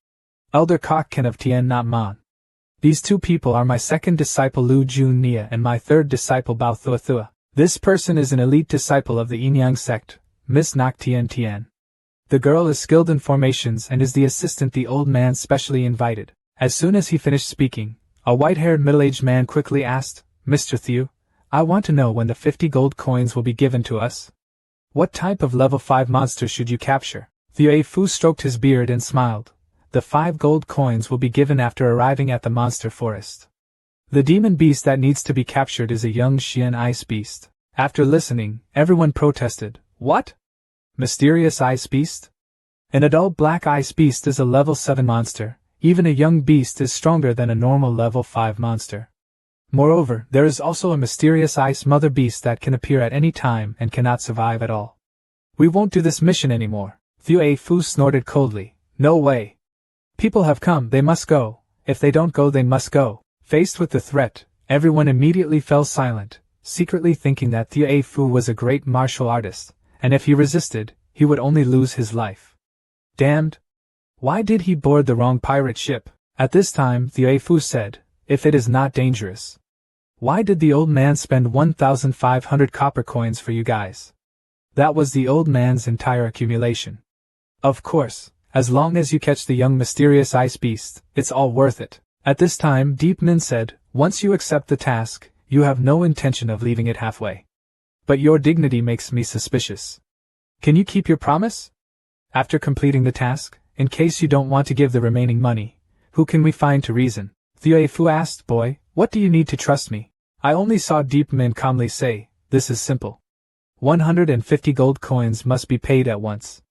Elder Kokkin of Tien Nat Man. These two people are my second disciple Lu Jun Nia and my third disciple Bao Thua Thua. This person is an elite disciple of the Yinyang sect, Miss Nak Tien Tien. The girl is skilled in formations and is the assistant the old man specially invited. As soon as he finished speaking, a white-haired middle-aged man quickly asked, Mr. Thue, I want to know when the 50 gold coins will be given to us. What type of level 5 monster should you capture? Thue Fu stroked his beard and smiled. The 5 gold coins will be given after arriving at the monster forest. The demon beast that needs to be captured is a young Xian ice beast. After listening, everyone protested. What? Mysterious ice beast? An adult black ice beast is a level 7 monster. Even a young beast is stronger than a normal level 5 monster. Moreover, there is also a mysterious ice mother beast that can appear at any time and cannot survive at all. We won't do this mission anymore. Thue Fu snorted coldly. No way. People have come, they must go. If they don't go, they must go. Faced with the threat, everyone immediately fell silent, secretly thinking that Thue Fu was a great martial artist, and if he resisted, he would only lose his life. Damned! Why did he board the wrong pirate ship? At this time, Thue Fu said, if it is not dangerous. Why did the old man spend 1,500 copper coins for you guys? That was the old man's entire accumulation. Of course, as long as you catch the young mysterious ice beast, it's all worth it. At this time, Deepens said, once you accept the task, you have no intention of leaving it halfway. But your dignity makes me suspicious. Can you keep your promise? After completing the task, in case you don't want to give the remaining money, who can we find to reason? Thue Fu asked, boy, what do you need to trust me? I only saw Deepman calmly say, this is simple. 150 gold coins must be paid at once.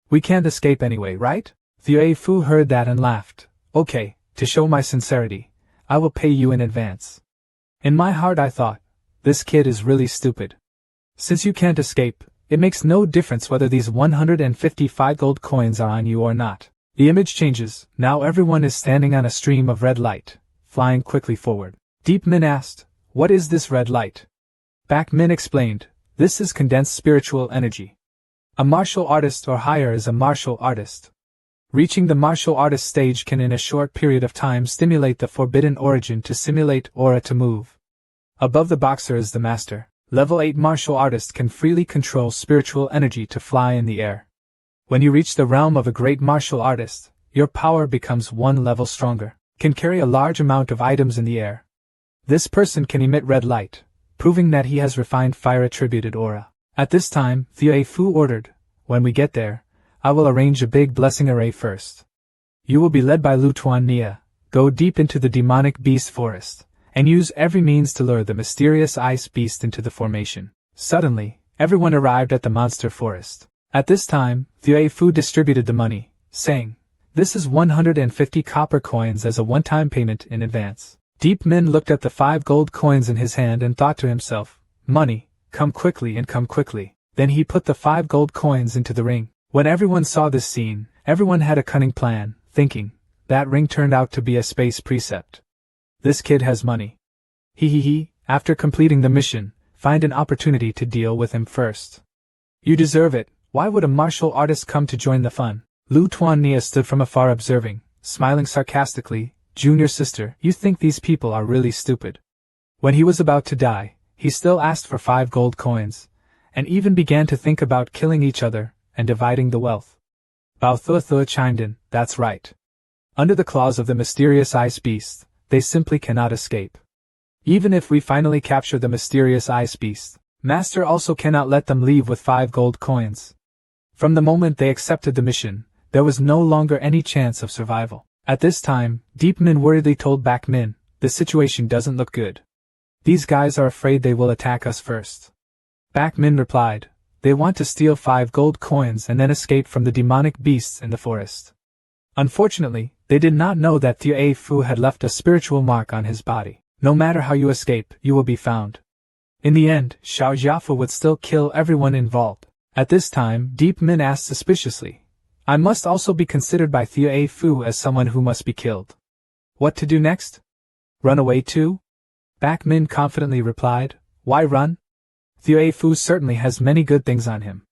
We can't escape anyway, right? Thue Fu heard that and laughed. Okay, to show my sincerity, I will pay you in advance. In my heart I thought, this kid is really stupid. Since you can't escape, it makes no difference whether these 155 gold coins are on you or not. The image changes, now everyone is standing on a stream of red light, flying quickly forward. Deep Min asked, what is this red light? Back Min explained, this is condensed spiritual energy. A martial artist or higher is a martial artist. Reaching the martial artist stage can in a short period of time stimulate the forbidden origin to simulate aura to move. Above the boxer is the master. Level 8 martial artist can freely control spiritual energy to fly in the air. When you reach the realm of a great martial artist, your power becomes one level stronger, can carry a large amount of items in the air. This person can emit red light, proving that he has refined fire-attributed aura. At this time, Thue Fu ordered, when we get there, I will arrange a big blessing array first. You will be led by Lu Tuan Nia, go deep into the demonic beast forest, and use every means to lure the mysterious ice beast into the formation. Suddenly, everyone arrived at the monster forest. At this time, Thue Fu distributed the money, saying, this is 150 copper coins as a one-time payment in advance. Deep Min looked at the 5 gold coins in his hand and thought to himself, money, come quickly and come quickly. Then he put the 5 gold coins into the ring. When everyone saw this scene, everyone had a cunning plan, thinking, that ring turned out to be a space precept. This kid has money. He, after completing the mission, find an opportunity to deal with him first. You deserve it, why would a martial artist come to join the fun? Lu Tuan Nia stood from afar observing, smiling sarcastically, junior sister, you think these people are really stupid. When he was about to die, he still asked for 5 gold coins, and even began to think about killing each other and dividing the wealth. Bao Thua Thua chimed in, that's right. Under the claws of the mysterious ice beast, they simply cannot escape. Even if we finally capture the mysterious ice beast, Master also cannot let them leave with 5 gold coins. From the moment they accepted the mission, there was no longer any chance of survival. At this time, Deep Min worriedly told Back Min, the situation doesn't look good. These guys are afraid they will attack us first. Back Min replied, they want to steal 5 gold coins and then escape from the demonic beasts in the forest. Unfortunately, they did not know that Thue Fu had left a spiritual mark on his body. No matter how you escape, you will be found. In the end, Xiao Jiafu would still kill everyone involved. At this time, Deep Min asked suspiciously, I must also be considered by Thue Fu as someone who must be killed. What to do next? Run away too? Back Min confidently replied, Why run? Thue Fu certainly has many good things on him.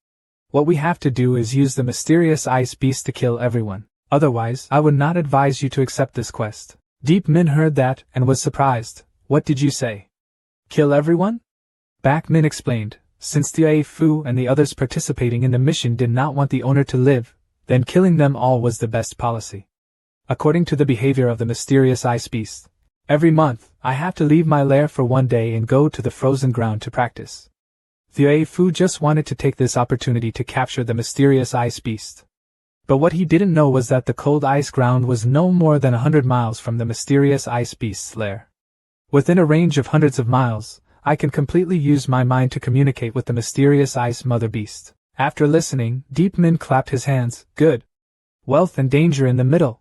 What we have to do is use the mysterious ice beast to kill everyone. Otherwise, I would not advise you to accept this quest. Deep Min heard that and was surprised. What did you say? Kill everyone? Back Min explained, since Thue Fu and the others participating in the mission did not want the owner to live, then killing them all was the best policy. According to the behavior of the mysterious ice beast, every month, I have to leave my lair for one day and go to the frozen ground to practice. Thue Fu just wanted to take this opportunity to capture the mysterious ice beast. But what he didn't know was that the cold ice ground was no more than 100 miles from the mysterious ice beast's lair. Within a range of hundreds of miles, I can completely use my mind to communicate with the mysterious ice mother beast. After listening, Deep Min clapped his hands. Good. Wealth and danger in the middle.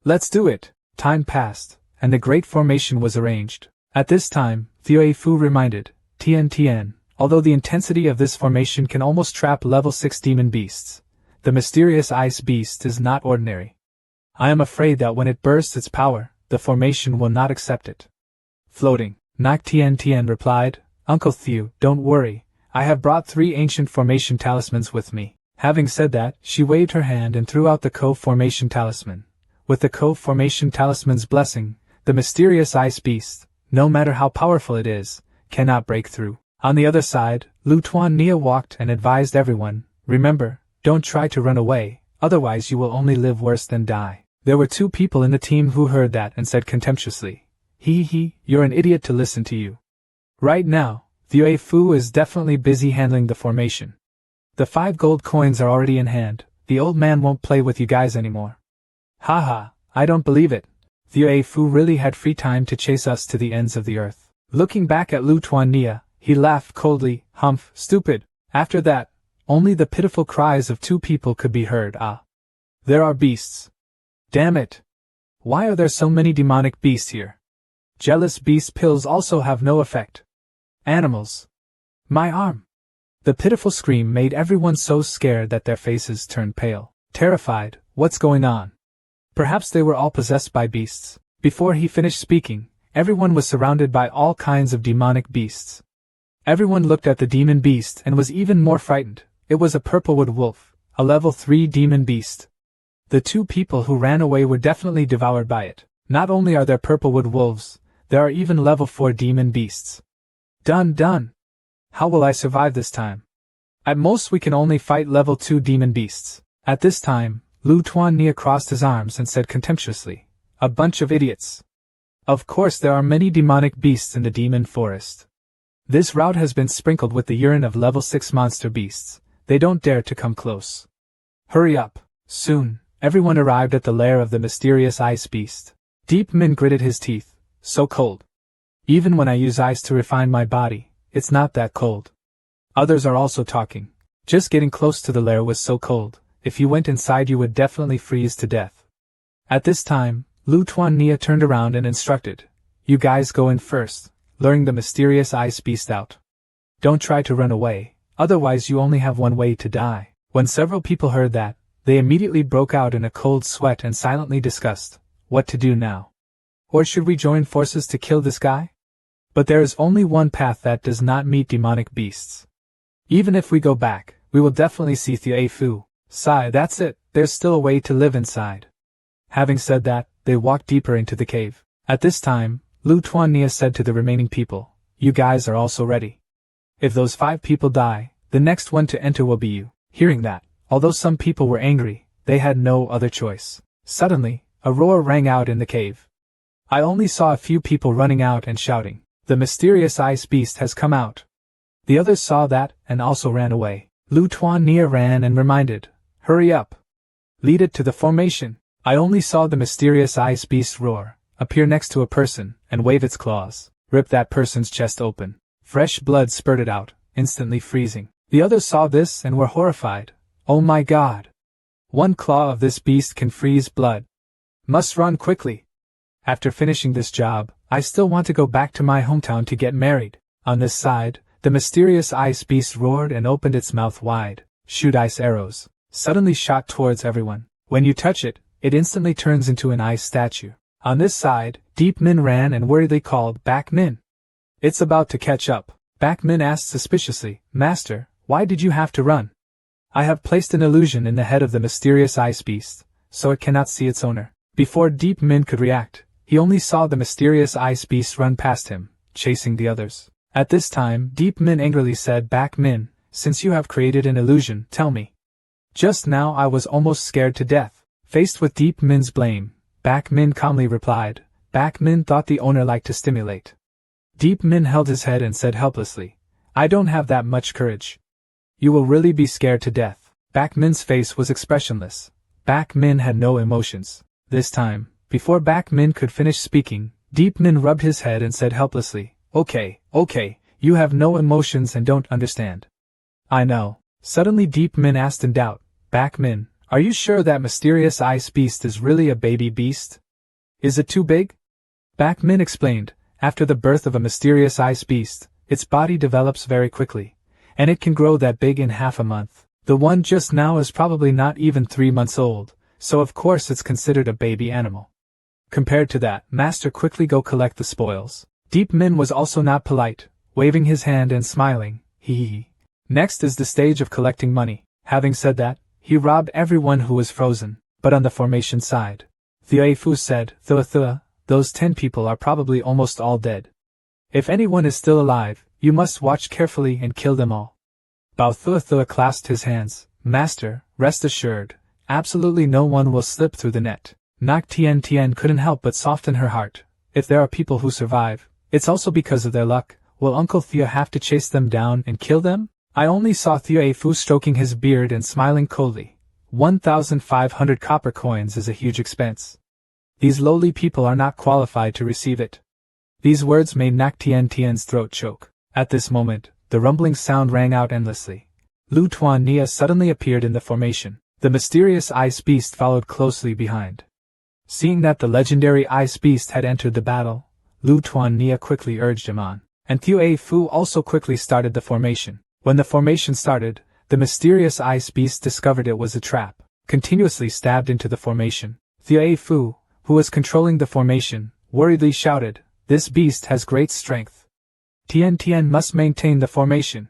Let's do it. Time passed, and the great formation was arranged. At this time, Thue Fu reminded, Tien, although the intensity of this formation can almost trap level 6 demon beasts, the mysterious ice beast is not ordinary. I am afraid that when it bursts its power, the formation will not accept it. Floating, Nak Tien replied, Uncle Thue, don't worry, I have brought 3 ancient formation talismans with me. Having said that, she waved her hand and threw out the Cove formation talisman. With the Cove formation talisman's blessing, the mysterious ice beast, no matter how powerful it is, cannot break through. On the other side, Lu Tuan Nia walked and advised everyone, remember, don't try to run away, otherwise you will only live worse than die. There were 2 people in the team who heard that and said contemptuously, you're an idiot to listen to you. Right now, Thue Fu is definitely busy handling the formation. The 5 gold coins are already in hand, the old man won't play with you guys anymore. Haha, I don't believe it. Thue Fu really had free time to chase us to the ends of the earth. Looking back at Lu Tuan Nia, he laughed coldly, humph, stupid. After that, only the pitiful cries of 2 people could be heard. Ah. There are beasts. Damn it. Why are there so many demonic beasts here? Jealous beast pills also have no effect. Animals. My arm. The pitiful scream made everyone so scared that their faces turned pale. Terrified, what's going on? Perhaps they were all possessed by beasts. Before he finished speaking, everyone was surrounded by all kinds of demonic beasts. Everyone looked at the demon beast and was even more frightened. It was a purplewood wolf, a level 3 demon beast. The 2 people who ran away were definitely devoured by it. Not only are there purplewood wolves, there are even level 4 demon beasts. Done. How will I survive this time? At most we can only fight level 2 demon beasts. At this time, Lu Tuan Nia crossed his arms and said contemptuously, a bunch of idiots. Of course there are many demonic beasts in the demon forest. This route has been sprinkled with the urine of level 6 monster beasts. They don't dare to come close. Hurry up. Soon, everyone arrived at the lair of the mysterious ice beast. Deep Min gritted his teeth. So cold. Even when I use ice to refine my body, it's not that cold. Others are also talking. Just getting close to the lair was so cold, if you went inside you would definitely freeze to death. At this time, Lu Tuan Nia turned around and instructed, you guys go in first, luring the mysterious ice beast out. Don't try to run away, otherwise you only have one way to die. When several people heard that, they immediately broke out in a cold sweat and silently discussed, what to do now. Or should we join forces to kill this guy? But there is only one path that does not meet demonic beasts. Even if we go back, we will definitely see Thue Fu. Sigh, that's it, there's still a way to live inside. Having said that, they walked deeper into the cave. At this time, Lu Tuan Nia said to the remaining people, you guys are also ready. If those 5 people die, the next one to enter will be you. Hearing that, although some people were angry, they had no other choice. Suddenly, a roar rang out in the cave. I only saw a few people running out and shouting, the mysterious ice beast has come out. The others saw that and also ran away. Lu Tuan Nia ran and reminded, hurry up. Lead it to the formation. I only saw the mysterious ice beast roar, appear next to a person, and wave its claws, rip that person's chest open. Fresh blood spurted out, instantly freezing. The others saw this and were horrified. Oh my god! One claw of this beast can freeze blood. Must run quickly. After finishing this job, I still want to go back to my hometown to get married. On this side, the mysterious ice beast roared and opened its mouth wide. Shoot ice arrows. Suddenly shot towards everyone. When you touch it, it instantly turns into an ice statue. On this side, Deep Min ran and worriedly called, "Back Min." It's about to catch up. Back Min asked suspiciously, "Master, why did you have to run?" "I have placed an illusion in the head of the mysterious ice beast, so it cannot see its owner." Before Deep Min could react, he only saw the mysterious ice beast run past him, chasing the others. At this time, Deep Min angrily said, "Back Min, since you have created an illusion, tell me. Just now I was almost scared to death." Faced with Deep Min's blame, Back Min calmly replied. Back Min thought the owner liked to stimulate. Deep Min held his head and said helplessly, "I don't have that much courage." "You will really be scared to death." Back Min's face was expressionless. Back Min had no emotions. This time, before Back Min could finish speaking, Deep Min rubbed his head and said helplessly, Okay, you have no emotions and don't understand." "I know." Suddenly Deep Min asked in doubt, "Back Min, are you sure that mysterious ice beast is really a baby beast? Is it too big?" Back Min explained, after the birth of a mysterious ice beast, its body develops very quickly, and it can grow that big in half a month. The one just now is probably not even 3 months old, so of course it's considered a baby animal. Compared to that, Master, quickly go collect the spoils. Deep Min was also not polite, waving his hand and smiling, hee. Next is the stage of collecting money. Having said that, he robbed everyone who was frozen, but on the formation side. Thue Fu said, Thua, those 10 people are probably almost all dead. If anyone is still alive, you must watch carefully and kill them all. Bao Thua clasped his hands. Master, rest assured, absolutely no one will slip through the net. Nak Tien couldn't help but soften her heart. If there are people who survive, it's also because of their luck. Will Uncle Thea have to chase them down and kill them? I only saw Thue Fu stroking his beard and smiling coldly. 1,500 copper coins is a huge expense. These lowly people are not qualified to receive it. These words made Nak Tien's throat choke. At this moment, the rumbling sound rang out endlessly. Lu Tuan Nia suddenly appeared in the formation. The mysterious ice beast followed closely behind. Seeing that the legendary ice beast had entered the battle, Lu Tuan Nia quickly urged him on, and Thue Fu also quickly started the formation. When the formation started, the mysterious ice beast discovered it was a trap, continuously stabbed into the formation. Thue Fu, who was controlling the formation, worriedly shouted, "This beast has great strength. Tien must maintain the formation."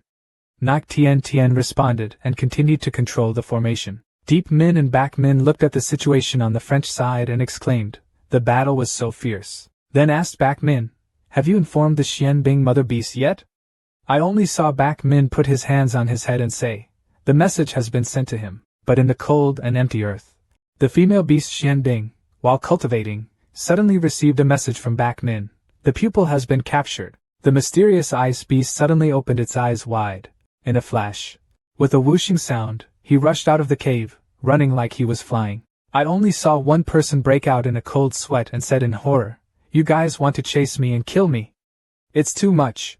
Nak Tien responded and continued to control the formation. Deep Min and Back Min looked at the situation on the French side and exclaimed, the battle was so fierce. Then asked Back Min, "Have you informed the Xianbing mother beast yet?" I only saw Back Min put his hands on his head and say, "The message has been sent to him," but in the cold and empty earth. The female beast Xianbing, while cultivating, suddenly received a message from Back Min. The pupil has been captured. The mysterious ice beast suddenly opened its eyes wide. In a flash, with a whooshing sound, he rushed out of the cave, running like he was flying. I only saw one person break out in a cold sweat and said in horror, "You guys want to chase me and kill me? It's too much."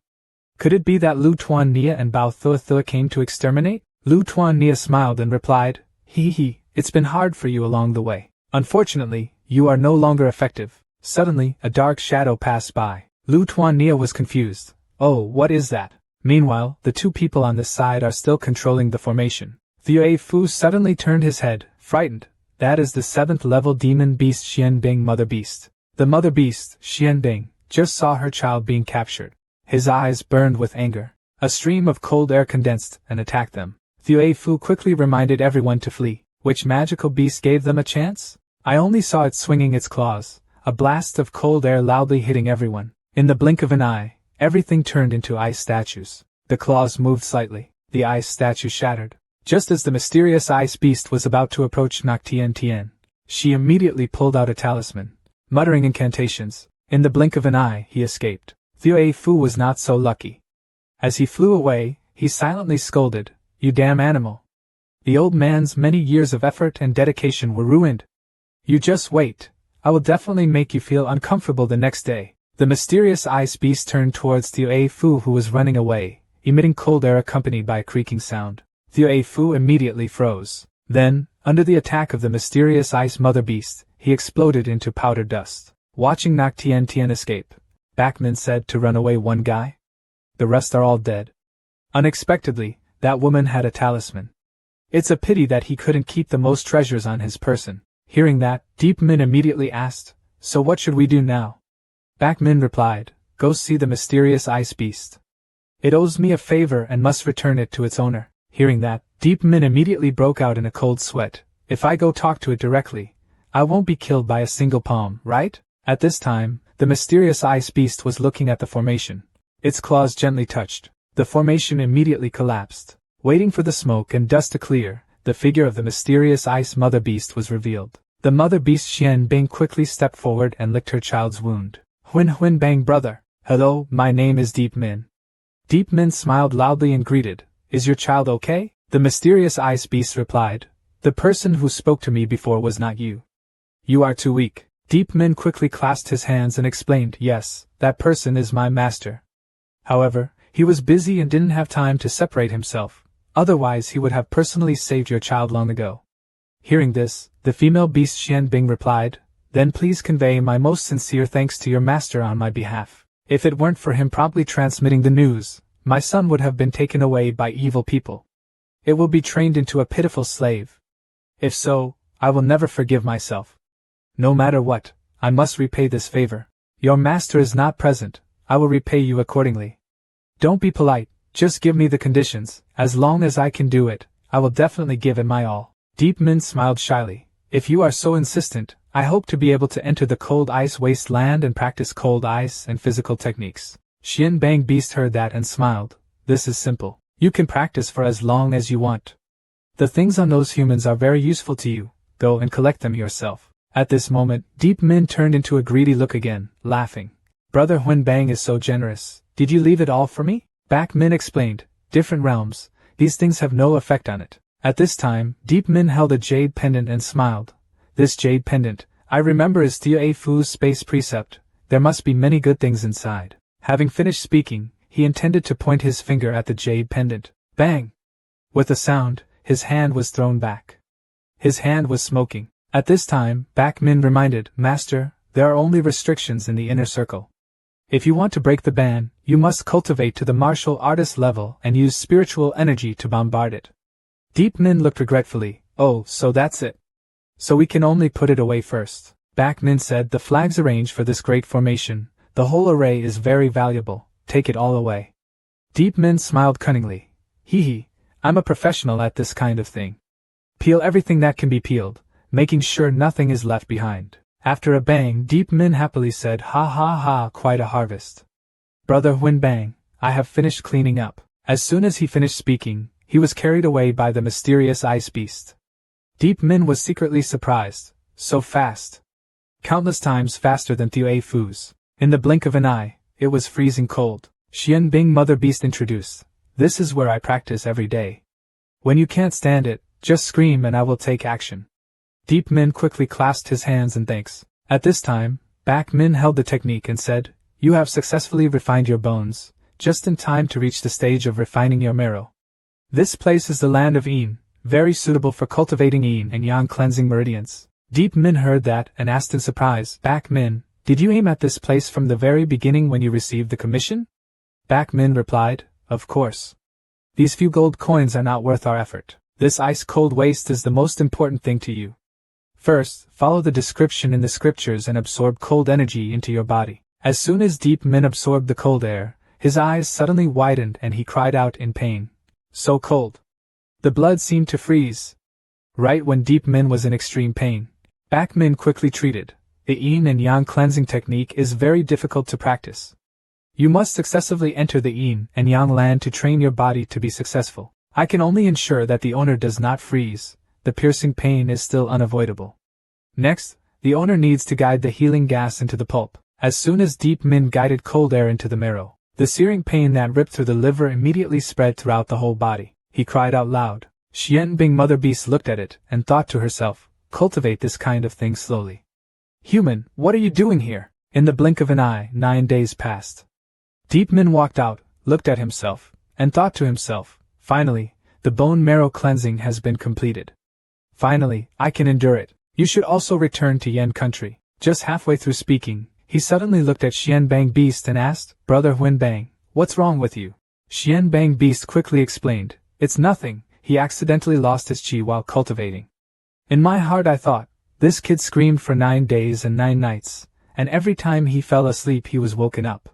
Could it be that Lu Tuan Nia and Bao Thua came to exterminate? Lu Tuan Nia smiled and replied, It's been hard for you along the way. Unfortunately, you are no longer effective." Suddenly, a dark shadow passed by. Lu Tuan Nia was confused. "Oh, what is that?" Meanwhile, the 2 people on this side are still controlling the formation. Thue Fu suddenly turned his head, frightened. That is the 7th level demon beast Xianbing mother beast. The mother beast, Xianbing, just saw her child being captured. His eyes burned with anger. A stream of cold air condensed and attacked them. Thue Fu quickly reminded everyone to flee. Which magical beast gave them a chance? I only saw it swinging its claws, a blast of cold air loudly hitting everyone. In the blink of an eye, everything turned into ice statues. The claws moved slightly. The ice statue shattered. Just as the mysterious ice beast was about to approach Nak Tien, she immediately pulled out a talisman. Muttering incantations, in the blink of an eye he escaped. Thue Fu was not so lucky. As he flew away, he silently scolded, "You damn animal. The old man's many years of effort and dedication were ruined. You just wait. I will definitely make you feel uncomfortable the next day." The mysterious ice beast turned towards Thue Fu, who was running away, emitting cold air accompanied by a creaking sound. Thue Fu immediately froze. Then, Under the attack of the mysterious ice mother beast, he exploded into powder dust. Watching Nak Tien Tien escape, Backman said to run away one guy. The rest are all dead. Unexpectedly, that woman had a talisman. It's a pity that he couldn't keep the most treasures on his person. Hearing that, Deep Min immediately asked, "So what should we do now?" Backmin replied, "Go see the mysterious ice beast. It owes me a favor and must return it to its owner." Hearing that, Deep Min immediately broke out in a cold sweat. "If I go talk to it directly, I won't be killed by a single palm, right?" At this time, the mysterious ice beast was looking at the formation. Its claws gently touched. The formation immediately collapsed. Waiting for the smoke and dust to clear, the figure of the mysterious ice mother beast was revealed. The mother beast Xian Bing quickly stepped forward and licked her child's wound. "Huin Bang brother. Hello, my name is Deep Min." Deep Min smiled loudly and greeted, "Is your child okay?" The mysterious ice beast replied, "The person who spoke to me before was not you. You are too weak." Deep Min quickly clasped his hands and explained, "Yes, that person is my master. However, he was busy and didn't have time to separate himself. Otherwise he would have personally saved your child long ago." Hearing this, the female beast Xian Bing replied, "Then please convey my most sincere thanks to your master on my behalf. If it weren't for him promptly transmitting the news, my son would have been taken away by evil people. It will be trained into a pitiful slave. If so, I will never forgive myself. No matter what, I must repay this favor. Your master is not present, I will repay you accordingly. Don't be polite, just give me the conditions. As long as I can do it, I will definitely give it my all." Deep Min smiled shyly. "If you are so insistent, I hope to be able to enter the cold ice wasteland and practice cold ice and physical techniques." Xian Bang Beast heard that and smiled. "This is simple. You can practice for as long as you want. The things on those humans are very useful to you. Go and collect them yourself." At this moment, Deep Min turned into a greedy look again, laughing. "Brother Huin Bang is so generous. Did you leave it all for me?" Back Min explained, "Different realms, these things have no effect on it." At this time, Deep Min held a jade pendant and smiled. "This jade pendant, I remember, is Tia Fu's space precept. There must be many good things inside." Having finished speaking, he intended to point his finger at the jade pendant. Bang! With a sound, his hand was thrown back. His hand was smoking. At this time, Back Min reminded, "Master, there are only restrictions in the inner circle. If you want to break the ban, you must cultivate to the martial artist level and use spiritual energy to bombard it." Deep Min looked regretfully. "Oh, so that's it. So we can only put it away first." Back Min said, "The flags arranged for this great formation, the whole array is very valuable, take it all away." Deep Min smiled cunningly. Hee, I'm a professional at this kind of thing. Peel everything that can be peeled, making sure nothing is left behind." After a bang, Deep Min happily said, "Ha ha ha, quite a harvest. Brother Huin Bang, I have finished cleaning up." As soon as he finished speaking, he was carried away by the mysterious ice beast. Deep Min was secretly surprised. So fast. Countless times faster than Tia Fu's. In the blink of an eye, it was freezing cold. Xian Bing Mother Beast introduced, "This is where I practice every day. When you can't stand it, just scream and I will take action." Deep Min quickly clasped his hands in thanks. At this time, Back Min held the technique and said, "You have successfully refined your bones, just in time to reach the stage of refining your marrow. This place is the land of Yin, very suitable for cultivating Yin and Yang cleansing meridians." Deep Min heard that and asked in surprise, "Back Min, did you aim at this place from the very beginning when you received the commission?" Back Min replied, "Of course. These few gold coins are not worth our effort. This ice-cold waste is the most important thing to you. First, follow the description in the scriptures and absorb cold energy into your body." As soon as Deep Min absorbed the cold air, his eyes suddenly widened and he cried out in pain. So cold. The blood seemed to freeze. Right when Deep Min was in extreme pain, Back Min quickly treated. The Yin and Yang cleansing technique is very difficult to practice. You must successively enter the Yin and Yang land to train your body to be successful. I can only ensure that the owner does not freeze. The piercing pain is still unavoidable. Next, the owner needs to guide the healing gas into the pulp. As soon as Deep Min guided cold air into the marrow, the searing pain that ripped through the liver immediately spread throughout the whole body. He cried out loud. Xian Bing Mother Beast looked at it and thought to herself, "Cultivate this kind of thing slowly. Human, what are you doing here?" In the blink of an eye, 9 days passed. Deep Min walked out, looked at himself, and thought to himself, "Finally, the bone marrow cleansing has been completed. Finally, I can endure it. You should also return to Yen country. Just halfway through speaking, he suddenly looked at Xianbang Beast and asked, Brother Huinbang, what's wrong with you? Xianbang Beast quickly explained, it's nothing, he accidentally lost his chi while cultivating. In my heart I thought, this kid screamed for 9 days and 9 nights, and every time he fell asleep he was woken up.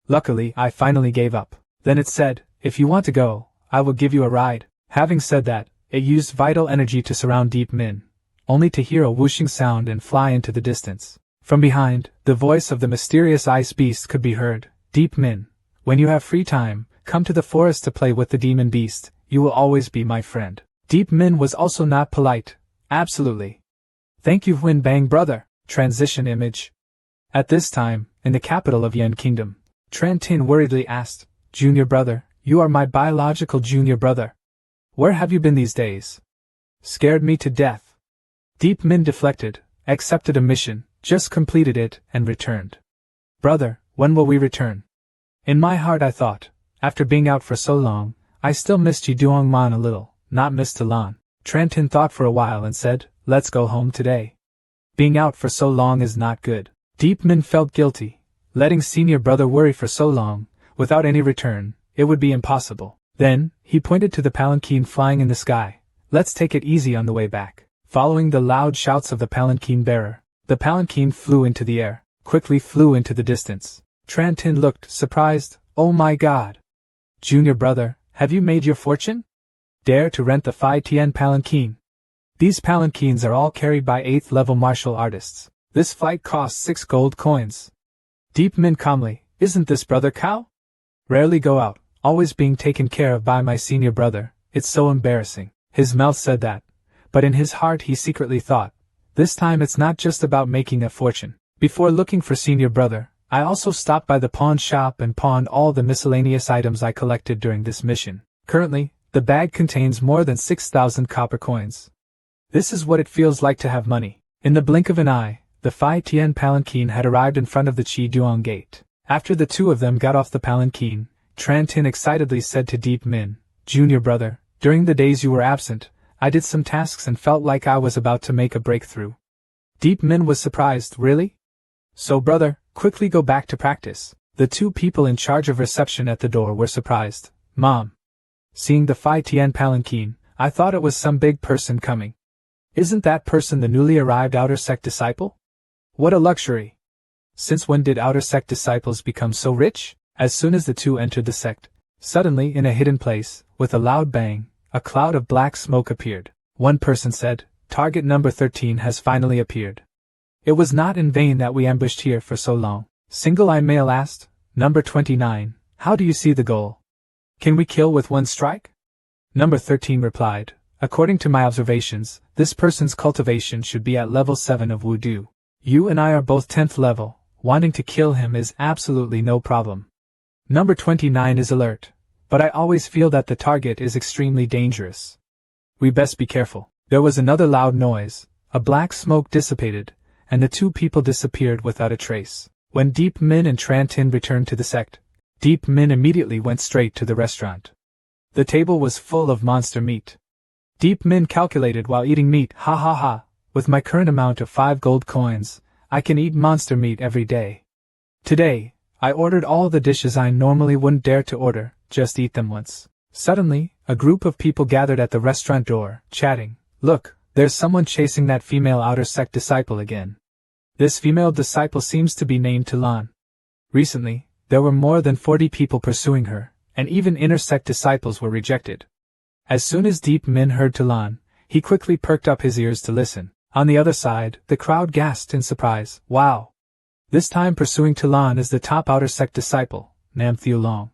Luckily, I finally gave up. Then it said, if you want to go, I will give you a ride. Having said that, it used vital energy to surround Deep Min, only to hear a whooshing sound and fly into the distance. From behind, the voice of the mysterious ice beast could be heard. Deep Min, when you have free time, come to the forest to play with the demon beast, you will always be my friend. Deep Min was also not polite. Absolutely. Thank you Huinbang brother. Transition image. At this time, in the capital of Yen Kingdom, Tran Tin worriedly asked, Junior brother, you are my biological junior brother. Where have you been these days? Scared me to death. Deep Min deflected, accepted a mission, just completed it, and returned. Brother, when will we return? In my heart I thought, after being out for so long, I still missed Ji Duongman a little, not Miss Talan. Tran Tin thought for a while and said, let's go home today. Being out for so long is not good. Deep Min felt guilty. Letting senior brother worry for so long, without any return, it would be impossible. Then, he pointed to the palanquin flying in the sky. Let's take it easy on the way back. Following the loud shouts of the palanquin bearer, the palanquin flew into the air, quickly flew into the distance. Tran Tin looked surprised. Oh my god. Junior brother, have you made your fortune? Dare to rent the Phi Tien palanquin. These palanquins are all carried by 8th level martial artists. This flight costs 6 gold coins. Deep Min calmly, isn't this brother Cow? Rarely go out, always being taken care of by my senior brother, it's so embarrassing. His mouth said that, but in his heart he secretly thought, this time it's not just about making a fortune. Before looking for senior brother, I also stopped by the pawn shop and pawned all the miscellaneous items I collected during this mission. Currently, the bag contains more than 6,000 copper coins. This is what it feels like to have money. In the blink of an eye, the Phi Tien palanquin had arrived in front of the Chi Duong gate. After the two of them got off the palanquin, Tran Tin excitedly said to Deep Min, Junior brother, during the days you were absent, I did some tasks and felt like I was about to make a breakthrough. Deep Min was surprised, really? So brother, quickly go back to practice. The two people in charge of reception at the door were surprised. Mom. Seeing the Phi Tien palanquin, I thought it was some big person coming. Isn't that person the newly arrived outer sect disciple? What a luxury! Since when did outer sect disciples become so rich? As soon as the two entered the sect, suddenly in a hidden place, with a loud bang, a cloud of black smoke appeared. One person said, Target number 13 has finally appeared. It was not in vain that we ambushed here for so long. Single-Eye Male asked, Number 29, how do you see the goal? Can we kill with one strike? Number 13 replied, According to my observations, this person's cultivation should be at level 7 of Wudu. You and I are both 10th level, wanting to kill him is absolutely no problem. Number 29 is alert, but I always feel that the target is extremely dangerous. We best be careful. There was another loud noise, a black smoke dissipated, and the two people disappeared without a trace. When Deep Min and Tran Tin returned to the sect, Deep Min immediately went straight to the restaurant. The table was full of monster meat. Deep Min calculated while eating meat, ha ha ha, with my current amount of 5 gold coins, I can eat monster meat every day. Today, I ordered all the dishes I normally wouldn't dare to order, just eat them once. Suddenly, a group of people gathered at the restaurant door, chatting. Look, there's someone chasing that female outer sect disciple again. This female disciple seems to be named Talan. Recently, there were more than 40 people pursuing her, and even inner sect disciples were rejected. As soon as Deep Min heard Talan, he quickly perked up his ears to listen. On the other side, the crowd gasped in surprise. Wow! This time pursuing Talan is the top outer sect disciple, Nam Theo Long.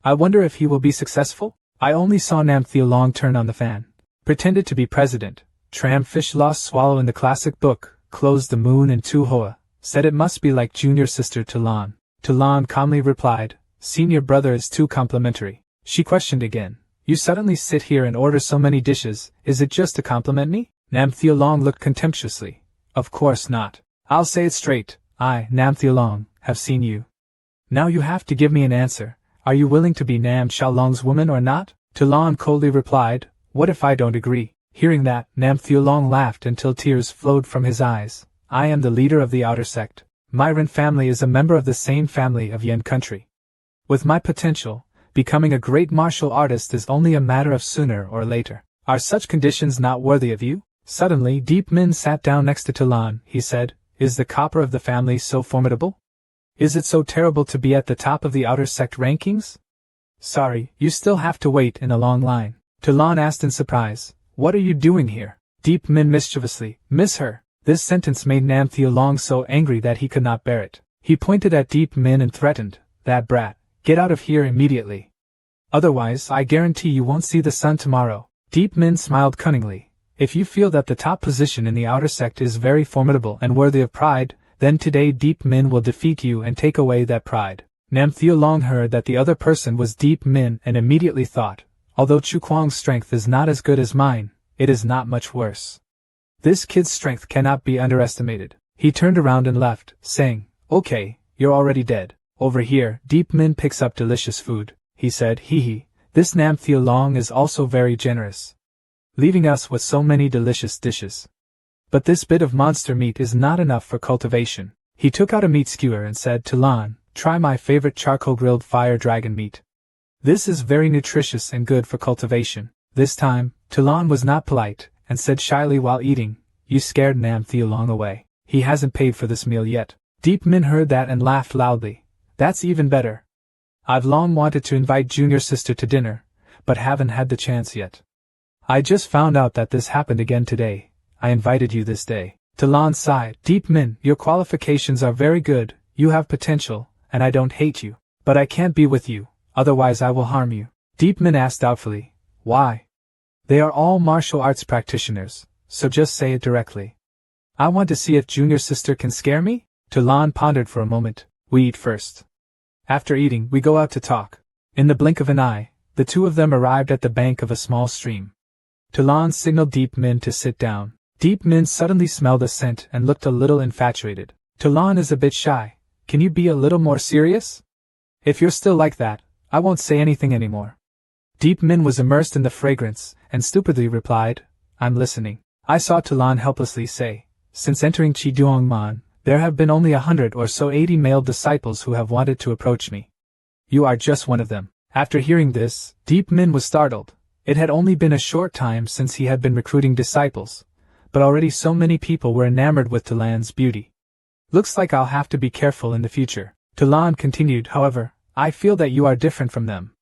I wonder if he will be successful? I only saw Nam Theo Long turn on the fan. Pretended to be president. Tram Fish Lost Swallow in the classic book, Closed the Moon and Tu Hoa, said it must be like junior sister Talan. Talan calmly replied, Senior brother is too complimentary. She questioned again. You suddenly sit here and order so many dishes, is it just to compliment me? Nam Theo Long looked contemptuously. Of course not. I'll say it straight, I, Nam Theo Long, have seen you. Now you have to give me an answer. Are you willing to be Nam Xiaolong's woman or not? Talan coldly replied, What if I don't agree? Hearing that, Nam Long laughed until tears flowed from his eyes. I am the leader of the outer sect. My Ren family is a member of the same family of Yen country. With my potential, becoming a great martial artist is only a matter of sooner or later. Are such conditions not worthy of you? Suddenly, Deep Min sat down next to Talon. He said, Is the copper of the family so formidable? Is it so terrible to be at the top of the outer sect rankings? Sorry, you still have to wait in a long line. Talon asked in surprise, What are you doing here? Deep Min mischievously, Miss her. This sentence made Nam Long so angry that he could not bear it. He pointed at Deep Min and threatened, That brat, get out of here immediately. Otherwise, I guarantee you won't see the sun tomorrow. Deep Min smiled cunningly. If you feel that the top position in the outer sect is very formidable and worthy of pride, then today Deep Min will defeat you and take away that pride. Nam Long heard that the other person was Deep Min and immediately thought, although Chu Kuang's strength is not as good as mine, it is not much worse. This kid's strength cannot be underestimated. He turned around and left, saying, Okay, you're already dead. Over here, Deep Min picks up delicious food. He said, Hee, this Nam Long is also very generous, leaving us with so many delicious dishes. But this bit of monster meat is not enough for cultivation. He took out a meat skewer and said to Lan, Try my favorite charcoal grilled fire dragon meat. This is very nutritious and good for cultivation. This time, Talon was not polite, and said shyly while eating, You scared Nam Long away. He hasn't paid for this meal yet. Deep Min heard that and laughed loudly. That's even better. I've long wanted to invite junior sister to dinner, but haven't had the chance yet. I just found out that this happened again today. I invited you this day. Talon sighed. Deep Min, your qualifications are very good, you have potential, and I don't hate you. But I can't be with you, otherwise I will harm you. Deep Min asked doubtfully, Why? They are all martial arts practitioners, so just say it directly. I want to see if junior sister can scare me? Talon pondered for a moment. We eat first. After eating, we go out to talk. In the blink of an eye, the two of them arrived at the bank of a small stream. Talon signaled Deep Min to sit down. Deep Min suddenly smelled a scent and looked a little infatuated. Talon is a bit shy. Can you be a little more serious? If you're still like that, I won't say anything anymore. Deep Min was immersed in the fragrance, and stupidly replied, I'm listening. I saw Talon helplessly say, Since entering Chiduangman, there have been only 100 or so 80 male disciples who have wanted to approach me. You are just one of them. After hearing this, Deep Min was startled. It had only been a short time since he had been recruiting disciples, but already so many people were enamored with Talon's beauty. Looks like I'll have to be careful in the future. Talon continued, However, I feel that you are different from them.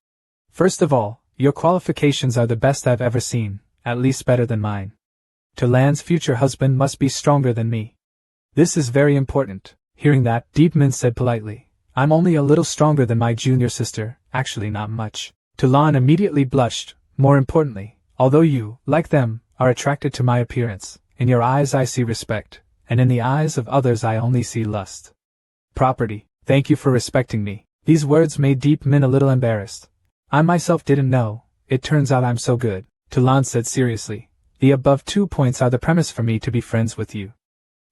First of all, your qualifications are the best I've ever seen, at least better than mine. Talon's future husband must be stronger than me. This is very important. Hearing that, Deep Min said politely, I'm only a little stronger than my junior sister, actually not much. Talon immediately blushed. More importantly, although you, like them, are attracted to my appearance, in your eyes I see respect, and in the eyes of others I only see lust. Property, thank you for respecting me. These words made Deep Min a little embarrassed. I myself didn't know, it turns out I'm so good. Talon said seriously, the above 2 points are the premise for me to be friends with you.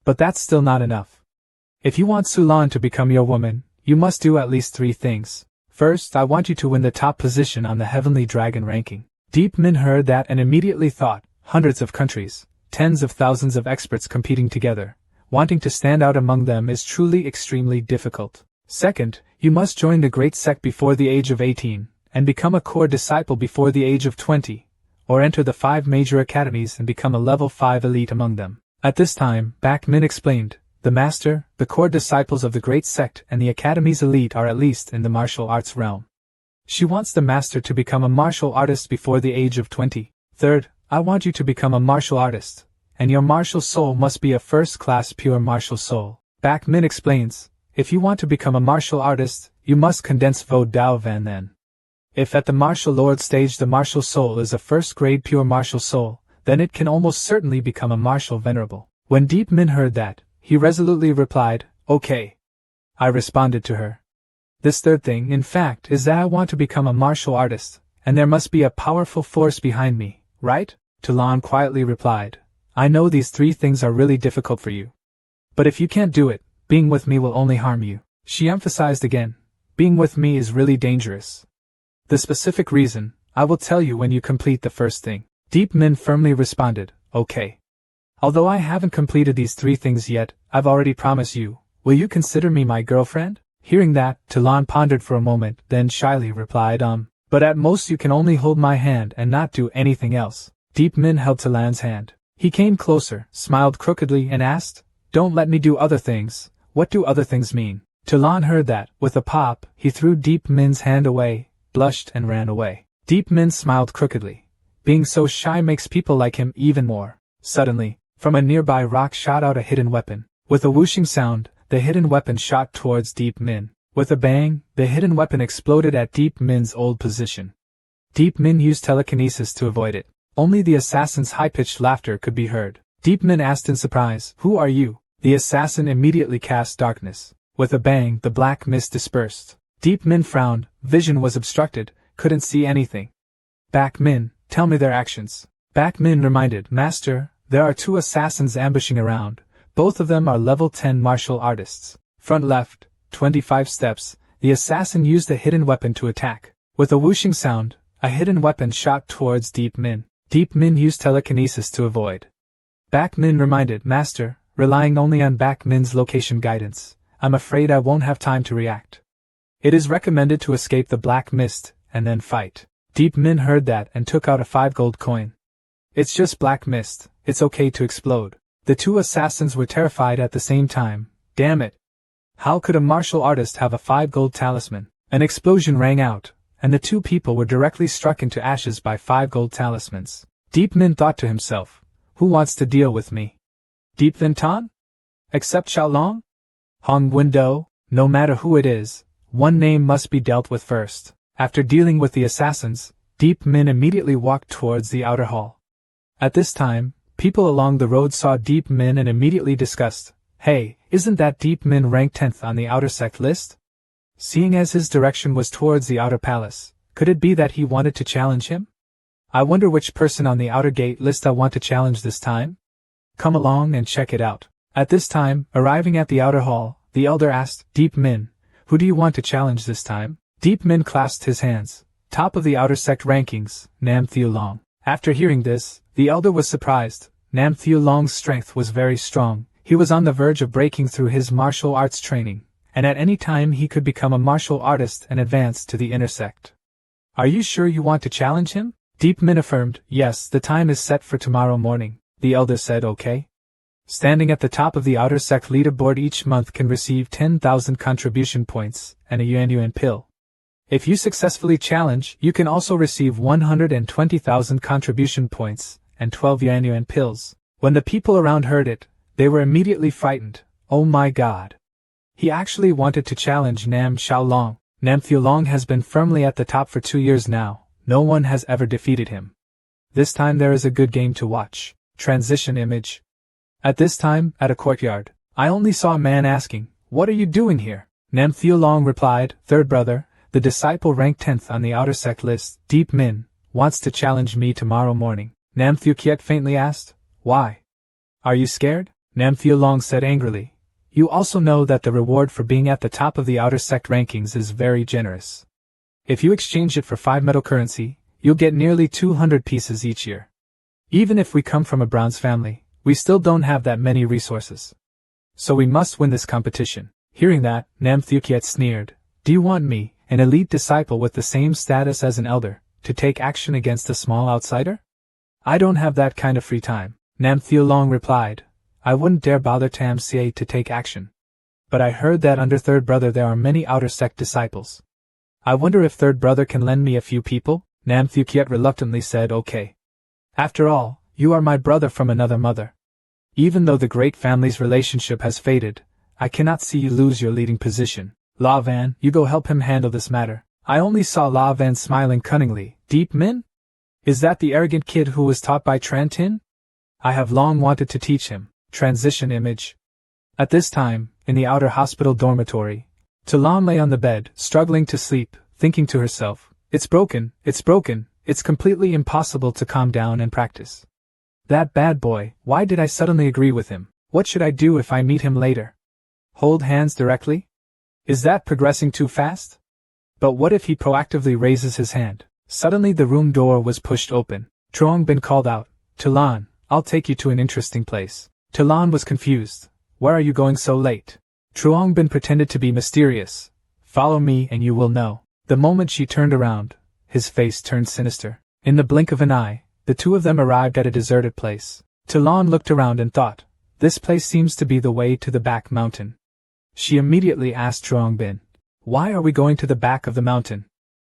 But that's still not enough. If you want Sulan to become your woman, you must do at least 3 things. First, I want you to win the top position on the Heavenly Dragon ranking. Deep Min heard that and immediately thought, hundreds of countries, tens of thousands of experts competing together. Wanting to stand out among them is truly extremely difficult. Second, you must join the great sect before the age of 18, and become a core disciple before the age of 20, or enter the 5 major academies and become a level 5 elite among them. At this time, Bak Min explained, the master, the core disciples of the great sect and the academy's elite are at least in the martial arts realm. She wants the master to become a martial artist before the age of 20. Third, I want you to become a martial artist, and your martial soul must be a first-class pure martial soul. Bak Min explains, if you want to become a martial artist, you must condense Vo Dao Van Then. If at the martial lord stage the martial soul is a first-grade pure martial soul, then it can almost certainly become a martial venerable. When Deep Min heard that, he resolutely replied, Okay. I responded to her. This third thing, in fact, is that I want to become a martial artist, and there must be a powerful force behind me, right? Talon quietly replied, I know these 3 things are really difficult for you. But if you can't do it, being with me will only harm you. She emphasized again, being with me is really dangerous. The specific reason, I will tell you when you complete the first thing. Deep Min firmly responded, okay. Although I haven't completed these 3 things yet, I've already promised you. Will you consider me my girlfriend? Hearing that, Talon pondered for a moment, then shyly replied, but at most you can only hold my hand and not do anything else. Deep Min held Talon's hand. He came closer, smiled crookedly and asked, don't let me do other things. What do other things mean? Talon heard that. With a pop, he threw Deep Min's hand away, blushed and ran away. Deep Min smiled crookedly. Being so shy makes people like him even more. Suddenly, from a nearby rock shot out a hidden weapon. With a whooshing sound, the hidden weapon shot towards Deep Min. With a bang, the hidden weapon exploded at Deep Min's old position. Deep Min used telekinesis to avoid it. Only the assassin's high-pitched laughter could be heard. Deep Min asked in surprise, who are you? The assassin immediately cast darkness. With a bang, the black mist dispersed. Deep Min frowned, vision was obstructed, couldn't see anything. Back Min, tell me their actions. Back Min reminded, Master, there are 2 assassins ambushing around. Both of them are level 10 martial artists. Front left, 25 steps, the assassin used a hidden weapon to attack. With a whooshing sound, a hidden weapon shot towards Deep Min. Deep Min used telekinesis to avoid. Back Min reminded, Master, relying only on Back Min's location guidance, I'm afraid I won't have time to react. It is recommended to escape the black mist, and then fight. Deep Min heard that and took out a 5 gold coin. It's just black mist, it's okay to explode. The 2 assassins were terrified at the same time. Damn it! How could a martial artist have a 5 gold talisman? An explosion rang out, and the 2 people were directly struck into ashes by 5 gold talismans. Deep Min thought to himself, who wants to deal with me? Deep Vin Tan? Except Xiaolong? Hong Guindo? No matter who it is, one name must be dealt with first. After dealing with the assassins, Deep Min immediately walked towards the outer hall. At this time, people along the road saw Deep Min and immediately discussed, hey, isn't that Deep Min ranked 10th on the outer sect list? Seeing as his direction was towards the outer palace, could it be that he wanted to challenge him? I wonder which person on the outer gate list I want to challenge this time? Come along and check it out. At this time, arriving at the outer hall, the elder asked, Deep Min, who do you want to challenge this time? Deep Min clasped his hands. Top of the outer sect rankings, Nam Thieu Long. After hearing this, the elder was surprised. Nam Thieu Long's strength was very strong. He was on the verge of breaking through his martial arts training, and at any time he could become a martial artist and advance to the inner sect. Are you sure you want to challenge him? Deep Min affirmed, yes, the time is set for tomorrow morning. The elder said, okay. Standing at the top of the outer sect leaderboard each month can receive 10,000 contribution points and a yuan pill. If you successfully challenge, you can also receive 120,000 contribution points and 12 yuan pills. When the people around heard it, they were immediately frightened. Oh my god. He actually wanted to challenge Nam Xiaolong. Nam Thiulong has been firmly at the top for 2 years now. No one has ever defeated him. This time there is a good game to watch. Transition image. At this time, at a courtyard, I only saw a man asking, what are you doing here? Nam Thiulong replied, third brother, the disciple ranked 10th on the outer sect list, Deep Min, wants to challenge me tomorrow morning. Nam Thiukiet faintly asked, why? Are you scared? Nam Thiulong said angrily, you also know that the reward for being at the top of the outer sect rankings is very generous. If you exchange it for 5 metal currency, you'll get nearly 200 pieces each year. Even if we come from a bronze family, we still don't have that many resources. So we must win this competition. Hearing that, Nam Thiukiet sneered, do you want me, an elite disciple with the same status as an elder, to take action against a small outsider? I don't have that kind of free time. Nam Thiulong replied, I wouldn't dare bother Tam Xie to take action. But I heard that under third brother there are many outer sect disciples. I wonder if third brother can lend me a few people? Nam Thiukiet reluctantly said okay. After all, you are my brother from another mother. Even though the great family's relationship has faded, I cannot see you lose your leading position. La Van, you go help him handle this matter. I only saw La Van smiling cunningly. Deep Min? Is that the arrogant kid who was taught by Tran Tin? I have long wanted to teach him. Transition image. At this time, in the outer hospital dormitory, Talon lay on the bed, struggling to sleep, thinking to herself, it's broken, it's completely impossible to calm down and practice. That bad boy, why did I suddenly agree with him? What should I do if I meet him later? Hold hands directly? Is that progressing too fast? But what if he proactively raises his hand? Suddenly the room door was pushed open. Bin called out, Talan, I'll take you to an interesting place. Talan was confused. Where are you going so late? Bin pretended to be mysterious. Follow me and you will know. The moment she turned around, his face turned sinister. In the blink of an eye, the two of them arrived at a deserted place. Talan looked around and thought, this place seems to be the way to the back mountain. She immediately asked Bin, why are we going to the back of the mountain?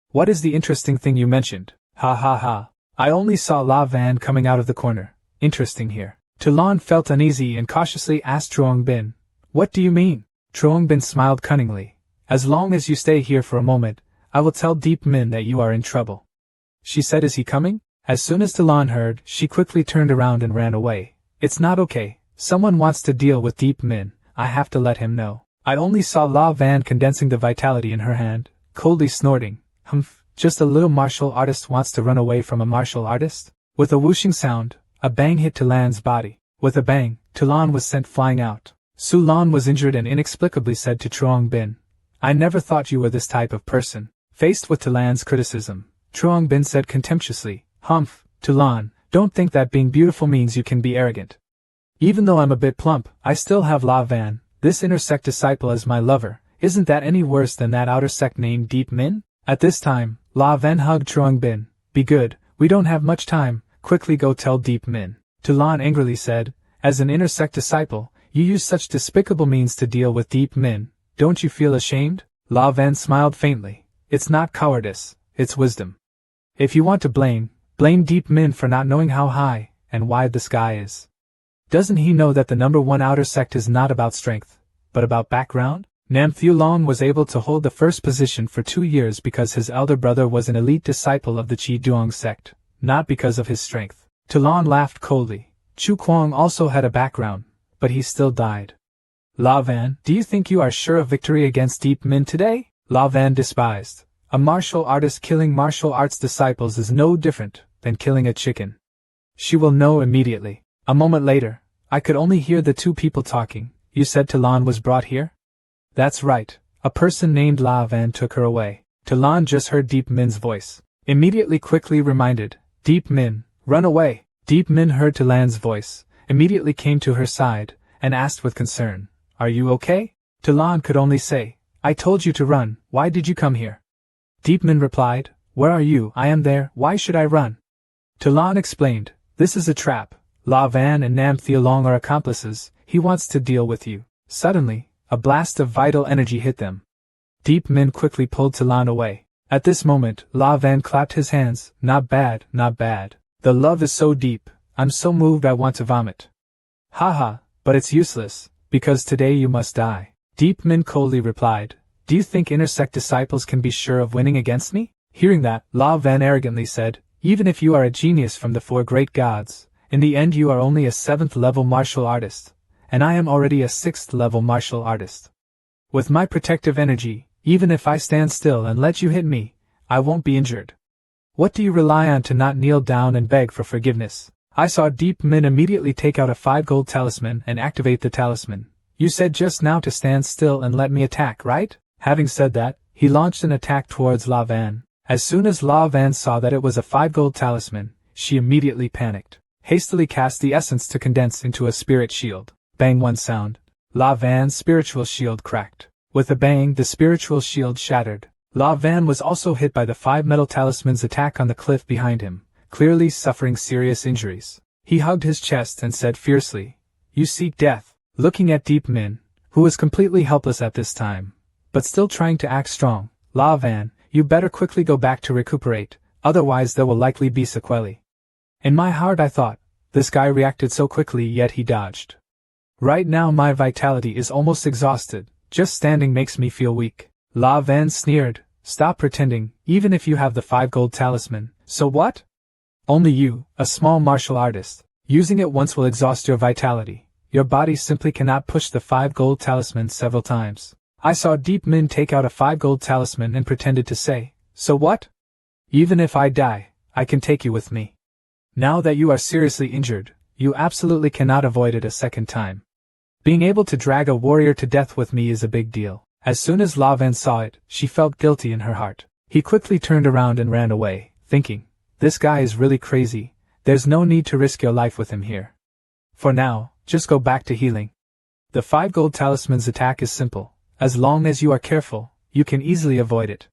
What is the interesting thing you mentioned? Ha ha ha. I only saw La Van coming out of the corner. Interesting here. Talan felt uneasy and cautiously asked Bin, what do you mean? Bin smiled cunningly. As long as you stay here for a moment, I will tell Deep Min that you are in trouble. She said, is he coming? As soon as Talan heard, she quickly turned around and ran away. It's not okay. Someone wants to deal with Deep Min. I have to let him know. I only saw La Van condensing the vitality in her hand, coldly snorting. Humph, just a little martial artist wants to run away from a martial artist? With a whooshing sound, a bang hit Talan's body. With a bang, Talan was sent flying out. Su Lan was injured and inexplicably said to Bin, I never thought you were this type of person. Faced with Talan's criticism, Bin said contemptuously, Humph, Talan, don't think that being beautiful means you can be arrogant. Even though I'm a bit plump, I still have La Van, this inner sect disciple as my lover. Isn't that any worse than that outer sect named Deep Min? At this time, La Van hugged Bin. Be good, we don't have much time, quickly go tell Deep Min. Talan angrily said, as an inner sect disciple, you use such despicable means to deal with Deep Min. Don't you feel ashamed? La Van smiled faintly. It's not cowardice, it's wisdom. If you want to blame Deep Min for not knowing how high and wide the sky is. Doesn't he know that the #1 outer sect is not about strength, but about background? Nam Long was able to hold the first position for 2 years because his elder brother was an elite disciple of the Qi Duong sect, not because of his strength. Talan laughed coldly. Chu Kuang also had a background, but he still died. La Van, do you think you are sure of victory against Deep Min today? La Van despised. A martial artist killing martial arts disciples is no different than killing a chicken. She will know immediately. A moment later, I could only hear the two people talking. You said Talan was brought here? That's right. A person named La Van took her away. Talan just heard Deep Min's voice. Immediately quickly reminded, Deep Min, run away. Deep Min heard Talan's voice, immediately came to her side, and asked with concern, Are you okay? Talan could only say, I told you to run, why did you come here? Deep Min replied, Where are you? I am there, why should I run? Talan explained, This is a trap. La Van and Nam Long are accomplices, he wants to deal with you. Suddenly, a blast of vital energy hit them. Deep Min quickly pulled Talan away. At this moment, La Van clapped his hands, Not bad, not bad. The love is so deep, I'm so moved I want to vomit. Haha, but it's useless, because today you must die. Deep Min coldly replied, Do you think inner sect disciples can be sure of winning against me? Hearing that, La Van arrogantly said, Even if you are a genius from the 4 great gods, in the end you are only a 7th level martial artist, and I am already a 6th level martial artist. With my protective energy, even if I stand still and let you hit me, I won't be injured. What do you rely on to not kneel down and beg for forgiveness? I saw Deep Min immediately take out a 5 gold talisman and activate the talisman. You said just now to stand still and let me attack, right? Having said that, he launched an attack towards La Van. As soon as La Van saw that it was a 5 gold talisman, she immediately panicked. Hastily cast the essence to condense into a spirit shield. Bang one sound. La Van's spiritual shield cracked. With a bang, the spiritual shield shattered. La Van was also hit by the 5 metal talisman's attack on the cliff behind him, clearly suffering serious injuries. He hugged his chest and said fiercely, You seek death. Looking at Deep Min, who was completely helpless at this time, but still trying to act strong, La Van, you better quickly go back to recuperate, otherwise there will likely be sequelae. In my heart I thought, this guy reacted so quickly yet he dodged. Right now my vitality is almost exhausted, just standing makes me feel weak. La Van sneered, Stop pretending, even if you have the 5 gold talisman, so what? Only you, a small martial artist, using it once will exhaust your vitality. Your body simply cannot push the 5 gold talisman several times. I saw Deep Min take out a 5 gold talisman and pretended to say, So what? Even if I die, I can take you with me. Now that you are seriously injured, you absolutely cannot avoid it a second time. Being able to drag a warrior to death with me is a big deal. As soon as La Van saw it, she felt guilty in her heart. He quickly turned around and ran away, thinking, This guy is really crazy, there's no need to risk your life with him here. For now, just go back to healing. The 5 gold talisman's attack is simple. As long as you are careful, you can easily avoid it.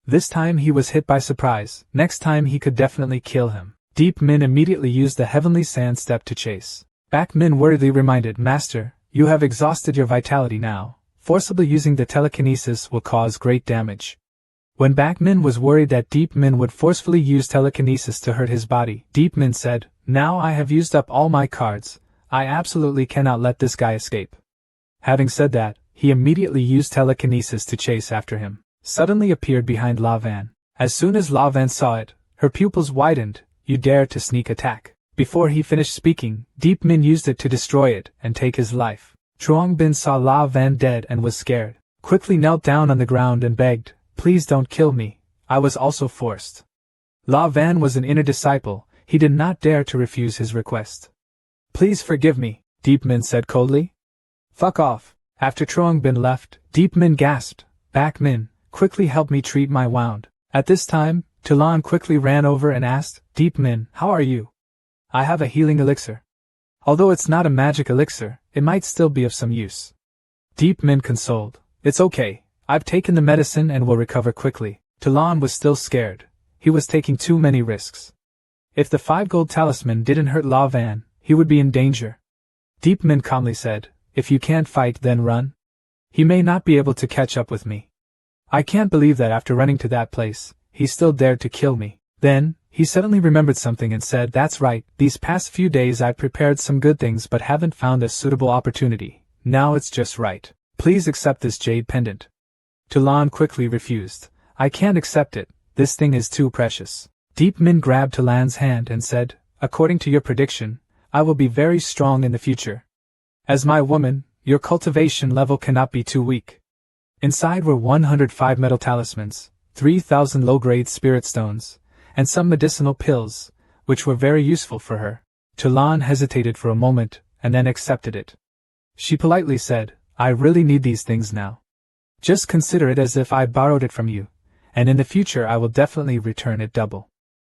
This time he was hit by surprise, next time he could definitely kill him. Deep Min immediately used the heavenly sand step to chase. Back Min worriedly reminded, Master, you have exhausted your vitality now. Forcibly using the telekinesis will cause great damage. When Back Min was worried that Deep Min would forcefully use telekinesis to hurt his body, Deep Min said, Now I have used up all my cards. I absolutely cannot let this guy escape. Having said that, he immediately used telekinesis to chase after him. Suddenly appeared behind La Van. As soon as La Van saw it, her pupils widened. You dare to sneak attack. Before he finished speaking, Deep Min used it to destroy it and take his life. Truong Bin saw La Van dead and was scared. Quickly knelt down on the ground and begged, Please don't kill me. I was also forced. La Van was an inner disciple. He did not dare to refuse his request. Please forgive me, Deep Min said coldly. Fuck off. After Truong Bin left, Deep Min gasped, Back Min, quickly help me treat my wound. At this time, Tulan quickly ran over and asked, Deep Min, how are you? I have a healing elixir. Although it's not a magic elixir, it might still be of some use. Deep Min consoled. It's okay. I've taken the medicine and will recover quickly. Tulan was still scared. He was taking too many risks. If the 5 gold talisman didn't hurt La Van, he would be in danger. Deep Min calmly said, If you can't fight, then run. He may not be able to catch up with me. I can't believe that after running to that place, he still dared to kill me. Then, he suddenly remembered something and said, That's right, these past few days I've prepared some good things but haven't found a suitable opportunity. Now it's just right. Please accept this jade pendant. Tulan quickly refused. I can't accept it, this thing is too precious. Deep Min grabbed Tulan's hand and said, According to your prediction, I will be very strong in the future. As my woman, your cultivation level cannot be too weak. Inside were 105 metal talismans, 3,000 low-grade spirit stones, and some medicinal pills, which were very useful for her. Tulan hesitated for a moment, and then accepted it. She politely said, I really need these things now. Just consider it as if I borrowed it from you, and in the future I will definitely return it double.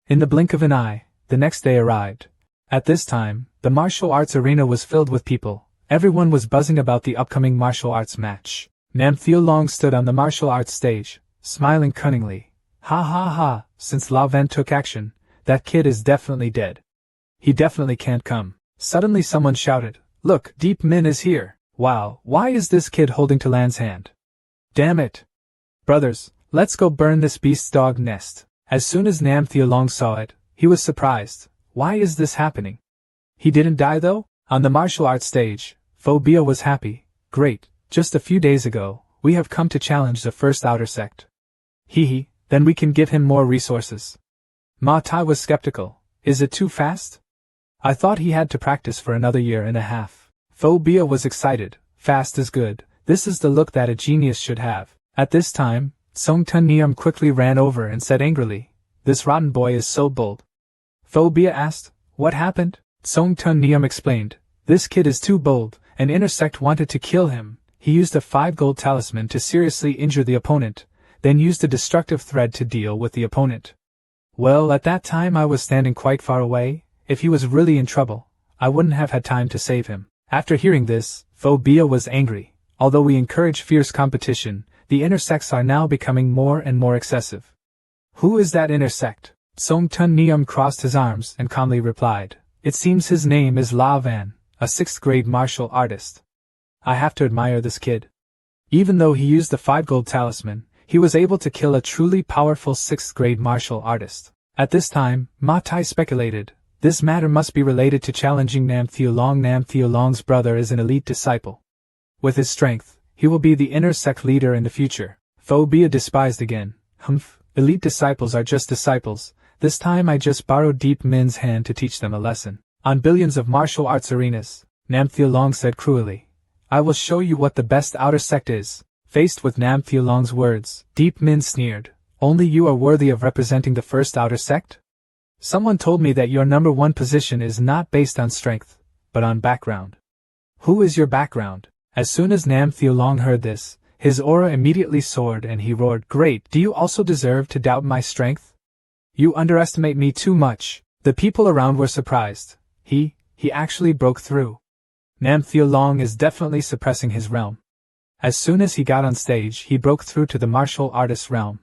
In the blink of an eye, the next day arrived. At this time, the martial arts arena was filled with people. Everyone was buzzing about the upcoming martial arts match. Nam Theo Long stood on the martial arts stage, smiling cunningly. Ha ha ha, since La Van took action, that kid is definitely dead. He definitely can't come. Suddenly someone shouted, Look, Deep Min is here. Wow, why is this kid holding Tulan's hand? Damn it. Brothers, let's go burn this beast's dog nest. As soon as Nam Theo Long saw it, he was surprised. Why is this happening? He didn't die though? On the martial arts stage, Phobia was happy. Great, just a few days ago, we have come to challenge the first outer sect. Hee, then we can give him more resources. Ma Tai was skeptical. Is it too fast? I thought he had to practice for another year and a half. Phobia was excited. Fast is good. This is the look that a genius should have. At this time, Song Tun Niam quickly ran over and said angrily, This rotten boy is so bold. Phobia asked, What happened? Song Tun Niam explained, This kid is too bold. An inner sect wanted to kill him. He used a 5 gold talisman to seriously injure the opponent, then used a destructive thread to deal with the opponent. Well, at that time I was standing quite far away. If he was really in trouble, I wouldn't have had time to save him. After hearing this, Phobia was angry. Although we encourage fierce competition, the inner sects are now becoming more and more excessive. Who is that inner sect? Song Tun Niam crossed his arms and calmly replied, It seems his name is La Van, a 6th grade martial artist. I have to admire this kid. Even though he used the 5 gold talisman, he was able to kill a truly powerful 6th grade martial artist. At this time, Ma Tai speculated, this matter must be related to challenging Nam Theo Long. Nam Theo Long's brother is an elite disciple. With his strength, he will be the inner sect leader in the future. Phobia despised again. Elite disciples are just disciples. This time I just borrowed Deep Min's hand to teach them a lesson. On billions of martial arts arenas, Nam Theo Long said cruelly, I will show you what the best outer sect is. Faced with Nam Theo Long's words, Deep Min sneered, Only you are worthy of representing the first outer sect? Someone told me that your number 1 position is not based on strength, but on background. Who is your background? As soon as Nam Theo Long heard this, his aura immediately soared and he roared, Great, do you also deserve to doubt my strength? You underestimate me too much. The people around were surprised. He actually broke through. Nam Long is definitely suppressing his realm. As soon as he got on stage, he broke through to the martial artist realm.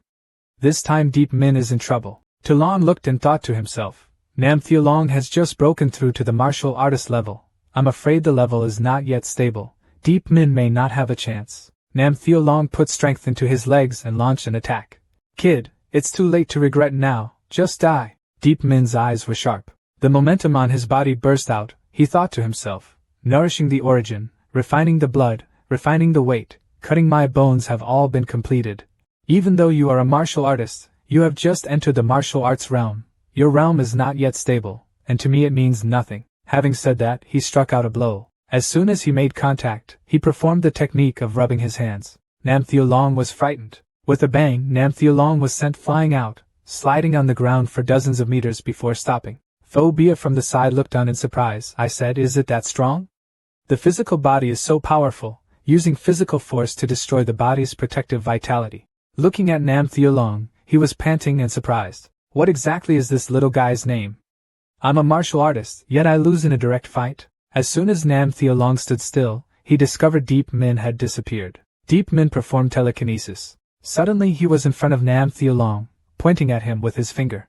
This time Deep Min is in trouble. Talon looked and thought to himself, Nam Long has just broken through to the martial artist level. I'm afraid the level is not yet stable. Deep Min may not have a chance. Nam Long put strength into his legs and launched an attack. Kid, it's too late to regret now, just die. Deep Min's eyes were sharp. The momentum on his body burst out, he thought to himself. Nourishing the origin, refining the blood, refining the weight, cutting my bones have all been completed. Even though you are a martial artist, you have just entered the martial arts realm. Your realm is not yet stable, and to me it means nothing. Having said that, he struck out a blow. As soon as he made contact, he performed the technique of rubbing his hands. Nam Long was frightened. With a bang, Nam Long was sent flying out, sliding on the ground for dozens of meters before stopping. Phobia from the side looked on in surprise. I said, is it that strong? The physical body is so powerful, using physical force to destroy the body's protective vitality. Looking at Nam Long, he was panting and surprised. What exactly is this little guy's name? I'm a martial artist, yet I lose in a direct fight? As soon as Nam Long stood still, he discovered Deep Min had disappeared. Deep Min performed telekinesis. Suddenly he was in front of Nam Long, pointing at him with his finger.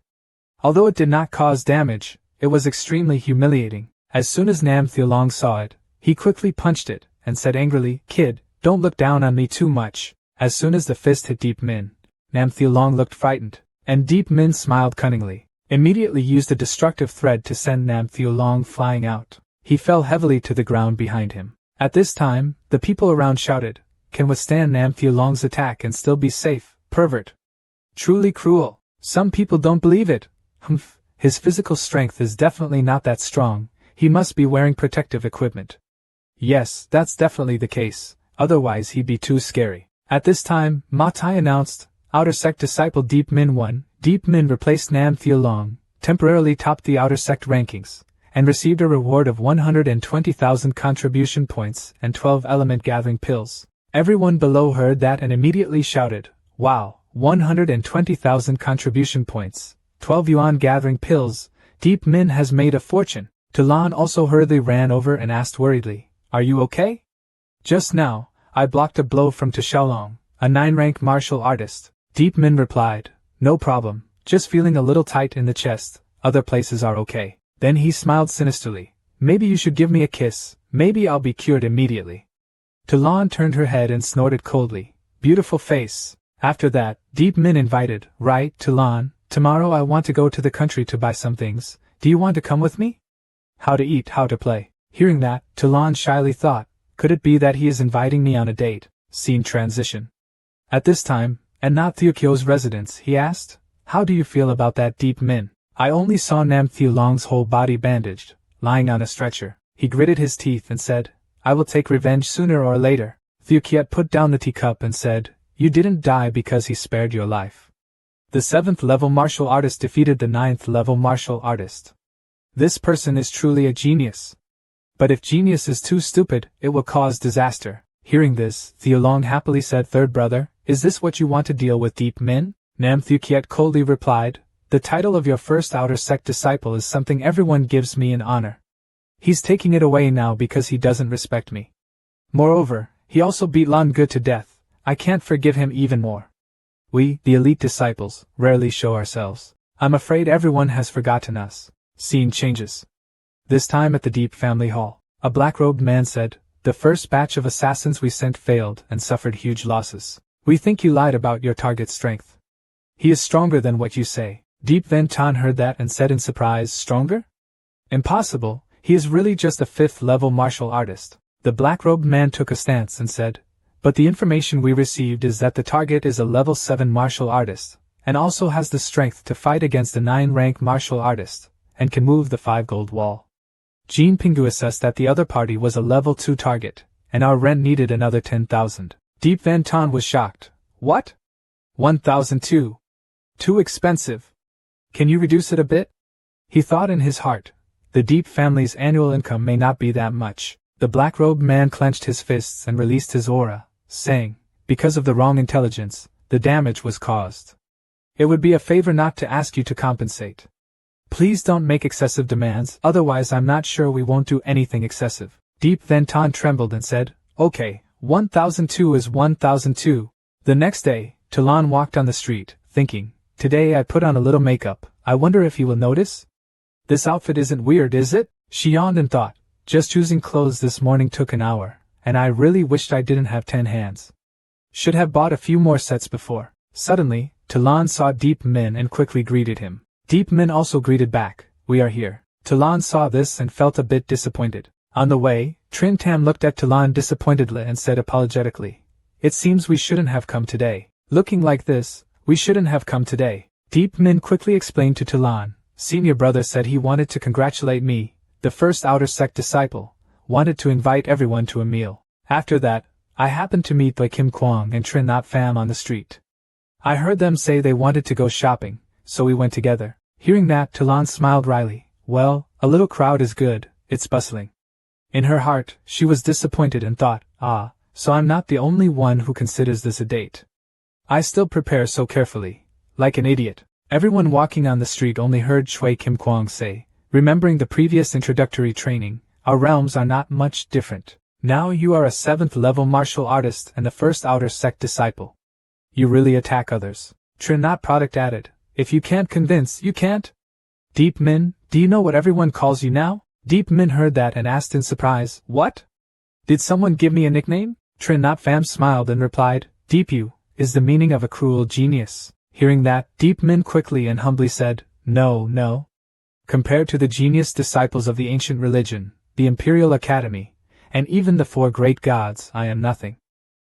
Although it did not cause damage, it was extremely humiliating. As soon as Nam Long saw it, he quickly punched it, and said angrily, Kid, don't look down on me too much. As soon as the fist hit Deep Min, Nam Long looked frightened, and Deep Min smiled cunningly, immediately used a destructive thread to send Nam Long flying out. He fell heavily to the ground behind him. At this time, the people around shouted, can withstand Nam Long's attack and still be safe, pervert. Truly cruel. Some people don't believe it. Humph, his physical strength is definitely not that strong, he must be wearing protective equipment. Yes, that's definitely the case, otherwise he'd be too scary. At this time, Ma Tai announced, Outer Sect Disciple Deep Min won. Deep Min replaced Nam Long, temporarily topped the Outer Sect rankings, and received a reward of 120,000 contribution points and 12 element gathering pills. Everyone below heard that and immediately shouted, wow, 120,000 contribution points, 12 yuan gathering pills, Deep Min has made a fortune. Talon also hurriedly ran over and asked worriedly, are you okay? Just now, I blocked a blow from Xiaolong, a 9-rank martial artist. Deep Min replied, no problem, just feeling a little tight in the chest, other places are okay. Then he smiled sinisterly, maybe you should give me a kiss, maybe I'll be cured immediately. Talon turned her head and snorted coldly, beautiful face. After that, Deep Min invited, right, Talon, tomorrow I want to go to the country to buy some things, do you want to come with me? How to eat, how to play. Hearing that, Talon shyly thought, could it be that he is inviting me on a date? Scene transition. At this time, at not Theokyo's residence, he asked, how do you feel about that Deep Min? I only saw Nam Long's whole body bandaged, lying on a stretcher. He gritted his teeth and said, I will take revenge sooner or later. Theokyet put down the teacup and said, you didn't die because he spared your life. The 7th level martial artist defeated the 9th level martial artist. This person is truly a genius. But if genius is too stupid, it will cause disaster. Hearing this, Theolong happily said, third brother, is this what you want to deal with Deep Min? Nam Theokyet coldly replied, the title of your first outer sect disciple is something everyone gives me in honor. He's taking it away now because he doesn't respect me. Moreover, he also beat Lan Ge to death. I can't forgive him even more. We, the elite disciples, rarely show ourselves. I'm afraid everyone has forgotten us. Scene changes. This time at the Deep family hall, a black-robed man said, the first batch of assassins we sent failed and suffered huge losses. We think you lied about your target's strength. He is stronger than what you say. Deep Van Tan heard that and said in surprise, stronger? Impossible, he is really just a 5th level martial artist. The black-robed man took a stance and said, but the information we received is that the target is a level 7 martial artist, and also has the strength to fight against a 9-rank martial artist, and can move the 5 gold wall. Jean Pingu assessed that the other party was a level 2 target, and our rent needed another 10,000. Deep Van Tan was shocked. What? 1,002. Too expensive. Can you reduce it a bit? He thought in his heart, the Deep family's annual income may not be that much. The black-robed man clenched his fists and released his aura, saying, because of the wrong intelligence, the damage was caused. It would be a favor not to ask you to compensate. Please don't make excessive demands, otherwise I'm not sure we won't do anything excessive. Deep then Tan trembled and said, Okay, 1002 is 1002. The next day, Talon walked on the street, thinking, Today I put on a little makeup, I wonder if he will notice? This outfit isn't weird, is it? She yawned and thought, just choosing clothes this morning took an hour, and I really wished I didn't have 10 hands. Should have bought a few more sets before. Suddenly, Talon saw Deep Min and quickly greeted him. Deep Min also greeted back, We are here. Talon saw this and felt a bit disappointed. On the way, Trin Tam looked at Talon disappointedly and said apologetically, It seems we shouldn't have come today. Looking like this, we shouldn't have come today. Deep Min quickly explained to Talon, Senior brother said he wanted to congratulate me, the first outer sect disciple, wanted to invite everyone to a meal. After that, I happened to meet Doi Kim Kwang and Trin Not Pham on the street. I heard them say they wanted to go shopping, so we went together. Hearing that, Talon smiled wryly. Well, a little crowd is good, it's bustling. In her heart, she was disappointed and thought, so I'm not the only one who considers this a date. I still prepare so carefully, like an idiot. Everyone walking on the street only heard Chui Kim Kwang say, remembering the previous introductory training, our realms are not much different. Now you are a 7th level martial artist and the first outer sect disciple. You really attack others. Trin Not Product added, If you can't convince, you can't? Deep Min, do you know what everyone calls you now? Deep Min heard that and asked in surprise, What? Did someone give me a nickname? Trin Not Pham smiled and replied, Deep You, is the meaning of a cruel genius. Hearing that, Deep Min quickly and humbly said, No. Compared to the genius disciples of the ancient religion, the Imperial Academy, and even the 4 great gods, I am nothing.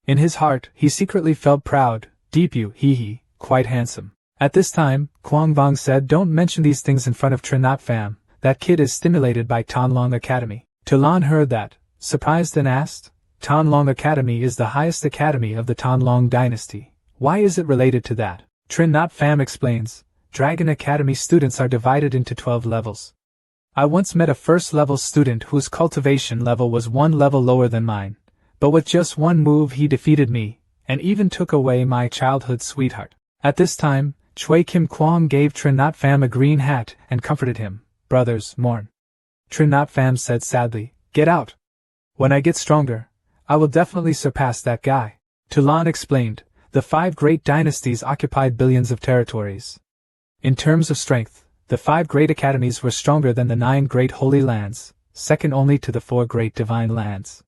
In his heart, he secretly felt proud. Deep You, hee, quite handsome. At this time, Kwang Vong said, Don't mention these things in front of Trin Not Pham, that kid is stimulated by Tanlong Academy. Talon heard that, surprised and asked, Tanlong Academy is the highest academy of the Tanlong dynasty. Why is it related to that? Trin Not Pham explains, Dragon Academy students are divided into 12 levels. I once met a first-level student whose cultivation level was 1 level lower than mine, but with just one move he defeated me, and even took away my childhood sweetheart. At this time, Chui Kim Kwang gave Trin Not Pham a green hat and comforted him. Brothers, mourn. Trin Not Pham said sadly, Get out. When I get stronger, I will definitely surpass that guy. Talon explained, the 5 great dynasties occupied billions of territories. In terms of strength, the 5 great academies were stronger than the 9 great holy lands, second only to the 4 great divine lands.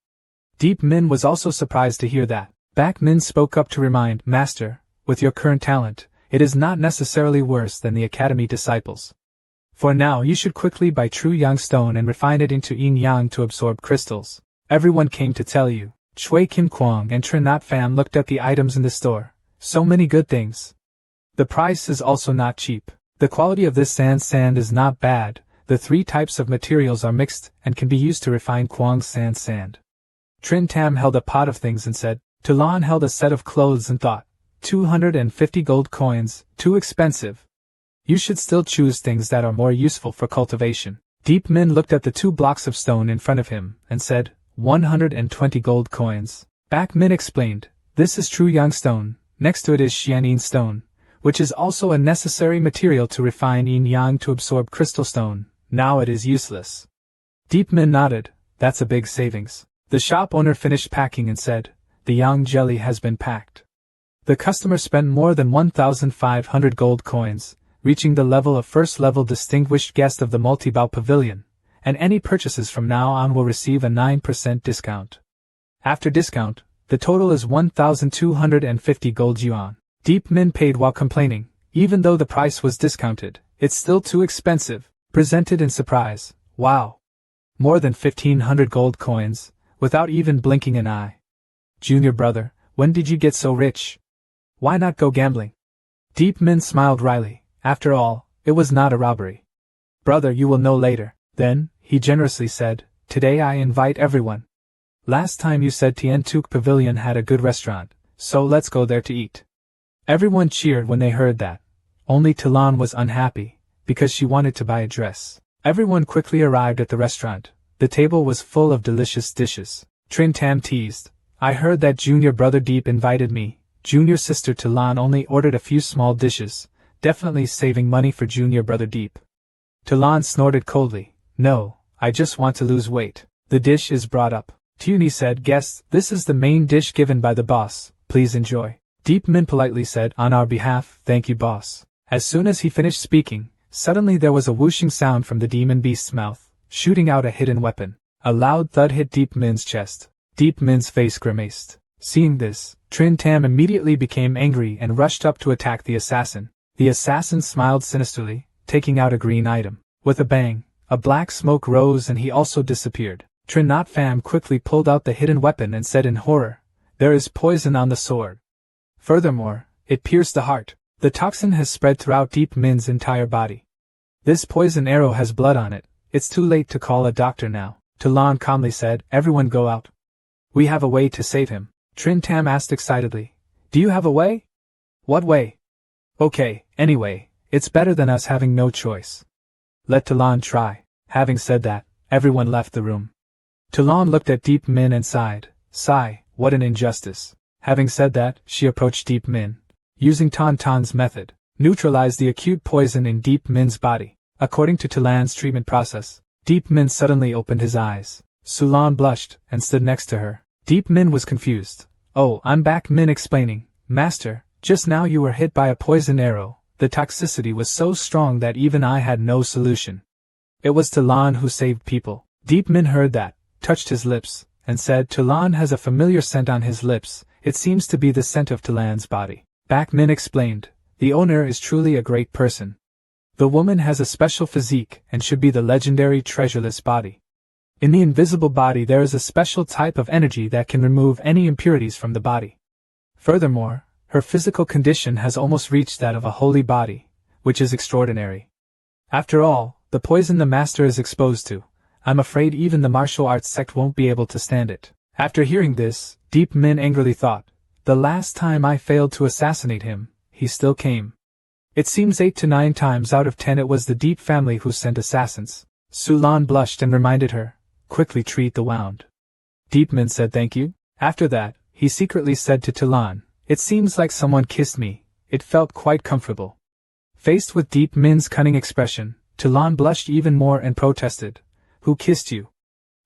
Deep Min was also surprised to hear that. Back Min spoke up to remind, Master, with your current talent, it is not necessarily worse than the academy disciples. For now you should quickly buy true yang stone and refine it into yin yang to absorb crystals. Everyone came to tell you. Chui Kim Kwang and Trin Not Pham looked at the items in the store. So many good things. The price is also not cheap. The quality of this sand is not bad. The 3 types of materials are mixed and can be used to refine Kwang's sand. Trin Tam held a pot of things and said. Talon held a set of clothes and thought, 250 gold coins, too expensive. You should still choose things that are more useful for cultivation. Deep Min looked at the 2 blocks of stone in front of him and said, 120 gold coins. Back Min explained, this is true yang stone, next to it is xianin stone, which is also a necessary material to refine yin yang to absorb crystal stone. Now it is useless. Deep Min nodded, that's a big savings. The shop owner finished packing and said, the yang jelly has been packed. The customer spent more than 1,500 gold coins, reaching the level of first-level distinguished guest of the multi-bow pavilion, and any purchases from now on will receive a 9% discount. After discount, the total is 1,250 gold yuan. Deep Min paid while complaining, even though the price was discounted, it's still too expensive, presented in surprise. Wow! More than 1,500 gold coins, without even blinking an eye. Junior brother, when did you get so rich? Why not go gambling? Deep Min smiled wryly. After all, it was not a robbery. Brother, you will know later. Then, he generously said, today I invite everyone. Last time you said Tien Tuk Pavilion had a good restaurant, so let's go there to eat. Everyone cheered when they heard that. Only Talon was unhappy, because she wanted to buy a dress. Everyone quickly arrived at the restaurant. The table was full of delicious dishes. Trin Tam teased, I heard that junior brother Deep invited me. Junior sister Talon only ordered a few small dishes, definitely saving money for junior brother Deep. Talon snorted coldly. No, I just want to lose weight. The dish is brought up. Tuni said, guests, this is the main dish given by the boss, please enjoy. Deepman politely said, on our behalf, thank you boss. As soon as he finished speaking, suddenly there was a whooshing sound from the demon beast's mouth, shooting out a hidden weapon. A loud thud hit Deepman's chest. Deepman's face grimaced. Seeing this, Trin Tam immediately became angry and rushed up to attack the assassin. The assassin smiled sinisterly, taking out a green item. With a bang, a black smoke rose and he also disappeared. Trin Not Pham quickly pulled out the hidden weapon and said in horror, there is poison on the sword. Furthermore, it pierced the heart. The toxin has spread throughout Deep Min's entire body. This poison arrow has blood on it. It's too late to call a doctor now. Talon calmly said, everyone go out. We have a way to save him. Trin Tam asked excitedly. Do you have a way? What way? Okay, anyway, it's better than us having no choice. Let Talon try. Having said that, everyone left the room. Talon looked at Deep Min and sighed. Sigh, what an injustice. Having said that, she approached Deep Min. Using Tauntaun's method, neutralized the acute poison in Deep Min's body. According to Talon's treatment process, Deep Min suddenly opened his eyes. Sulan blushed and stood next to her. Deep Min was confused. Oh, I'm back. Min explaining. Master, just now you were hit by a poison arrow. The toxicity was so strong that even I had no solution. It was Talon who saved people. Deep Min heard that, touched his lips, and said, Talon has a familiar scent on his lips. It seems to be the scent of Talon's body. Back Min explained. The owner is truly a great person. The woman has a special physique and should be the legendary treasureless body. In the invisible body there is a special type of energy that can remove any impurities from the body. Furthermore, her physical condition has almost reached that of a holy body, which is extraordinary. After all, the poison the master is exposed to, I'm afraid even the martial arts sect won't be able to stand it. After hearing this, Deep Min angrily thought, the last time I failed to assassinate him, he still came. It seems 8 to 9 times out of 10 it was the Deep family who sent assassins. Sulan blushed and reminded her, quickly treat the wound. Deep Min said thank you. After that, he secretly said to Talon, it seems like someone kissed me. It felt quite comfortable. Faced with Deep Min's cunning expression, Talon blushed even more and protested, who kissed you?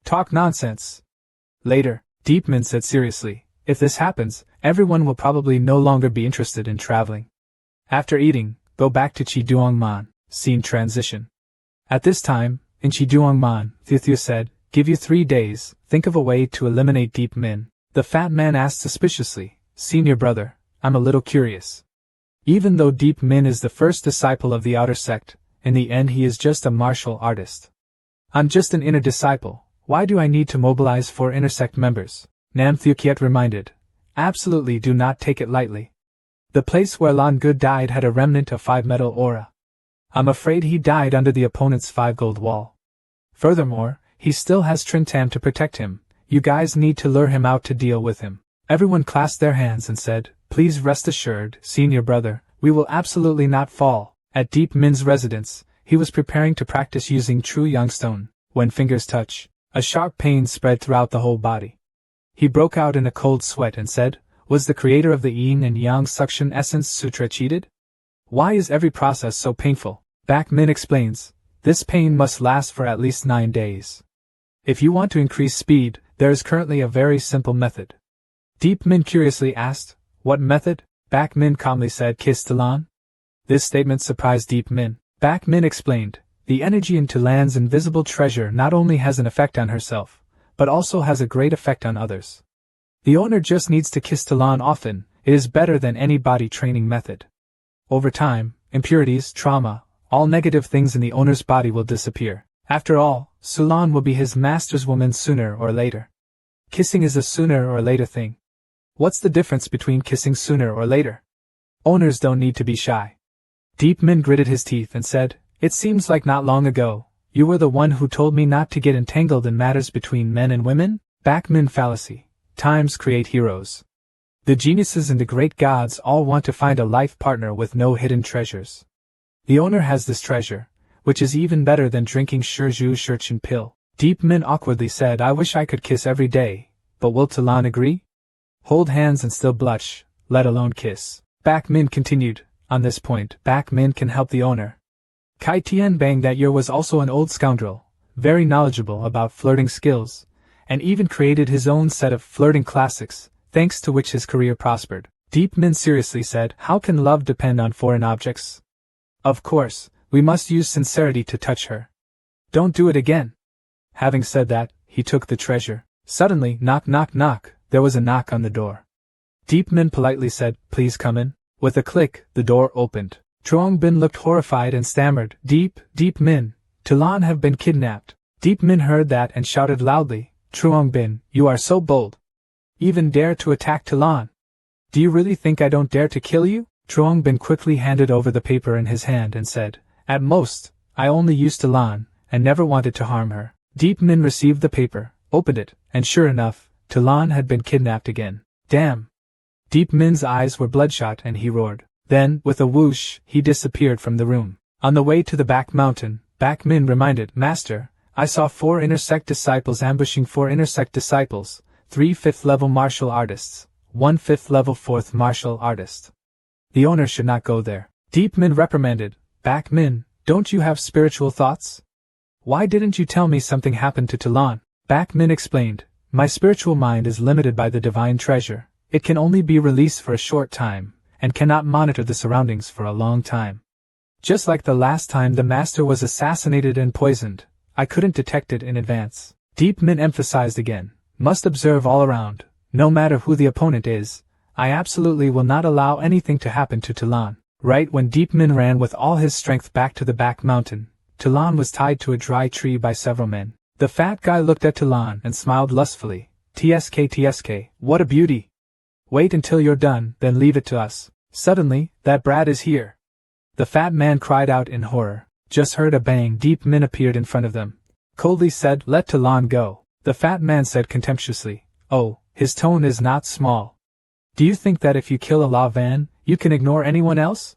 Talk nonsense. Later, Deep Min said seriously, if this happens, everyone will probably no longer be interested in traveling. After eating, go back to Chiduangman. Scene transition. At this time, in Chiduangman, Thithia said, give you 3 days, think of a way to eliminate Deep Min. The fat man asked suspiciously, Senior brother, I'm a little curious. Even though Deep Min is the first disciple of the outer sect, in the end he is just a martial artist. I'm just an inner disciple, why do I need to mobilize 4 inner sect members? Nam Thukiet reminded. Absolutely do not take it lightly. The place where Lan Good died had a remnant of 5 metal aura. I'm afraid he died under the opponent's 5 gold wall. Furthermore, he still has Trin Tam to protect him. You guys need to lure him out to deal with him. Everyone clasped their hands and said, please rest assured, senior brother, we will absolutely not fall. At Deep Min's residence, he was preparing to practice using true Youngstone. When fingers touch, a sharp pain spread throughout the whole body. He broke out in a cold sweat and said, was the creator of the Yin and Yang Suction Essence Sutra cheated? Why is every process so painful? Back Min explains, this pain must last for at least 9 days. If you want to increase speed, there is currently a very simple method. Deep Min curiously asked, what method? Back Min calmly said, kiss Talon. This statement surprised Deep Min. Back Min explained, the energy in Talan's invisible treasure not only has an effect on herself, but also has a great effect on others. The owner just needs to kiss Talon often, it is better than any body training method. Over time, impurities, trauma, all negative things in the owner's body will disappear. After all, Sulan will be his master's woman sooner or later. Kissing is a sooner or later thing. What's the difference between kissing sooner or later? Owners don't need to be shy. Deep Min gritted his teeth and said, it seems like not long ago, you were the one who told me not to get entangled in matters between men and women? Back Min fallacy. Times create heroes. The geniuses and the great gods all want to find a life partner with no hidden treasures. The owner has this treasure, which is even better than drinking Shirju Shirchin pill. Deep Min awkwardly said, I wish I could kiss every day, but will Talon agree? Hold hands and still blush, let alone kiss. Back Min continued, on this point, Back Min can help the owner. Kai Tian Bang that year was also an old scoundrel, very knowledgeable about flirting skills, and even created his own set of flirting classics, thanks to which his career prospered. Deep Min seriously said, "How can love depend on foreign objects? Of course, we must use sincerity to touch her. Don't do it again." Having said that, he took the treasure. Suddenly, knock knock knock, there was a knock on the door. Deep Min politely said, "Please come in." With a click, the door opened. Truong Bin looked horrified and stammered, Deep Min, Talon have been kidnapped." Deep Min heard that and shouted loudly, "Truong Bin, you are so bold. Even dare to attack Talon. Do you really think I don't dare to kill you?" Truong Bin quickly handed over the paper in his hand and said, "At most, I only used Talon, and never wanted to harm her." Deep Min received the paper, opened it, and sure enough, Talon had been kidnapped again. Damn! Deep Min's eyes were bloodshot and he roared. Then, with a whoosh, he disappeared from the room. On the way to the back mountain, Back Min reminded, "Master, I saw 4 inner sect disciples ambushing 4 inner sect disciples, 3 5th-level martial artists, 1 5th-level 4th martial artist. The owner should not go there." Deep Min reprimanded, "Back Min, don't you have spiritual thoughts? Why didn't you tell me something happened to Talon?" Back Min explained, "My spiritual mind is limited by the divine treasure. It can only be released for a short time, and cannot monitor the surroundings for a long time. Just like the last time the master was assassinated and poisoned, I couldn't detect it in advance." Deep Min emphasized again, "Must observe all around, no matter who the opponent is. I absolutely will not allow anything to happen to Talon." Right when Deep Min ran with all his strength back to the back mountain, Talon was tied to a dry tree by several men. The fat guy looked at Talon and smiled lustfully. TSK, what a beauty. Wait until you're done, then leave it to us." Suddenly, "That brat is here!" the fat man cried out in horror. Just heard a bang. Deep Min appeared in front of them. Coldly said, "Let Talon go." The fat man said contemptuously, "Oh, his tone is not small. Do you think that if you kill a La Van, you can ignore anyone else?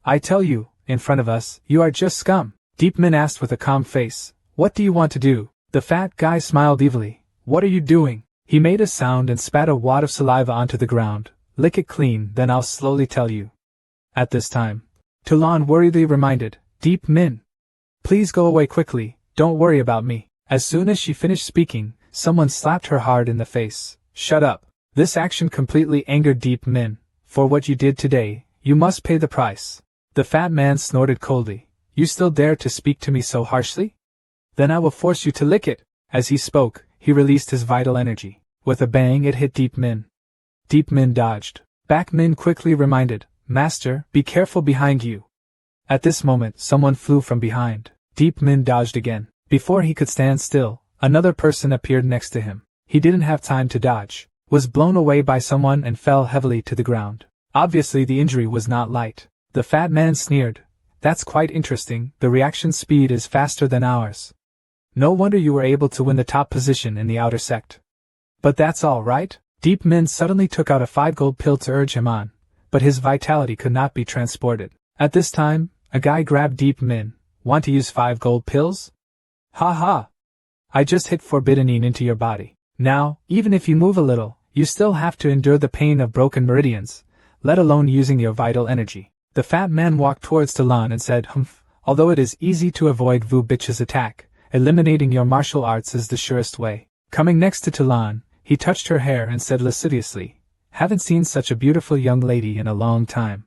I tell you, in front of us, you are just scum." Deep Min asked with a calm face, "What do you want to do?" The fat guy smiled evilly. "What are you doing?" He made a sound and spat a wad of saliva onto the ground. "Lick it clean, then I'll slowly tell you." At this time, Talon worriedly reminded, "Deep Min, please go away quickly, don't worry about me." As soon as she finished speaking, someone slapped her hard in the face. "Shut up." This action completely angered Deep Min. "For what you did today, you must pay the price." The fat man snorted coldly. "You still dare to speak to me so harshly? Then I will force you to lick it." As he spoke, he released his vital energy. With a bang it hit Deep Min. Deep Min dodged. Back Min quickly reminded, "Master, be careful behind you." At this moment someone flew from behind. Deep Min dodged again. Before he could stand still, another person appeared next to him. He didn't have time to dodge, was blown away by someone and fell heavily to the ground. Obviously the injury was not light. The fat man sneered, "That's quite interesting, the reaction speed is faster than ours. No wonder you were able to win the top position in the outer sect. But that's all right." Deep Min suddenly took out a 5 gold pill to urge him on, but his vitality could not be transported. At this time, a guy grabbed Deep Min. "Want to use 5 gold pills? Ha ha! I just hit forbiddenine into your body. Now, even if you move a little, you still have to endure the pain of broken meridians, let alone using your vital energy." The fat man walked towards Talon and said, "Humph, although it is easy to avoid Vu Bitch's attack, eliminating your martial arts is the surest way." Coming next to Talon, he touched her hair and said lasciviously, "Haven't seen such a beautiful young lady in a long time.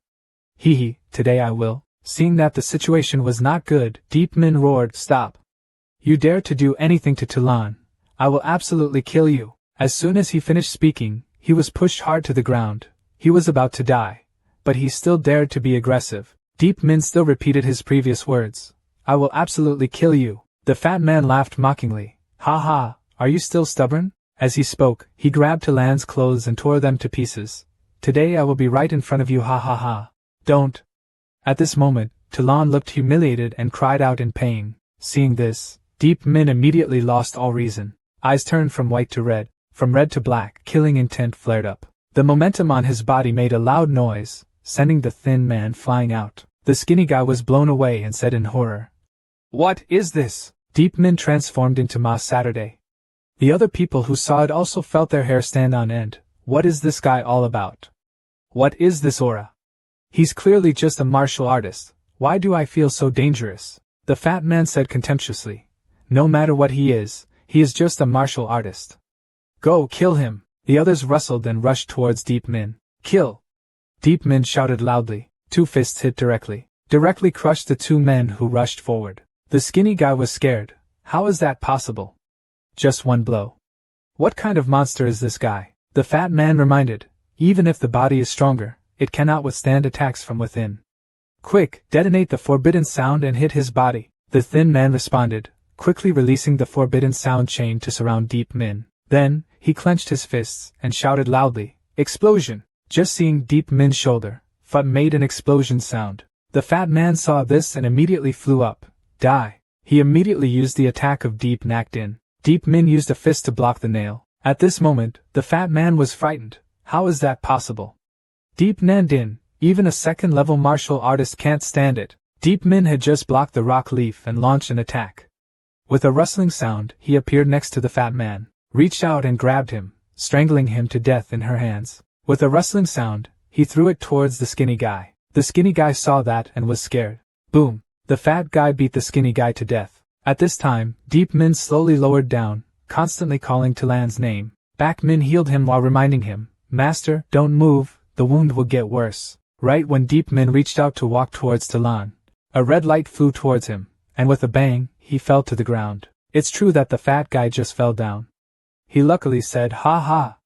Hee, today I will." Seeing that the situation was not good, Deep Min roared, "Stop. You dare to do anything to Talon, I will absolutely kill you." As soon as he finished speaking, he was pushed hard to the ground. He was about to die, but he still dared to be aggressive. Deep Min still repeated his previous words, "I will absolutely kill you." The fat man laughed mockingly. "Ha ha, are you still stubborn?" As he spoke, he grabbed Talon's clothes and tore them to pieces. "Today I will be right in front of you, ha ha ha. Don't." At this moment, Talon looked humiliated and cried out in pain. Seeing this, Deep Min immediately lost all reason. Eyes turned from white to red, from red to black, killing intent flared up. The momentum on his body made a loud noise, sending the thin man flying out. The skinny guy was blown away and said in horror, "What is this?" Deep Min transformed into Ma Saturday. The other people who saw it also felt their hair stand on end. What is this guy all about? What is this aura? He's clearly just a martial artist. Why do I feel so dangerous? The fat man said contemptuously. No matter what he is just a martial artist. Go kill him. The others rustled and rushed towards Deep Min. Kill! Deep Min shouted loudly. 2 fists hit directly crushed the 2 men who rushed forward. The skinny guy was scared. How is that possible? Just 1 blow. What kind of monster is this guy? The fat man reminded. Even if the body is stronger, it cannot withstand attacks from within. Quick, detonate the forbidden sound and hit his body. The thin man responded, quickly releasing the forbidden sound chain to surround Deep Min. Then, he clenched his fists and shouted loudly, Explosion! Just seeing Deep Min's shoulder, Phut made an explosion sound. The fat man saw this and immediately flew up. Die! He immediately used the attack of Deep Nak Din. Deep Min used a fist to block the nail. At this moment, the fat man was frightened. How is that possible? Deep Nan Din, even a second-level martial artist can't stand it. Deep Min had just blocked the rock leaf and launched an attack. With a rustling sound, he appeared next to the fat man, reached out and grabbed him, strangling him to death in her hands. With a rustling sound, he threw it towards the skinny guy. The skinny guy saw that and was scared. Boom! The fat guy beat the skinny guy to death. At this time, Deep Min slowly lowered down, constantly calling Talan's name. Back Min healed him while reminding him, Master, don't move, the wound will get worse. Right when Deep Min reached out to walk towards Talan, a red light flew towards him, and with a bang, he fell to the ground. It's true that the fat guy just fell down. He luckily said, Ha ha!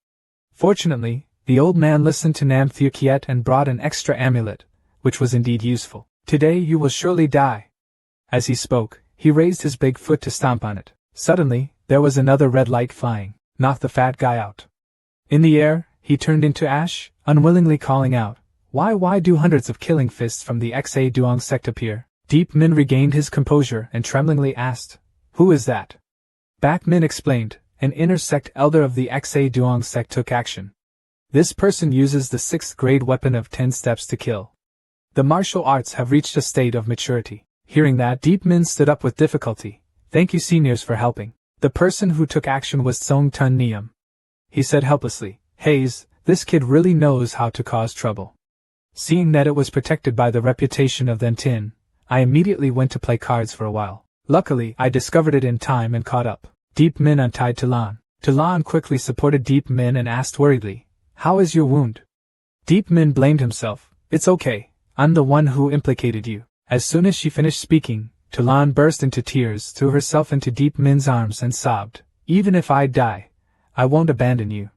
Fortunately, the old man listened to Nam Thieu Kiet and brought an extra amulet, which was indeed useful. Today you will surely die. As he spoke, he raised his big foot to stomp on it. Suddenly, there was another red light flying, knocked the fat guy out. In the air, he turned into ash, unwillingly calling out, Why do hundreds of killing fists from the Xa Duong sect appear? Deep Min regained his composure and tremblingly asked, Who is that? Back Min explained, an inner sect elder of the Xa Duong sect took action. This person uses the 6th grade weapon of 10 steps to kill. The martial arts have reached a state of maturity. Hearing that, Deep Min stood up with difficulty. Thank you seniors for helping. The person who took action was Tsong Tun Niam. He said helplessly, Hayes, this kid really knows how to cause trouble. Seeing that it was protected by the reputation of Then Tin, I immediately went to play cards for a while. Luckily, I discovered it in time and caught up. Deep Min untied Talan. Talan quickly supported Deep Min and asked worriedly, How is your wound? Deep Min blamed himself. It's okay, I'm the one who implicated you. As soon as she finished speaking, Talan burst into tears, threw herself into Deep Min's arms and sobbed, Even if I die, I won't abandon you.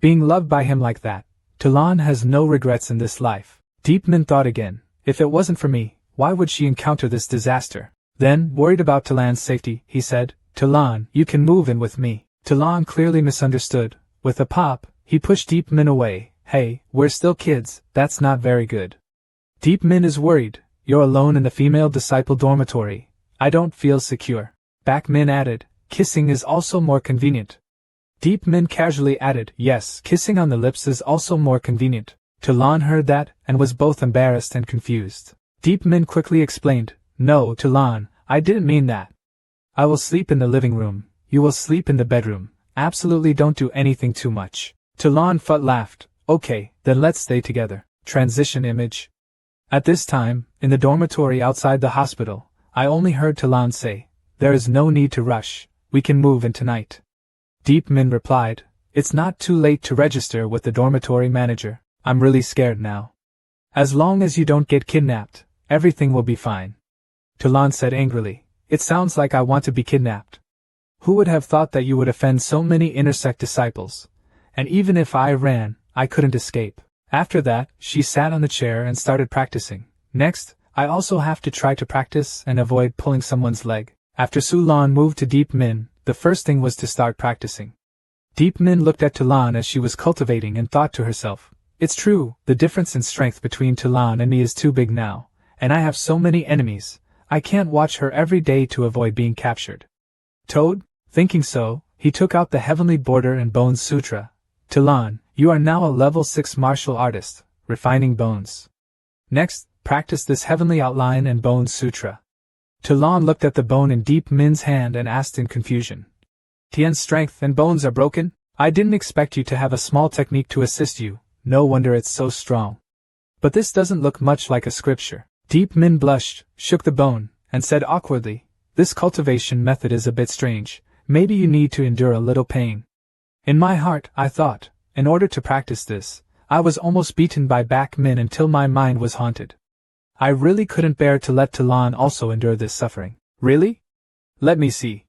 Being loved by him like that, Talan has no regrets in this life. Deep Min thought again, if it wasn't for me, why would she encounter this disaster? Then, worried about Talan's safety, he said, Talan, you can move in with me. Talan clearly misunderstood. With a pop, he pushed Deep Min away. Hey, we're still kids, that's not very good. Deep Min is worried. You're alone in the female disciple dormitory. I don't feel secure. Back Min added, kissing is also more convenient. Deep Min casually added, yes, kissing on the lips is also more convenient. Talan heard that, and was both embarrassed and confused. Deep Min quickly explained, no, Talan, I didn't mean that. I will sleep in the living room, you will sleep in the bedroom, absolutely don't do anything too much. Talan Phut laughed, okay, then let's stay together. Transition image. At this time, in the dormitory outside the hospital, I only heard Talan say, there is no need to rush, we can move in tonight. Deep Min replied, it's not too late to register with the dormitory manager, I'm really scared now. As long as you don't get kidnapped, everything will be fine. Talan said angrily, it sounds like I want to be kidnapped. Who would have thought that you would offend so many intersect disciples? And even if I ran, I couldn't escape. After that, she sat on the chair and started practicing. Next, I also have to try to practice and avoid pulling someone's leg. After Su Lan moved to Deep Min, the first thing was to start practicing. Deep Min looked at Talan as she was cultivating and thought to herself, it's true, the difference in strength between Talan and me is too big now, and I have so many enemies, I can't watch her every day to avoid being captured. Toad? Thinking so, he took out the Heavenly Border and Bones Sutra. Talan, you are now a level 6 martial artist, refining bones. Next, practice this Heavenly Outline and Bones Sutra. Talan looked at the bone in Deep Min's hand and asked in confusion. Tian's strength and bones are broken? I didn't expect you to have a small technique to assist you, no wonder it's so strong. But this doesn't look much like a scripture. Deep Min blushed, shook the bone, and said awkwardly, "This cultivation method is a bit strange. Maybe you need to endure a little pain." In my heart, I thought, in order to practice this, I was almost beaten by Back Min until my mind was haunted. I really couldn't bear to let Talon also endure this suffering. "Really? Let me see,"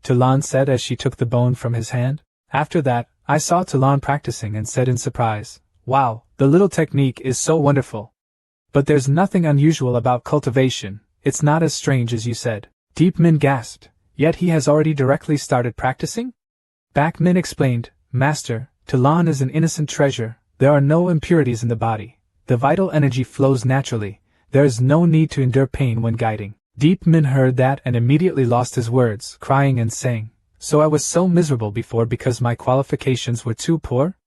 Talon said as she took the bone from his hand. After that, I saw Talon practicing and said in surprise, "Wow, the little technique is so wonderful. But there's nothing unusual about cultivation, it's not as strange as you said." Deep Min gasped, "Yet he has already directly started practicing?" Back Min explained, "Master, Talon is an innocent treasure, there are no impurities in the body, the vital energy flows naturally, there is no need to endure pain when guiding." Deep Min heard that and immediately lost his words, crying and saying, "So I was so miserable before because my qualifications were too poor?"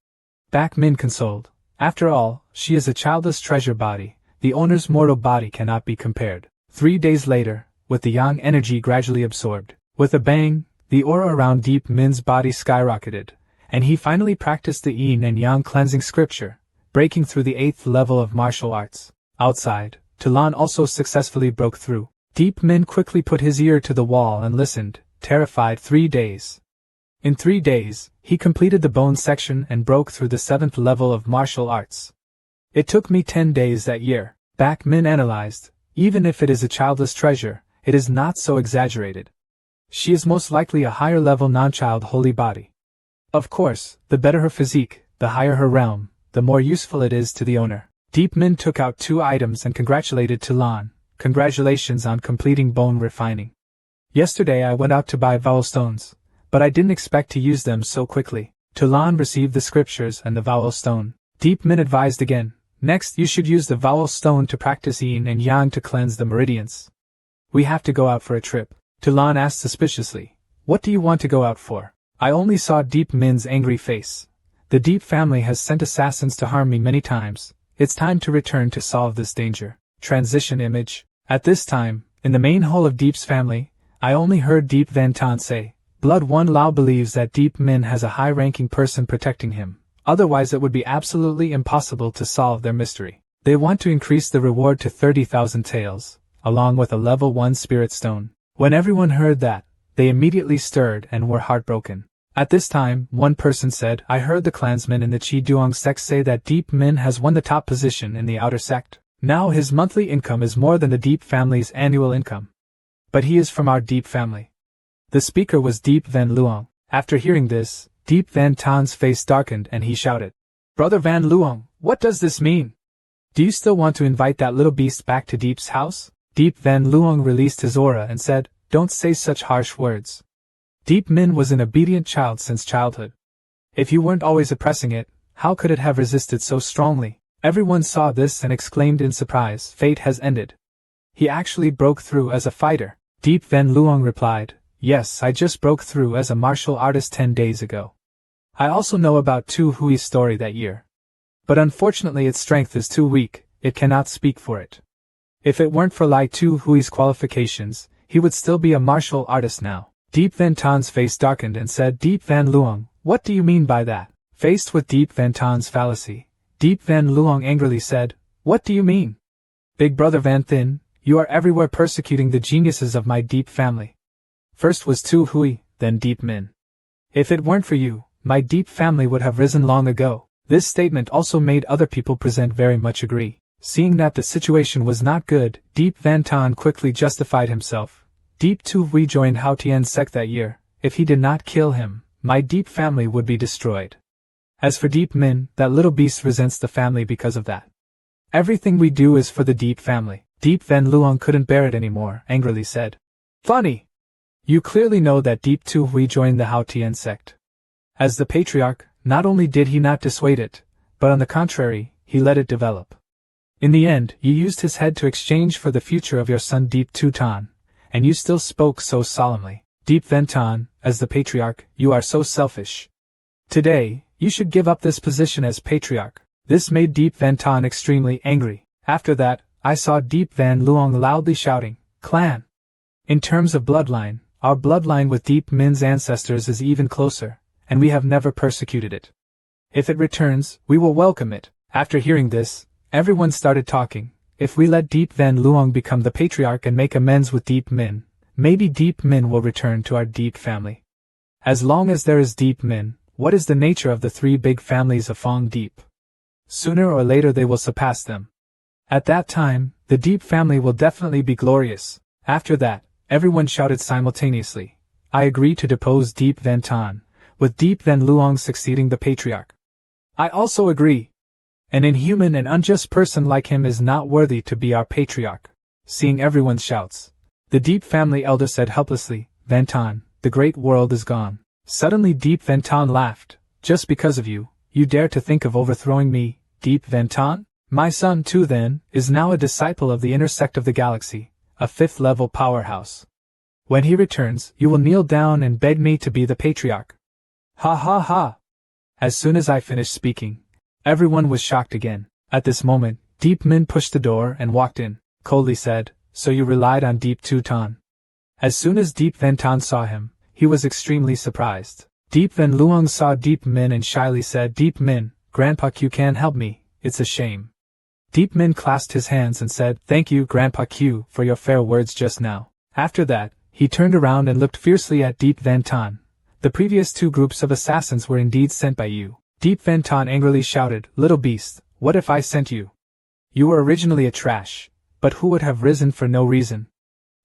Back Min consoled, "After all, she is a childless treasure body, the owner's mortal body cannot be compared." 3 days later, with the yang energy gradually absorbed, with a bang, the aura around Deep Min's body skyrocketed, and he finally practiced the yin and yang cleansing scripture, breaking through the 8th level of martial arts. Outside, Talon also successfully broke through. Deep Min quickly put his ear to the wall and listened, terrified. 3 days. In 3 days, he completed the bone section and broke through the 7th level of martial arts. "It took me 10 days that year," Back Min analyzed. "Even if it is a childless treasure, it is not so exaggerated. She is most likely a higher level non-child holy body. Of course, the better her physique, the higher her realm, the more useful it is to the owner." Deep Min took out 2 items and congratulated Talon. "Congratulations on completing bone refining. Yesterday I went out to buy vowel stones, but I didn't expect to use them so quickly." Talon received the scriptures and the vowel stone. Deep Min advised again, "Next you should use the vowel stone to practice yin and yang to cleanse the meridians." "We have to go out for a trip," Talon asked suspiciously. "What do you want to go out for?" I only saw Deep Min's angry face. "The Deep family has sent assassins to harm me many times. It's time to return to solve this danger." Transition image. At this time, in the main hall of Deep's family, I only heard Deep Van Tan say, "Blood One Lao believes that Deep Min has a high-ranking person protecting him, otherwise it would be absolutely impossible to solve their mystery. They want to increase the reward to 30,000 taels, along with a level 1 spirit stone." When everyone heard that, they immediately stirred and were heartbroken. At this time, one person said, "I heard the clansmen in the Chi Duong sect say that Deep Min has won the top position in the outer sect. Now his monthly income is more than the Deep family's annual income. But he is from our Deep family." The speaker was Deep Van Luong. After hearing this, Deep Van Tan's face darkened and he shouted, "Brother Van Luong, what does this mean? Do you still want to invite that little beast back to Deep's house?" Deep Van Luong released his aura and said, "Don't say such harsh words. Deep Min was an obedient child since childhood. If you weren't always oppressing it, how could it have resisted so strongly?" Everyone saw this and exclaimed in surprise, "Fate has ended. He actually broke through as a fighter." Deep Van Luong replied, "Yes, I just broke through as a martial artist 10 days ago. I also know about Tu Hui's story that year. But unfortunately its strength is too weak, it cannot speak for it. If it weren't for Lai Tu Hui's qualifications, he would still be a martial artist now." Deep Van Tan's face darkened and said, "Deep Van Luong, what do you mean by that?" Faced with Deep Van Tan's fallacy, Deep Van Luong angrily said, "What do you mean? Big brother Van Thin, you are everywhere persecuting the geniuses of my Deep family. First was Tu Hui, then Deep Min. If it weren't for you, my Deep family would have risen long ago." This statement also made other people present very much agree. Seeing that the situation was not good, Deep Van Tan quickly justified himself. "Deep Tu Hui joined Hao Tian's sect that year. If he did not kill him, my Deep family would be destroyed. As for Deep Min, that little beast resents the family because of that. Everything we do is for the Deep family." Deep Van Luong couldn't bear it anymore, angrily said, "Funny! You clearly know that Deep Tu Hui joined the Hao Tian sect. As the patriarch, not only did he not dissuade it, but on the contrary, he let it develop. In the end, you used his head to exchange for the future of your son Deep Tu Tan, and you still spoke so solemnly. Deep Van Tan, as the patriarch, you are so selfish. Today, you should give up this position as patriarch." This made Deep Van Tan extremely angry. After that, I saw Deep Van Luong loudly shouting, "Clan! In terms of bloodline, our bloodline with Deep Min's ancestors is even closer, and we have never persecuted it. If it returns, we will welcome it." After hearing this, everyone started talking, If we let Deep Van Luong become the patriarch and make amends with Deep Min, maybe Deep Min will return to our Deep family. As long as there is Deep Min, what is the nature of the three big families of Fong Deep? Sooner or later they will surpass them. At that time, the Deep family will definitely be glorious. After that, everyone shouted simultaneously, I agree to depose Deep Van Tan, with Deep Van Luong succeeding the patriarch. I also agree. An inhuman and unjust person like him is not worthy to be our patriarch. Seeing everyone's shouts, the Deep family elder said helplessly, Van Tan, the great world is gone. Suddenly Deep Van Tan laughed. Just because of you, you dare to think of overthrowing me, Deep Van Tan? My son too then, is now a disciple of the inner sect of the galaxy, a 5th level powerhouse. When he returns, you will kneel down and beg me to be the patriarch. Ha ha ha! As soon as I finished speaking, everyone was shocked again. At this moment, Deep Min pushed the door and walked in. Coldly said, so you relied on Deep Tu Tan. As soon as Deep Van Tan saw him, he was extremely surprised. Deep Van Luong saw Deep Min and shyly said, Deep Min, Grandpa Q can help me, it's a shame. Deep Min clasped his hands and said, thank you Grandpa Q for your fair words just now. After that, he turned around and looked fiercely at Deep Van Tan. The previous 2 groups of assassins were indeed sent by you. Deep Van Tan angrily shouted, little beast, what if I sent you? You were originally a trash, but who would have risen for no reason?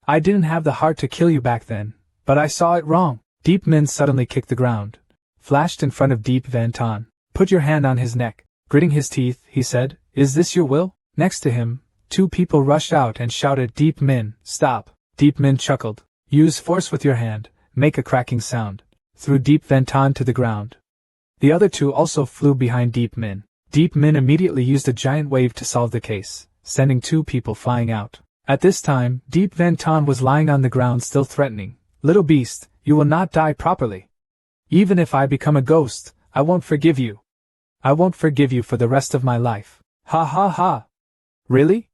I didn't have the heart to kill you back then, but I saw it wrong. Deep Min suddenly kicked the ground, flashed in front of Deep Van Tan. Put your hand on his neck. Gritting his teeth, he said, is this your will? Next to him, 2 people rushed out and shouted, Deep Min, stop. Deep Min chuckled. Use force with your hand, make a cracking sound. Threw Deep Van Tan to the ground. The other 2 also flew behind Deep Min. Deep Min immediately used a giant wave to solve the case, sending 2 people flying out. At this time, Deep Van Tan was lying on the ground still threatening. Little beast, you will not die properly. Even if I become a ghost, I won't forgive you. I won't forgive you for the rest of my life. Ha ha ha. Really?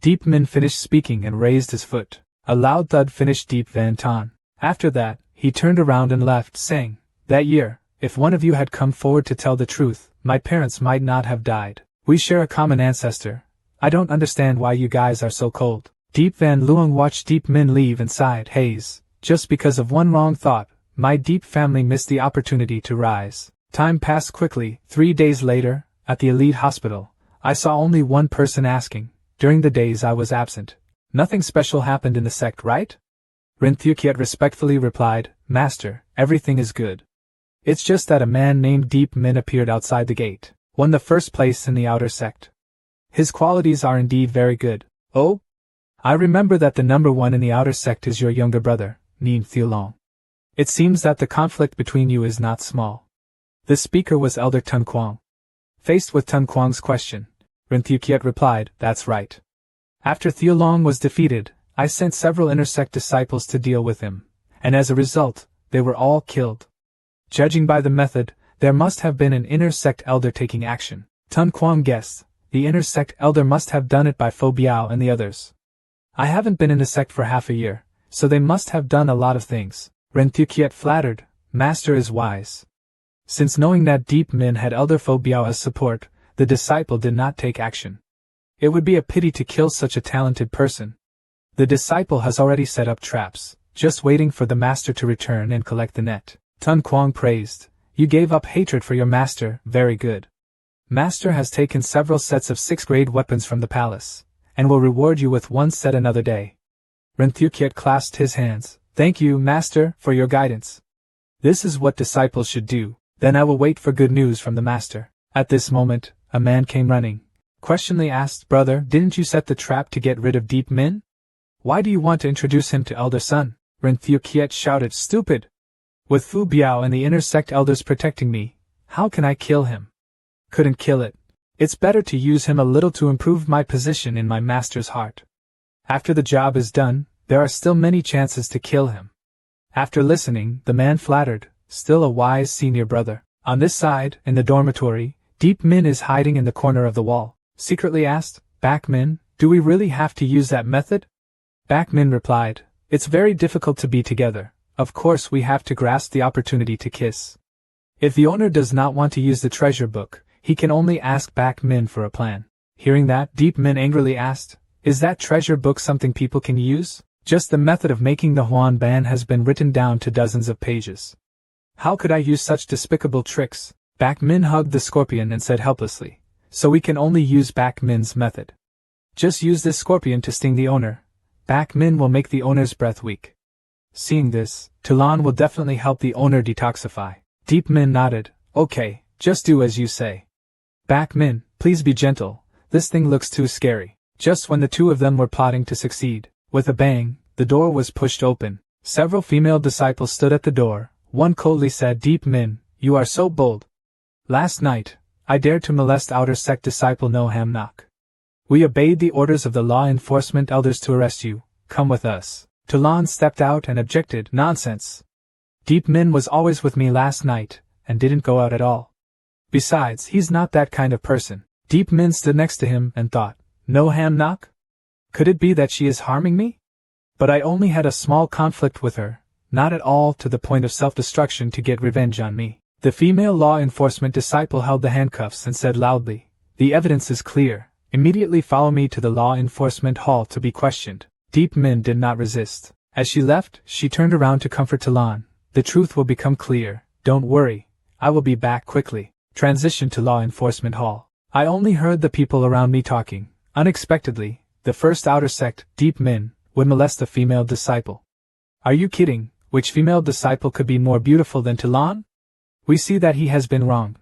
Deep Min finished speaking and raised his foot. A loud thud finished Deep Van Tan. After that, he turned around and left, saying, that year, if one of you had come forward to tell the truth, my parents might not have died. We share a common ancestor. I don't understand why you guys are so cold. Deep Van Luong watched Deep Min leave and sighed, Haze, just because of one wrong thought, my Deep family missed the opportunity to rise. Time passed quickly. 3 days later, at the elite hospital, I saw only one person asking, during the days I was absent. Nothing special happened in the sect, right? Rin Thukiet respectfully replied, Master, everything is good. It's just that a man named Deep Min appeared outside the gate, won the first place in the outer sect. His qualities are indeed very good. Oh? I remember that the number 1 in the outer sect is your younger brother, Nin Thiolong. It seems that the conflict between you is not small. The speaker was Elder Tun Quang. Faced with Tun Quang's question, Rin Thukiet replied, that's right. After Thiolong was defeated, I sent several intersect disciples to deal with him, and as a result, they were all killed. Judging by the method, there must have been an intersect elder taking action. Tun Quang guessed, the intersect elder must have done it by Fo Biao and the others. I haven't been in the sect for half a year, so they must have done a lot of things. Ren Thukiet flattered, Master is wise. Since knowing that Deep Min had Elder Fo Biao as support, the disciple did not take action. It would be a pity to kill such a talented person. The disciple has already set up traps, just waiting for the master to return and collect the net. Tun Quang praised, you gave up hatred for your master, very good. Master has taken several sets of 6th grade weapons from the palace, and will reward you with 1 set another day. Ren Thukiet clasped his hands, thank you, Master, for your guidance. This is what disciples should do, then I will wait for good news from the master. At this moment, a man came running. Questioningly asked, Brother, didn't you set the trap to get rid of Deep Min? Why do you want to introduce him to Elder Sun? Ren Thukiet shouted, Stupid! With Fu Biao and the inner sect elders protecting me, how can I kill him? Couldn't kill it. It's better to use him a little to improve my position in my master's heart. After the job is done, there are still many chances to kill him. After listening, the man flattered, still a wise senior brother. On this side, in the dormitory, Deep Min is hiding in the corner of the wall. Secretly asked, Back Min, do we really have to use that method? Back Min replied, it's very difficult to be together. Of course we have to grasp the opportunity to kiss. If the owner does not want to use the treasure book, he can only ask Back Min for a plan. Hearing that, Deep Min angrily asked, "Is that treasure book something people can use?" Just the method of making the Huan Ban has been written down to dozens of pages. How could I use such despicable tricks? Baek Min hugged the scorpion and said helplessly, "So we can only use Baek Min's method. Just use this scorpion to sting the owner. Baek Min will make the owner's breath weak. Seeing this, Tulan will definitely help the owner detoxify." Deep Min nodded, "Okay, just do as you say. Baek Min, please be gentle, this thing looks too scary." Just when the two of them were plotting to succeed, with a bang, the door was pushed open. Several female disciples stood at the door. One coldly said, "Deep Min, you are so bold. Last night, I dared to molest outer sect disciple No Ham Nok. We obeyed the orders of the law enforcement elders to arrest you. Come with us." Tulan stepped out and objected, "Nonsense. Deep Min was always with me last night, and didn't go out at all. Besides, he's not that kind of person." Deep Min stood next to him and thought, "No Ham Nok? Could it be that she is harming me? But I only had a small conflict with her, not at all to the point of self-destruction to get revenge on me." The female law enforcement disciple held the handcuffs and said loudly, "The evidence is clear. Immediately follow me to the law enforcement hall to be questioned." Deep Min did not resist. As she left, she turned around to comfort Tulan. "The truth will become clear. Don't worry. I will be back quickly." Transition to law enforcement hall. I only heard the people around me talking. Unexpectedly, the first outer sect, Deep Min, would molest a female disciple. Are you kidding? Which female disciple could be more beautiful than Tulan? We see that he has been wrong.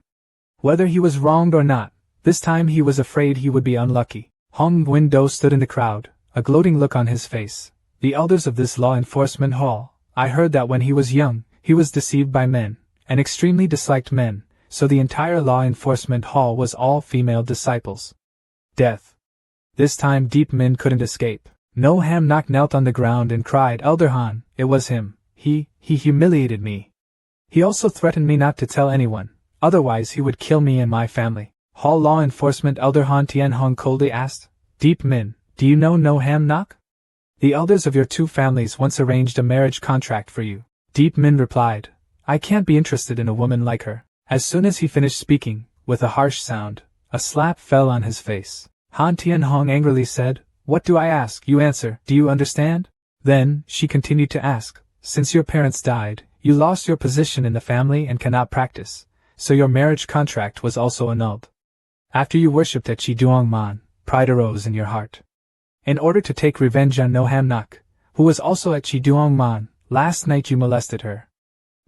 Whether he was wronged or not, this time he was afraid he would be unlucky. Hong Win-do stood in the crowd, a gloating look on his face. "The elders of this law enforcement hall, I heard that when he was young, he was deceived by men, and extremely disliked men, so the entire law enforcement hall was all female disciples. Death." This time Deep Min couldn't escape. No Ham Nok knelt on the ground and cried, "Elder Han, it was him. He humiliated me. He also threatened me not to tell anyone, otherwise he would kill me and my family." Hall law enforcement elder Han Tien Hong coldly asked, "Deep Min, do you know No Ham Nok? The elders of your two families once arranged a marriage contract for you." Deep Min replied, "I can't be interested in a woman like her." As soon as he finished speaking, with a harsh sound, a slap fell on his face. Han Tien Hong angrily said, "What do I ask? You answer. Do you understand?" Then, she continued to ask, "Since your parents died, you lost your position in the family and cannot practice, so your marriage contract was also annulled. After you worshipped at Chi Duong Man, pride arose in your heart. In order to take revenge on No Ham Nok, who was also at Chi Duong Man, last night you molested her.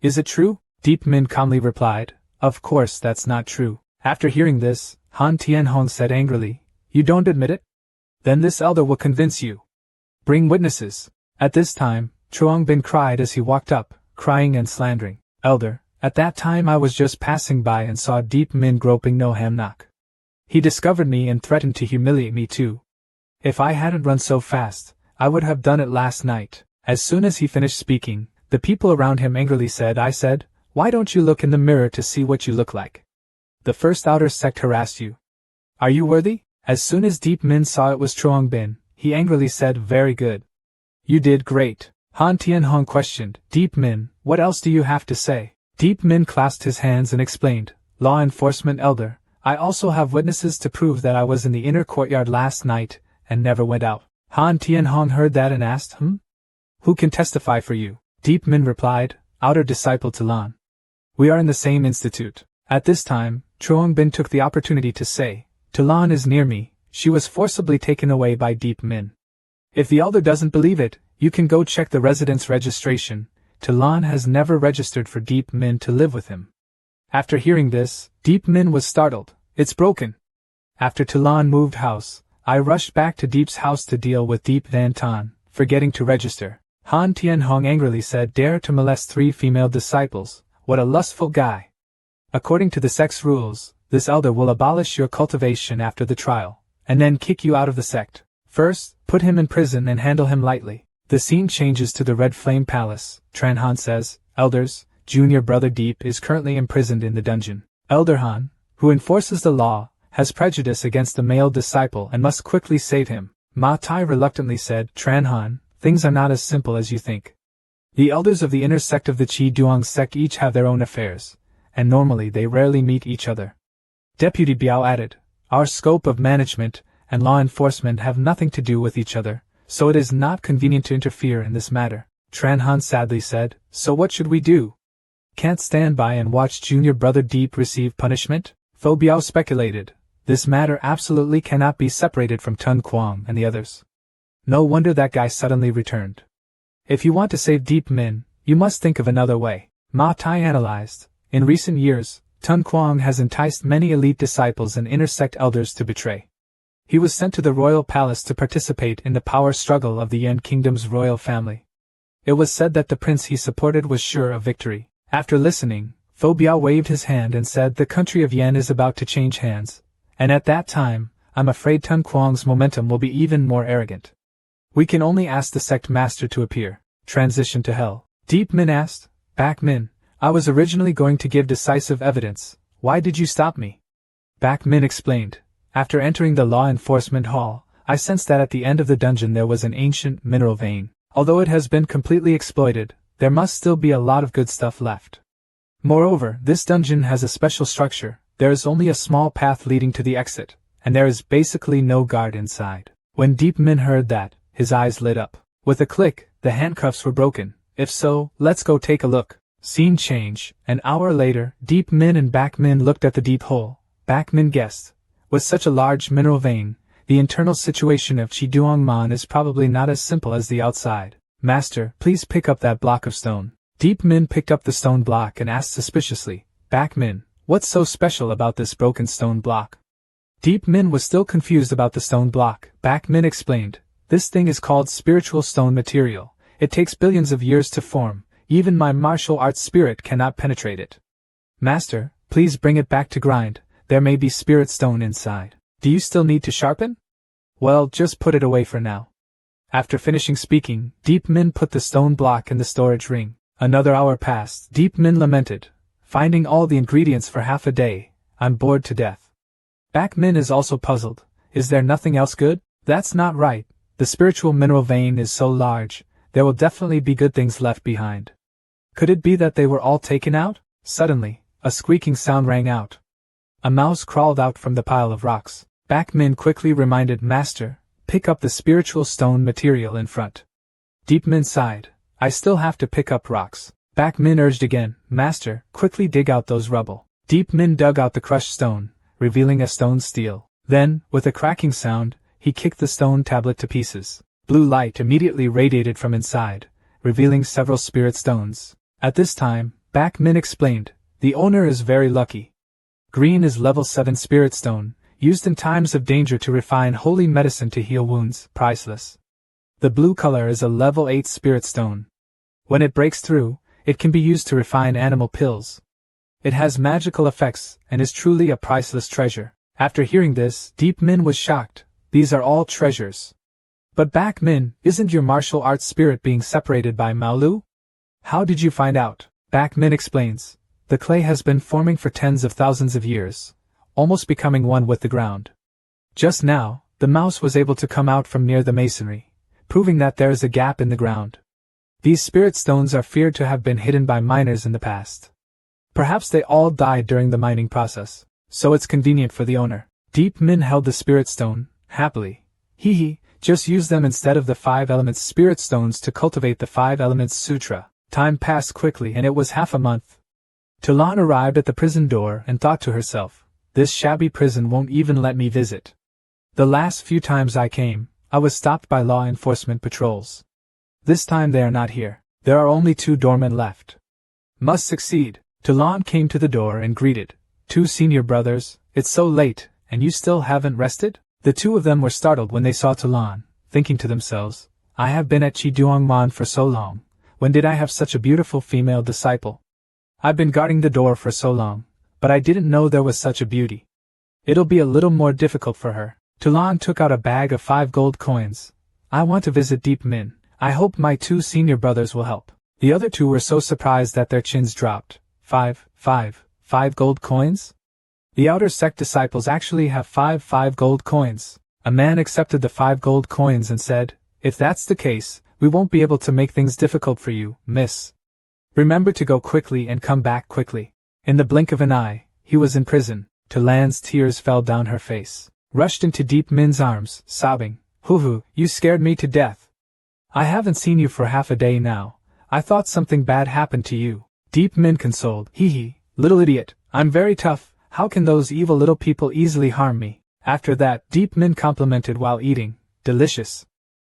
Is it true?" Deep Min calmly replied, "Of course that's not true." After hearing this, Han Tien Hong said angrily, "You don't admit it? Then this elder will convince you. Bring witnesses." At this time, Truong Bin cried as he walked up, crying and slandering, "Elder, at that time I was just passing by and saw Deep Min groping No Ham Nok. He discovered me and threatened to humiliate me too. If I hadn't run so fast, I would have done it last night." As soon as he finished speaking, the people around him angrily said, "I said, why don't you look in the mirror to see what you look like? The first outer sect harassed you. Are you worthy?" As soon as Deep Min saw it was Truong Bin, he angrily said, "Very good. You did great." Han Tien Hong questioned, "Deep Min, what else do you have to say?" Deep Min clasped his hands and explained, "Law enforcement elder, I also have witnesses to prove that I was in the inner courtyard last night, and never went out." Han Tien Hong heard that and asked, "Who can testify for you?" Deep Min replied, "Outer disciple Tulan. We are in the same institute." At this time, Truong Bin took the opportunity to say, "Tulan is near me, she was forcibly taken away by Deep Min. If the elder doesn't believe it, you can go check the residence registration. Tulan has never registered for Deep Min to live with him." After hearing this, Deep Min was startled. "It's broken." After Tulan moved house, I rushed back to Deep's house to deal with Deep Van Tan, forgetting to register. Han Tien Hong angrily said, "Dare to molest 3 female disciples, what a lustful guy. According to the sect's rules, this elder will abolish your cultivation after the trial, and then kick you out of the sect. First, put him in prison and handle him lightly." The scene changes to the Red Flame Palace. Tran Han says, "Elders, junior brother Deep is currently imprisoned in the dungeon. Elder Han, who enforces the law, has prejudice against the male disciple and must quickly save him." Ma Tai reluctantly said, "Tran Han, things are not as simple as you think. The elders of the inner sect of the Chi Duong sect each have their own affairs, and normally they rarely meet each other." Deputy Biao added, Our scope of management and law enforcement have nothing to do with each other, so it is not convenient to interfere in this matter, Tranhan sadly said. So what should we do? Can't stand by and watch junior brother Deep receive punishment? Fo Biao speculated. This matter absolutely cannot be separated from Tun Quang and the others. No wonder that guy suddenly returned. If you want to save Deep Min, you must think of another way. Ma Tai analyzed. In recent years, Tun Quang has enticed many elite disciples and intersect elders to betray. He was sent to the royal palace to participate in the power struggle of the Yan Kingdom's royal family. It was said that the prince he supported was sure of victory. After listening, Fo Biao waved his hand and said the country of Yan is about to change hands, and at that time, I'm afraid Tun Quang's momentum will be even more arrogant. We can only ask the sect master to appear. Transition to hell. Deep Min asked. Back Min, I was originally going to give decisive evidence. Why did you stop me? Back Min explained. After entering the law enforcement hall, I sensed that at the end of the dungeon there was an ancient mineral vein. Although it has been completely exploited, there must still be a lot of good stuff left. Moreover, this dungeon has a special structure. There is only a small path leading to the exit, and there is basically no guard inside. When Deep Min heard that, his eyes lit up. With a click, the handcuffs were broken. If so, let's go take a look. Scene change. An hour later, Deep Min and Back Min looked at the deep hole. Back Min guessed. With such a large mineral vein, the internal situation of Chiduangman is probably not as simple as the outside. Master, please pick up that block of stone. Deep Min picked up the stone block and asked suspiciously, Back Min, what's so special about this broken stone block? Deep Min was still confused about the stone block. Back Min explained, this thing is called spiritual stone material. It takes billions of years to form. Even my martial arts spirit cannot penetrate it. Master, please bring it back to grind. There may be spirit stone inside. Do you still need to sharpen? Well, just put it away for now. After finishing speaking, Deep Min put the stone block in the storage ring. Another hour passed. Deep Min lamented. Finding all the ingredients for half a day, I'm bored to death. Back Min is also puzzled. Is there nothing else good? That's not right. The spiritual mineral vein is so large, there will definitely be good things left behind. Could it be that they were all taken out? Suddenly, a squeaking sound rang out. A mouse crawled out from the pile of rocks. Back Min quickly reminded Master, pick up the spiritual stone material in front. Deep Min sighed. I still have to pick up rocks. Back Min urged again, Master, quickly dig out those rubble. Deep Min dug out the crushed stone, revealing a stone steel. Then, with a cracking sound, he kicked the stone tablet to pieces. Blue light immediately radiated from inside, revealing several spirit stones. At this time, Back Min explained, the owner is very lucky. Green is level 7 spirit stone, used in times of danger to refine holy medicine to heal wounds, priceless. The blue color is a level 8 spirit stone. When it breaks through, it can be used to refine animal pills. It has magical effects and is truly a priceless treasure. After hearing this, Deep Min was shocked. These are all treasures. But Back Min, isn't your martial arts spirit being separated by Maolu? How did you find out? Back Min explains. The clay has been forming for tens of thousands of years, almost becoming one with the ground. Just now, the mouse was able to come out from near the masonry, proving that there is a gap in the ground. These spirit stones are feared to have been hidden by miners in the past. Perhaps they all died during the mining process, so it's convenient for the owner. Deep Min held the spirit stone, happily. Just use them instead of the 5 elements spirit stones to cultivate the 5 elements sutra. Time passed quickly and it was half a month. Tolan arrived at the prison door and thought to herself, this shabby prison won't even let me visit. The last few times I came, I was stopped by law enforcement patrols. This time they are not here. There are only 2 doormen left. Must succeed. Tolan came to the door and greeted. 2 senior brothers, it's so late, and you still haven't rested? The 2 of them were startled when they saw Tolan, thinking to themselves, I have been at Chiduangman for so long. When did I have such a beautiful female disciple? I've been guarding the door for so long, but I didn't know there was such a beauty. It'll be a little more difficult for her. Tolan took out a bag of 5 gold coins. I want to visit Deep Min. I hope my 2 senior brothers will help. The other 2 were so surprised that their chins dropped. 5 gold coins? The outer sect disciples actually have 5 gold coins. A man accepted the 5 gold coins and said, if that's the case, we won't be able to make things difficult for you, miss. Remember to go quickly and come back quickly. In the blink of an eye, he was in prison. Talan's tears fell down her face. Rushed into Deep Min's arms, sobbing, "Hoo-hoo, you scared me to death. I haven't seen you for half a day now. I thought something bad happened to you." Deep Min consoled, "Hee, little idiot, I'm very tough, how can those evil little people easily harm me?" After that, Deep Min complimented while eating, "Delicious.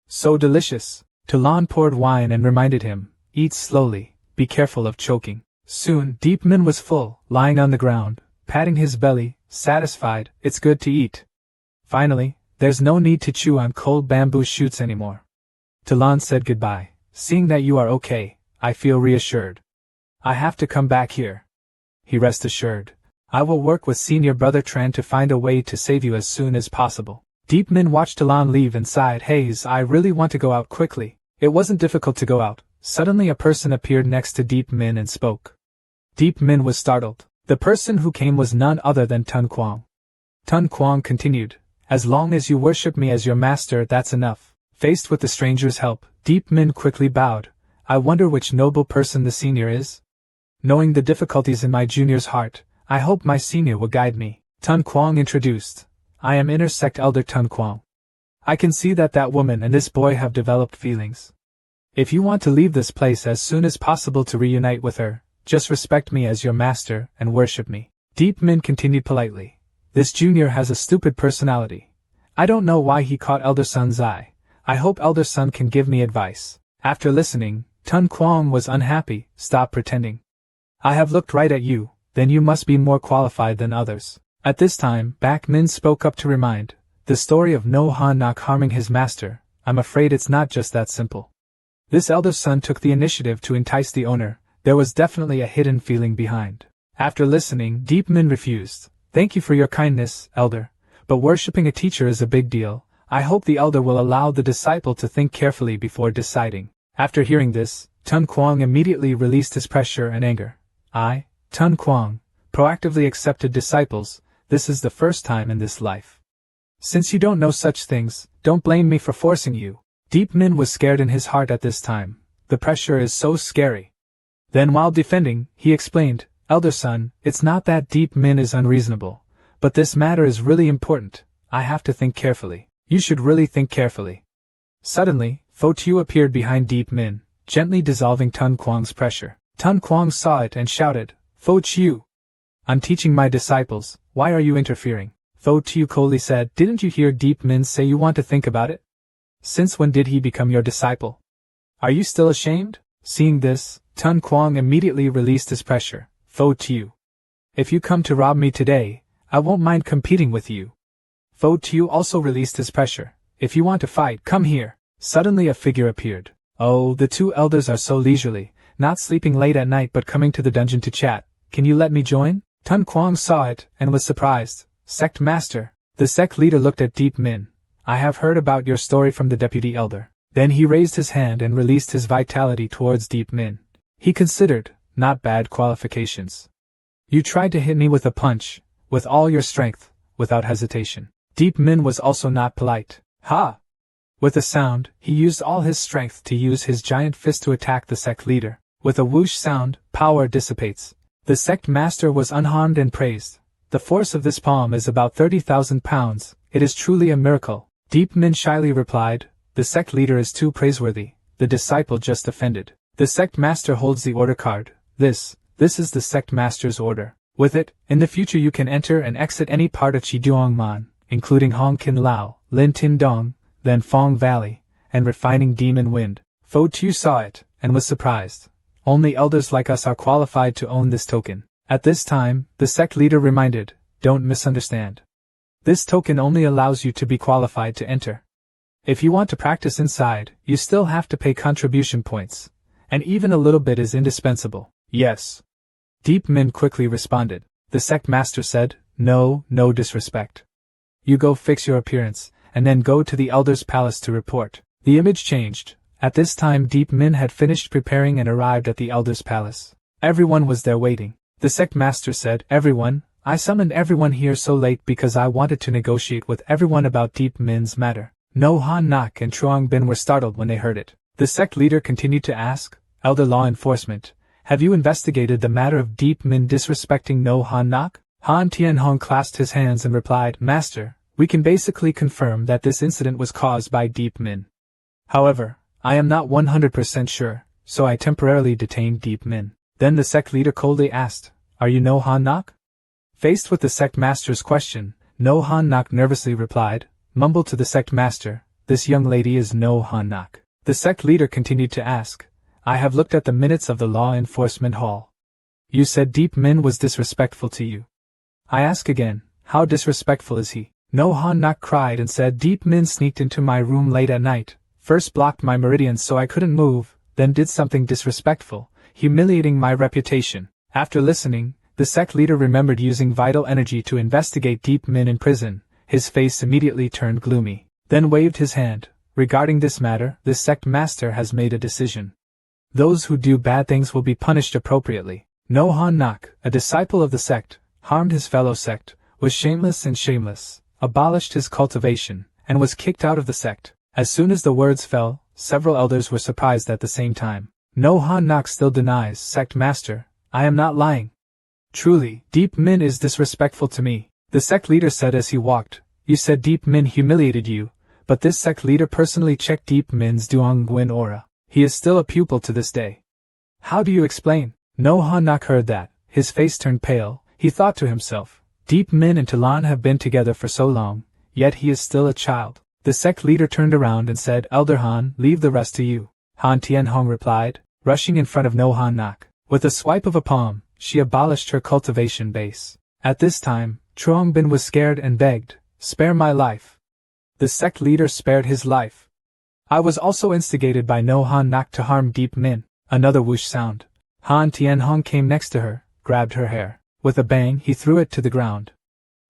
So delicious." Talan poured wine and reminded him, "Eat slowly, be careful of choking." Soon, Deep Min was full, lying on the ground, patting his belly, satisfied. "It's good to eat. Finally, there's no need to chew on cold bamboo shoots anymore." Talan said goodbye. "Seeing that you are okay, I feel reassured. I have to come back here." He rest assured. "I will work with senior brother Tran to find a way to save you as soon as possible." Deep Min watched Talan leave and sighed, "Haze, I really want to go out quickly." It wasn't difficult to go out. Suddenly a person appeared next to Deep Min and spoke. Deep Min was startled. The person who came was none other than Tun Quang. Tun Quang continued, "As long as you worship me as your master, that's enough." Faced with the stranger's help, Deep Min quickly bowed. "I wonder which noble person the senior is? Knowing the difficulties in my junior's heart, I hope my senior will guide me." Tun Quang introduced, "I am Inner Sect Elder Tun Quang. I can see that woman and this boy have developed feelings. If you want to leave this place as soon as possible to reunite with her, just respect me as your master and worship me." Deep Min continued politely, "This junior has a stupid personality. I don't know why he caught Elder Sun's eye. I hope Elder Sun can give me advice." After listening, Tun Quang was unhappy. "Stop pretending. I have looked right at you, then you must be more qualified than others." At this time, Bak Min spoke up to remind, "The story of No Han Nok harming his master, I'm afraid it's not just that simple. This elder son took the initiative to entice the owner, there was definitely a hidden feeling behind." After listening, Deep Min refused, "Thank you for your kindness, elder, but worshipping a teacher is a big deal. I hope the elder will allow the disciple to think carefully before deciding." After hearing this, Tun Quang immediately released his pressure and anger. "I, Tun Quang, proactively accepted disciples. This is the first time in this life. Since you don't know such things, don't blame me for forcing you." Deep Min was scared in his heart at this time. The pressure is so scary. Then while defending, he explained, "Elder son, it's not that Deep Min is unreasonable, but this matter is really important. I have to think carefully." "You should really think carefully." Suddenly, Fo Tiu appeared behind Deep Min, gently dissolving Tun Quang's pressure. Tun Quang saw it and shouted, "Fo Tiu! I'm teaching my disciples, why are you interfering?" Fo Tiu coldly said, "Didn't you hear Deep Min say you want to think about it? Since when did he become your disciple? Are you still ashamed?" Seeing this, Tun Quang immediately released his pressure. "Fo Tiu, if you come to rob me today, I won't mind competing with you." Fo Tiu also released his pressure. "If you want to fight, come here." Suddenly a figure appeared. Oh, the two elders are so leisurely, not sleeping late at night but coming to the dungeon to chat. "Can you let me join?" Tun Quang saw it, and was surprised. "Sect Master." The sect leader looked at Deep Min. "I have heard about your story from the deputy elder." Then he raised his hand and released his vitality towards Deep Min. He considered, not bad qualifications. "You tried to hit me with a punch, with all your strength, without hesitation." Deep Min was also not polite. "Ha!" With a sound, he used all his strength to use his giant fist to attack the sect leader. With a whoosh sound, power dissipates. The sect master was unharmed and praised. "The force of this palm is about 30,000 pounds, it is truly a miracle." Deep Min shyly replied, "The sect leader is too praiseworthy, the disciple just offended." The sect master holds the order card. This is the sect master's order. With it, in the future you can enter and exit any part of Chiduangman, including Hong Kin Lao, Lin Tin Dong, then Fong Valley, and refining Demon Wind. Fo Tiu saw it, and was surprised. Only elders like us are qualified to own this token. At this time, the sect leader reminded, "Don't misunderstand. This token only allows you to be qualified to enter. If you want to practice inside, you still have to pay contribution points, and even a little bit is indispensable." "Yes." Deep Min quickly responded. The sect master said, No disrespect. You go fix your appearance, and then go to the elder's palace to report." The image changed. At this time Deep Min had finished preparing and arrived at the elder's palace. Everyone was there waiting. The sect master said, "Everyone, I summoned everyone here so late because I wanted to negotiate with everyone about Deep Min's matter." No Han Nak and Truong Bin were startled when they heard it. The sect leader continued to ask, "Elder Law Enforcement, have you investigated the matter of Deep Min disrespecting No Han Nak?" Han Tianhong clasped his hands and replied, Master, we can basically confirm that this incident was caused by Deep Min. However, I am not 100% sure, so I temporarily detained Deep Min. Then the sect leader coldly asked, Are you No Han Nok? Faced with the sect master's question, No Han Nok nervously replied, mumbled to the sect master, This young lady is No Han Nok. The sect leader continued to ask, I have looked at the minutes of the law enforcement hall. You said Deep Min was disrespectful to you. I ask again, how disrespectful is he? No Han Nok cried and said Deep Min sneaked into my room late at night, first blocked my meridians so I couldn't move, then did something disrespectful, humiliating my reputation. After listening, the sect leader remembered using vital energy to investigate Deep Min in prison. His face immediately turned gloomy, then waved his hand. Regarding this matter, this sect master has made a decision. Those who do bad things will be punished appropriately. No Han Nok, a disciple of the sect, harmed his fellow sect, was shameless and shameless, abolished his cultivation, and was kicked out of the sect. As soon as the words fell, several elders were surprised at the same time. No Han Nok still denies, Sect Master, I am not lying. Truly, Deep Min is disrespectful to me, the sect leader said as he walked. You said Deep Min humiliated you, but this sect leader personally checked Deep Min's Duong Guin aura. He is still a pupil to this day. How do you explain? No Han Nok heard that. His face turned pale. He thought to himself, Deep Min and Talon have been together for so long, yet he is still a child. The sect leader turned around and said, Elder Han, leave the rest to you. Han Tianhong replied, rushing in front of No Han Nok. With a swipe of a palm, she abolished her cultivation base. At this time, Truong Bin was scared and begged, Spare my life. The sect leader spared his life. I was also instigated by No Han Nok to harm Deep Min. Another whoosh sound. Han Tianhong came next to her, grabbed her hair. With a bang, he threw it to the ground.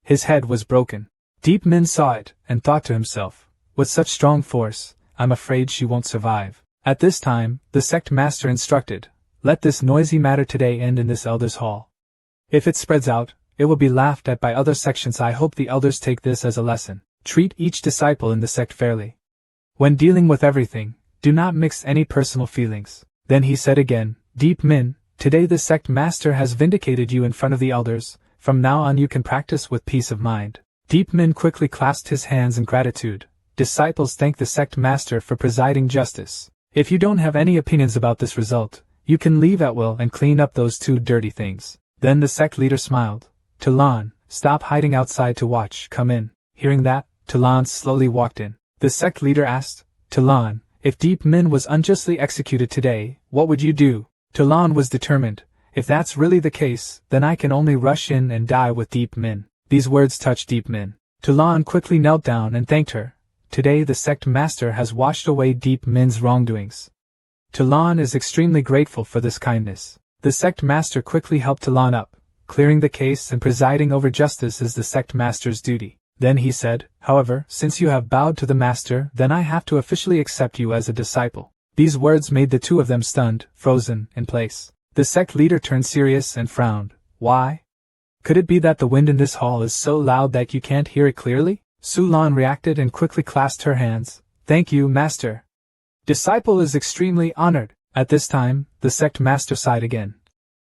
His head was broken. Deep Min saw it, and thought to himself, with such strong force, I'm afraid she won't survive. At this time, the sect master instructed, Let this noisy matter today end in this elders' hall. If it spreads out, it will be laughed at by other sections. I hope the elders take this as a lesson. Treat each disciple in the sect fairly. When dealing with everything, do not mix any personal feelings. Then he said again, Deep Min, today the sect master has vindicated you in front of the elders. From now on you can practice with peace of mind. Deep Min quickly clasped his hands in gratitude. Disciples thank the sect master for presiding justice. If you don't have any opinions about this result, you can leave at will and clean up those two dirty things. Then the sect leader smiled. Talon, stop hiding outside to watch, come in. Hearing that, Talon slowly walked in. The sect leader asked, Talon, if Deep Min was unjustly executed today, what would you do? Talon was determined. If that's really the case, then I can only rush in and die with Deep Min. These words touched Deep Min. Talon quickly knelt down and thanked her. Today the sect master has washed away Deep Min's wrongdoings. Talon is extremely grateful for this kindness. The sect master quickly helped Talon up. Clearing the case and presiding over justice is the sect master's duty. Then he said, However, since you have bowed to the master, then I have to officially accept you as a disciple. These words made the two of them stunned, frozen in place. The sect leader turned serious and frowned. Why? Could it be that the wind in this hall is so loud that you can't hear it clearly? Su Lan reacted and quickly clasped her hands. Thank you, master. Disciple is extremely honored. At this time, the sect master sighed again.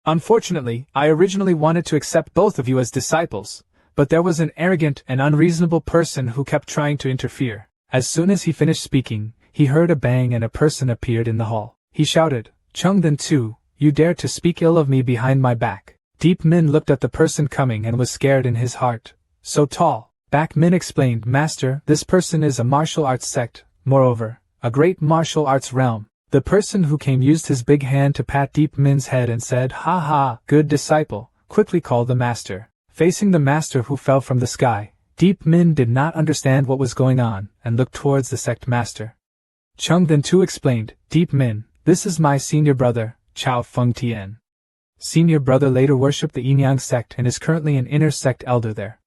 Unfortunately, I originally wanted to accept both of you as disciples, but there was an arrogant and unreasonable person who kept trying to interfere. As soon as he finished speaking, he heard a bang and a person appeared in the hall. He shouted, Chung Then Tu, you dare to speak ill of me behind my back. Deep Min looked at the person coming and was scared in his heart. So tall. Back Min explained, Master, this person is a martial arts sect, moreover, a great martial arts realm. The person who came used his big hand to pat Deep Min's head and said, Ha ha, good disciple, quickly called the master. Facing the master who fell from the sky, Deep Min did not understand what was going on and looked towards the sect master. Chung Then Tu explained, Deep Min, this is my senior brother, Chao Feng Tian. Senior brother later worshipped the Yinyang sect and is currently an inner sect elder there.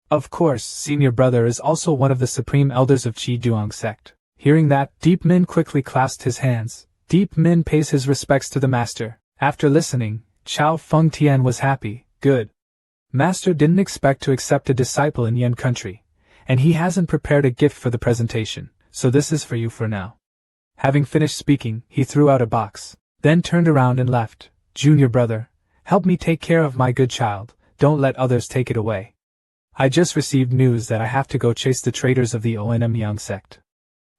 Of course, senior brother is also one of the supreme elders of Qi Duong sect. Hearing that, Deep Min quickly clasped his hands. Deep Min pays his respects to the master. After listening, Chao Feng Tian was happy. Good. Master didn't expect to accept a disciple in Yen country, and he hasn't prepared a gift for the presentation, so this is for you for now. Having finished speaking, he threw out a box, then turned around and left. Junior brother, help me take care of my good child. don't let others take it away. I just received news that I have to go chase the traitors of the Onmyeong sect.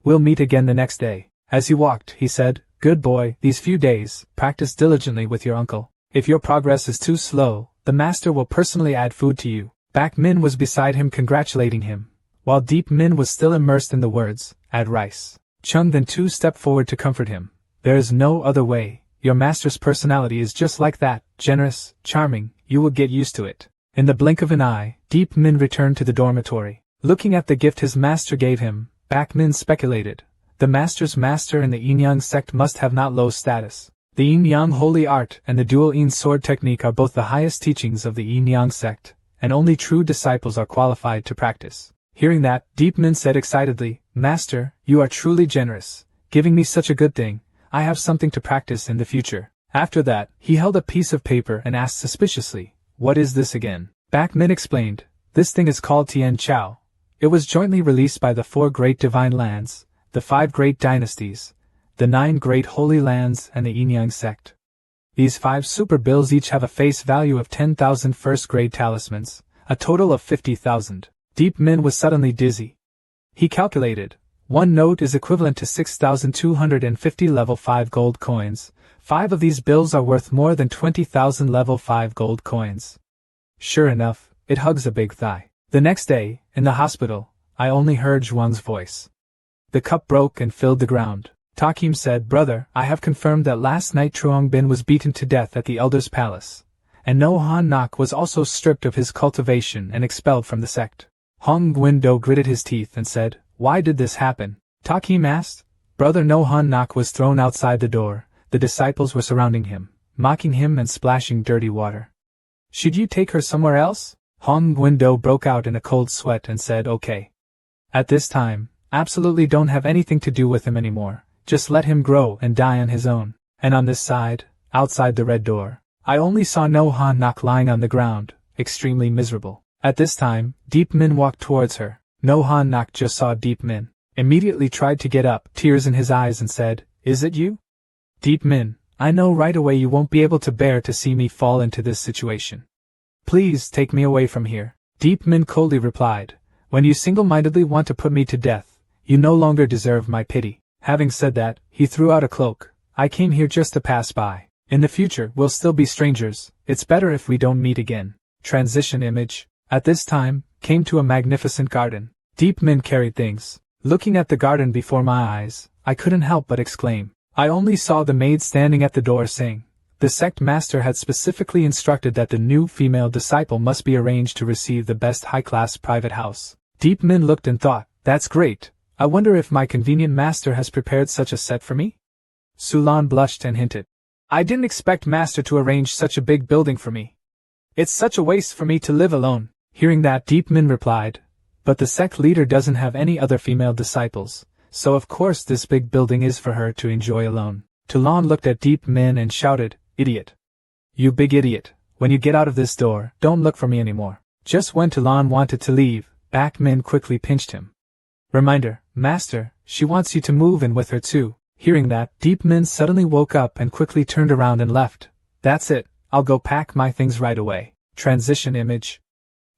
We'll meet again the next day. As he walked, he said, Good boy, these few days, practice diligently with your uncle. If your progress is too slow, the master will personally add food to you. Bak Min was beside him congratulating him, while Deep Min was still immersed in the words, add rice. Chung then two stepped forward to comfort him. There is no other way, your master's personality is just like that, generous, charming, you will get used to it. In the blink of an eye, Deep Min returned to the dormitory. Looking at the gift his master gave him, Bak Min speculated, the master's master in the Yin-Yang sect must have not low status. The Yin-Yang holy art and the dual Yin sword technique are both the highest teachings of the Yin-Yang sect, and only true disciples are qualified to practice. Hearing that, Deep Min said excitedly, Master, you are truly generous, giving me such a good thing. I have something to practice in the future. After that, he held a piece of paper and asked suspiciously, What is this again? Bak Min explained, This thing is called Tian Chao. It was jointly released by the 4 great divine lands, the 5 great dynasties, the 9 great holy lands and the Yin-Yang sect. These 5 super bills each have a face value of 10,000 first-grade talismans, a total of 50,000. Deep Min was suddenly dizzy. He calculated, 1 note is equivalent to 6,250 level 5 gold coins. 5 of these bills are worth more than 20,000 level 5 gold coins. Sure enough, it hugs a big thigh. The next day, in the hospital, I only heard Zhuang's voice. The cup broke and filled the ground. Takim said, Brother, I have confirmed that last night Truong Bin was beaten to death at the Elder's Palace, and No Han Nok was also stripped of his cultivation and expelled from the sect. Hong Guindo gritted his teeth and said, Why did this happen? Takim asked. Brother No Han Nok was thrown outside the door. The disciples were surrounding him, mocking him and splashing dirty water. Should you take her somewhere else? Hong Guindo broke out in a cold sweat and said, Okay. At this time, absolutely don't have anything to do with him anymore. Just let him grow and die on his own. And on this side, outside the red door, I only saw No Han Nok lying on the ground, extremely miserable. At this time, Deep Min walked towards her. No Han Nok just saw Deep Min, immediately tried to get up, tears in his eyes and said, Is it you? Deep Min, I know right away you won't be able to bear to see me fall into this situation. Please take me away from here. Deep Min coldly replied, When you single-mindedly want to put me to death, you no longer deserve my pity. Having said that, he threw out a cloak. I came here just to pass by. In the future, we'll still be strangers. It's better if we don't meet again. Transition image. At this time, came to a magnificent garden. Deep Min carried things. Looking at the garden before my eyes, I couldn't help but exclaim. I only saw the maid standing at the door saying, the sect master had specifically instructed that the new female disciple must be arranged to receive the best high-class private house. Deep Min looked and thought, That's great. I wonder if my convenient master has prepared such a set for me? Sulan blushed and hinted. I didn't expect master to arrange such a big building for me. It's such a waste for me to live alone. Hearing that, Deep Min replied, But the sect leader doesn't have any other female disciples, so of course this big building is for her to enjoy alone. Tulan looked at Deep Min and shouted, Idiot. You big idiot, when you get out of this door, don't look for me anymore. Just when Tulan wanted to leave, Bak Min quickly pinched him. Reminder, Master, she wants you to move in with her too. Hearing that, Deep Min suddenly woke up and quickly turned around and left. That's it, I'll go pack my things right away. Transition image.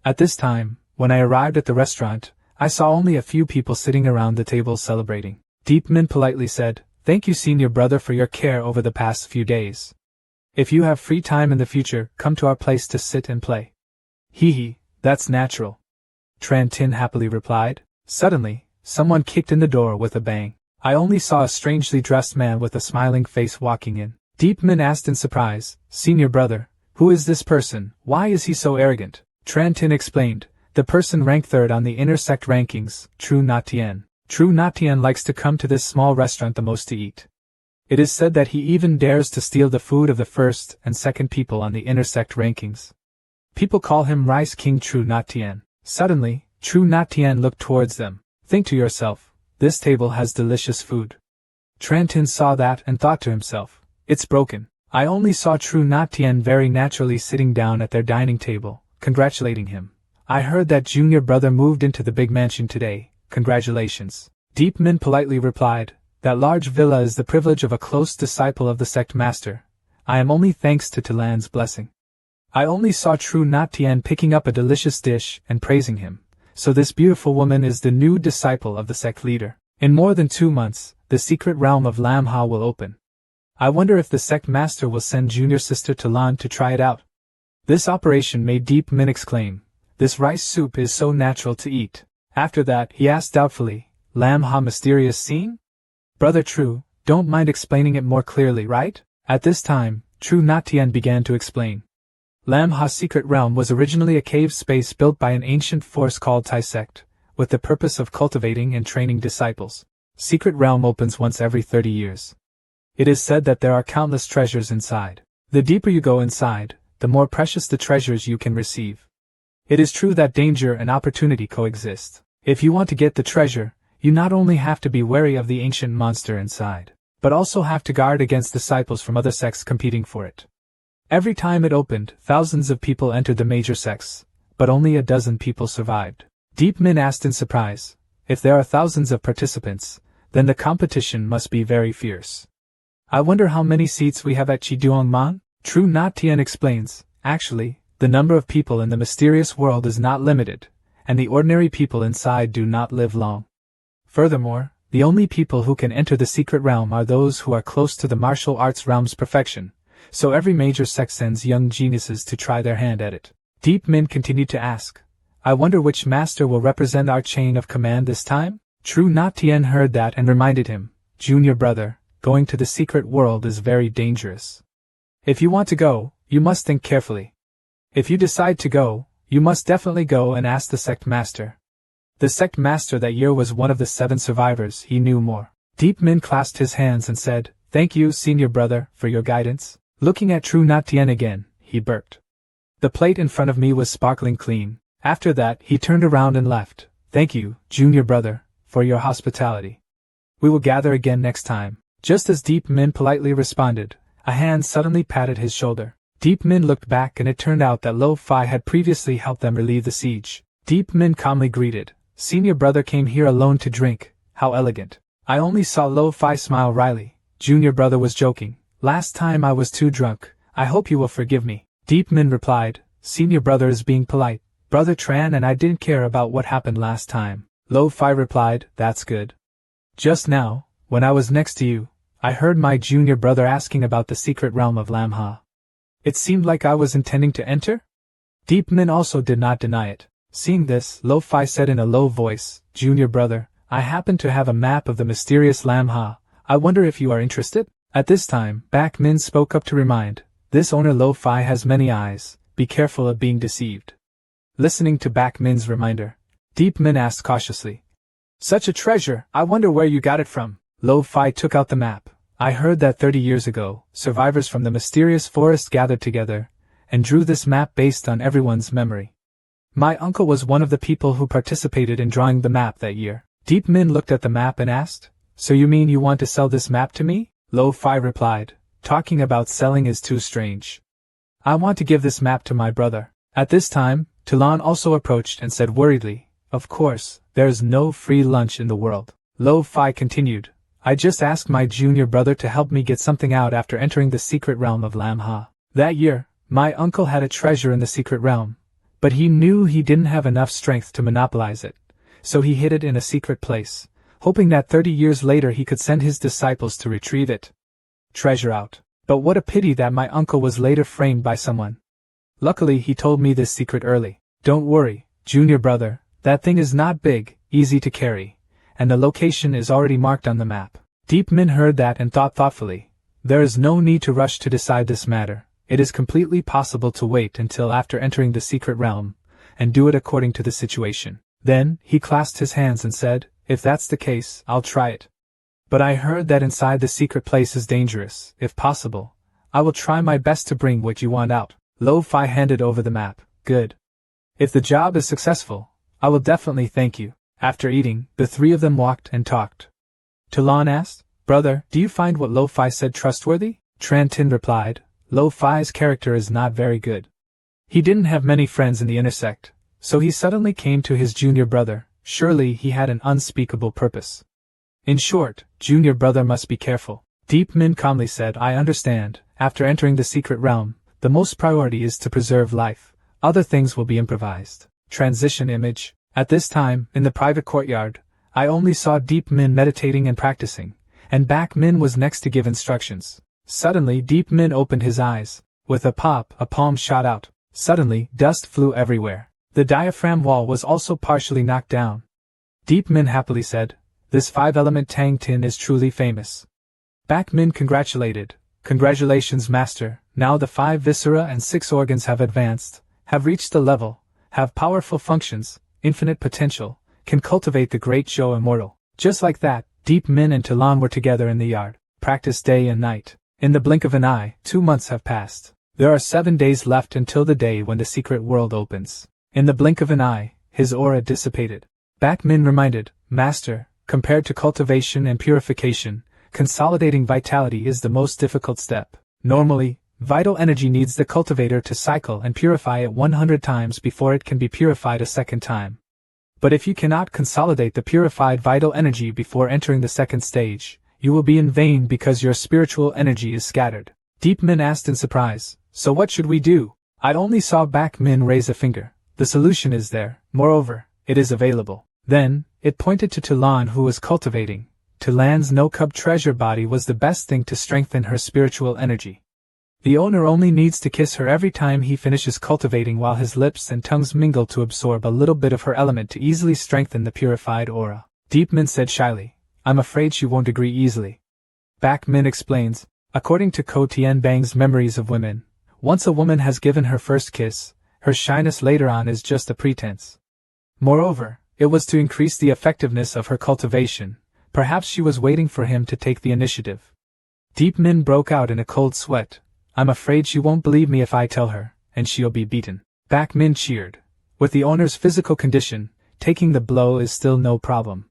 At this time, when I arrived at the restaurant, I saw only a few people sitting around the table celebrating. Deep Min politely said, Thank you senior brother for your care over the past few days. If you have free time in the future, come to our place to sit and play. Hee hee, that's natural. Tran Tin happily replied. Suddenly, someone kicked in the door with a bang. I only saw a strangely dressed man with a smiling face walking in. Deep Min asked in surprise, Senior brother, who is this person? Why is he so arrogant? Tran Tin explained, the person ranked 3rd on the inner sect rankings, True Natien. True Natien likes to come to this small restaurant the most to eat. It is said that he even dares to steal the food of the 1st and 2nd people on the inner sect rankings. People call him Rice King True Natien. Suddenly, True Natien looked towards them. Think to yourself, this table has delicious food. Tran Tin saw that and thought to himself, it's broken. I only saw True Natien very naturally sitting down at their dining table, congratulating him. I heard that junior brother moved into the big mansion today, congratulations. Deep Min politely replied, that large villa is the privilege of a close disciple of the sect master. I am only thanks to Talan's blessing. I only saw True Not Tien picking up a delicious dish and praising him. So this beautiful woman is the new disciple of the sect leader. In more than 2 months, the secret realm of Lam Ha will open. I wonder if the sect master will send junior sister Talon to try it out. This operation made Deep Min exclaim, "This rice soup is so natural to eat." After that, he asked doubtfully, "Lam Ha mysterious scene? Brother True, don't mind explaining it more clearly, right?" At this time, True Not Tien began to explain. Lam Ha's secret realm was originally a cave space built by an ancient force called Tai Sect, with the purpose of cultivating and training disciples. Secret realm opens once every 30 years. It is said that there are countless treasures inside. The deeper you go inside, the more precious the treasures you can receive. It is true that danger and opportunity coexist. If you want to get the treasure, you not only have to be wary of the ancient monster inside, but also have to guard against disciples from other sects competing for it. Every time it opened, thousands of people entered the major sects, but only a dozen people survived. Deep Min asked in surprise, "If there are thousands of participants, then the competition must be very fierce. I wonder how many seats we have at Chiduangman?" True Not Tien explains, "Actually, the number of people in the mysterious world is not limited, and the ordinary people inside do not live long. Furthermore, the only people who can enter the secret realm are those who are close to the martial arts realm's perfection, so every major sect sends young geniuses to try their hand at it." Deep Min continued to ask, "I wonder which master will represent our chain of command this time?" True Not Tien heard that and reminded him, "Junior brother, going to the secret world is very dangerous. If you want to go, you must think carefully. If you decide to go, you must definitely go and ask the sect master." The sect master that year was one of the 7 survivors. He knew more. Deep Min clasped his hands and said, "Thank you, senior brother, for your guidance." Looking at True Not Tien again, he burped. The plate in front of me was sparkling clean. After that, he turned around and left. "Thank you, junior brother, for your hospitality. We will gather again next time." Just as Deep Min politely responded, a hand suddenly patted his shoulder. Deep Min looked back and it turned out that Lo Fi had previously helped them relieve the siege. Deep Min calmly greeted, "Senior brother came here alone to drink, how elegant." I only saw Lo Fi smile wryly. Junior brother was joking. "Last time I was too drunk, I hope you will forgive me." Deep Min replied, "Senior brother is being polite. Brother Tran and I didn't care about what happened last time." Lo Fi replied, "That's good. Just now, when I was next to you, I heard my junior brother asking about the secret realm of Lam Ha. It seemed like I was intending to enter?" Deep Min also did not deny it. Seeing this, Lo Fi said in a low voice, "Junior brother, I happen to have a map of the mysterious Lam Ha. I wonder if you are interested?" At this time, Bak Min spoke up to remind, "This owner Lo Fi has many eyes, be careful of being deceived." Listening to Bak Min's reminder, Deep Min asked cautiously, "Such a treasure, I wonder where you got it from?" Lo Fi took out the map. "I heard that 30 years ago, survivors from the mysterious forest gathered together, and drew this map based on everyone's memory. My uncle was one of the people who participated in drawing the map that year." Deep Min looked at the map and asked, "So you mean you want to sell this map to me?" Lo Fi replied, "Talking about selling is too strange. I want to give this map to my brother." At this time, Talon also approached and said worriedly, "Of course, there is no free lunch in the world." Lo Fi continued, "I just asked my junior brother to help me get something out after entering the secret realm of Lam Ha. That year, my uncle had a treasure in the secret realm, but he knew he didn't have enough strength to monopolize it, so he hid it in a secret place, hoping that 30 years later he could send his disciples to retrieve it. Treasure out. But what a pity that my uncle was later framed by someone. Luckily he told me this secret early. Don't worry, junior brother, that thing is not big, easy to carry, and the location is already marked on the map." Deep Min heard that and thought thoughtfully, "There is no need to rush to decide this matter. It is completely possible to wait until after entering the secret realm, and do it according to the situation." Then, he clasped his hands and said, "If that's the case, I'll try it. But I heard that inside the secret place is dangerous. If possible, I will try my best to bring what you want out." Lo Fi handed over the map. "Good. If the job is successful, I will definitely thank you." After eating, the 3 of them walked and talked. Talon asked, "Brother, do you find what Lo Fi said trustworthy?" Tran Tin replied, "Lo Fi's character is not very good. He didn't have many friends in the inner sect, so he suddenly came to his junior brother. Surely he had an unspeakable purpose. In short, junior brother must be careful." Deep Min calmly said, "I understand. After entering the secret realm, The most priority is to preserve life. Other things will be improvised. Transition image. At this time, in the private courtyard, I only saw Deep Min meditating and practicing, and Back Min was next to give instructions. Suddenly Deep Min opened his eyes. With a pop, a palm shot out. Suddenly, dust flew everywhere. The diaphragm wall was also partially knocked down. Deep Min happily said, "This 5-element Tang Tin is truly famous." Back Min congratulated. "Congratulations, Master. Now the 5 viscera and 6 organs have advanced, have reached the level, have powerful functions, infinite potential, can cultivate the great Zhou immortal." Just like that, Deep Min and Talon were together in the yard, practiced day and night. In the blink of an eye, 2 months have passed. There are 7 days left until the day when the secret world opens. In the blink of an eye, his aura dissipated. Back Min reminded, "Master, compared to cultivation and purification, consolidating vitality is the most difficult step. Normally, vital energy needs the cultivator to cycle and purify it 100 times before it can be purified a second time. But if you cannot consolidate the purified vital energy before entering the second stage, you will be in vain because your spiritual energy is scattered." Deep Min asked in surprise, "So what should we do?" I only saw Back Min raise a finger. "The solution is there, moreover, it is available." Then, it pointed to Talon who was cultivating. Talon's no-cub treasure body was the best thing to strengthen her spiritual energy. The owner only needs to kiss her every time he finishes cultivating while his lips and tongues mingle to absorb a little bit of her element to easily strengthen the purified aura. Deep Min said shyly, "I'm afraid she won't agree easily." Back Min explains, according to Ko Tien Bang's Memories of Women, once a woman has given her first kiss, her shyness later on is just a pretense. Moreover, it was to increase the effectiveness of her cultivation. Perhaps she was waiting for him to take the initiative. Deep Min broke out in a cold sweat. "I'm afraid she won't believe me if I tell her, and she'll be beaten." Back Min cheered. With the owner's physical condition, taking the blow is still no problem.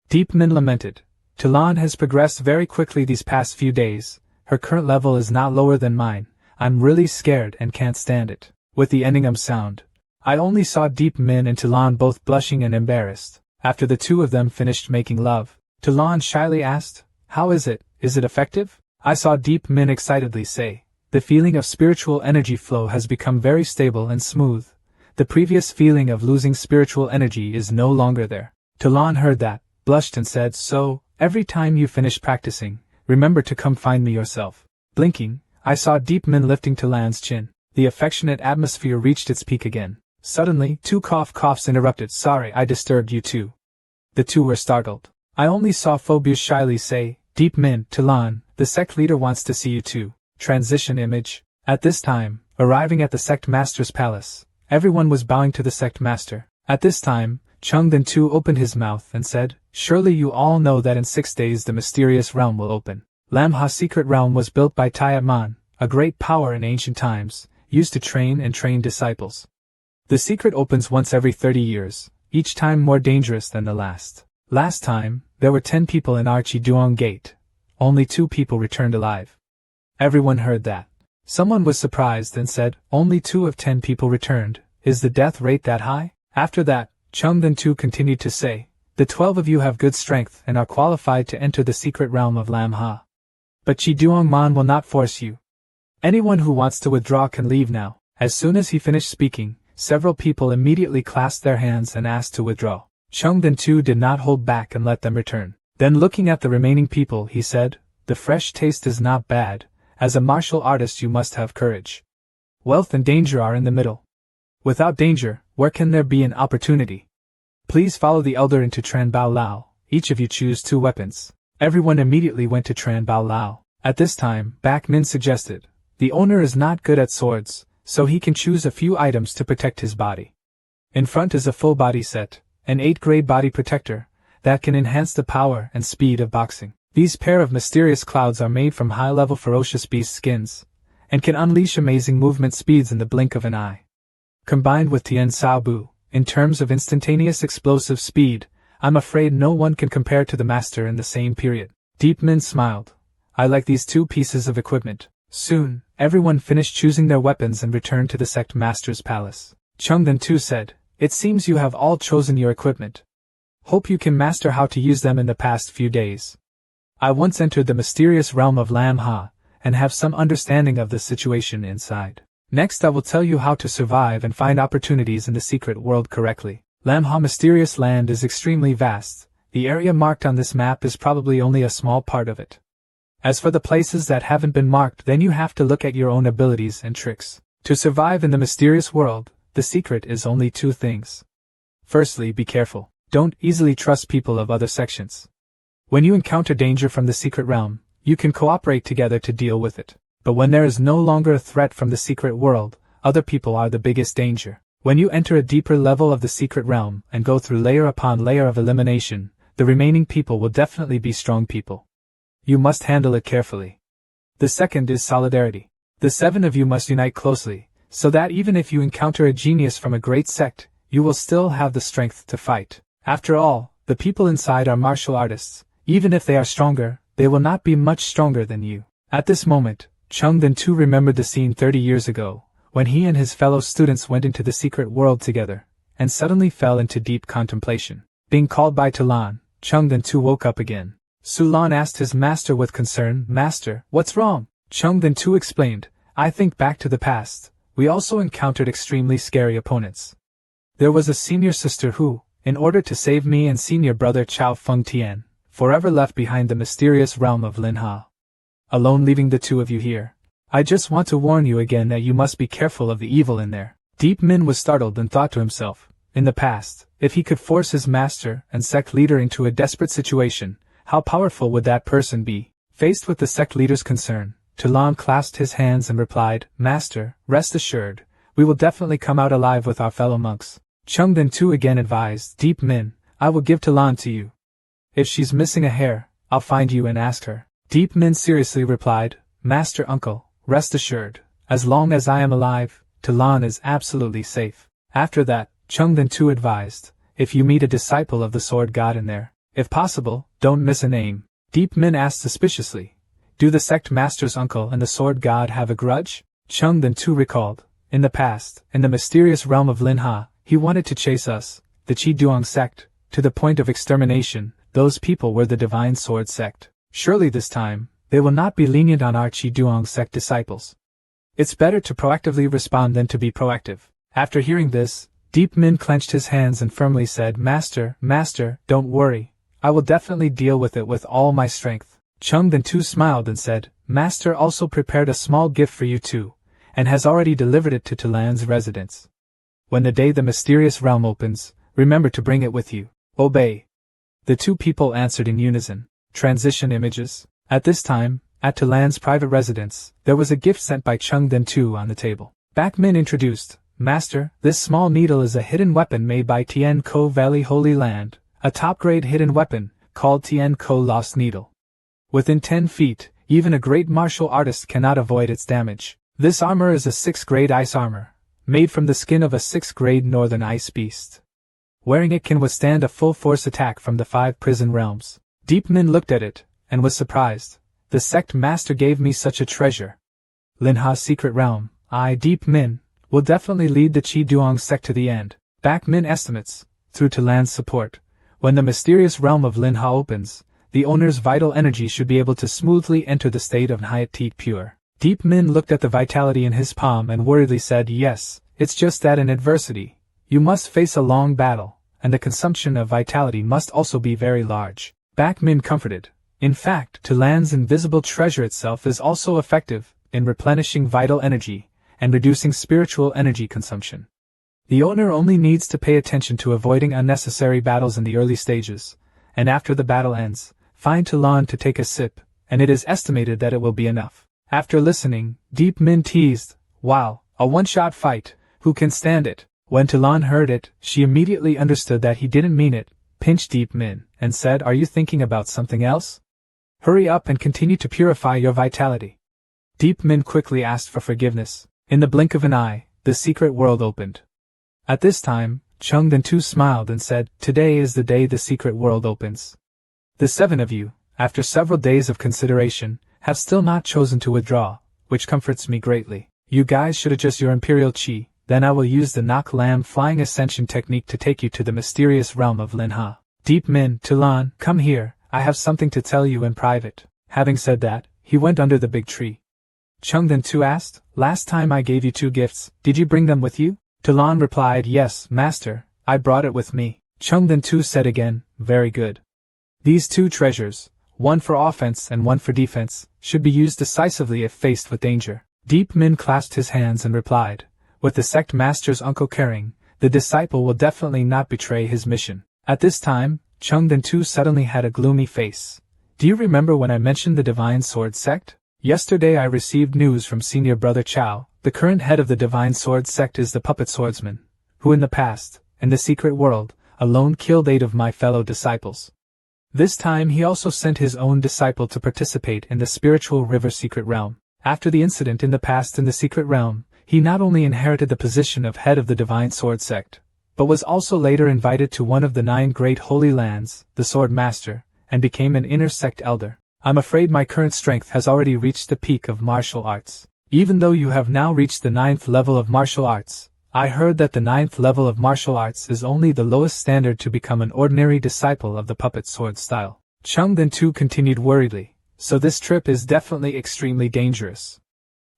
Deep Min lamented. "Talon has progressed very quickly these past few days. Her current level is not lower than mine. I'm really scared and can't stand it." With the ending sound, I only saw Deep Min and Talon both blushing and embarrassed. After the two of them finished making love, Talon shyly asked, "How is it? Is it effective?" I saw Deep Min excitedly say, "The feeling of spiritual energy flow has become very stable and smooth. The previous feeling of losing spiritual energy is no longer there." Talon heard that, blushed and said, "So, every time you finish practicing, remember to come find me yourself." Blinking, I saw Deep Min lifting Talon's chin. The affectionate atmosphere reached its peak again. Suddenly, 2 coughs interrupted. "Sorry I disturbed you too." The two were startled. I only saw Phoebus shyly say, "Deep Min, Talon, the sect leader wants to see you too." Transition image. At this time, arriving at the sect master's palace, everyone was bowing to the sect master. At this time, Chung then too opened his mouth and said, "Surely you all know that in 6 days the mysterious realm will open. Lamha's secret realm was built by Tayat Man, a great power in ancient times, used to train and train disciples. The secret opens once every 30 years, each time more dangerous than the last. Last time, there were 10 people in Archie Duong Gate. Only 2 people returned alive." Everyone heard that. Someone was surprised and said, "Only 2 of 10 people returned. Is the death rate that high?" After that, Chung then too continued to say, "The 12 of you have good strength and are qualified to enter the secret realm of Lamha. But Chi Duong Man will not force you. Anyone who wants to withdraw can leave now." As soon as he finished speaking, several people immediately clasped their hands and asked to withdraw. Chung then too did not hold back and let them return. Then looking at the remaining people he said, "The fresh taste is not bad. As a martial artist you must have courage. Wealth and danger are in the middle. Without danger, where can there be an opportunity? Please follow the elder into Tran Bao Lao. Each of you choose 2 weapons." Everyone immediately went to Tran Bao Lao. At this time, Back Min suggested, "The owner is not good at swords, so he can choose a few items to protect his body. In front is a full body set, an 8-grade body protector, that can enhance the power and speed of boxing. These pair of mysterious clouds are made from high-level ferocious beast skins, and can unleash amazing movement speeds in the blink of an eye. Combined with Tien Sao Bu, in terms of instantaneous explosive speed, I'm afraid no one can compare to the master in the same period." Deep Min smiled. "I like these 2 pieces of equipment." Soon, everyone finished choosing their weapons and returned to the sect master's palace. Chung then too said, "It seems you have all chosen your equipment. Hope you can master how to use them in the past few days. I once entered the mysterious realm of Lamha, and have some understanding of the situation inside. Next I will tell you how to survive and find opportunities in the secret world correctly. Manhwa mysterious land is extremely vast. The area marked on this map is probably only a small part of it. As for the places that haven't been marked, then you have to look at your own abilities and tricks. To survive in the mysterious world, the secret is only two things. Firstly, be careful. Don't easily trust people of other sections. When you encounter danger from the secret realm, you can cooperate together to deal with it. But when there is no longer a threat from the secret world, other people are the biggest danger. When you enter a deeper level of the secret realm and go through layer upon layer of elimination, the remaining people will definitely be strong people. You must handle it carefully. The second is solidarity. The 7 of you must unite closely, so that even if you encounter a genius from a great sect, you will still have the strength to fight. After all, the people inside are martial artists. Even if they are stronger, they will not be much stronger than you. At this moment, Chung then too remembered the scene 30 years ago, when he and his fellow students went into the secret world together, and suddenly fell into deep contemplation. Being called by Talan, Chung then too woke up again. Sulan asked his master with concern, "Master, what's wrong?" Chung then too explained, "I think back to the past. We also encountered extremely scary opponents. There was a senior sister who, in order to save me and senior brother Chao Feng Tian, forever left behind the mysterious realm of Linha. Alone leaving the two of you here. I just want to warn you again that you must be careful of the evil in there." Deep Min was startled and thought to himself, in the past, if he could force his master and sect leader into a desperate situation, how powerful would that person be? Faced with the sect leader's concern, Talan clasped his hands and replied, "Master, rest assured, we will definitely come out alive with our fellow monks." Chung then too again advised, "Deep Min, I will give Talan to you. If she's missing a hair, I'll find you and ask her." Deep Min seriously replied, "Master Uncle, rest assured, as long as I am alive, Talan is absolutely safe." After that, Chung then too advised, "If you meet a disciple of the sword god in there, if possible, don't miss a name." Deep Min asked suspiciously, "Do the sect master's uncle and the sword god have a grudge?" Chung then too recalled, in the past, in the mysterious realm of Linha, he wanted to chase us, the Chi Duong sect, to the point of extermination. Those people were the divine sword sect. Surely this time, they will not be lenient on our Chi Duong sect disciples. It's better to proactively respond than to be proactive. After hearing this, Deep Min clenched his hands and firmly said, Master, don't worry. I will definitely deal with it with all my strength." Chung then too smiled and said, "Master also prepared a small gift for you too, and has already delivered it to Talan's residence. When the day the mysterious realm opens, remember to bring it with you." "Obey." The two people answered in unison. Transition images. At this time, at Talan's private residence, there was a gift sent by Chung then too on the table. Bakmin introduced, "Master, this small needle is a hidden weapon made by Tien Ko Valley Holy Land, a top-grade hidden weapon, called Tien Ko Lost Needle. Within 10 feet, even a great martial artist cannot avoid its damage. This armor is a 6th-grade ice armor, made from the skin of a 6th-grade northern ice beast. Wearing it can withstand a full-force attack from the 5 prison realms." Deep Min looked at it, and was surprised. "The sect master gave me such a treasure. Linha's secret realm, I, Deep Min, will definitely lead the Chi Duong sect to the end." Bak Min estimates, through Talan's support, when the mysterious realm of Linha opens, the owner's vital energy should be able to smoothly enter the state of Nhayatit pure. Deep Min looked at the vitality in his palm and worriedly said, "Yes, it's just that in adversity, you must face a long battle, and the consumption of vitality must also be very large." Bak Min comforted. In fact, Talan's invisible treasure itself is also effective in replenishing vital energy and reducing spiritual energy consumption. The owner only needs to pay attention to avoiding unnecessary battles in the early stages, and after the battle ends, find Talan to take a sip, and it is estimated that it will be enough. After listening, Deep Min teased, "Wow, a one-shot fight, who can stand it?" When Talan heard it, she immediately understood that he didn't mean it, pinched Deep Min, and said, "Are you thinking about something else? Hurry up and continue to purify your vitality." Deep Min quickly asked for forgiveness. In the blink of an eye, the secret world opened. At this time, Chung then too smiled and said, "Today is the day the secret world opens. The 7 of you, after several days of consideration, have still not chosen to withdraw, which comforts me greatly. You guys should adjust your Imperial Chi, then I will use the Nok Lam flying ascension technique to take you to the mysterious realm of Linha." Deep Min, Talan, come here, I have something to tell you in private. Having said that, he went under the big tree. Chung then Tu asked. Last time I gave you 2 gifts, did you bring them with you? Talon replied, Yes, master, I brought it with me. Chung then Tu said again, Very good. These 2 treasures, one for offense and one for defense, should be used decisively if faced with danger. Deep Min clasped his hands and replied, With the sect master's uncle caring, the disciple will definitely not betray his mission. At this time, Chung then Tu suddenly had a gloomy face. Do you remember when I mentioned the Divine Sword sect? Yesterday I received news from Senior Brother Chow. The current head of the Divine Sword sect is the puppet swordsman, who in the past, in the secret world, alone killed 8 of my fellow disciples. This time he also sent his own disciple to participate in the spiritual river secret realm. After the incident in the past in the secret realm, he not only inherited the position of head of the Divine Sword sect, but was also later invited to one of the 9 great holy lands, the Sword Master, and became an inner sect elder. I'm afraid my current strength has already reached the peak of martial arts. Even though you have now reached the 9th level of martial arts, I heard that the 9th level of martial arts is only the lowest standard to become an ordinary disciple of the puppet sword style. Chung then Tu continued worriedly, So this trip is definitely extremely dangerous.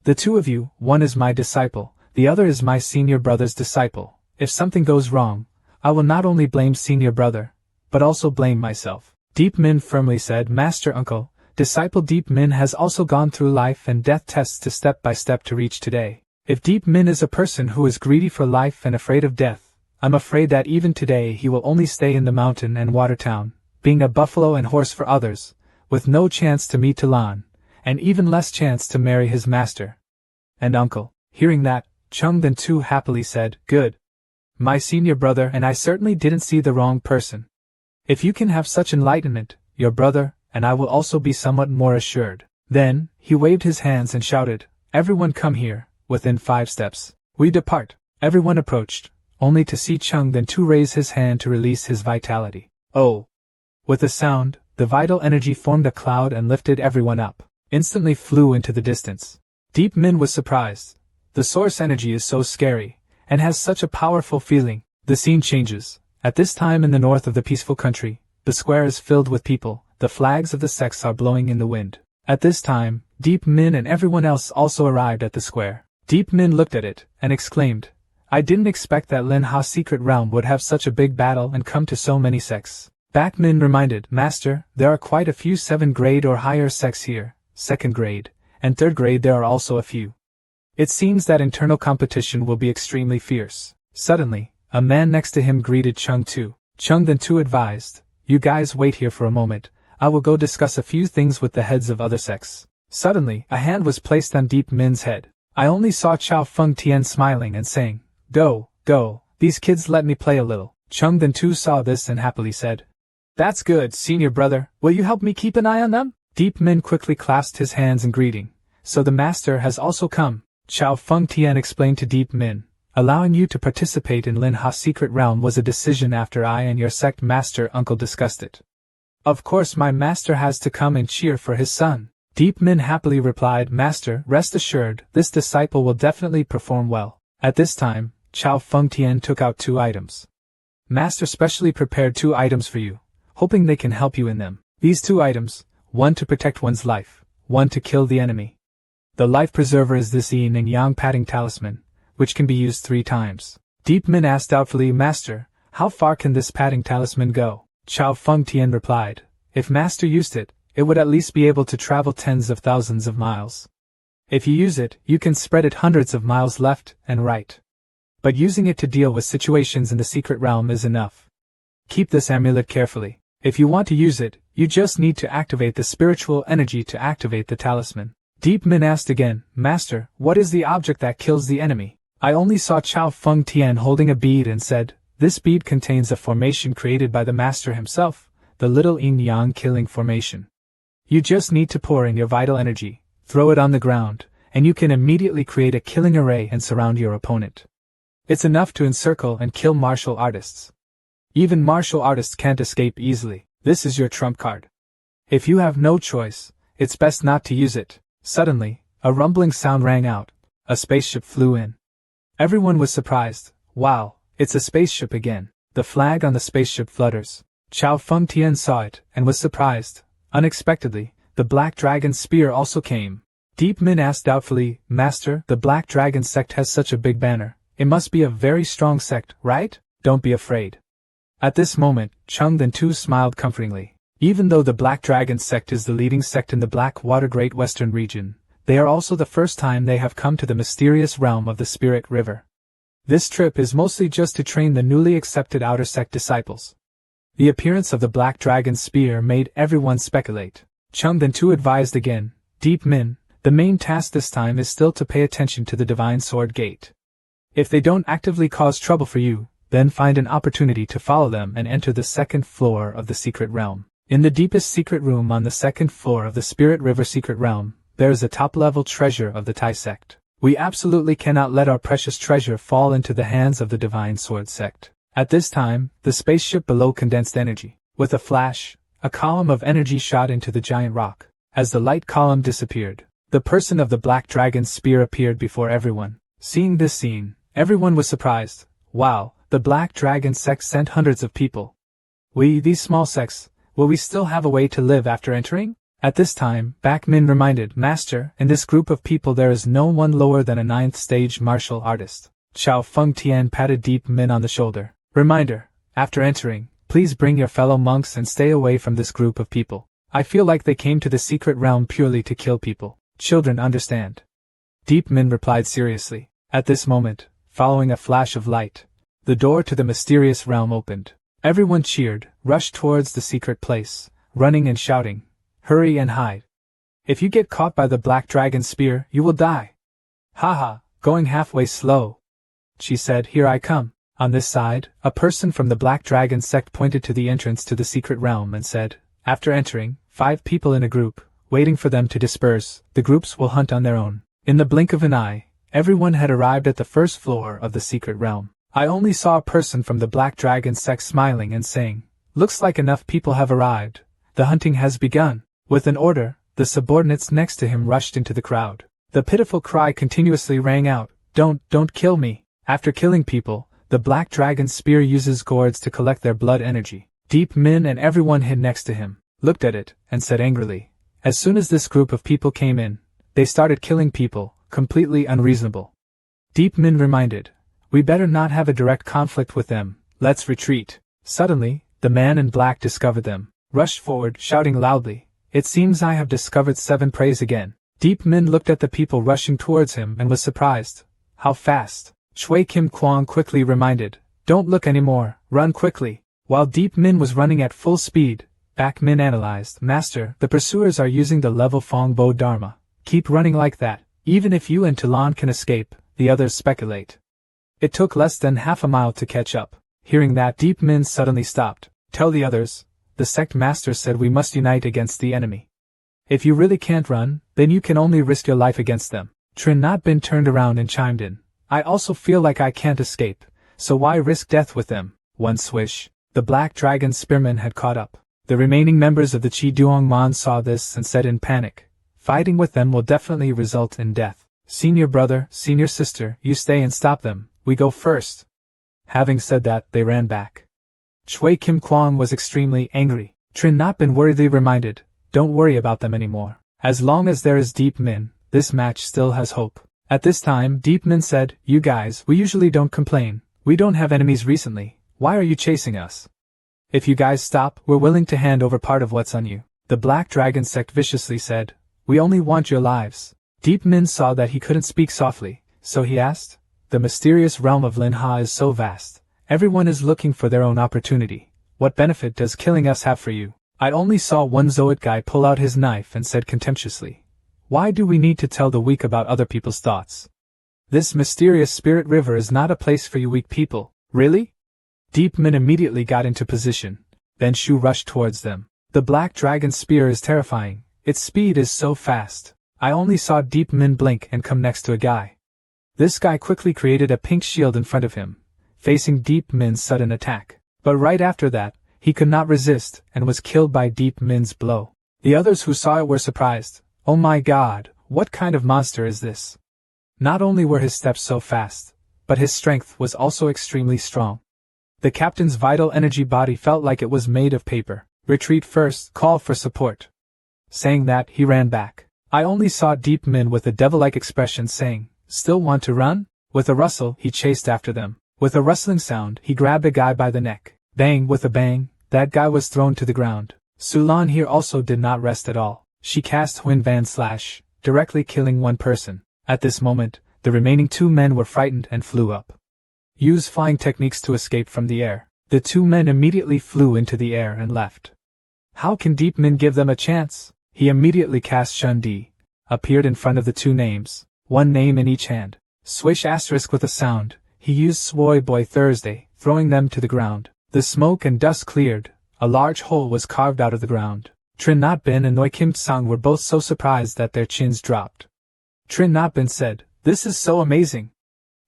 The 2 of you, one is my disciple, the other is my senior brother's disciple. If something goes wrong, I will not only blame senior brother, but also blame myself. Deep Min firmly said, Master Uncle, Disciple Deep Min has also gone through life and death tests to step by step to reach today. If Deep Min is a person who is greedy for life and afraid of death, I'm afraid that even today he will only stay in the mountain and water town, being a buffalo and horse for others, with no chance to meet Talon, and even less chance to marry his master. And uncle, hearing that, Chung then Tu happily said, Good. My senior brother and I certainly didn't see the wrong person. If you can have such enlightenment, your brother and I will also be somewhat more assured. Then, he waved his hands and shouted, Everyone come here, within 5 steps. We depart. Everyone approached, only to see Chung then Tu raise his hand to release his vitality. Oh! With a sound, the vital energy formed a cloud and lifted everyone up, instantly flew into the distance. Deep Min was surprised. The source energy is so scary, and has such a powerful feeling. The scene changes. At this time in the north of the peaceful country, the square is filled with people, the flags of the sects are blowing in the wind. At this time, Deep Min and everyone else also arrived at the square. Deep Min looked at it, and exclaimed, I didn't expect that Lin Ha's secret realm would have such a big battle and come to so many sects. Back Min reminded, Master, there are quite a few 7th grade or higher sects here, 2nd grade, and 3rd grade there are also a few. It seems that internal competition will be extremely fierce. Suddenly, a man next to him greeted Chung Tu. Chung then Tu advised, You guys wait here for a moment, I will go discuss a few things with the heads of other sects. Suddenly, a hand was placed on Deep Min's head. I only saw Chao Feng Tian smiling and saying, Go, these kids let me play a little. Chung then Tu saw this and happily said, That's good, senior brother, will you help me keep an eye on them? Deep Min quickly clasped his hands in greeting. So the master has also come. Chao Feng Tian explained to Deep Min, Allowing you to participate in Lin Ha's secret realm was a decision after I and your sect master uncle discussed it. Of course my master has to come and cheer for his son. Deep Min happily replied, Master, rest assured, this disciple will definitely perform well. At this time, Chao Feng Tian took out 2 items. Master specially prepared 2 items for you, hoping they can help you in them. These 2 items, one to protect one's life, one to kill the enemy. The life preserver is this yin and yang padding talisman, which can be used 3 times. Deep Min asked doubtfully, Master, how far can this padding talisman go? Chao Feng Tian replied, If Master used it, it would at least be able to travel tens of thousands of miles. If you use it, you can spread it hundreds of miles left and right. But using it to deal with situations in the secret realm is enough. Keep this amulet carefully. If you want to use it, you just need to activate the spiritual energy to activate the talisman. Deep Min asked again, Master, what is the object that kills the enemy? I only saw Chao Feng Tian holding a bead and said, This bead contains a formation created by the Master himself, the little yin-yang killing formation. You just need to pour in your vital energy, throw it on the ground, and you can immediately create a killing array and surround your opponent. It's enough to encircle and kill martial artists. Even martial artists can't escape easily. This is your trump card. If you have no choice, it's best not to use it. Suddenly, a rumbling sound rang out. A spaceship flew in. Everyone was surprised. Wow, it's a spaceship again. The flag on the spaceship flutters. Chao Feng Tian saw it and was surprised. Unexpectedly, the black dragon spear also came. Deep Min asked doubtfully, Master, the Black Dragon sect has such a big banner. It must be a very strong sect, right? Don't be afraid. At this moment, Chung Then Tu smiled comfortingly. Even though the Black Dragon sect is the leading sect in the Blackwater Great Western region, they are also the first time they have come to the mysterious realm of the Spirit River. This trip is mostly just to train the newly accepted outer sect disciples. The appearance of the Black Dragon's spear made everyone speculate. Chung Then Tu advised again, Deep Min, the main task this time is still to pay attention to the Divine Sword Gate. If they don't actively cause trouble for you, then find an opportunity to follow them and enter the second floor of the secret realm. In the deepest secret room on the second floor of the Spirit River secret realm, there is a top-level treasure of the Tai sect. We absolutely cannot let our precious treasure fall into the hands of the Divine Sword sect. At this time, the spaceship below condensed energy. With a flash, a column of energy shot into the giant rock. As the light column disappeared, the person of the Black Dragon's spear appeared before everyone. Seeing this scene, everyone was surprised. Wow, the Black Dragon sect sent hundreds of people. These small sects, will we still have a way to live after entering? At this time, Bak Min reminded, Master, in this group of people there is no one lower than a 9th stage martial artist. Chao Feng Tian patted Deep Min on the shoulder. Reminder, after entering, please bring your fellow monks and stay away from this group of people. I feel like they came to the secret realm purely to kill people. Children understand. Deep Min replied seriously. At this moment, following a flash of light, the door to the mysterious realm opened. Everyone cheered, rushed towards the secret place, running and shouting, hurry and hide. If you get caught by the Black Dragon spear, you will die. Haha, going halfway slow. She said, here I come. On this side, a person from the Black Dragon sect pointed to the entrance to the secret realm and said, after entering, 5 people in a group, waiting for them to disperse, the groups will hunt on their own. In the blink of an eye, everyone had arrived at the first floor of the secret realm. I only saw a person from the Black Dragon sect smiling and saying, looks like enough people have arrived. The hunting has begun. With an order, the subordinates next to him rushed into the crowd. The pitiful cry continuously rang out, don't kill me. After killing people, the Black Dragon's spear uses gourds to collect their blood energy. Deep Min and everyone hid next to him, looked at it, and said angrily. As soon as this group of people came in, they started killing people, completely unreasonable. Deep Min reminded, we better not have a direct conflict with them, let's retreat. Suddenly, the man in black discovered them, rushed forward, shouting loudly, it seems I have discovered 7 preys again. Deep Min looked at the people rushing towards him and was surprised. How fast? Shui Kim Kwang quickly reminded, don't look anymore, run quickly. While Deep Min was running at full speed, Bak Min analyzed, Master, the pursuers are using the level Fong Bo Dharma. Keep running like that, even if you and Talon can escape, the others speculate. It took less than half a mile to catch up. Hearing that, Deep Min suddenly stopped. Tell the others, the sect master said we must unite against the enemy. If you really can't run, then you can only risk your life against them. Trin Not Bin turned around and chimed in. I also feel like I can't escape, so why risk death with them? One swish, the Black Dragon spearmen had caught up. The remaining members of the Chi Duong Man saw this and said in panic, fighting with them will definitely result in death. Senior brother, senior sister, you stay and stop them, we go first. Having said that, they ran back. Shui Kim Kwang was extremely angry. Trin Not Bin worriedly reminded, don't worry about them anymore. As long as there is Deep Min, this match still has hope. At this time, Deep Min said, you guys, we usually don't complain. We don't have enemies recently. Why are you chasing us? If you guys stop, we're willing to hand over part of what's on you. The Black Dragon sect viciously said, we only want your lives. Deep Min saw that he couldn't speak softly, so he asked, the mysterious realm of Lin Ha is so vast. Everyone is looking for their own opportunity. What benefit does killing us have for you? I only saw one Zoid guy pull out his knife and said contemptuously, why do we need to tell the weak about other people's thoughts? This mysterious spirit river is not a place for you weak people. Really? Deep Min immediately got into position. Then Shu rushed towards them. The Black Dragon spear is terrifying. Its speed is so fast. I only saw Deep Min blink and come next to a guy. This guy quickly created a pink shield in front of him, facing Deep Min's sudden attack. But right after that, he could not resist and was killed by Deep Min's blow. The others who saw it were surprised. Oh my god, what kind of monster is this? Not only were his steps so fast, but his strength was also extremely strong. The captain's vital energy body felt like it was made of paper. Retreat first, call for support. Saying that, he ran back. I only saw Deep Min with a devil-like expression saying, "Still want to run?" With a rustle, he chased after them. With a rustling sound, he grabbed a guy by the neck. Bang! With a bang, that guy was thrown to the ground. Sulan here also did not rest at all. She cast Wind Van Slash, directly killing one person. At this moment, the remaining 2 men were frightened and flew up. Use flying techniques to escape from the air. The 2 men immediately flew into the air and left. How can Deep Min give them a chance? He immediately cast Shundi, appeared in front of the 2 names, 1 name in each hand. Swish asterisk with a sound, he used Swoy Boy Thursday, throwing them to the ground. The smoke and dust cleared, a large hole was carved out of the ground. Trin Not Bin and Noi Kim Tsang were both so surprised that their chins dropped. Trin Not Bin said, "This is so amazing."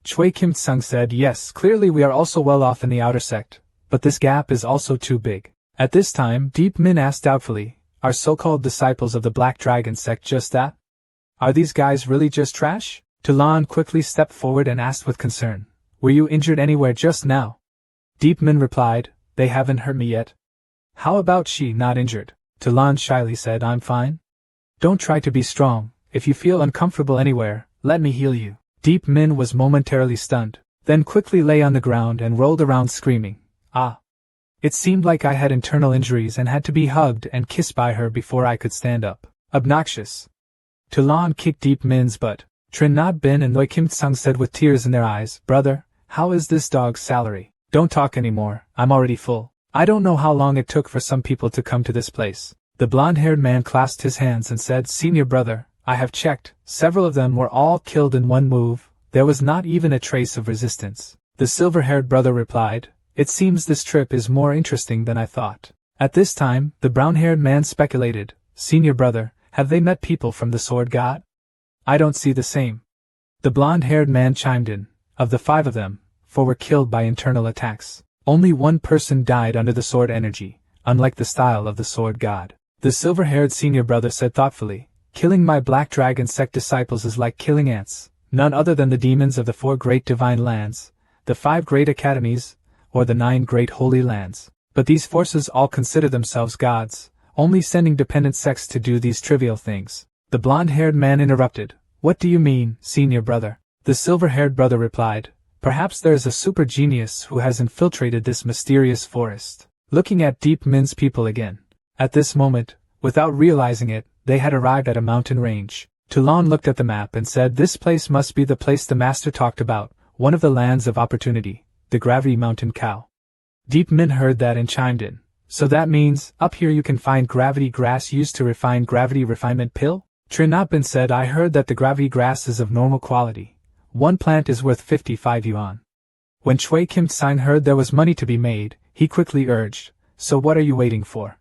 Choi Kim Tsang said, "Yes, clearly we are also well off in the outer sect, but this gap is also too big." At this time, Deep Min asked doubtfully, "Are so-called disciples of the Black Dragon sect just that? Are these guys really just trash?" Talan quickly stepped forward and asked with concern, "Were you injured anywhere just now?" Deep Min replied, "They haven't hurt me yet." "How about she not injured?" Talan shyly said, "I'm fine." "Don't try to be strong. If you feel uncomfortable anywhere, let me heal you." Deep Min was momentarily stunned, then quickly lay on the ground and rolled around screaming, "Ah!" It seemed like I had internal injuries and had to be hugged and kissed by her before I could stand up. Obnoxious. Talan kicked Deep Min's butt. Trin Not Bin and Noi Kim Tsang said with tears in their eyes, "Brother, how is this dog's salary?" "Don't talk anymore, I'm already full. I don't know how long it took for some people to come to this place." The blonde-haired man clasped his hands and said, "Senior brother, I have checked, several of them were all killed in one move, there was not even a trace of resistance." The silver-haired brother replied, "It seems this trip is more interesting than I thought." At this time, the brown-haired man speculated, "Senior brother, have they met people from the Sword God?" "I don't see the same." The blonde-haired man chimed in, "Of the 5 of them, 4 were killed by internal attacks. Only 1 person died under the sword energy, unlike the style of the Sword God." The silver-haired senior brother said thoughtfully, "Killing my Black Dragon sect disciples is like killing ants, none other than the demons of the 4 great divine lands, the 5 great academies, or the 9 great holy lands. But these forces all consider themselves gods, only sending dependent sects to do these trivial things." The blonde-haired man interrupted, "What do you mean, senior brother?" The silver-haired brother replied, "Perhaps there is a super genius who has infiltrated this mysterious forest." Looking at Deep Min's people again. At this moment, without realizing it, they had arrived at a mountain range. Toulon looked at the map and said, "This place must be the place the master talked about, one of the lands of opportunity, the Gravity Mountain Cow." Deep Min heard that and chimed in, "So that means, up here you can find gravity grass used to refine gravity refinement pill?" Trinapin said, "I heard that the gravity grass is of normal quality. 1 plant is worth 55 yuan. When Chui Kim Tsang heard there was money to be made, he quickly urged, "So what are you waiting for?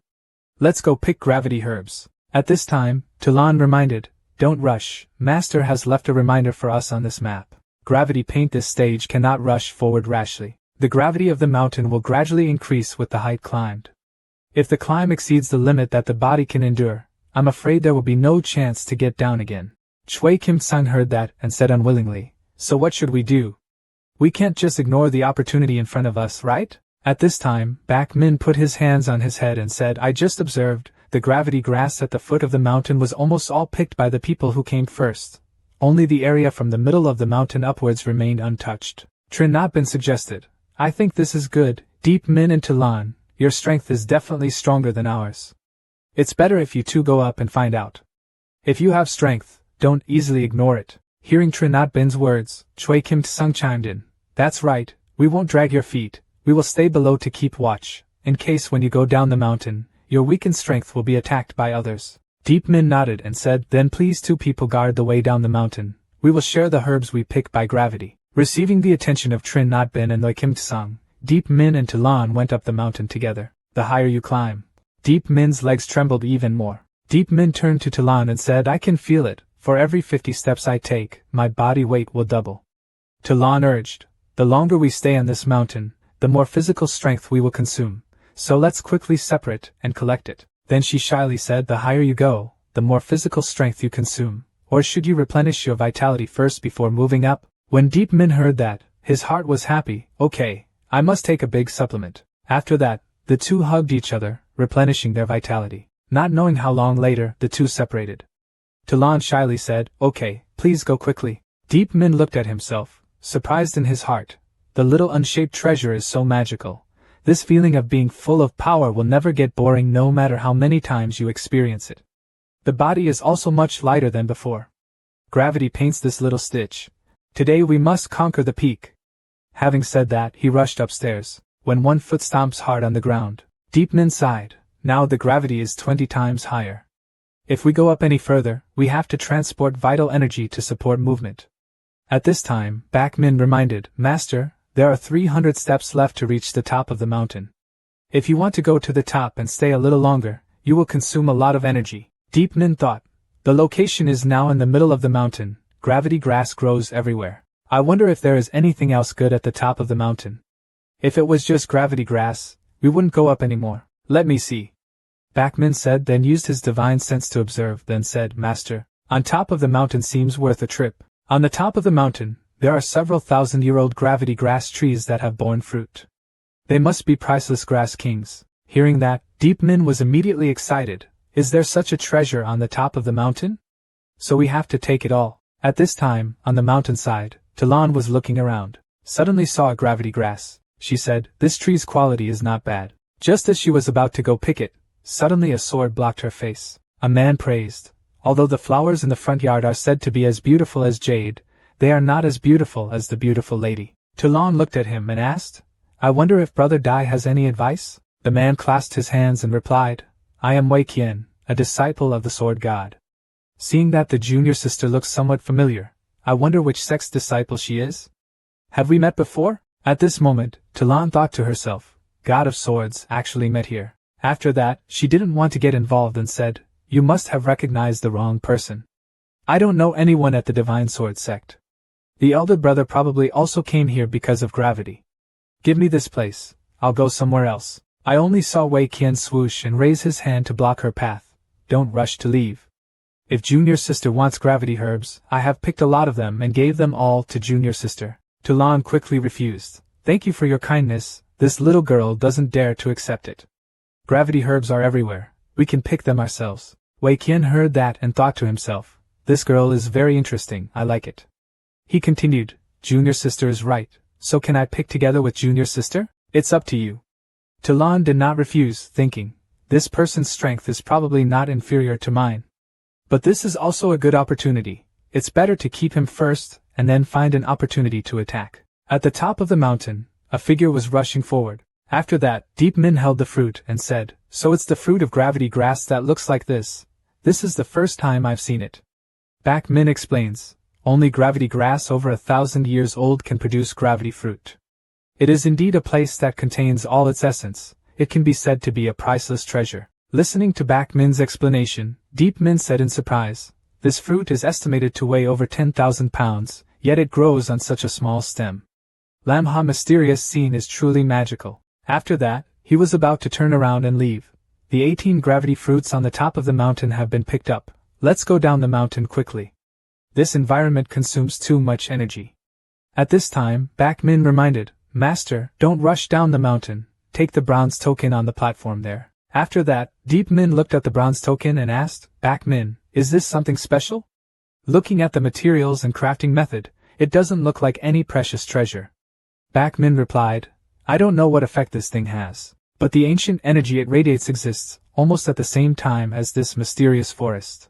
Let's go pick gravity herbs." At this time, Toulon reminded, "Don't rush, Master has left a reminder for us on this map. Gravity paint this stage cannot rush forward rashly. The gravity of the mountain will gradually increase with the height climbed. If the climb exceeds the limit that the body can endure, I'm afraid there will be no chance to get down again." Chui Kim Tsang heard that and said unwillingly, "So what should we do? We can't just ignore the opportunity in front of us, right?" At this time, Bak Min put his hands on his head and said, "I just observed, the gravity grass at the foot of the mountain was almost all picked by the people who came first. Only the area from the middle of the mountain upwards remained untouched." Trinapin suggested, "I think this is good, Deep Min and Toulon, your strength is definitely stronger than ours. It's better if you two go up and find out. If you have strength, don't easily ignore it." Hearing Trinatbin's words, Chui Kim Tsang chimed in, "That's right, we won't drag your feet, we will stay below to keep watch, in case when you go down the mountain, your weakened strength will be attacked by others." Deep Min nodded and said, "Then please 2 people guard the way down the mountain, we will share the herbs we pick by gravity." Receiving the attention of Trin Notbin and Loi Kim Tsang, Deep Min and Toulon went up the mountain together. The higher you climb, Deep Min's legs trembled even more. Deep Min turned to Toulon and said, "I can feel it, for every 50 steps I take, my body weight will double." Toulon urged, "The longer we stay on this mountain, the more physical strength we will consume, so let's quickly separate and collect it." Then she shyly said, "The higher you go, the more physical strength you consume, or should you replenish your vitality first before moving up?" When Deep Min heard that, his heart was happy. "Okay, I must take a big supplement." After that, the two hugged each other, replenishing their vitality. Not knowing how long later, the two separated. Talon shyly said, "Okay, please go quickly." Deep Min looked at himself, surprised in his heart. The little unshaped treasure is so magical. This feeling of being full of power will never get boring no matter how many times you experience it. The body is also much lighter than before. Gravity paints this little stitch. Today we must conquer the peak. Having said that, he rushed upstairs. When one foot stomps hard on the ground, Deep Min sighed. Now the gravity is 20 times higher. If we go up any further, we have to transport vital energy to support movement. At this time, Bak Min reminded, "Master, there are 300 steps left to reach the top of the mountain. If you want to go to the top and stay a little longer, you will consume a lot of energy." Deep Min thought. The location is now in the middle of the mountain. Gravity grass grows everywhere. I wonder if there is anything else good at the top of the mountain. If it was just gravity grass, we wouldn't go up anymore. Let me see. Bak Min said, then used his divine sense to observe, then said, "Master, on top of the mountain seems worth a trip. On the top of the mountain, there are several thousand-year-old gravity grass trees that have borne fruit. They must be priceless grass kings." Hearing that, Deep Min was immediately excited. Is there such a treasure on the top of the mountain? So we have to take it all. At this time, on the mountainside, Talon was looking around. Suddenly saw a gravity grass. She said, "This tree's quality is not bad." Just as she was about to go pick it, suddenly a sword blocked her face. A man praised. Although the flowers in the front yard are said to be as beautiful as jade, they are not as beautiful as the beautiful lady. Talon looked at him and asked, "I wonder if Brother Dai has any advice?" The man clasped his hands and replied, "I am Wei Qian, a disciple of the sword god." Seeing that the junior sister looks somewhat familiar, I wonder which sect's disciple she is? Have we met before? At this moment, Talon thought to herself, God of Swords actually met here. After that, she didn't want to get involved and said, "You must have recognized the wrong person. I don't know anyone at the Divine Sword sect. The elder brother probably also came here because of gravity. Give me this place, I'll go somewhere else." I only saw Wei Qian swoosh and raise his hand to block her path. Don't rush to leave. If junior sister wants gravity herbs, I have picked a lot of them and gave them all to junior sister. Talon quickly refused. "Thank you for your kindness, this little girl doesn't dare to accept it. Gravity herbs are everywhere, we can pick them ourselves." Wei Qian heard that and thought to himself, "This girl is very interesting, I like it." He continued, "Junior sister is right, so can I pick together with junior sister? It's up to you." Talon did not refuse, thinking, this person's strength is probably not inferior to mine. But this is also a good opportunity. It's better to keep him first, and then find an opportunity to attack. At the top of the mountain, a figure was rushing forward. After that, Deep Min held the fruit and said, "So it's the fruit of gravity grass that looks like this. This is the first time I've seen it." Bak Min explains, "Only gravity grass over 1,000 years old can produce gravity fruit. It is indeed a place that contains all its essence. It can be said to be a priceless treasure." Listening to Bak Min's explanation, Deep Min said in surprise, "This fruit is estimated to weigh over 10,000 pounds, yet it grows on such a small stem. Lamha mysterious scene is truly magical." After that, he was about to turn around and leave. The 18 gravity fruits on the top of the mountain have been picked up. Let's go down the mountain quickly. This environment consumes too much energy. At this time, Bak Min reminded, "Master, don't rush down the mountain, take the bronze token on the platform there." After that, Deep Min looked at the bronze token and asked, "Bak Min, is this something special?" Looking at the materials and crafting method, it doesn't look like any precious treasure. Bak Min replied, "I don't know what effect this thing has, but the ancient energy it radiates exists, almost at the same time as this mysterious forest.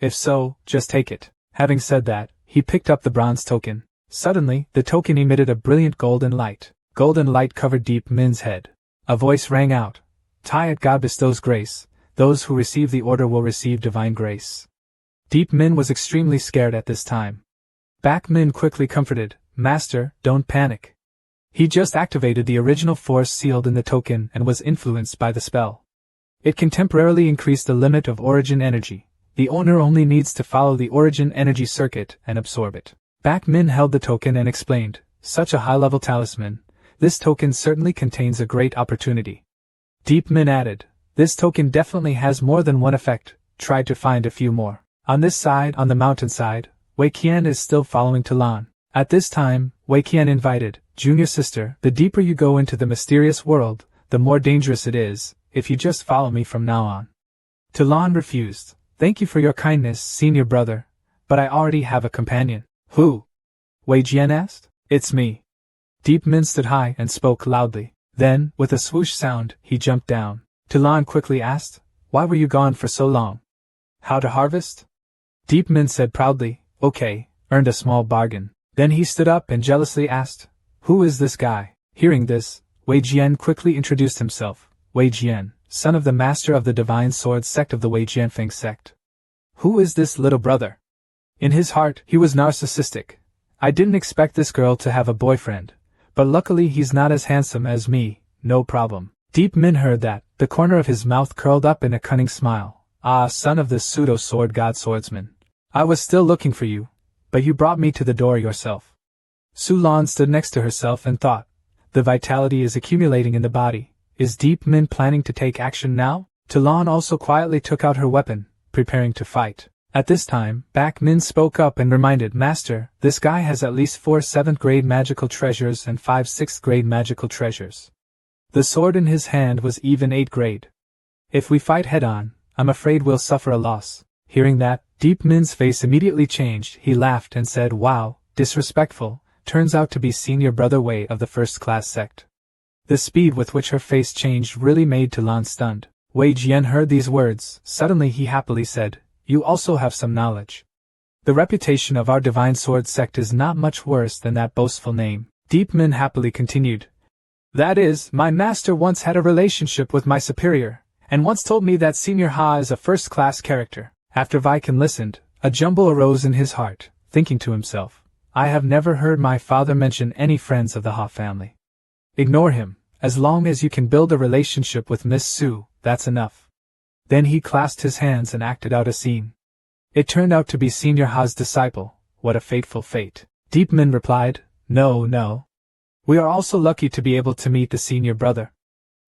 If so, just take it." Having said that, he picked up the bronze token. Suddenly, the token emitted a brilliant golden light. Golden light covered Deep Min's head. A voice rang out, "Tiat God bestows grace, those who receive the order will receive divine grace." Deep Min was extremely scared at this time. Bak Min quickly comforted, "Master, don't panic. He just activated the original force sealed in the token and was influenced by the spell. It can temporarily increase the limit of origin energy. The owner only needs to follow the origin energy circuit and absorb it." Bak Min held the token and explained, "Such a high-level talisman, this token certainly contains a great opportunity." Deep Min added, "This token definitely has more than one effect, try to find a few more." On this side, on the mountainside, Wei Qian is still following Talon. At this time, Wei Qian invited, "Junior sister, the deeper you go into the mysterious world, the more dangerous it is, if you just follow me from now on." Talon refused, Thank you for your kindness, senior brother, but I already have a companion. Who? Wei Jian asked. It's me. Deepman stood high and spoke loudly. Then, with a swoosh sound, he jumped down. Talon quickly asked, Why were you gone for so long? How to harvest? Deepman said proudly, Okay, earned a small bargain. Then he stood up and jealously asked, Who is this guy? Hearing this, Wei Jian quickly introduced himself. Wei Jian, son of the master of the divine sword sect of the Wei Jianfeng sect. Who is this little brother? In his heart, he was narcissistic. I didn't expect this girl to have a boyfriend, but luckily he's not as handsome as me, no problem. Deep Min heard that, the corner of his mouth curled up in a cunning smile. Ah, son of this pseudo-sword god swordsman. I was still looking for you, but you brought me to the door yourself. Su Lan stood next to herself and thought, the vitality is accumulating in the body. Is Deep Min planning to take action now? Talon also quietly took out her weapon, preparing to fight. At this time, Bak Min spoke up and reminded Master, this guy has at least 4 7th grade magical treasures and 5 6th grade magical treasures. The sword in his hand was even 8th grade. If we fight head-on, I'm afraid we'll suffer a loss. Hearing that, Deep Min's face immediately changed. He laughed and said, Wow, disrespectful, turns out to be senior brother Wei of the first-class sect. The speed with which her face changed really made Talon stunned. Wei Jian heard these words. Suddenly he happily said, You also have some knowledge. The reputation of our divine sword sect is not much worse than that boastful name. Deep Min happily continued. That is, my master once had a relationship with my superior, and once told me that Senior Ha is a first-class character. After Viken listened, a jumble arose in his heart, thinking to himself, I have never heard my father mention any friends of the Ha family. Ignore him, as long as you can build a relationship with Miss Su, that's enough. Then he clasped his hands and acted out a scene. It turned out to be Senior Ha's disciple. What a fateful fate. Deep Min replied, No. We are also lucky to be able to meet the senior brother.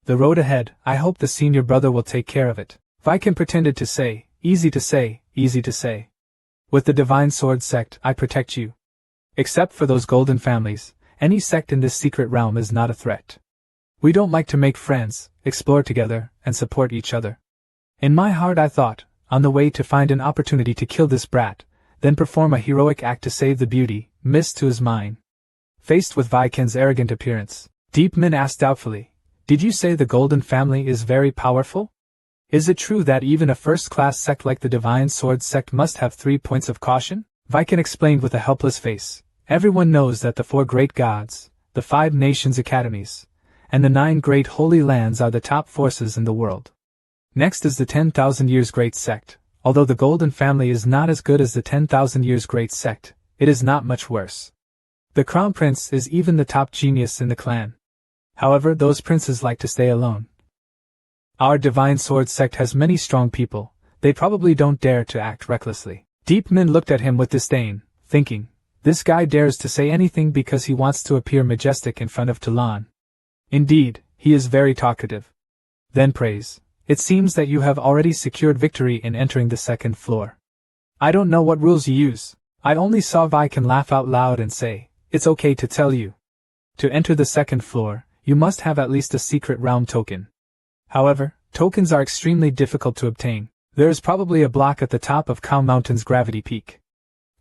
The road ahead, I hope the senior brother will take care of it. Viken pretended to say, Easy to say, easy to say. With the divine sword sect, I protect you. Except for those golden families, any sect in this secret realm is not a threat. We don't like to make friends, explore together, and support each other. In my heart I thought, on the way to find an opportunity to kill this brat, then perform a heroic act to save the beauty, missed to his mind. Faced with Viken's arrogant appearance, Deep Min asked doubtfully, Did you say the golden family is very powerful? Is it true that even a first-class sect like the divine sword sect must have 3 points of caution? Viken explained with a helpless face. Everyone knows that the 4 great gods, the 5 nations academies, and the 9 great holy lands are the top forces in the world. Next is the 10,000 years great sect. Although the golden family is not as good as the 10,000 years great sect, it is not much worse. The crown prince is even the top genius in the clan. However, those princes like to stay alone. Our divine sword sect has many strong people. They probably don't dare to act recklessly. Deep Min looked at him with disdain, thinking, this guy dares to say anything because he wants to appear majestic in front of Talon. Indeed, he is very talkative. Then praise. It seems that you have already secured victory in entering the 2nd floor. I don't know what rules you use. I only saw Viken laugh out loud and say, It's okay to tell you. To enter the 2nd floor, you must have at least a secret realm token. However, tokens are extremely difficult to obtain. There is probably a block at the top of Cow Mountain's gravity peak.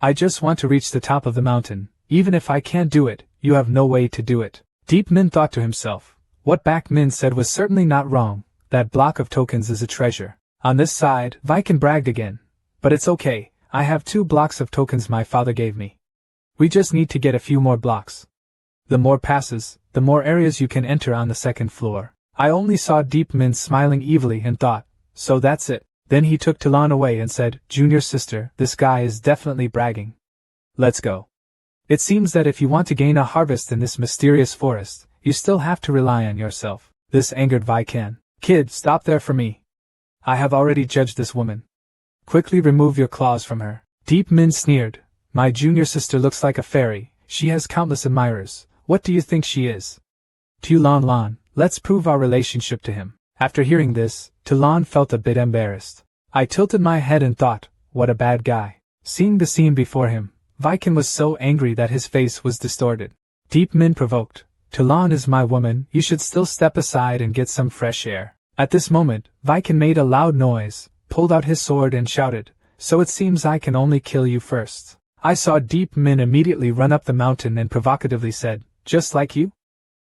I just want to reach the top of the mountain. Even if I can't do it, you have no way to do it. Deep Min thought to himself. What Bak Min said was certainly not wrong. That block of tokens is a treasure. On this side, Viken bragged again. But it's okay, I have 2 blocks of tokens my father gave me. We just need to get a few more blocks. The more passes, the more areas you can enter on the 2nd floor. I only saw Deep Min smiling evilly and thought, so that's it. Then he took Talon away and said, Junior sister, this guy is definitely bragging. Let's go. It seems that if you want to gain a harvest in this mysterious forest, you still have to rely on yourself. This angered Viken. Kid, stop there for me. I have already judged this woman. Quickly remove your claws from her. Deep Min sneered. My junior sister looks like a fairy. She has countless admirers. What do you think she is? Tulan Lan, let's prove our relationship to him. After hearing this, Talon felt a bit embarrassed. I tilted my head and thought, what a bad guy. Seeing the scene before him, Viken was so angry that his face was distorted. Deep Min provoked. Talon is my woman, you should still step aside and get some fresh air. At this moment, Viken made a loud noise. pulled out his sword and shouted, "So it seems I can only kill you first." I saw Deep Min immediately run up the mountain and provocatively said, "Just like you?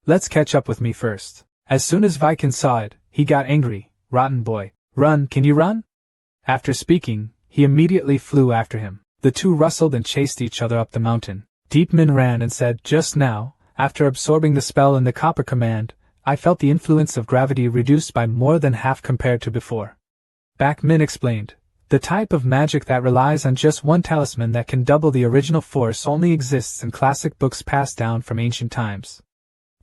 Let's catch up with me first." As soon as Viken saw it, he got angry. "Rotten boy. Run, can you run?" After speaking, he immediately flew after him. The two wrestled and chased each other up the mountain. Deep Min ran and said, "Just now, after absorbing the spell in the copper command, I felt the influence of gravity reduced by more than half compared to before." Back Min explained, "The type of magic that relies on just one talisman that can double the original force only exists in classic books passed down from ancient times.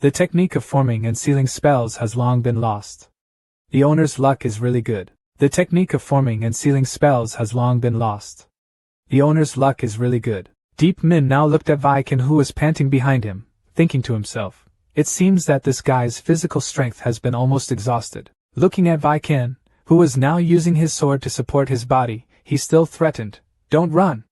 The technique of forming and sealing spells has long been lost. The owner's luck is really good. The technique of forming and sealing spells has long been lost. The owner's luck is really good." Deep Min now looked at Viken, who was panting behind him, thinking to himself, "It seems that this guy's physical strength has been almost exhausted." Looking at Viken, who was now using his sword to support his body, he still threatened, "Don't run.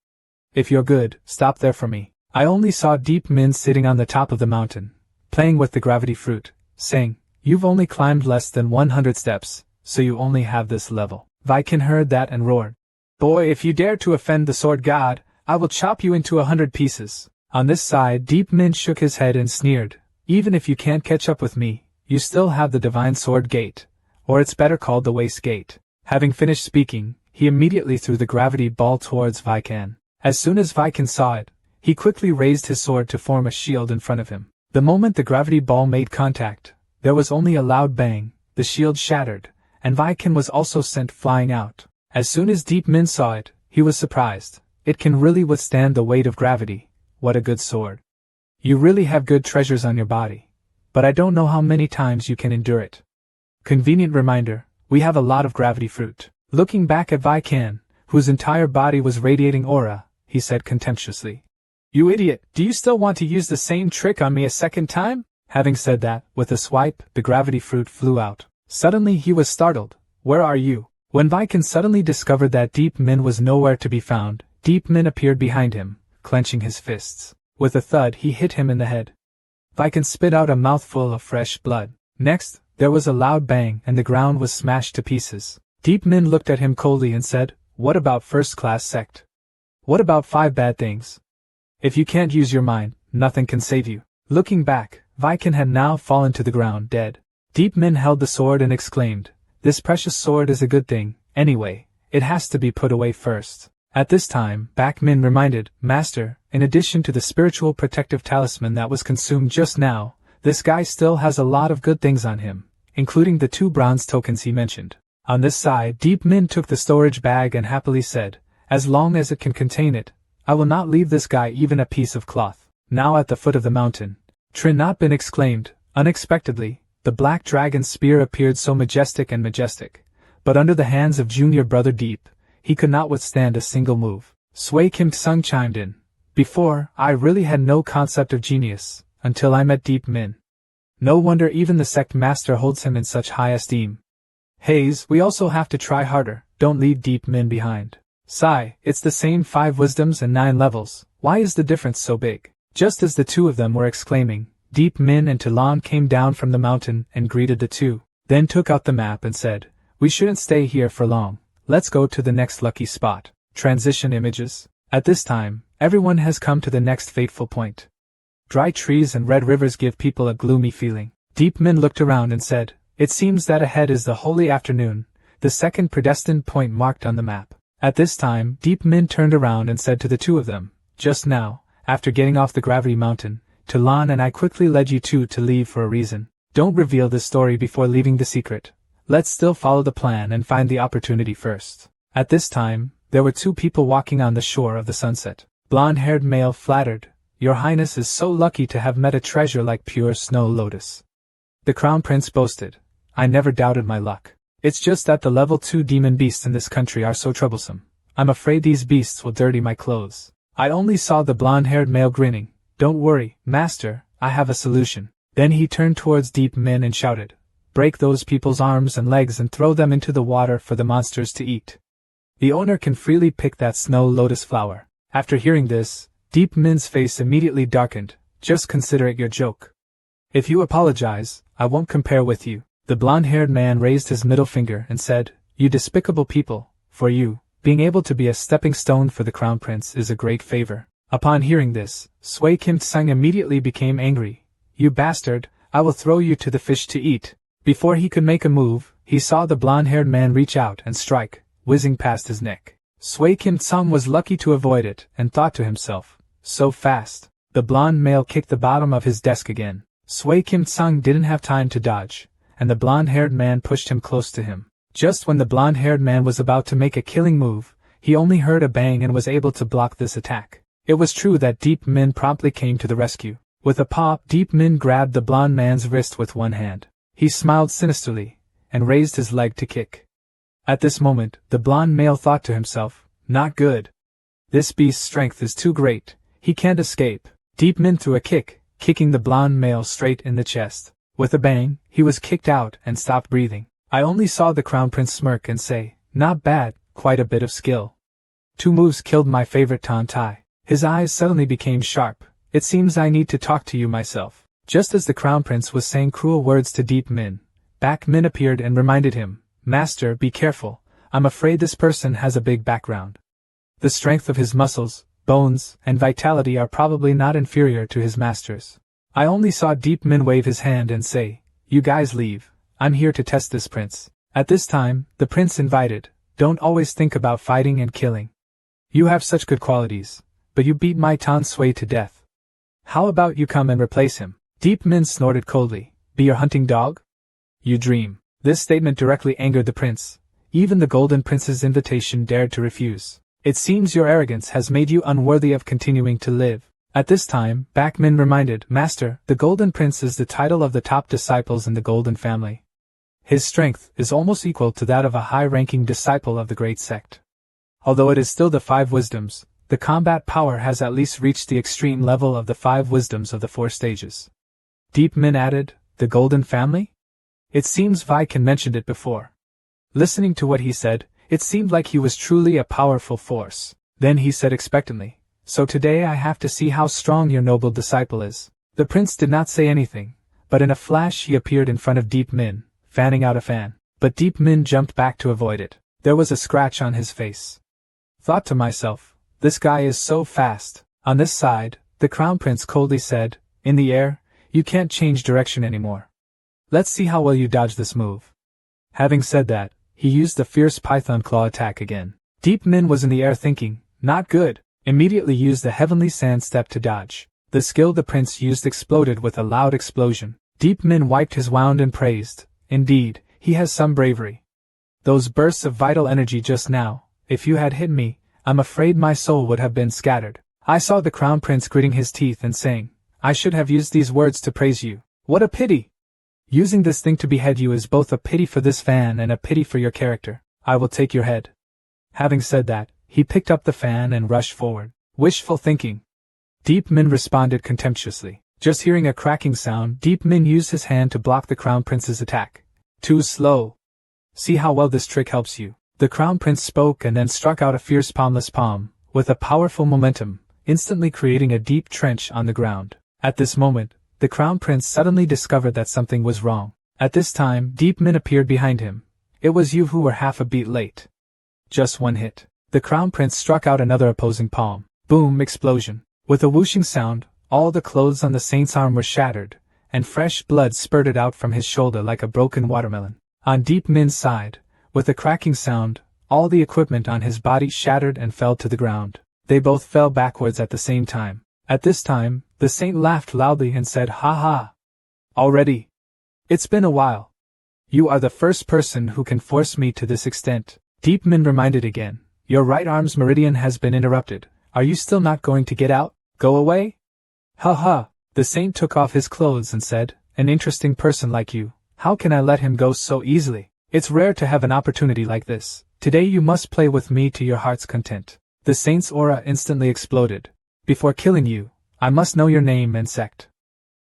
If you're good, stop there for me." I only saw Deep Min sitting on the top of the mountain, playing with the gravity fruit, saying, "You've only climbed less than 100 steps, so you only have this level." Viken heard that and roared, "Boy, if you dare to offend the sword god, I will chop you into 100 pieces." On this side, Deep Min shook his head and sneered, "Even if you can't catch up with me, you still have the Divine Sword Gate, or it's better called the Waste Gate." Having finished speaking, he immediately threw the gravity ball towards Viken. As soon as Viken saw it, he quickly raised his sword to form a shield in front of him. The moment the gravity ball made contact, there was only a loud bang, the shield shattered, and Viken was also sent flying out. As soon as Deep Min saw it, he was surprised. "It can really withstand the weight of gravity. What a good sword. You really have good treasures on your body. But I don't know how many times you can endure it." Convenient reminder, we have a lot of gravity fruit. Looking back at Viken, whose entire body was radiating aura, he said contemptuously, "You idiot, do you still want to use the same trick on me a second time?" Having said that, with a swipe, the gravity fruit flew out. Suddenly he was startled. "Where are you?" When Viken suddenly discovered that Deep Min was nowhere to be found, Deep Min appeared behind him, clenching his fists. With a thud, he hit him in the head. Viken spit out a mouthful of fresh blood. Next, there was a loud bang and the ground was smashed to pieces. Deep Min looked at him coldly and said, "What about first-class sect? What about 5 bad things? If you can't use your mind, nothing can save you." Looking back, Viken had now fallen to the ground dead. Deep Min held the sword and exclaimed, "This precious sword is a good thing, anyway, it has to be put away first." At this time, Back Min reminded, "Master, in addition to the spiritual protective talisman that was consumed just now, this guy still has a lot of good things on him, including the 2 bronze tokens he mentioned." On this side, Deep Min took the storage bag and happily said, "As long as it can contain it, I will not leave this guy even a piece of cloth." Now at the foot of the mountain, Trin Not Bin exclaimed, unexpectedly, the black dragon's spear appeared so majestic, but under the hands of junior brother Deep, he could not withstand a single move. Sui Kim Tsung chimed in, "Before, I really had no concept of genius, until I met Deep Min. No wonder even the sect master holds him in such high esteem. Hayes, we also have to try harder, don't leave Deep Min behind." "Sai, it's the same 5 wisdoms and 9 levels, why is the difference so big?" Just as the two of them were exclaiming, Deep Min and Talon came down from the mountain and greeted the two, then took out the map and said, "We shouldn't stay here for long, let's go to the next lucky spot." Transition images. At this time, everyone has come to the next fateful point. Dry trees and red rivers give people a gloomy feeling. Deep Min looked around and said, "It seems that ahead is the holy afternoon, the second predestined point marked on the map." At this time, Deep Min turned around and said to the two of them, "Just now, after getting off the gravity mountain, Talon and I quickly led you two to leave for a reason. Don't reveal this story before leaving the secret. Let's still follow the plan and find the opportunity first." At this time, there were 2 people walking on the shore of the sunset. Blonde-haired male flattered, "Your Highness is so lucky to have met a treasure like pure snow lotus." The Crown Prince boasted, "I never doubted my luck. It's just that the level 2 demon beasts in this country are so troublesome. I'm afraid these beasts will dirty my clothes." I only saw the blonde-haired male grinning. "Don't worry, Master, I have a solution." Then he turned towards Deep Min and shouted, "Break those people's arms and legs and throw them into the water for the monsters to eat. The owner can freely pick that snow lotus flower." After hearing this, Deep Min's face immediately darkened. "Just consider it your joke. If you apologize, I won't compare with you." The blonde-haired man raised his middle finger and said, "You despicable people, For you, being able to be a stepping stone for the Crown Prince is a great favor. Upon hearing this, Sui Kim Tsang immediately became angry. You bastard, I will throw you to the fish to eat. Before he could make a move, he saw the blonde-haired man reach out and strike, whizzing past his neck. Sui Kim Tsang was lucky to avoid it, and thought to himself, so fast. The blonde male kicked the bottom of his desk again. Sui Kim Tsang didn't have time to dodge, and the blonde-haired man pushed him close to him. Just when the blonde-haired man was about to make a killing move, he only heard a bang and was able to block this attack. It was true that Deep Min promptly came to the rescue. With a paw, Deep Min grabbed the blonde man's wrist with one hand. He smiled sinisterly, and raised his leg to kick. At this moment, the blonde male thought to himself, not good. This beast's strength is too great, he can't escape. Deep Min threw a kick, kicking the blonde male straight in the chest. With a bang, he was kicked out and stopped breathing. I only saw the Crown Prince smirk and say, not bad, quite a bit of skill. 2 moves killed my favorite Tan Tai. His eyes suddenly became sharp. It seems I need to talk to you myself. Just as the Crown Prince was saying cruel words to Deep Min, Back Min appeared and reminded him, Master, be careful, I'm afraid this person has a big background. The strength of his muscles, bones, and vitality are probably not inferior to his master's. I only saw Deep Min wave his hand and say, you guys leave, I'm here to test this prince. At this time, the prince invited, don't always think about fighting and killing. You have such good qualities, but you beat my Tan Sui to death. How about you come and replace him? Deep Min snorted coldly, be your hunting dog? You dream. This statement directly angered the prince. Even the Golden Prince's invitation dared to refuse. It seems your arrogance has made you unworthy of continuing to live. At this time, Back Min reminded, Master, the Golden Prince is the title of the top disciples in the Golden family. His strength is almost equal to that of a high-ranking disciple of the great sect. Although it is still the 5 wisdoms, the combat power has at least reached the extreme level of the 5 wisdoms of the 4 stages. Deep Min added, the Golden family? It seems Viken mentioned it before. Listening to what he said, it seemed like he was truly a powerful force. Then he said expectantly, so today I have to see how strong your noble disciple is. The prince did not say anything, but in a flash he appeared in front of Deep Min, fanning out a fan. But Deep Min jumped back to avoid it. There was a scratch on his face. Thought to myself, this guy is so fast. On this side, the Crown Prince coldly said, in the air, you can't change direction anymore. Let's see how well you dodge this move. Having said that, he used the fierce python claw attack again. Deep Min was in the air thinking, not good, immediately used the heavenly sand step to dodge. The skill the prince used exploded with a loud explosion. Deep Min wiped his wound and praised, indeed, he has some bravery. Those bursts of vital energy just now, if you had hit me, I'm afraid my soul would have been scattered. I saw the Crown Prince gritting his teeth and saying, I should have used these words to praise you. What a pity! Using this thing to behead you is both a pity for this fan and a pity for your character. I will take your head. Having said that, he picked up the fan and rushed forward. Wishful thinking. Deep Min responded contemptuously. Just hearing a cracking sound, Deep Min used his hand to block the Crown Prince's attack. Too slow. See how well this trick helps you. The Crown Prince spoke and then struck out a fierce palmless palm, with a powerful momentum, instantly creating a deep trench on the ground. At this moment, the Crown Prince suddenly discovered that something was wrong. At this time, Deep Min appeared behind him. It was you who were half a beat late. Just one hit. The Crown Prince struck out another opposing palm. Boom! Explosion. With a whooshing sound, all the clothes on the saint's arm were shattered, and fresh blood spurted out from his shoulder like a broken watermelon. On Deep Min's side, with a cracking sound, all the equipment on his body shattered and fell to the ground. They both fell backwards at the same time. At this time, the saint laughed loudly and said, ha ha! Already? It's been a while. You are the first person who can force me to this extent. Deep Min reminded again, your right arm's meridian has been interrupted. Are you still not going to get out? Go away? Ha ha! The saint took off his clothes and said, an interesting person like you, how can I let him go so easily? It's rare to have an opportunity like this. Today you must play with me to your heart's content. The saint's aura instantly exploded. Before killing you, I must know your name and sect.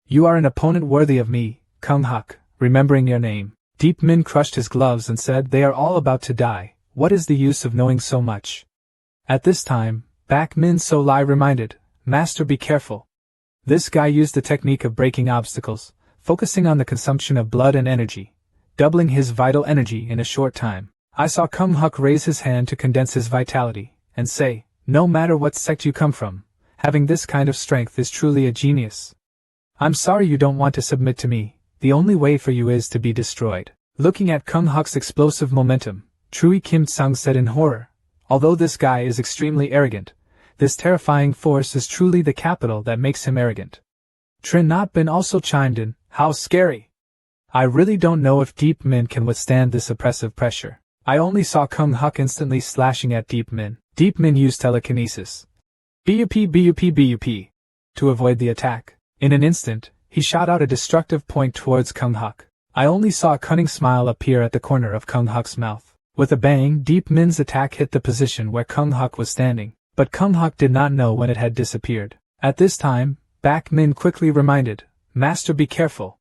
You are an opponent worthy of me, Kung Hak. Remembering your name, Deep Min crushed his gloves and said, they are all about to die. What is the use of knowing so much? At this time, Back Min So Lai reminded, Master, be careful. This guy used the technique of breaking obstacles, focusing on the consumption of blood and energy, doubling his vital energy in a short time. I saw Kung Huk raise his hand to condense his vitality, and say, "No matter what sect you come from, having this kind of strength is truly a genius. I'm sorry you don't want to submit to me, the only way for you is to be destroyed." Looking at Kung Huk's explosive momentum, Trui Kim Tsung said in horror, "Although this guy is extremely arrogant, this terrifying force is truly the capital that makes him arrogant." Trin Not Bin also chimed in, "How scary! I really don't know if Deep Min can withstand this oppressive pressure." I only saw Kung Huk instantly slashing at Deep Min. Deep Min used telekinesis. BUP. To avoid the attack. In an instant, he shot out a destructive point towards Kung Huk. I only saw a cunning smile appear at the corner of Kung Huk's mouth. With a bang, Deep Min's attack hit the position where Kung Huk was standing, but Kung Huk did not know when it had disappeared. At this time, Bak Min quickly reminded, "Master, be careful.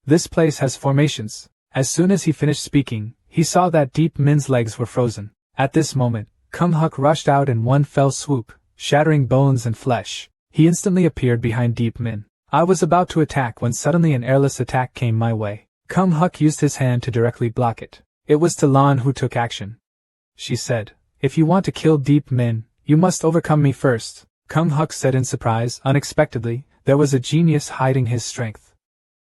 This place has formations." As soon as he finished speaking, he saw that Deep Min's legs were frozen. At this moment, Kung Huk rushed out in one fell swoop, shattering bones and flesh. He instantly appeared behind Deep Min. I was about to attack when suddenly an airless attack came my way. Kung Huk used his hand to directly block it. It was Talon who took action. She said, "If you want to kill Deep Min, you must overcome me first." Kung Huk said in surprise. Unexpectedly, there was a genius hiding his strength.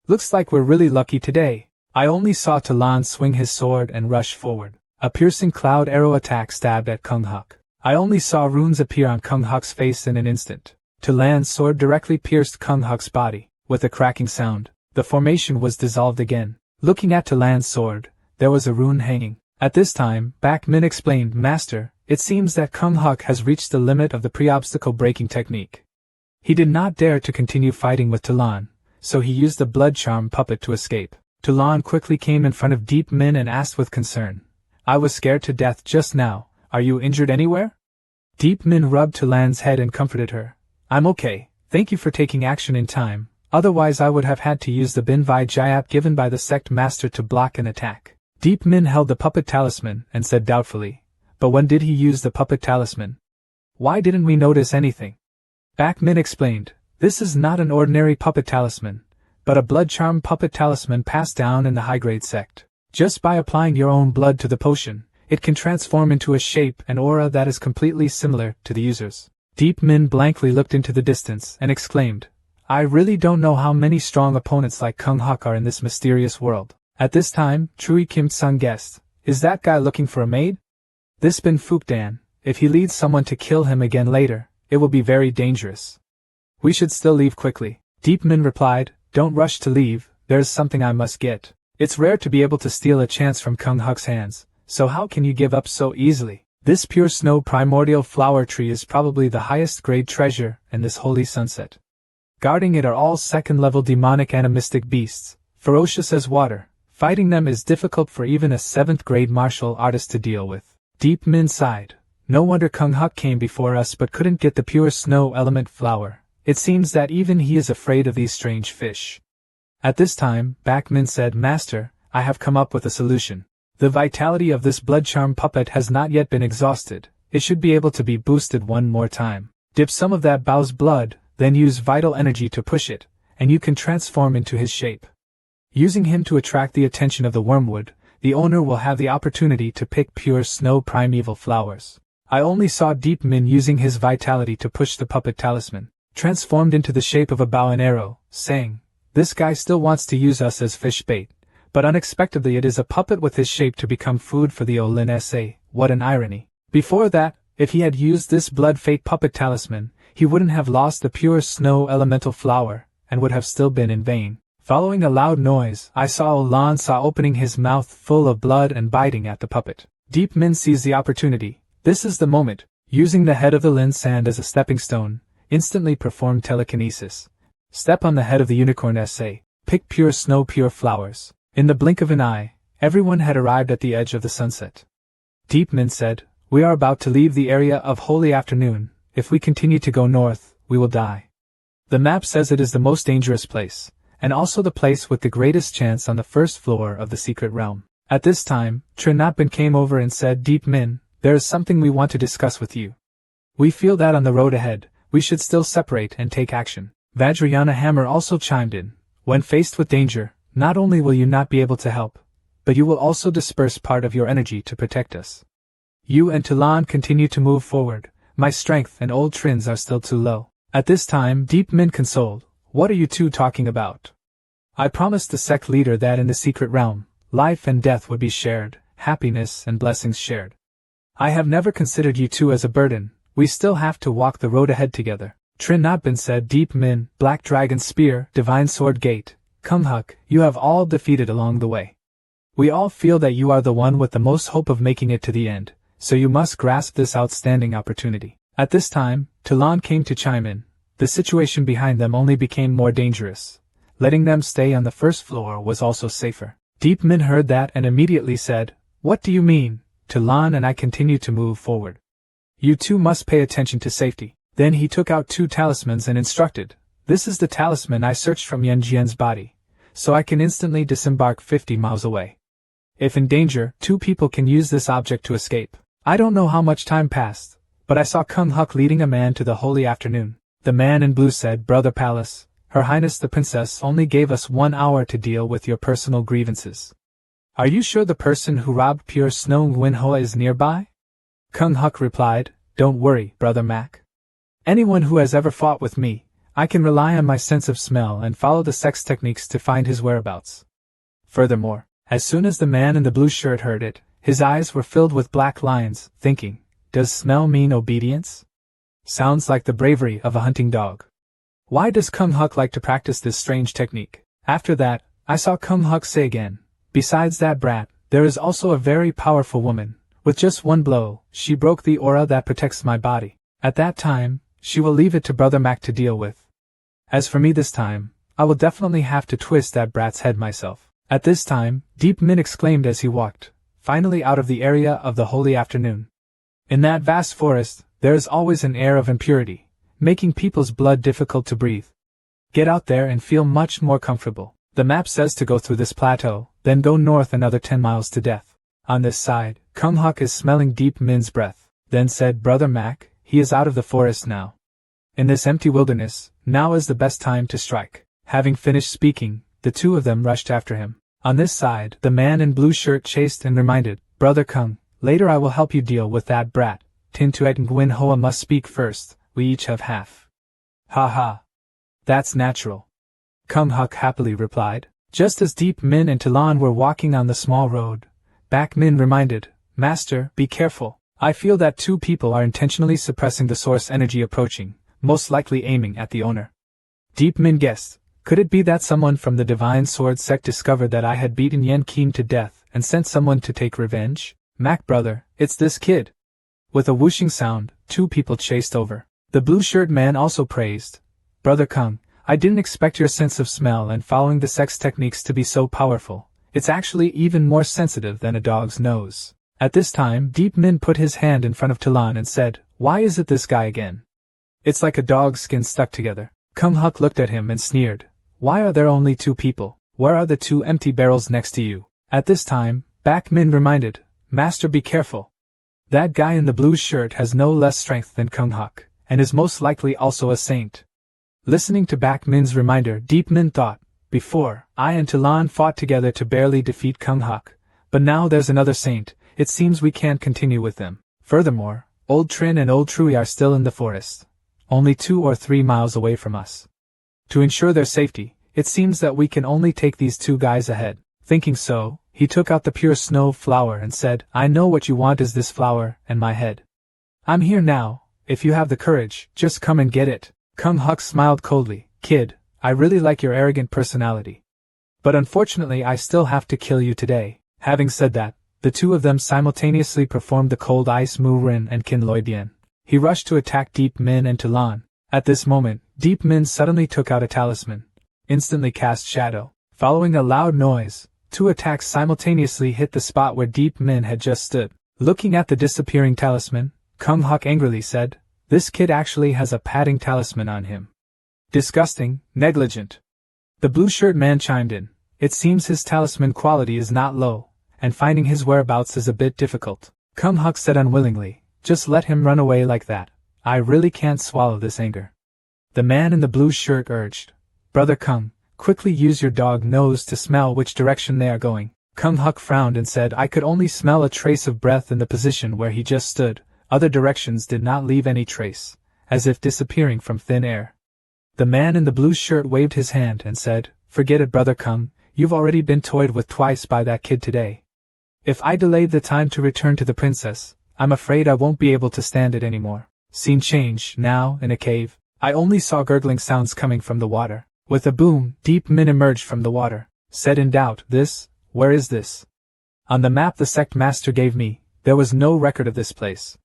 "Looks like we're really lucky today." I only saw Talon swing his sword and rush forward. A piercing cloud arrow attack stabbed at Kung Huk. I only saw runes appear on Kung Huk's face in an instant. Talon's sword directly pierced Kung Huk's body. With a cracking sound, the formation was dissolved again. Looking at Talon's sword, there was a rune hanging. At this time, Bak Min explained, "Master, it seems that Kung Huk has reached the limit of the pre-obstacle breaking technique. He did not dare to continue fighting with Talon, so he used the blood charm puppet to escape." Talon quickly came in front of Deep Min and asked with concern, "I was scared to death just now, are you injured anywhere?" Deep Min rubbed Talon's head and comforted her. "I'm okay, thank you for taking action in time, otherwise I would have had to use the Bin Vi Jayap given by the sect master to block an attack." Deep Min held the puppet talisman and said doubtfully, "But when did he use the puppet talisman? Why didn't we notice anything?" Bak Min explained, "This is not an ordinary puppet talisman, but a blood charm puppet talisman passed down in the high-grade sect. Just by applying your own blood to the potion, it can transform into a shape and aura that is completely similar to the user's." Deep Min blankly looked into the distance and exclaimed, "I really don't know how many strong opponents like Kung Huk are in this mysterious world." At this time, Trui Kim Tsung guessed, "Is that guy looking for a maid? This Bin Phuc Dan, if he leads someone to kill him again later, it will be very dangerous. We should still leave quickly." Deep Min replied, "Don't rush to leave, there's something I must get. It's rare to be able to steal a chance from Kung Huk's hands, so how can you give up so easily? This pure snow primordial flower tree is probably the highest grade treasure in this holy sunset. Guarding it are all second-level demonic animistic beasts, ferocious as water. Fighting them is difficult for even a 7th grade martial artist to deal with." Deep Min sighed. "No wonder Kung Huk came before us but couldn't get the pure snow element flower. It seems that even he is afraid of these strange fish." At this time, Bak Min said, "Master, I have come up with a solution. The vitality of this blood charm puppet has not yet been exhausted. It should be able to be boosted one more time. Dip some of that Bao's blood, then use vital energy to push it, and you can transform into his shape. Using him to attract the attention of the wormwood, the owner will have the opportunity to pick pure snow primeval flowers." I only saw Deep Min using his vitality to push the puppet talisman, transformed into the shape of a bow and arrow, saying, "This guy still wants to use us as fish bait, but unexpectedly it is a puppet with his shape to become food for the Olin SA, what an irony." Before that, if he had used this blood fate puppet talisman, he wouldn't have lost the pure snow elemental flower, and would have still been in vain. Following a loud noise, I saw Olan Sa opening his mouth full of blood and biting at the puppet. Deep Min sees the opportunity. This is the moment. Using the head of the Lin Sand as a stepping stone, instantly performed telekinesis. Step on the head of the unicorn SA, pick pure snow pure flowers. In the blink of an eye, everyone had arrived at the edge of the sunset. Deep Min said, "We are about to leave the area of Holy Afternoon. If we continue to go north, we will die. The map says it is the most dangerous place, and also the place with the greatest chance on the first floor of the secret realm." At this time, Trinatbin came over and said, "Deep Min, there is something we want to discuss with you. We feel that on the road ahead, we should still separate and take action." Vajrayana Hammer also chimed in, "When faced with danger, not only will you not be able to help, but you will also disperse part of your energy to protect us. You and Talon continue to move forward. My strength and old trins are still too low. At this time, Deep Min consoled. What are you two talking about? I promised the sect leader that in the secret realm, life and death would be shared, happiness and blessings shared. I have never considered you two as a burden. We still have to walk the road ahead together. Trin not been said. Deep Min, Black Dragon Spear, Divine Sword Gate, Kumhuk, you have all defeated along the way. We all feel that you are the one with the most hope of making it to the end, so you must grasp this outstanding opportunity. At this time, Talon came to chime in. The situation behind them only became more dangerous. Letting them stay on the first floor was also safer. Deep Min heard that and immediately said, What do you mean? Talon and I continue to move forward. You two must pay attention to safety. Then he took out 2 talismans and instructed, This is the talisman I searched from Yan Jian's body, so I can instantly disembark 50 miles away. If in danger, 2 people can use this object to escape. I don't know how much time passed, but I saw Kung Huk leading a man to the holy afternoon. The man in blue said, Brother Palace, Her Highness the Princess only gave us 1 hour to deal with your personal grievances. Are you sure the person who robbed pure snow Nguyen is nearby? Kung Huk replied, Don't worry, Brother Mac. Anyone who has ever fought with me, I can rely on my sense of smell and follow the sect's techniques to find his whereabouts. Furthermore, as soon as the man in the blue shirt heard it, his eyes were filled with black lines, thinking, Does smell mean obedience? Sounds like the bravery of a hunting dog. Why does Kung Huk like to practice this strange technique? After that, I saw Kung Huk say again, Besides that brat, there is also a very powerful woman. With just 1 blow, she broke the aura that protects my body. At that time, she will leave it to Brother Mac to deal with. As for me this time, I will definitely have to twist that brat's head myself. At this time, Deep Min exclaimed as he walked, finally out of the area of the holy afternoon. In that vast forest, there is always an air of impurity, making people's blood difficult to breathe. Get out there and feel much more comfortable. The map says to go through this plateau, then go north another 10 miles to death. On this side, Kung Huk is smelling Deep Min's breath, then said, Brother Mac, he is out of the forest now. In this empty wilderness, now is the best time to strike. Having finished speaking, the 2 of them rushed after him. On this side, the man in blue shirt chased and reminded, Brother Kung, later I will help you deal with that brat. Tin Tuet and Nguyen Hoa must speak first, we each have half. Ha ha. That's natural. Kung Huk happily replied. Just as Deep Min and Talon were walking on the small road, Back Min reminded, Master, be careful. I feel that 2 people are intentionally suppressing the source energy approaching, most likely aiming at the owner. Deep Min guessed, could it be that someone from the Divine Sword sect discovered that I had beaten Yan Keen to death and sent someone to take revenge? Mac brother, it's this kid. With a whooshing sound, 2 people chased over. The blue-shirt man also praised, Brother Kung, I didn't expect your sense of smell and following the sect's techniques to be so powerful. It's actually even more sensitive than a dog's nose. At this time, Deep Min put his hand in front of Talon and said, Why is it this guy again? It's like a dog's skin stuck together. Kung Huk looked at him and sneered. Why are there only 2 people? Where are the 2 empty barrels next to you? At this time, Back Min reminded, Master, be careful. That guy in the blue shirt has no less strength than Kung Huk, and is most likely also a saint. Listening to Back Min's reminder, Deep Min thought, Before, I and Talon fought together to barely defeat Kung Huk, but now there's another saint. It seems we can't continue with them. Furthermore, Old Trin and Old Trui are still in the forest, only 2 or 3 miles away from us. To ensure their safety, it seems that we can only take these 2 guys ahead. Thinking so, he took out the pure snow flower and said, I know what you want is this flower and my head. I'm here now. If you have the courage, just come and get it. Kung Huk smiled coldly. Kid, I really like your arrogant personality. But unfortunately I still have to kill you today. Having said that, the 2 of them simultaneously performed the cold ice Mu Rin and Kin Loi Bien. He rushed to attack Deep Min and Talon. At this moment, Deep Min suddenly took out a talisman. Instantly cast shadow. Following a loud noise, 2 attacks simultaneously hit the spot where Deep Min had just stood. Looking at the disappearing talisman, Kung Huk angrily said, This kid actually has a padding talisman on him. Disgusting, negligent. The blue-shirt man chimed in. It seems his talisman quality is not low, and finding his whereabouts is a bit difficult. Kung Huk said unwillingly, Just let him run away like that. I really can't swallow this anger. The man in the blue shirt urged, Brother Kung, quickly use your dog nose to smell which direction they are going. Kung Huk frowned and said I could only smell a trace of breath in the position where he just stood. Other directions did not leave any trace, as if disappearing from thin air. The man in the blue shirt waved his hand and said, "Forget it, brother Kung, you've already been toyed with twice by that kid today. If I delayed the time to return to the princess, I'm afraid I won't be able to stand it anymore." Scene change, now, in a cave. I only saw gurgling sounds coming from the water. With a boom, Deep Min emerged from the water. Said in doubt, where is this? On the map the sect master gave me, there was no record of this place.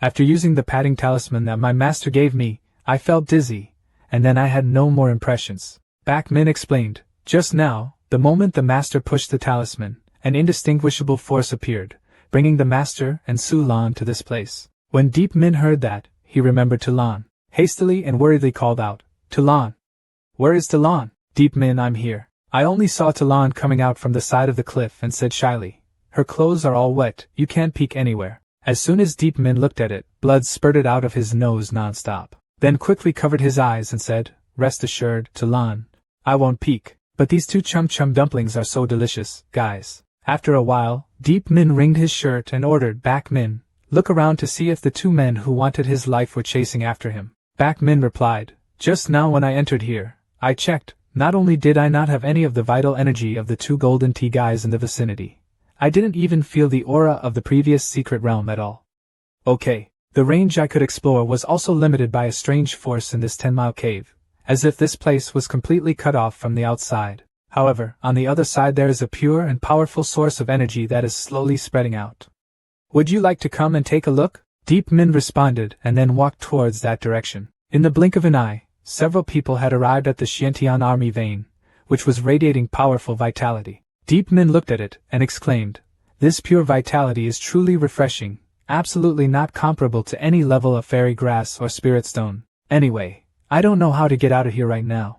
After using the padding talisman that my master gave me, I felt dizzy, and then I had no more impressions. Back Min explained, just now, the moment the master pushed the talisman, an indistinguishable force appeared, bringing the master and Su Lan to this place. When Deep Min heard that, he remembered Talan. Hastily and worriedly called out, "Talan! Where is Talan?" "Deep Min, I'm here." I only saw Talan coming out from the side of the cliff and said shyly, "Her clothes are all wet, you can't peek anywhere." As soon as Deep Min looked at it, blood spurted out of his nose non-stop. Then quickly covered his eyes and said, "Rest assured, Talan, I won't peek, but these two chum-chum dumplings are so delicious, guys." After a while, Deep Min wringed his shirt and ordered Back Min, "Look around to see if the two men who wanted his life were chasing after him." Back Min replied, "Just now when I entered here, I checked. Not only did I not have any of the vital energy of the two golden tea guys in the vicinity, I didn't even feel the aura of the previous secret realm at all. Okay, the range I could explore was also limited by a strange force in this 10-mile cave, as if this place was completely cut off from the outside. However, on the other side there is a pure and powerful source of energy that is slowly spreading out. Would you like to come and take a look?" Deep Min responded and then walked towards that direction. In the blink of an eye, several people had arrived at the Xiantian army vein, which was radiating powerful vitality. Deep Min looked at it and exclaimed, "This pure vitality is truly refreshing, absolutely not comparable to any level of fairy grass or spirit stone. Anyway, I don't know how to get out of here right now.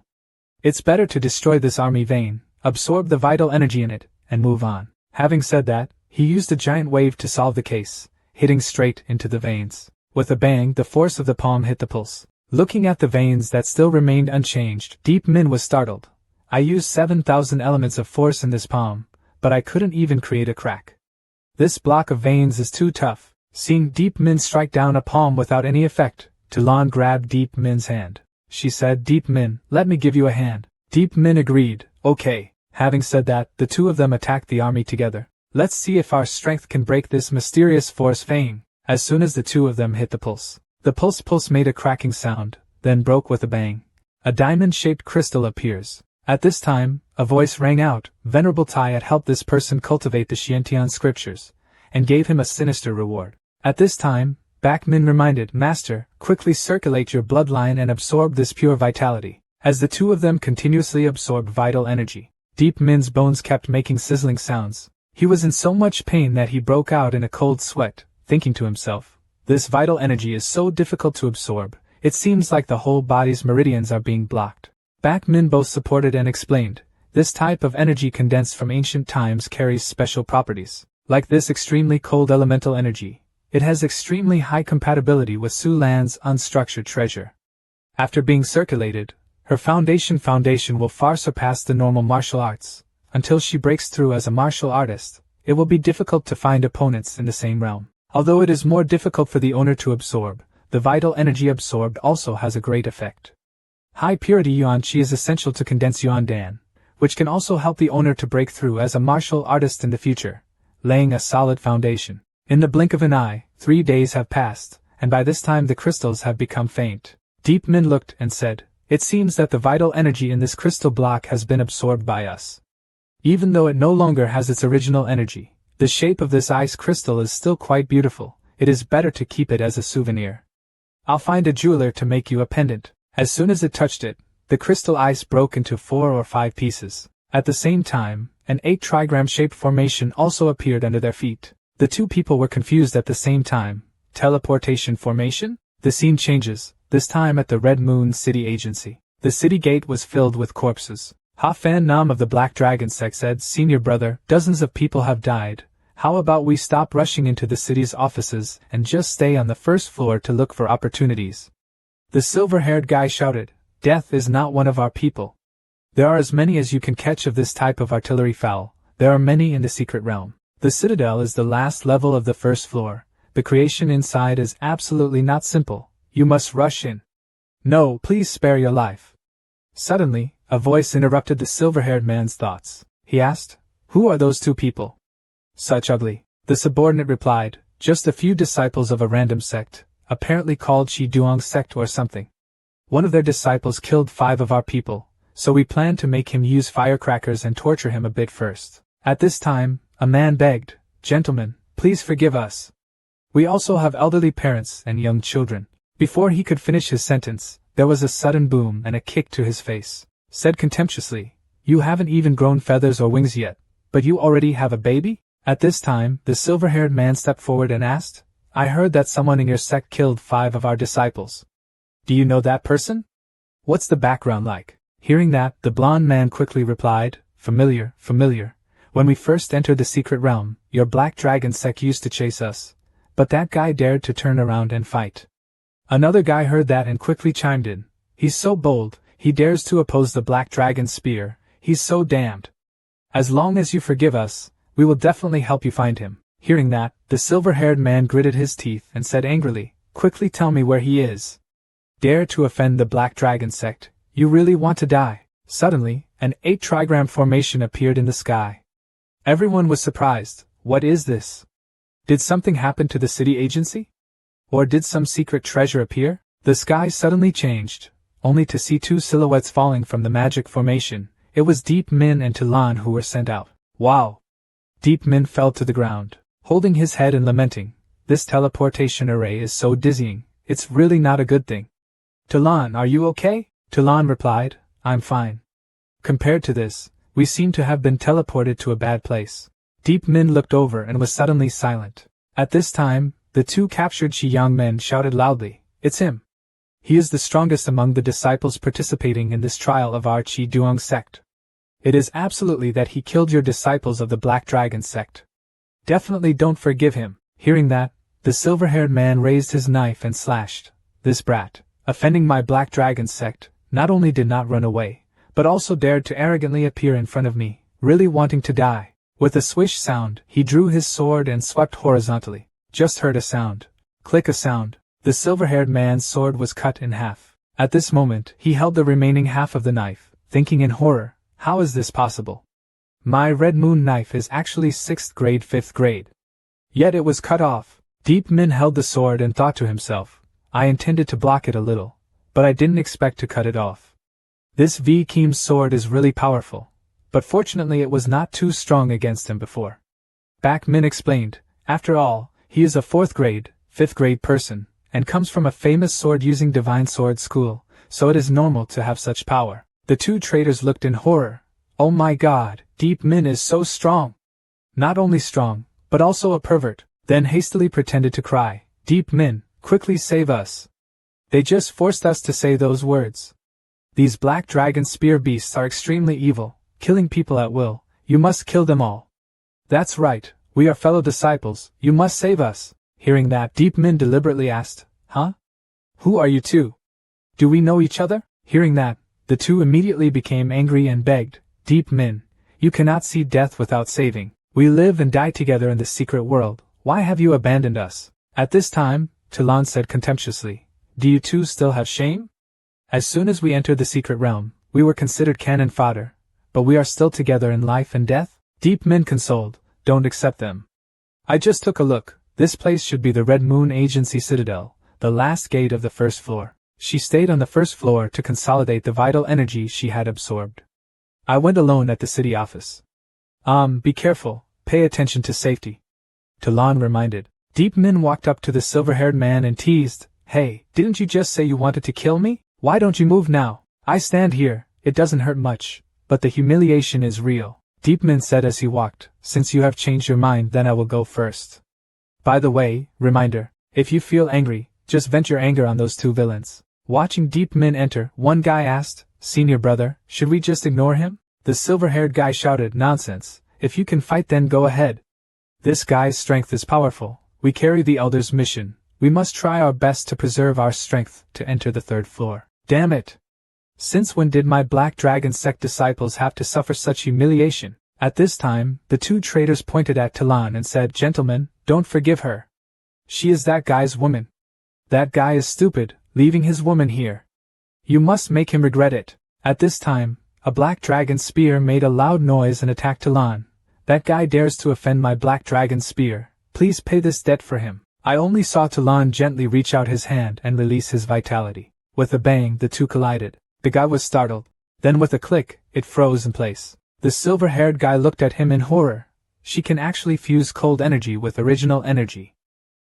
It's better to destroy this army vein, absorb the vital energy in it, and move on." Having said that, he used a giant wave to solve the case, hitting straight into the veins. With a bang, the force of the palm hit the pulse. Looking at the veins that still remained unchanged, Deep Min was startled. I used 7,000 elements of force in this palm, but I couldn't even create a crack. This block of veins is too tough. Seeing Deep Min strike down a palm without any effect, Talan grabbed Deep Min's hand. She said, "Deep Min, let me give you a hand." Deep Min agreed, "Okay." Having said that, the two of them attacked the army together. "Let's see if our strength can break this mysterious force vein." As soon as the two of them hit the pulse made a cracking sound, then broke with a bang. A diamond-shaped crystal appears. At this time, a voice rang out. Venerable Tai had helped this person cultivate the Xiantian scriptures, and gave him a sinister reward. At this time, Back Min reminded, "Master, quickly circulate your bloodline and absorb this pure vitality." As the two of them continuously absorbed vital energy, Deep Min's bones kept making sizzling sounds. He was in so much pain that he broke out in a cold sweat, thinking to himself, "This vital energy is so difficult to absorb, it seems like the whole body's meridians are being blocked." Back Min both supported and explained, "This type of energy condensed from ancient times carries special properties. Like this extremely cold elemental energy, it has extremely high compatibility with Su Lan's unstructured treasure. After being circulated, her foundation will far surpass the normal martial arts. Until she breaks through as a martial artist, it will be difficult to find opponents in the same realm. Although it is more difficult for the owner to absorb, the vital energy absorbed also has a great effect. High purity yuan qi is essential to condense yuan dan, which can also help the owner to break through as a martial artist in the future, laying a solid foundation. In the blink of an eye, 3 days have passed, and by this time the crystals have become faint. Deep Min looked and said, "It seems that the vital energy in this crystal block has been absorbed by us. Even though it no longer has its original energy, the shape of this ice crystal is still quite beautiful. It is better to keep it as a souvenir. I'll find a jeweler to make you a pendant." As soon as it touched it, the crystal ice broke into 4 or 5 pieces. At the same time, an 8 trigram-shaped formation also appeared under their feet. The two people were confused at the same time. Teleportation formation? The scene changes, this time at the Red Moon City Agency. The city gate was filled with corpses. Ha Fan Nam of the Black Dragon sect said, "Senior brother, dozens of people have died. How about we stop rushing into the city's offices and just stay on the first floor to look for opportunities?" The silver-haired guy shouted, "Death is not one of our people. There are as many as you can catch of this type of artillery foul. There are many in the secret realm. The citadel is the last level of the first floor. The creation inside is absolutely not simple. You must rush in. No, please spare your life. Suddenly, a voice interrupted the silver-haired man's thoughts. He asked, "Who are those two people?" "Such ugly," the subordinate replied, "just a few disciples of a random sect, apparently called Shiduang sect or something. One of their disciples killed 5 of our people, so we planned to make him use firecrackers and torture him a bit first. At this time, a man begged, 'Gentlemen, please forgive us. We also have elderly parents and young children.'" Before he could finish his sentence, there was a sudden boom and a kick to his face. Said contemptuously, "You haven't even grown feathers or wings yet, but you already have a baby?" At this time, the silver-haired man stepped forward and asked, "I heard that someone in your sect killed 5 of our disciples. Do you know that person? What's the background like?" Hearing that, the blond man quickly replied, Familiar. When we first entered the secret realm, your black dragon sect used to chase us, but that guy dared to turn around and fight." Another guy heard that and quickly chimed in, "He's so bold, he dares to oppose the black dragon's spear, he's so damned. As long as you forgive us, we will definitely help you find him." Hearing that, the silver-haired man gritted his teeth and said angrily, "Quickly tell me where he is. Dare to offend the black dragon sect, you really want to die." Suddenly, an 8-trigram formation appeared in the sky. Everyone was surprised. What is this? Did something happen to the city agency? Or did some secret treasure appear? The sky suddenly changed, only to see 2 silhouettes falling from the magic formation. It was Deep Min and Tilan who were sent out. Wow! Deep Min fell to the ground, holding his head and lamenting, "This teleportation array is so dizzying, it's really not a good thing." "Tilan, are you okay?" Tilan replied, "I'm fine. Compared to this, we seem to have been teleported to a bad place." Deep Min looked over and was suddenly silent. At this time, the 2 captured Shiyang men shouted loudly, "It's him! He is the strongest among the disciples participating in this trial of our Shiduang sect. It is absolutely that he killed your disciples of the Black Dragon sect. Definitely don't forgive him." Hearing that, the silver-haired man raised his knife and slashed. "This brat, offending my Black Dragon sect, not only did not run away, but also dared to arrogantly appear in front of me, really wanting to die." With a swish sound, he drew his sword and swept horizontally. Just heard a sound. Click a sound. The silver-haired man's sword was cut in half. At this moment, he held the remaining half of the knife, thinking in horror, how is this possible? My red moon knife is actually 6th grade 5th grade. Yet it was cut off. Deep Min held the sword and thought to himself, I intended to block it a little, but I didn't expect to cut it off. This V Keem's sword is really powerful, but fortunately it was not too strong against him before. Bak Min explained, after all, he is a 4th grade, 5th grade person, and comes from a famous sword-using divine sword school, so it is normal to have such power. The 2 traders looked in horror. Oh my god, Deep Min is so strong! Not only strong, but also a pervert. Then hastily pretended to cry, Deep Min, quickly save us. They just forced us to say those words. These black dragon spear beasts are extremely evil, killing people at will. You must kill them all. That's right, we are fellow disciples, you must save us. Hearing that, Deep Min deliberately asked, Huh? Who are you 2? Do we know each other? Hearing that, the 2 immediately became angry and begged, Deep Min, you cannot see death without saving. We live and die together in this secret world. Why have you abandoned us? At this time, Tilan said contemptuously, Do you 2 still have shame? As soon as we entered the secret realm, we were considered cannon fodder, but we are still together in life and death? Deep Min consoled, Don't accept them. I just took a look. This place should be the Red Moon Agency Citadel, the last gate of the 1st floor. She stayed on the 1st floor to consolidate the vital energy she had absorbed. I went alone at the city office. Be careful, pay attention to safety. Tilan reminded. Deep Min walked up to the silver-haired man and teased, Hey, didn't you just say you wanted to kill me? Why don't you move now? I stand here, it doesn't hurt much, but the humiliation is real. Deep Min said as he walked, Since you have changed your mind, then I will go first. By the way, reminder, if you feel angry, just vent your anger on those 2 villains. Watching Deep Min enter, one guy asked, Senior brother, should we just ignore him? The silver-haired guy shouted, Nonsense, if you can fight then go ahead. This guy's strength is powerful, we carry the Elder's mission, we must try our best to preserve our strength to enter the 3rd floor. Damn it! Since when did my Black Dragon sect disciples have to suffer such humiliation? At this time, the two traitors pointed at Talon and said, "Gentlemen, don't forgive her. She is that guy's woman. That guy is stupid, leaving his woman here. You must make him regret it." At this time, a black dragon spear made a loud noise and attacked Talon. "That guy dares to offend my black dragon spear. Please pay this debt for him." I only saw Talon gently reach out his hand and release his vitality. With a bang, the two collided. The guy was startled. Then with a click, it froze in place. The silver-haired guy looked at him in horror. She can actually fuse cold energy with original energy.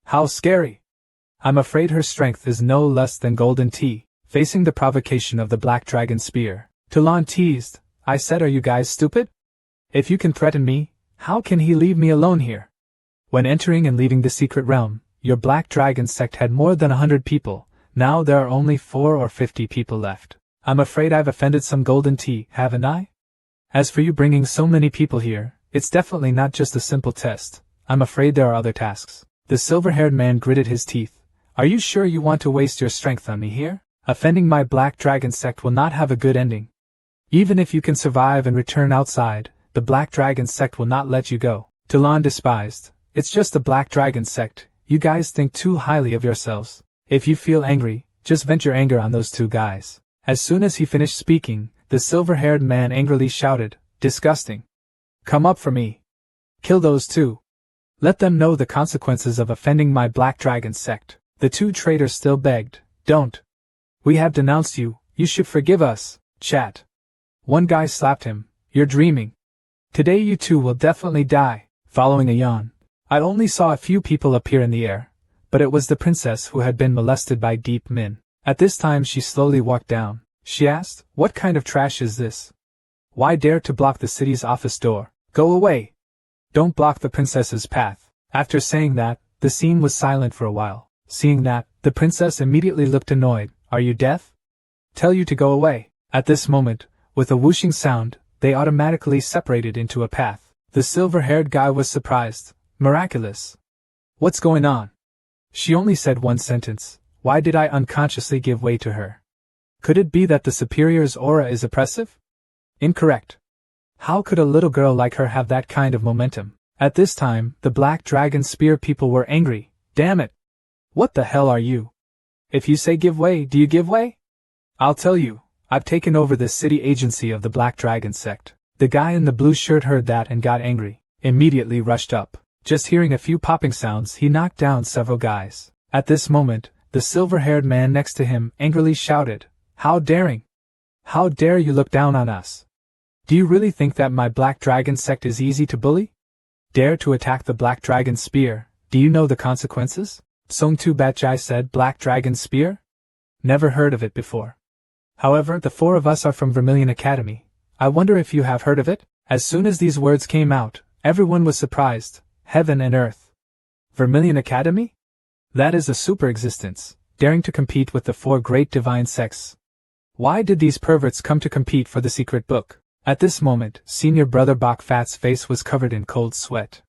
How scary! I'm afraid her strength is no less than golden tea. Facing the provocation of the black dragon spear, Talon teased, "I said, are you guys stupid? If you can threaten me, how can he leave me alone here?" When entering and leaving the secret realm, your black dragon sect had more than 100 people. Now there are only 4 or 50 people left. I'm afraid I've offended some golden tea, haven't I? As for you bringing so many people here, it's definitely not just a simple test. I'm afraid there are other tasks. The silver-haired man gritted his teeth. Are you sure you want to waste your strength on me here? Offending my black dragon sect will not have a good ending. Even if you can survive and return outside, the black dragon sect will not let you go. Talon despised. It's just the black dragon sect. You guys think too highly of yourselves. If you feel angry, just vent your anger on those two guys. As soon as he finished speaking, the silver-haired man angrily shouted, "Disgusting! Come up for me! Kill those two! Let them know the consequences of offending my black dragon sect." The two traitors still begged, "Don't! We have denounced you, you should forgive us, chat." One guy slapped him, "You're dreaming. Today you two will definitely die." Following a yawn, I only saw a few people appear in the air, but it was the princess who had been molested by Deep Min. At this time she slowly walked down. She asked, "What kind of trash is this? Why dare to block the city's office door? Go away! Don't block the princess's path." After saying that, the scene was silent for a while. Seeing that, the princess immediately looked annoyed. "Are you deaf? Tell you to go away." At this moment, with a whooshing sound, they automatically separated into a path. The silver-haired guy was surprised. Miraculous! What's going on? She only said one sentence. Why did I unconsciously give way to her? Could it be that the superior's aura is oppressive? Incorrect. How could a little girl like her have that kind of momentum? At this time, the black dragon spear people were angry. Damn it! What the hell are you? If you say give way, do you give way? I'll tell you, I've taken over the city agency of the black dragon sect. The guy in the blue shirt heard that and got angry. Immediately rushed up. Just hearing a few popping sounds, he knocked down several guys. At this moment, the silver-haired man next to him angrily shouted, "How daring! How dare you look down on us? Do you really think that my black dragon sect is easy to bully? Dare to attack the black dragon spear, do you know the consequences?" Songtu Batjai said, "Black dragon spear? Never heard of it before. However, the 4 of us are from Vermilion Academy. I wonder if you have heard of it?" As soon as these words came out, everyone was surprised. Heaven and earth. Vermilion Academy? That is a super existence, daring to compete with the 4 great divine sects. Why did these perverts come to compete for the secret book? At this moment, senior brother Bokfat's face was covered in cold sweat.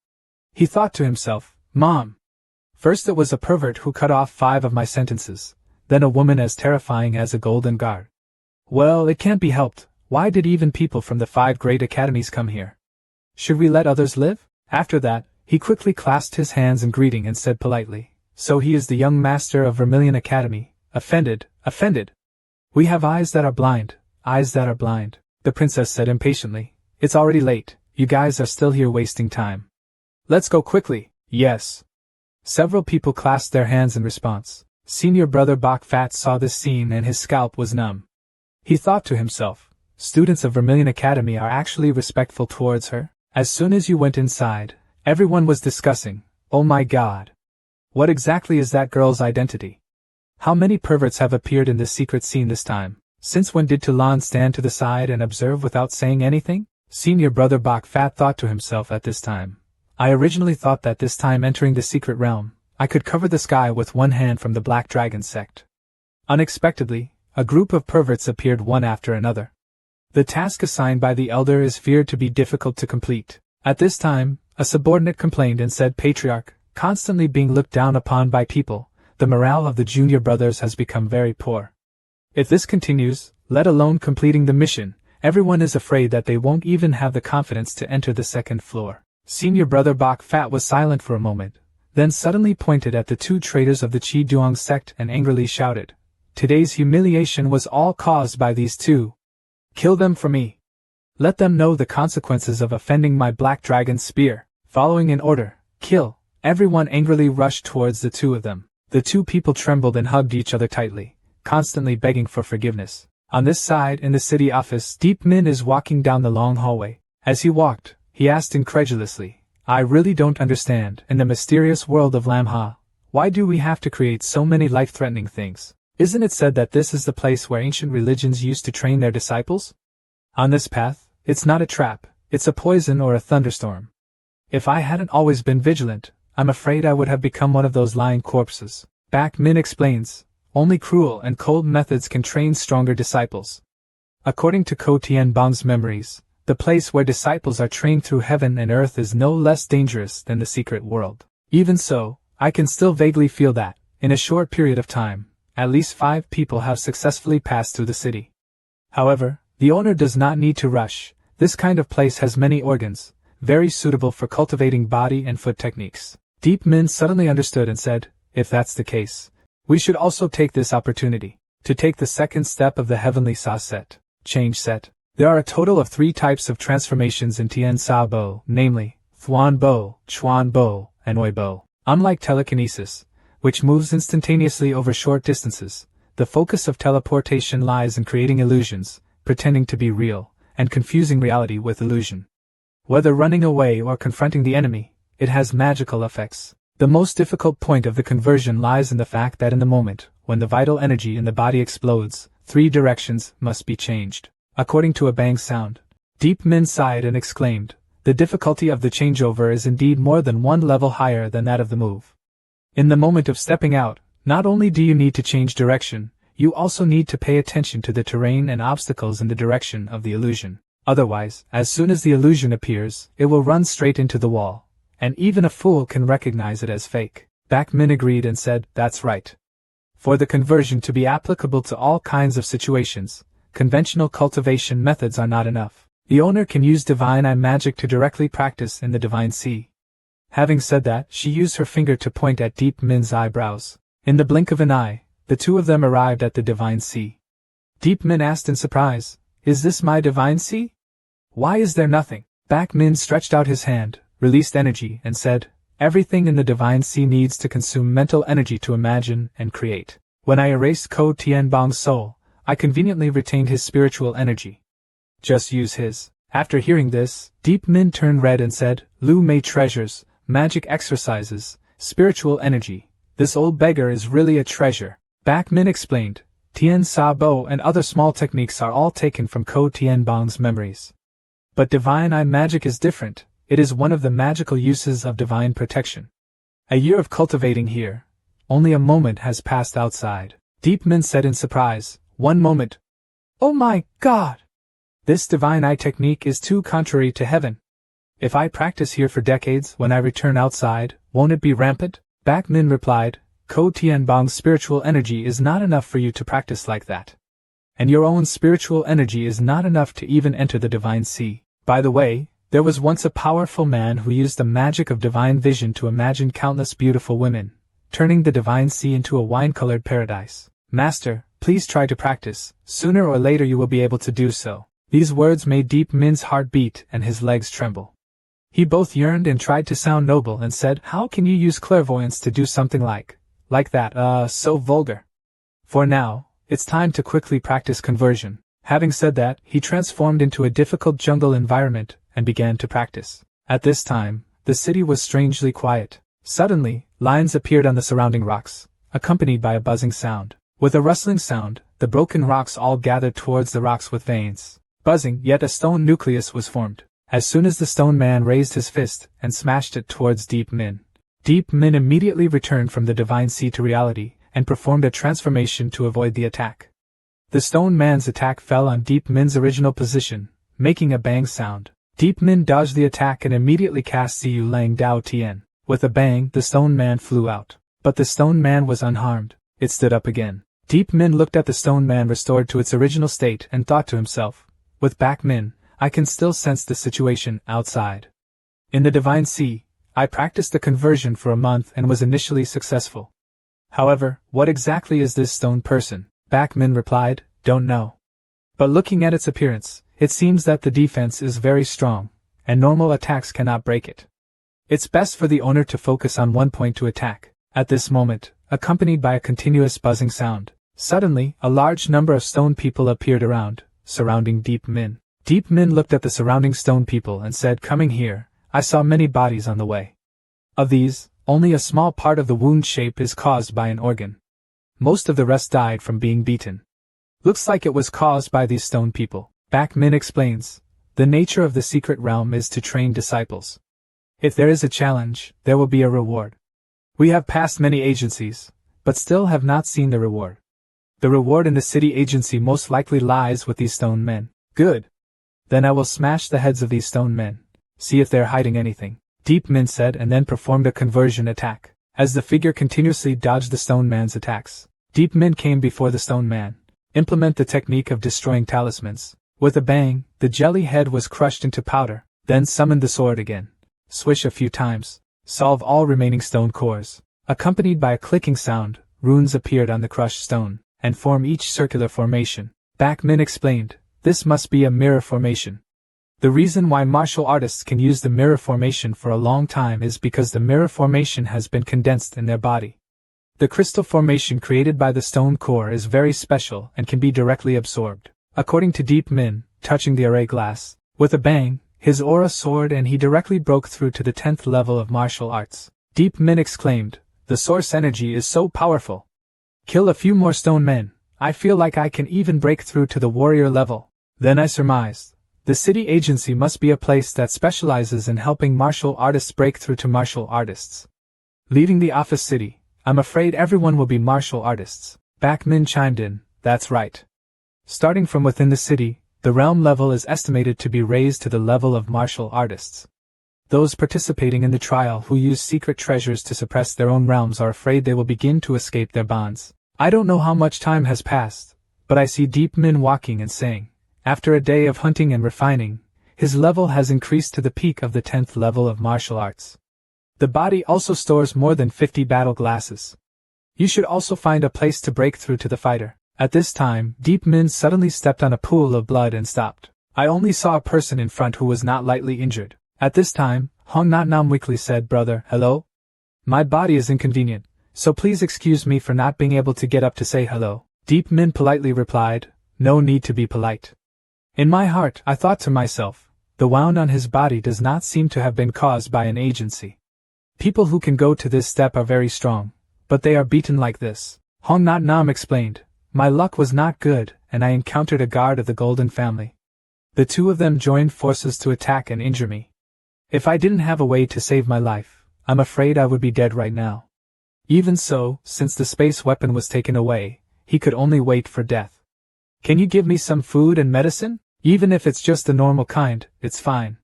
He thought to himself, "Mom! First it was a pervert who cut off 5 of my sentences, then a woman as terrifying as a golden guard. Well, it can't be helped. Why did even people from the 5 great academies come here? Should we let others live?" After that, he quickly clasped his hands in greeting and said politely, "So he is the young master of Vermilion Academy. Offended, offended. We have eyes that are blind, eyes that are blind." The princess said impatiently, "It's already late, you guys are still here wasting time. Let's go quickly." "Yes." Several people clasped their hands in response. Senior brother Bokfat saw this scene and his scalp was numb. He thought to himself, students of Vermilion Academy are actually respectful towards her. As soon as you went inside, everyone was discussing, "Oh my god. What exactly is that girl's identity? How many perverts have appeared in this secret scene this time? Since when did Talon stand to the side and observe without saying anything?" Senior brother Bokfat thought to himself at this time. I originally thought that this time entering the secret realm, I could cover the sky with one hand from the Black Dragon sect. Unexpectedly, a group of perverts appeared one after another. The task assigned by the elder is feared to be difficult to complete. At this time, a subordinate complained and said, "Patriarch, constantly being looked down upon by people, the morale of the junior brothers has become very poor. If this continues, let alone completing the mission, Everyone is afraid that they won't even have the confidence to enter the second floor. Senior brother Bok Fat was silent for a moment, then suddenly pointed at the two traitors of the Chi Duong sect and angrily shouted, "Today's humiliation was all caused by these two. Kill them for me. Let them know the consequences of offending my black dragon spear." Following an order, "Kill," everyone angrily rushed towards the two of them. The two people trembled and hugged each other tightly, constantly begging for forgiveness. On this side, in the city office, Deep Min is walking down the long hallway. As he walked, he asked incredulously, "I really don't understand, in the mysterious world of Lamha, why do we have to create so many life-threatening things? Isn't it said that this is the place where ancient religions used to train their disciples? On this path, it's not a trap, it's a poison or a thunderstorm. If I hadn't always been vigilant, I'm afraid I would have become one of those lying corpses." Bak Min explains, "Only cruel and cold methods can train stronger disciples." According to Ko Tien Bang's memories, the place where disciples are trained through heaven and earth is no less dangerous than the secret world. Even so, I can still vaguely feel that, in a short period of time, at least 5 people have successfully passed through the city. However, the owner does not need to rush. This kind of place has many organs, very suitable for cultivating body and foot techniques. Deep Min suddenly understood and said, "If that's the case, we should also take this opportunity to take the second step of the heavenly Sa set, change set." There are a total of 3 types of transformations in Tien Sa Bo, namely, Thuan Bo, Chuan Bo, and Oi Bo. Unlike telekinesis, which moves instantaneously over short distances, the focus of teleportation lies in creating illusions, pretending to be real, and confusing reality with illusion. Whether running away or confronting the enemy, it has magical effects. The most difficult point of the conversion lies in the fact that in the moment, when the vital energy in the body explodes, 3 directions must be changed. According to a bang sound, Deep Min sighed and exclaimed, "The difficulty of the changeover is indeed more than 1 level higher than that of the move. In the moment of stepping out, not only do you need to change direction, you also need to pay attention to the terrain and obstacles in the direction of the illusion. Otherwise, as soon as the illusion appears, it will run straight into the wall, and even a fool can recognize it as fake." Bak Min agreed and said, "That's right. For the conversion to be applicable to all kinds of situations, conventional cultivation methods are not enough. The owner can use divine eye magic to directly practice in the divine sea." Having said that, she used her finger to point at Deep Min's eyebrows. In the blink of an eye, the two of them arrived at the divine sea. Deep Min asked in surprise, "Is this my divine sea? Why is there nothing?" Bak Min stretched out his hand, released energy, and said, "Everything in the divine sea needs to consume mental energy to imagine and create. When I erased Ko Tien Bang's soul, I conveniently retained his spiritual energy. Just use his." After hearing this, Deep Min turned red and said, "Lu Mei treasures, magic exercises, spiritual energy. This old beggar is really a treasure." Bak Min explained, "Tien Sa Bo and other small techniques are all taken from Ko Tien Bang's memories. But divine eye magic is different. It is one of the magical uses of divine protection. A year of cultivating here. Only a moment has passed outside." Deep Min said in surprise, "1 moment. Oh my God! This divine eye technique is too contrary to heaven. If I practice here for decades, when I return outside, won't it be rampant?" Bak Min replied, "Ko Tien Bang's spiritual energy is not enough for you to practice like that. And your own spiritual energy is not enough to even enter the divine sea. By the way, there was once a powerful man who used the magic of divine vision to imagine countless beautiful women, turning the divine sea into a wine-colored paradise. Master, please try to practice. Sooner or later you will be able to do so." These words made Deep Min's heart beat and his legs tremble. He both yearned and tried to sound noble and said, "How can you use clairvoyance to do something like that, so vulgar." For now, it's time to quickly practice conversion. Having said that, he transformed into a difficult jungle environment and began to practice. At this time, the city was strangely quiet. Suddenly, lines appeared on the surrounding rocks, accompanied by a buzzing sound. With a rustling sound, the broken rocks all gathered towards the rocks with veins. Buzzing, yet a stone nucleus was formed. As soon as the stone man raised his fist and smashed it towards Deep Min, Deep Min immediately returned from the divine sea to reality and performed a transformation to avoid the attack. The stone man's attack fell on Deep Min's original position, making a bang sound. Deep Min dodged the attack and immediately cast Ziyu Lang Dao Tien. With a bang, the stone man flew out. But the stone man was unharmed. It stood up again. Deep Min looked at the stone man restored to its original state and thought to himself, With Back Min, I can still sense the situation outside. In the Divine Sea, I practiced the conversion for a month and was initially successful. However, what exactly is this stone person? Back Min replied, don't know. But looking at its appearance, it seems that the defense is very strong, and normal attacks cannot break it. It's best for the owner to focus on one point to attack. At this moment, accompanied by a continuous buzzing sound, suddenly a large number of stone people appeared around, surrounding Deep Min. Deep Min looked at the surrounding stone people and said, coming here, I saw many bodies on the way. Of these, only a small part of the wound shape is caused by an organ. Most of the rest died from being beaten. Looks like it was caused by these stone people. Back Min explains, the nature of the secret realm is to train disciples. If there is a challenge, there will be a reward. We have passed many agencies, but still have not seen the reward. The reward in the city agency most likely lies with these stone men. Good. Then I will smash the heads of these stone men, see if they're hiding anything. Deep Min said and then performed a conversion attack. As the figure continuously dodged the stone man's attacks, Deep Min came before the stone man, implement the technique of destroying talismans. With a bang, the jelly head was crushed into powder, then summoned the sword again. Swish a few times, solve all remaining stone cores. Accompanied by a clicking sound, runes appeared on the crushed stone, and form each circular formation. Back Min explained, this must be a mirror formation. The reason why martial artists can use the mirror formation for a long time is because the mirror formation has been condensed in their body. The crystal formation created by the stone core is very special and can be directly absorbed. According to Deep Min, touching the array glass, with a bang, his aura soared and he directly broke through to the 10th level of martial arts. Deep Min exclaimed, the source energy is so powerful. Kill a few more stone men, I feel like I can even break through to the warrior level. Then I surmised, the city agency must be a place that specializes in helping martial artists break through to martial artists. Leaving the office city, I'm afraid everyone will be martial artists. Back Min chimed in, that's right. Starting from within the city, the realm level is estimated to be raised to the level of martial artists. Those participating in the trial who use secret treasures to suppress their own realms are afraid they will begin to escape their bonds. I don't know how much time has passed, but I see Deep Min walking and saying, after a day of hunting and refining, his level has increased to the peak of the 10th level of martial arts. The body also stores more than 50 battle glasses. You should also find a place to break through to the fighter. At this time, Deep Min suddenly stepped on a pool of blood and stopped. I only saw a person in front who was not lightly injured. At this time, Hong Not Nam weakly said, brother, hello? My body is inconvenient, so please excuse me for not being able to get up to say hello. Deep Min politely replied, no need to be polite. In my heart, I thought to myself, the wound on his body does not seem to have been caused by an agency. People who can go to this step are very strong, but they are beaten like this. Hong Not Nam explained, my luck was not good, and I encountered a guard of the Golden family. The two of them joined forces to attack and injure me. If I didn't have a way to save my life, I'm afraid I would be dead right now. Even so, since the space weapon was taken away, he could only wait for death. Can you give me some food and medicine? Even if it's just the normal kind, it's fine.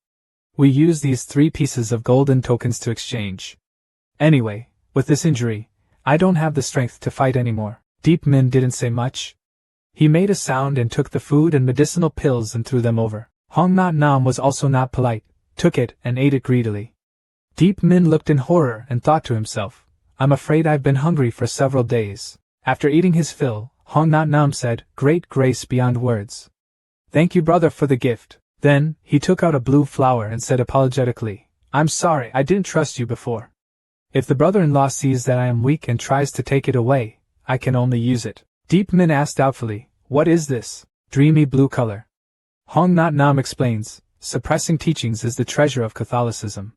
We use these 3 pieces of golden tokens to exchange. Anyway, with this injury, I don't have the strength to fight anymore. Deep Min didn't say much. He made a sound and took the food and medicinal pills and threw them over. Hong Not Nam was also not polite, took it and ate it greedily. Deep Min looked in horror and thought to himself, I'm afraid I've been hungry for several days. After eating his fill, Hong Not Nam said, great grace beyond words. Thank you, brother, for the gift. Then, he took out a blue flower and said apologetically, I'm sorry I didn't trust you before. If the brother-in-law sees that I am weak and tries to take it away, I can only use it. Deep Min asked doubtfully, what is this? Dreamy blue color. Hong Not Nam explains, suppressing teachings is the treasure of Catholicism.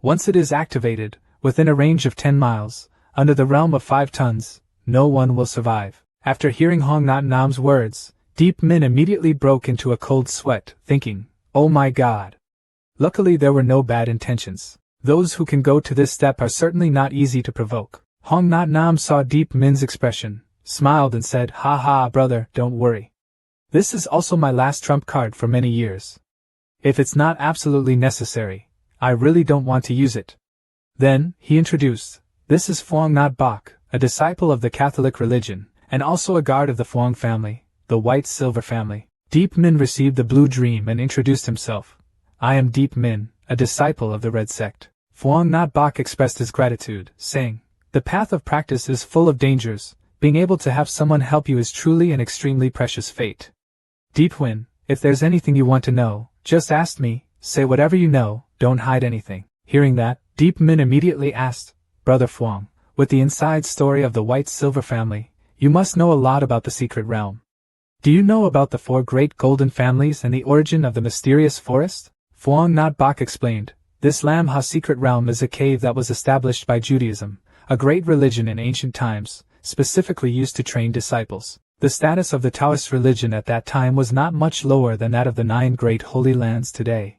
Once it is activated, within a range of 10 miles, under the realm of 5 tons, no one will survive. After hearing Hong Not Nam's words, Deep Min immediately broke into a cold sweat, thinking, oh my god. Luckily there were no bad intentions. Those who can go to this step are certainly not easy to provoke. Hong Not Nam saw Deep Min's expression, smiled and said, ha ha brother, don't worry. This is also my last trump card for many years. If it's not absolutely necessary, I really don't want to use it. Then, he introduced, this is Phuong Not Bok, a disciple of the Catholic religion, and also a guard of the Phuong family, the White Silver family. Deep Min received the blue dream and introduced himself. I am Deep Min, a disciple of the Red Sect. Phuong Not Bok expressed his gratitude, saying, the path of practice is full of dangers, being able to have someone help you is truly an extremely precious fate. Deep Min, if there's anything you want to know, just ask me, say whatever you know, don't hide anything. Hearing that, Deep Min immediately asked, Brother Phuong, with the inside story of the White Silver family, you must know a lot about the secret realm. Do you know about the 4 great golden families and the origin of the mysterious forest? Phuong Not Bok explained, this Manhwa secret realm is a cave that was established by Judaism, a great religion in ancient times, specifically used to train disciples. The status of the Taoist religion at that time was not much lower than that of the 9 great holy lands today.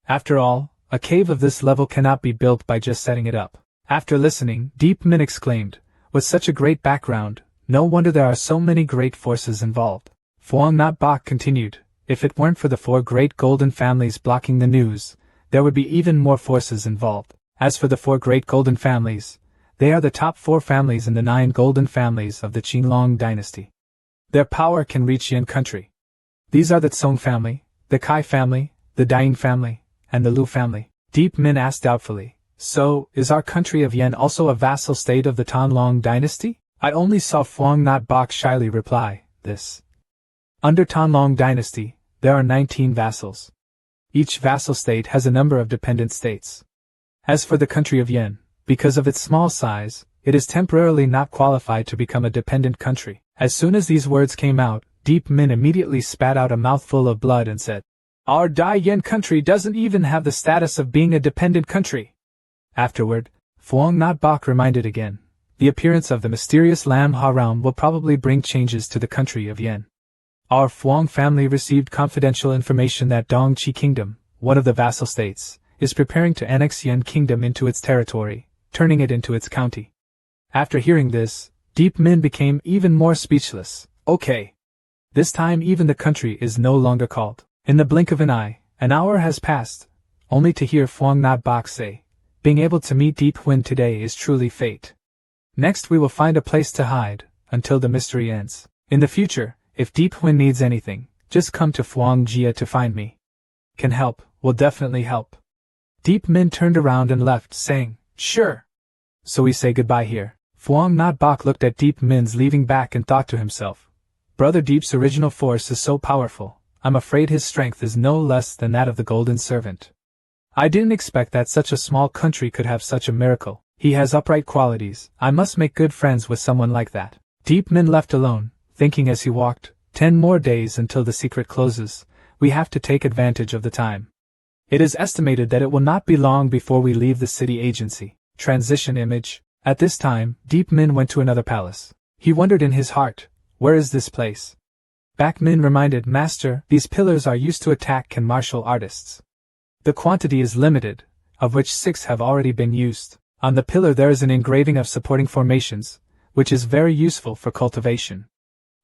After all, a cave of this level cannot be built by just setting it up. After listening, Deep Min exclaimed, with such a great background, no wonder there are so many great forces involved. Phuong Not Bok continued, if it weren't for the 4 great golden families blocking the news, there would be even more forces involved. As for the 4 great golden families, they are the top 4 families in the 9 golden families of the Qinglong dynasty. Their power can reach Yan country. These are the Tsong family, the Kai family, the Daing family, and the Lu family. Deep Min asked doubtfully, so, is our country of Yan also a vassal state of the Tanlong dynasty? I only saw Phuong Not Bok shyly reply, this. Under Tanlong dynasty, there are 19 vassals. Each vassal state has a number of dependent states. As for the country of Yan, because of its small size, it is temporarily not qualified to become a dependent country. As soon as these words came out, Deep Min immediately spat out a mouthful of blood and said, our Dai Yan country doesn't even have the status of being a dependent country. Afterward, Phuong Not Bok reminded again, the appearance of the mysterious Manhwa realm will probably bring changes to the country of Yan. Our Phuong family received confidential information that Dongqi Kingdom, one of the vassal states, is preparing to annex Yan Kingdom into its territory, turning it into its county. After hearing this, Deep Min became even more speechless. Okay. This time even the country is no longer called. In the blink of an eye, an hour has passed, only to hear Phuong Not Bok say, being able to meet Deep Min today is truly fate. Next we will find a place to hide, until the mystery ends. In the future, if Deep Min needs anything, just come to Phuong Jia to find me. Can help, will definitely help. Deep Min turned around and left, saying, sure. So we say goodbye here. Phuong Not Bok looked at Deep Min's leaving back and thought to himself, Brother Deep's original force is so powerful, I'm afraid his strength is no less than that of the Golden Servant. I didn't expect that such a small country could have such a miracle. He has upright qualities, I must make good friends with someone like that. Deep Min left alone, thinking as he walked, 10 more days until the secret closes, we have to take advantage of the time. It is estimated that it will not be long before we leave the city agency. Transition image. At this time, Deep Min went to another palace. He wondered in his heart, where is this place? Back Min reminded, Master, these pillars are used to attack martial artists. The quantity is limited, of which 6 have already been used. On the pillar there is an engraving of supporting formations, which is very useful for cultivation.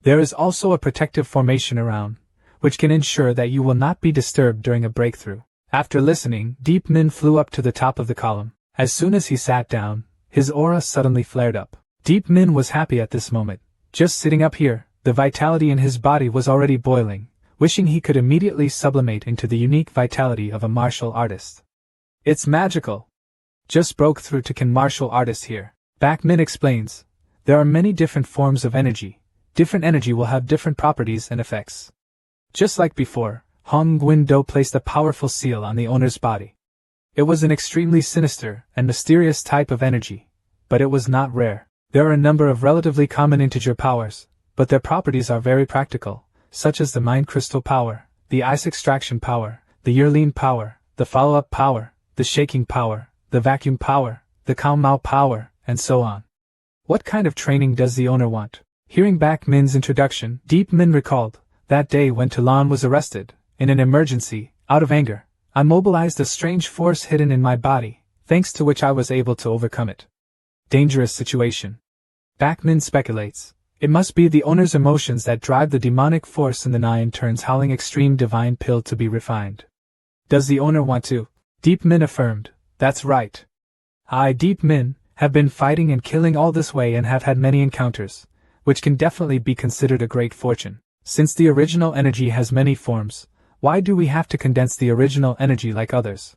There is also a protective formation around, which can ensure that you will not be disturbed during a breakthrough. After listening, Deep Min flew up to the top of the column. As soon as he sat down, his aura suddenly flared up. Deep Min was happy at this moment. Just sitting up here, the vitality in his body was already boiling, wishing he could immediately sublimate into the unique vitality of a martial artist. It's magical. Just broke through to martial artist here. Back Min explains, there are many different forms of energy. Different energy will have different properties and effects. Just like before, Hong Guin-do placed a powerful seal on the owner's body. It was an extremely sinister and mysterious type of energy, but it was not rare. There are a number of relatively common integer powers, but their properties are very practical, such as the mind crystal power, the ice extraction power, the Yurleen power, the follow-up power, the shaking power, the vacuum power, the Cao Mao power, and so on. What kind of training does the owner want? Hearing Back Min's introduction, Deep Min recalled, that day when Talon was arrested, in an emergency, out of anger, I mobilized a strange force hidden in my body, thanks to which I was able to overcome it. Dangerous situation. Back Min speculates, it must be the owner's emotions that drive the demonic force in the 9 turns howling extreme divine pill to be refined. Does the owner want to? Deep Min affirmed, that's right. I, Deep Min, have been fighting and killing all this way and have had many encounters, which can definitely be considered a great fortune. Since the original energy has many forms, why do we have to condense the original energy like others?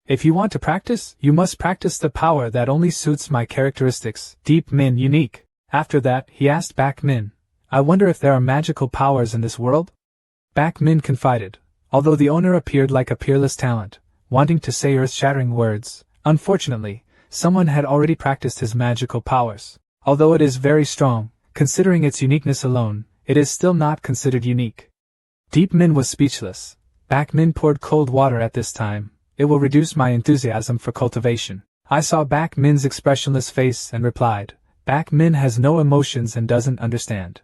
If you want to practice, you must practice the power that only suits my characteristics, deep min unique. After that, he asked Back Min, I wonder if there are magical powers in this world? Back Min confided, although the owner appeared like a peerless talent, wanting to say earth-shattering words, unfortunately, someone had already practiced his magical powers. Although it is very strong, considering its uniqueness alone, it is still not considered unique. Deep Min was speechless. Back Min poured cold water at this time. It will reduce my enthusiasm for cultivation. I saw Back Min's expressionless face and replied, Back Min has no emotions and doesn't understand.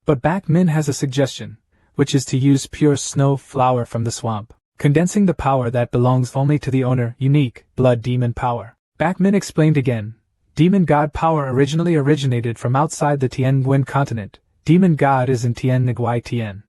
But Back Min has a suggestion, which is to use pure snow flower from the swamp, condensing the power that belongs only to the owner, unique, blood demon power. Back Min explained again, demon god power originally originated from outside the Tien Nguyen continent. Demon god is in Tien Nguyen Tien.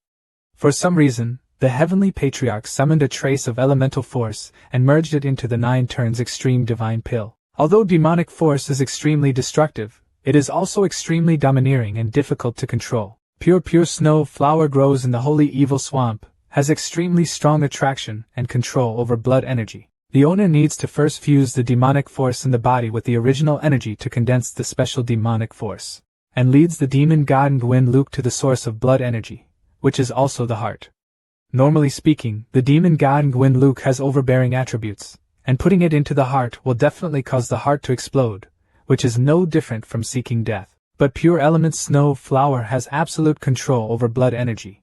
For some reason, the heavenly patriarch summoned a trace of elemental force and merged it into the 9 turns extreme divine pill. Although demonic force is extremely destructive, it is also extremely domineering and difficult to control. Pure snow flower grows in the holy evil swamp, has extremely strong attraction and control over blood energy. The owner needs to first fuse the demonic force in the body with the original energy to condense the special demonic force, and leads the demon god Nguyen Luke to the source of blood energy, which is also the heart. Normally speaking, the demon god Nguyen Luke has overbearing attributes, and putting it into the heart will definitely cause the heart to explode, which is no different from seeking death. But pure element snow flower has absolute control over blood energy.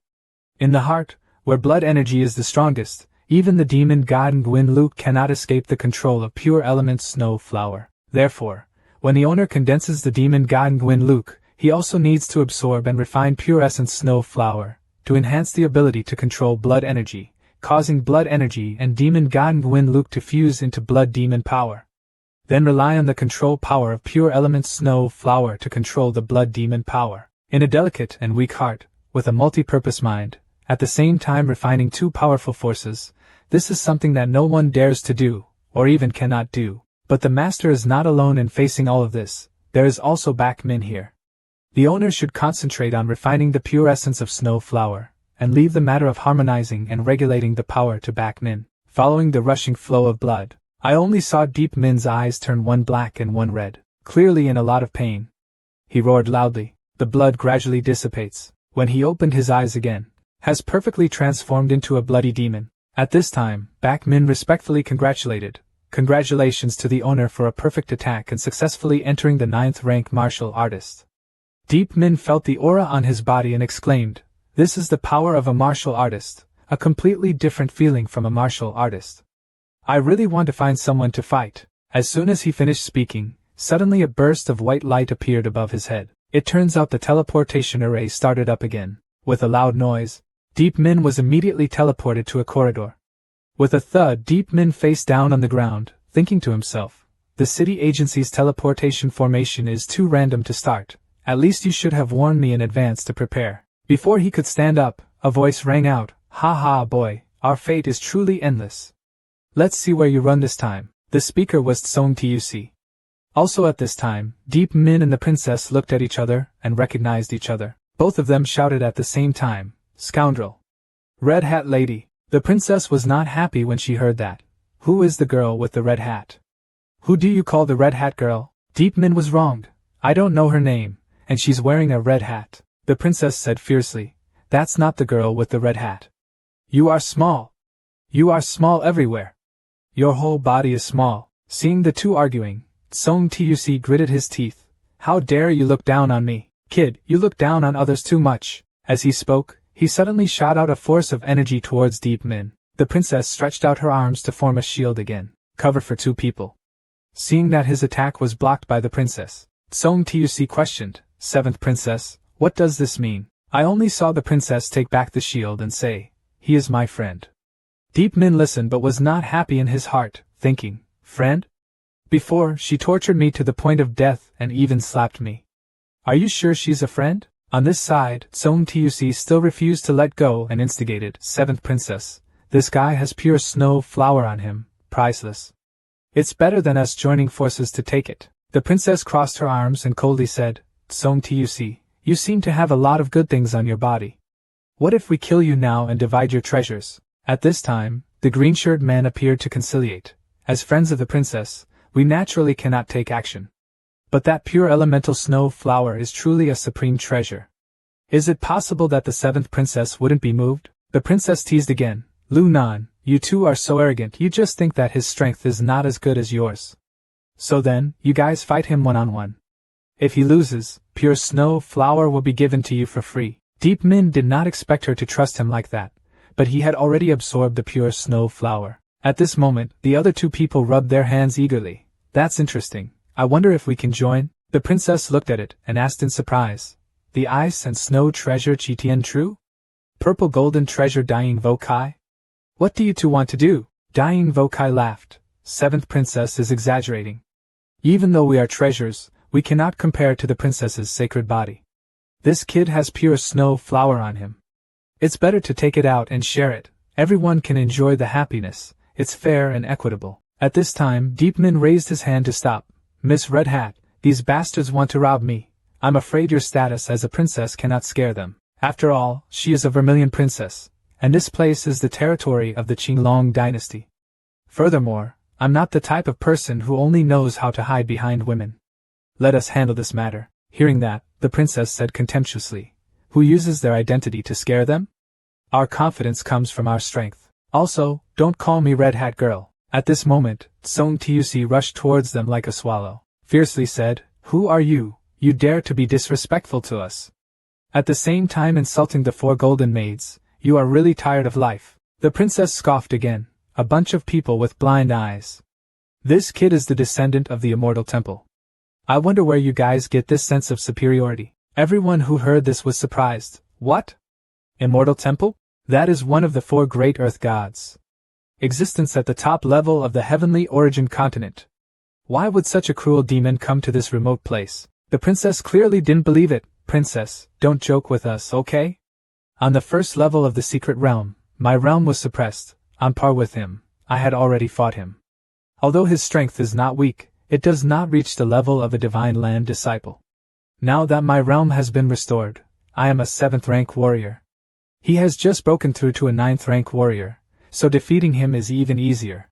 In the heart, where blood energy is the strongest, even the demon god Nguyen Luke cannot escape the control of pure element snow flower. Therefore, when the owner condenses the demon god Nguyen Luke, he also needs to absorb and refine pure essence snow flower, to enhance the ability to control blood energy, causing blood energy and demon god Nguyen Luke to fuse into blood demon power. Then rely on the control power of pure element snow flower to control the blood demon power. In a delicate and weak heart, with a multi-purpose mind, at the same time refining 2 powerful forces, this is something that no one dares to do, or even cannot do. But the master is not alone in facing all of this, there is also Back Min here. The owner should concentrate on refining the pure essence of snow flower, and leave the matter of harmonizing and regulating the power to Back Min. Following the rushing flow of blood, I only saw Deep Min's eyes turn one black and one red, clearly in a lot of pain. He roared loudly. The blood gradually dissipates. When he opened his eyes again, has perfectly transformed into a bloody demon. At this time, Back Min respectfully congratulated. Congratulations to the owner for a perfect attack and successfully entering the 9th rank martial artist. Deep Min felt the aura on his body and exclaimed, this is the power of a martial artist, a completely different feeling from a martial artist. I really want to find someone to fight. As soon as he finished speaking, suddenly a burst of white light appeared above his head. It turns out the teleportation array started up again. With a loud noise, Deep Min was immediately teleported to a corridor. With a thud, Deep Min faced down on the ground, thinking to himself, the city agency's teleportation formation is too random to start. At least you should have warned me in advance to prepare. Before he could stand up, a voice rang out, ha ha boy, our fate is truly endless. Let's see where you run this time. The speaker was Tsong Tuc. Also at this time, Deep Min and the princess looked at each other and recognized each other. Both of them shouted at the same time, scoundrel. Red hat lady. The princess was not happy when she heard that. Who is the girl with the red hat? Who do you call the red hat girl? Deep Min was wronged. I don't know her name, and she's wearing a red hat. The princess said fiercely, that's not the girl with the red hat. You are small. You are small everywhere. Your whole body is small. Seeing the two arguing, Tsong Tuc gritted his teeth. How dare you look down on me? Kid, you look down on others too much. As he spoke, he suddenly shot out a force of energy towards Deep Min. The princess stretched out her arms to form a shield again, cover for 2 people. Seeing that his attack was blocked by the princess, Tsong Tuc questioned, 7th princess, what does this mean? I only saw the princess take back the shield and say, he is my friend. Deep Min listened but was not happy in his heart, thinking, friend? Before, she tortured me to the point of death and even slapped me. Are you sure she's a friend? On this side, Tsong Tuc still refused to let go and instigated, 7th princess, this guy has pure snow flower on him, priceless. It's better than us joining forces to take it. The princess crossed her arms and coldly said, Tsong Tuc, you seem to have a lot of good things on your body. What if we kill you now and divide your treasures? At this time, the green-shirt man appeared to conciliate. As friends of the princess, we naturally cannot take action. But that pure elemental snow flower is truly a supreme treasure. Is it possible that the seventh princess wouldn't be moved? The princess teased again. Lu Nan, you two are so arrogant you just think that his strength is not as good as yours. So then, you guys fight him one-on-one. If he loses, pure snow flower will be given to you for free. Deep Min did not expect her to trust him like that, but he had already absorbed the pure snow flower. At this moment, the other two people rubbed their hands eagerly. That's interesting. I wonder if we can join? The princess looked at it and asked in surprise. The ice and snow treasure Chitian true? Purple golden treasure Dying Vokai? What do you two want to do? Dying Vokai laughed. Seventh princess is exaggerating. Even though we are treasures, we cannot compare to the princess's sacred body. This kid has pure snow flower on him. It's better to take it out and share it. Everyone can enjoy the happiness. It's fair and equitable. At this time, Deepman raised his hand to stop. Miss Red Hat, these bastards want to rob me. I'm afraid your status as a princess cannot scare them. After all, she is a Vermilion princess, and this place is the territory of the Qinglong dynasty. Furthermore, I'm not the type of person who only knows how to hide behind women. Let us handle this matter. Hearing that, the princess said contemptuously. Who uses their identity to scare them? Our confidence comes from our strength. Also, don't call me Red Hat Girl. At this moment, Song Tuc rushed towards them like a swallow. Fiercely said, Who are you? You dare to be disrespectful to us. At the same time insulting the four golden maids. You are really tired of life. The princess scoffed again. A bunch of people with blind eyes. This kid is the descendant of the immortal temple. I wonder where you guys get this sense of superiority. Everyone who heard this was surprised. What? Immortal temple? That is one of the four great earth gods. Existence at the top level of the heavenly origin continent. Why would such a cruel demon come to this remote place? The princess clearly didn't believe it. Princess, don't joke with us, okay? On the first level of the secret realm, my realm was suppressed. On par with him, I had already fought him. Although his strength is not weak, it does not reach the level of a divine land disciple. Now that my realm has been restored, I am a 7th rank warrior. He has just broken through to a 9th rank warrior, so defeating him is even easier.